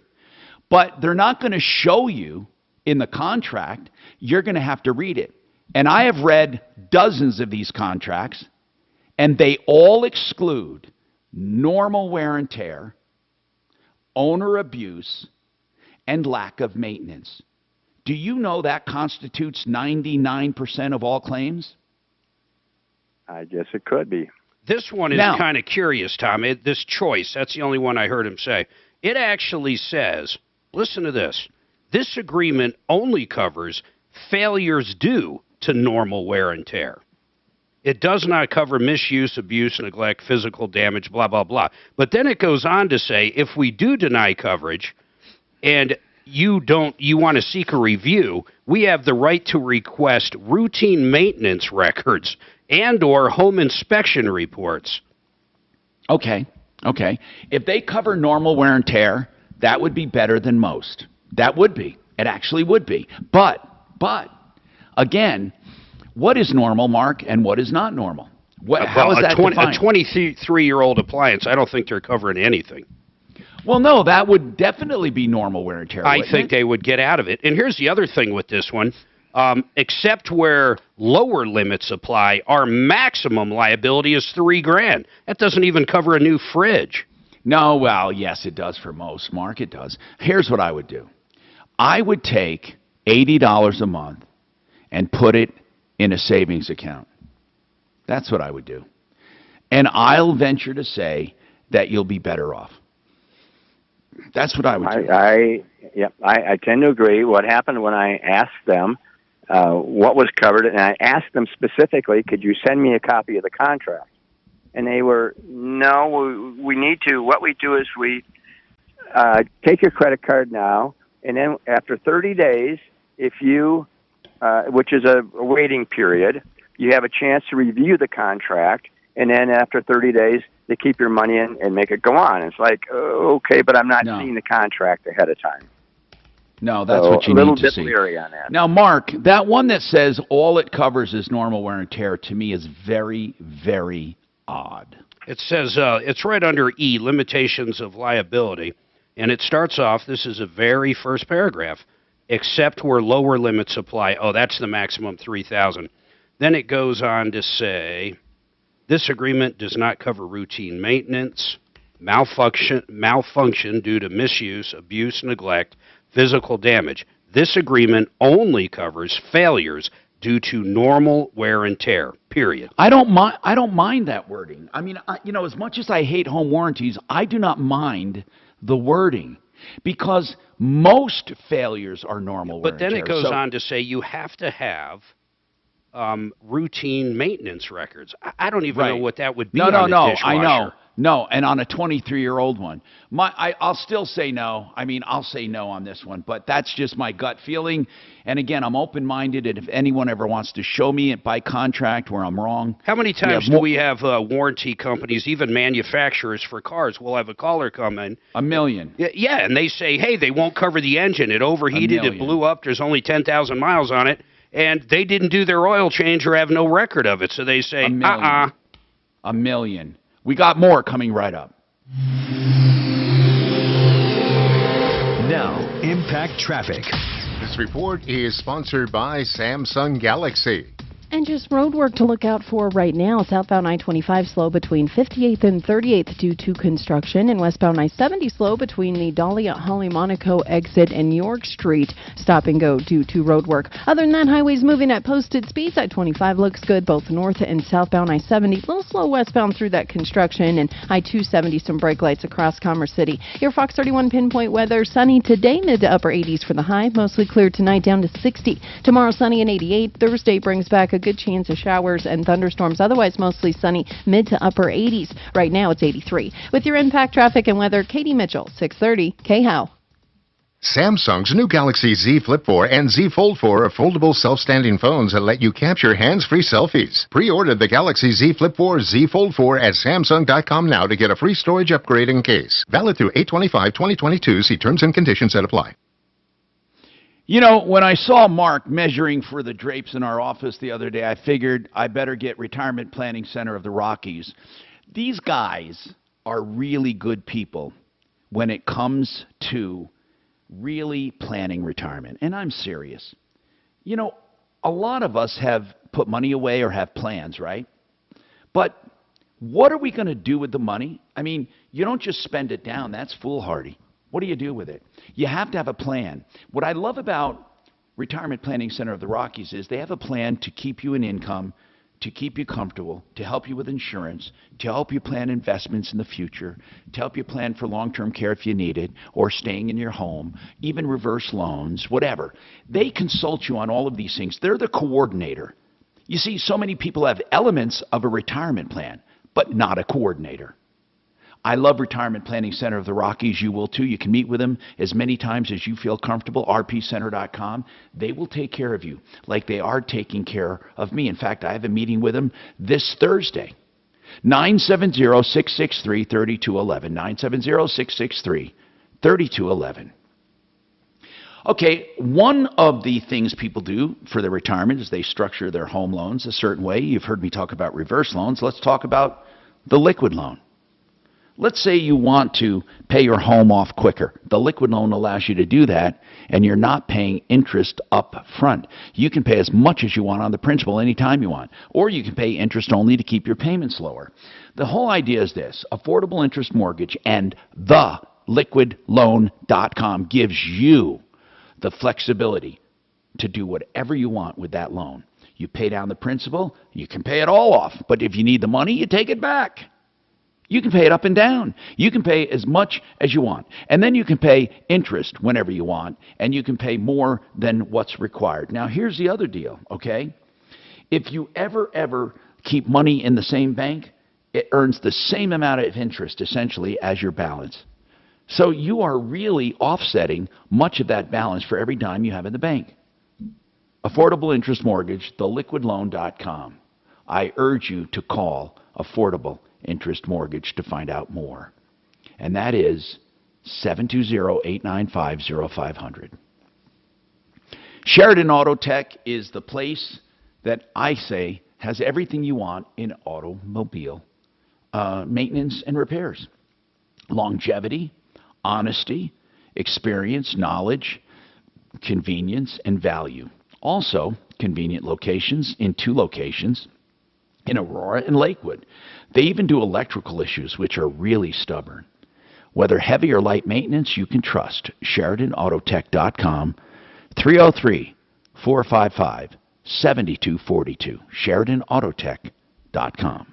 Speaker 12: But they're not going to show you in the contract. You're going to have to read it. And I have read dozens of these contracts, and they all exclude normal wear and tear, owner abuse, and lack of maintenance. Do you know that constitutes 99% of all claims?
Speaker 24: I guess it could be.
Speaker 3: This one is kind of curious, Tom. This choice, that's the only one I heard him say. It actually says, listen to this, this agreement only covers failures due to normal wear and tear. It does not cover misuse, abuse, neglect, physical damage, blah, blah, blah. But then it goes on to say, if we do deny coverage and you want to seek a review, we have the right to request routine maintenance records and or home inspection reports.
Speaker 12: Okay. If they cover normal wear and tear, that would be better than most. That would be. It actually would be. But again, what is normal, Mark, and what is not normal? How is that defined?
Speaker 3: A 23-year-old appliance, I don't think they're covering anything.
Speaker 12: Well, no, that would definitely be normal wear and tear.
Speaker 3: I think they would get out of it. And here's the other thing with this one. Except where lower limits apply, our maximum liability is $3,000. That doesn't even cover a new fridge.
Speaker 12: No, well, yes, it does for most, Mark, it does. Here's what I would do. I would take $80 a month and put it in a savings account. That's what I would do. And I'll venture to say that you'll be better off. That's what I would do.
Speaker 24: I tend to agree. What happened when I asked them what was covered, and I asked them specifically, could you send me a copy of the contract? And they were, no, we need to. What we do is we take your credit card now, and then after 30 days, if you, which is a waiting period, you have a chance to review the contract, and then after 30 days, they keep your money in and make it go on. It's like, okay, but I'm not seeing the contract ahead of time.
Speaker 12: No, that's what you need to see.
Speaker 24: A little bit leery on that.
Speaker 12: Now, Mark, that one that says all it covers is normal wear and tear, to me is very, very odd.
Speaker 3: It says, it's right under E, limitations of liability. And it starts off, this is a very first paragraph, except where lower limits apply. Oh, that's the maximum $3,000. Then it goes on to say, this agreement does not cover routine maintenance, malfunction due to misuse, abuse, neglect, physical damage. This agreement only covers failures due to normal wear and tear, period.
Speaker 12: I don't mind that wording. I mean, as much as I hate home warranties, I do not mind the wording because most failures are normal wear and tear.
Speaker 3: But then it goes on to say you have to have routine maintenance records. I don't even know what that would be on a dishwasher.
Speaker 12: I know. No, and on a 23-year-old one. I'll still say no. I mean, I'll say no on this one, but that's just my gut feeling. And again, I'm open-minded, and if anyone ever wants to show me it by contract where I'm wrong.
Speaker 3: How many times do we have warranty companies, even manufacturers for cars, will have a caller come in?
Speaker 12: A million.
Speaker 3: Yeah, and they say, hey, they won't cover the engine. It overheated, it blew up, there's only 10,000 miles on it, and they didn't do their oil change or have no record of it. So they say,
Speaker 12: A million. We got more coming right up.
Speaker 23: Now, Impact Traffic.
Speaker 4: This report is sponsored by Samsung Galaxy. And just road work to look out for right now. Southbound I-25 slow between 58th and 38th due to construction, and westbound I-70 slow between the Dahlia Holly Monaco exit and York Street. Stop and go due to road work. Other than that, highways moving at posted speeds. I-25 looks good both north and southbound I-70. A little slow westbound through that construction, and I-270 some brake lights across Commerce City. Your Fox 31 pinpoint weather. Sunny today, mid to upper 80s for the high. Mostly clear tonight, down to 60. Tomorrow sunny and 88. Thursday brings back a good chance of showers and thunderstorms. Otherwise, mostly sunny, mid to upper 80s. Right now, it's 83. With your impact traffic and weather, Katie Mitchell, 630 KHOW.
Speaker 9: Samsung's new Galaxy Z Flip 4 and Z Fold 4 are foldable self-standing phones that let you capture hands-free selfies. Pre-order the Galaxy Z Flip 4, Z Fold 4 at Samsung.com now to get a free storage upgrade in case. Valid through 8/25/2022. See terms and conditions that apply.
Speaker 12: You know, when I saw Mark measuring for the drapes in our office the other day, I figured I better get Retirement Planning Center of the Rockies. These guys are really good people when it comes to really planning retirement. And I'm serious. You know, a lot of us have put money away or have plans, right? But what are we going to do with the money? I mean, you don't just spend it down. That's foolhardy. What do you do with it? You have to have a plan. What I love about Retirement Planning Center of the Rockies is they have a plan to keep you in income, to keep you comfortable, to help you with insurance, to help you plan investments in the future, to help you plan for long-term care if you need it, or staying in your home, even reverse loans, whatever. They consult you on all of these things. They're the coordinator. You see, so many people have elements of a retirement plan, but not a coordinator. I love Retirement Planning Center of the Rockies. You will too. You can meet with them as many times as you feel comfortable. rpcenter.com. They will take care of you like they are taking care of me. In fact, I have a meeting with them this Thursday. 970-663-3211. 970-663-3211. Okay, one of the things people do for their retirement is they structure their home loans a certain way. You've heard me talk about reverse loans. Let's talk about the liquid loan. Let's say you want to pay your home off quicker. The liquid loan allows you to do that, and you're not paying interest up front. You can pay as much as you want on the principal anytime you want, or you can pay interest only to keep your payments lower. The whole idea is this: affordable interest mortgage, and theliquidloan.com gives you the flexibility to do whatever you want with that loan. You pay down the principal, you can pay it all off, but if you need the money, you take it back. You can pay it up and down. You can pay as much as you want. And then you can pay interest whenever you want, and you can pay more than what's required. Now, here's the other deal, okay? If you ever keep money in the same bank, it earns the same amount of interest, essentially, as your balance. So you are really offsetting much of that balance for every dime you have in the bank. Affordable interest mortgage, theliquidloan.com. I urge you to call Affordable Interest Mortgage to find out more. And that is 720-895-0500. Sheridan Auto Tech is the place that I say has everything you want in automobile maintenance and repairs. Longevity, honesty, experience, knowledge, convenience, and value. Also, convenient locations in 2 locations in Aurora and Lakewood. They even do electrical issues, which are really stubborn. Whether heavy or light maintenance, you can trust SheridanAutotech.com, 303-455-7242, SheridanAutotech.com.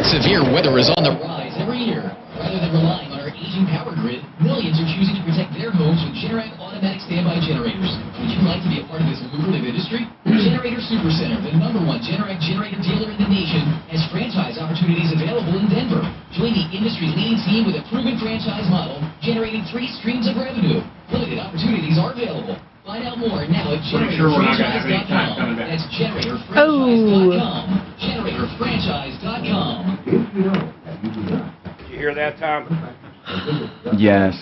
Speaker 10: Severe weather is on the rise every year. Rather than relying on our aging power grid, millions are choosing to protect their homes with Generac automatic standby generators. Would you like to be a part of this lucrative industry? Generator Supercenter, the #1 Generac generator dealer in the nation, has franchise opportunities available in Denver. Join the industry's leading team with a proven franchise model, generating 3 streams of revenue. Limited opportunities are available. Find out more now at GeneratorFranchise.com. That's GeneratorFranchise.com. GeneratorFranchise.com.
Speaker 3: Did you hear that, Tom?
Speaker 12: Yes.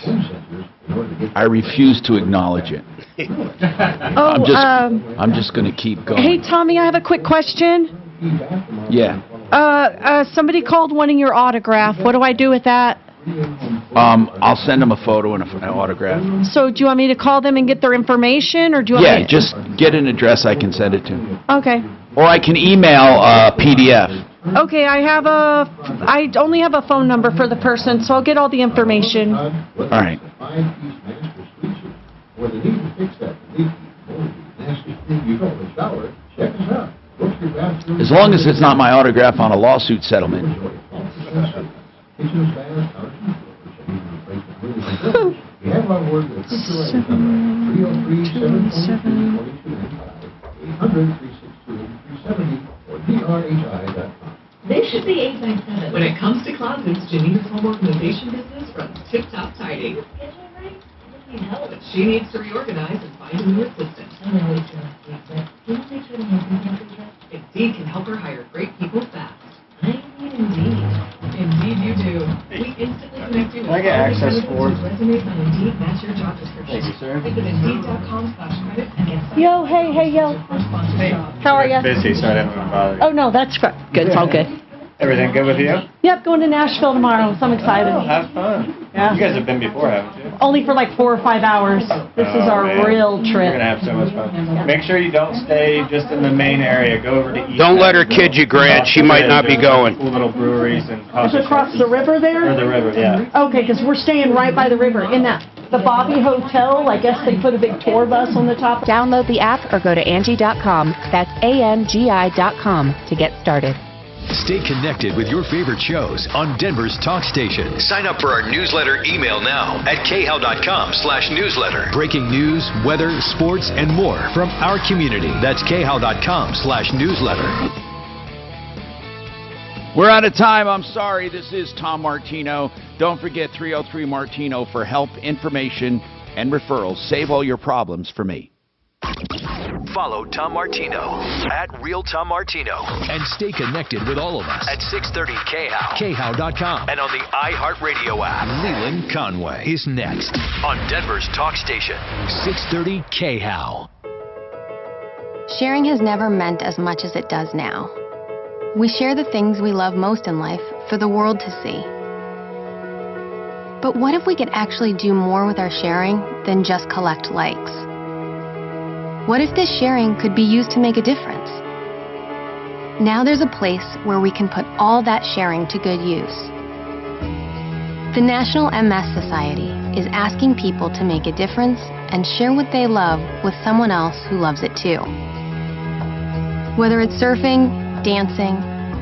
Speaker 12: I refuse to acknowledge it. I'm just going to keep going.
Speaker 2: Hey, Tommy, I have a quick question.
Speaker 12: Yeah.
Speaker 2: Somebody called wanting your autograph. What do I do with that?
Speaker 12: I'll send them a photo and an autograph.
Speaker 2: So do you want me to call them and get their information, or do you want
Speaker 12: Yeah,
Speaker 2: me to...
Speaker 12: just get an address I can send it to.
Speaker 2: Okay.
Speaker 12: Or I can email PDF.
Speaker 2: Okay, I only have a phone number for the person, so I'll get all the information.
Speaker 12: All right. As long as it's not my autograph on a lawsuit settlement.
Speaker 6: They should be 897. When it comes to closets, Janina's home organization business runs tip-top tidy. But she needs to reorganize and find a new assistant. Indeed can help her hire great people fast. Indeed. Indeed you do. We instantly connect you with
Speaker 8: I get access for
Speaker 6: resumes on Indeed match your job description.
Speaker 8: Thank you, sir.
Speaker 6: Visit Indeed.com/credit and get
Speaker 2: Yo, hey, yo.
Speaker 8: Hey.
Speaker 2: How are you?
Speaker 8: Busy, so I didn't want to bother you.
Speaker 2: Oh, no, that's good. Good, it's all good.
Speaker 8: Everything good with you?
Speaker 2: Yep, going to Nashville tomorrow, so I'm excited.
Speaker 8: Oh, have fun.
Speaker 2: Yeah.
Speaker 8: You guys have been before, haven't you?
Speaker 2: Only for like 4 or 5 hours. This is our
Speaker 8: man.
Speaker 2: real
Speaker 8: You're
Speaker 2: trip.
Speaker 8: going to have so much fun. Make sure you don't stay just in the main area. Go over to East.
Speaker 3: Don't let her kid you, Grant. She might not be going.
Speaker 8: Cool little breweries and
Speaker 2: Is
Speaker 8: coffee
Speaker 2: it across
Speaker 8: shops.
Speaker 2: the river there?
Speaker 8: Or the river, yeah.
Speaker 2: Okay, because we're staying right by the river in the Bobby Hotel. I guess they put a big tour bus on the top.
Speaker 15: Download the app or go to Angie.com. That's ANGI.com to get started.
Speaker 23: Stay connected with your favorite shows on Denver's Talk Station. Sign up for our newsletter email now at khow.com/newsletter. Breaking news, weather, sports, and more from our community. That's khow.com/newsletter.
Speaker 12: We're out of time. I'm sorry. This is Tom Martino. Don't forget 303 Martino for help, information, and referrals. Save all your problems for me.
Speaker 23: Follow Tom Martino at Real Tom Martino. And stay connected with all of us at 630 KHOW, khow.com, and on the iHeartRadio app. Leland Conway is next on Denver's Talk Station, 630 KHOW.
Speaker 19: Sharing has never meant as much as it does now. We share the things we love most in life for the world to see. But what if we could actually do more with our sharing than just collect likes? What if this sharing could be used to make a difference? Now there's a place where we can put all that sharing to good use. The National MS Society is asking people to make a difference and share what they love with someone else who loves it too. Whether it's surfing, dancing,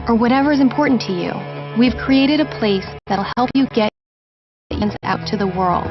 Speaker 19: or whatever is important to you, we've created a place that'll help you get out to the world.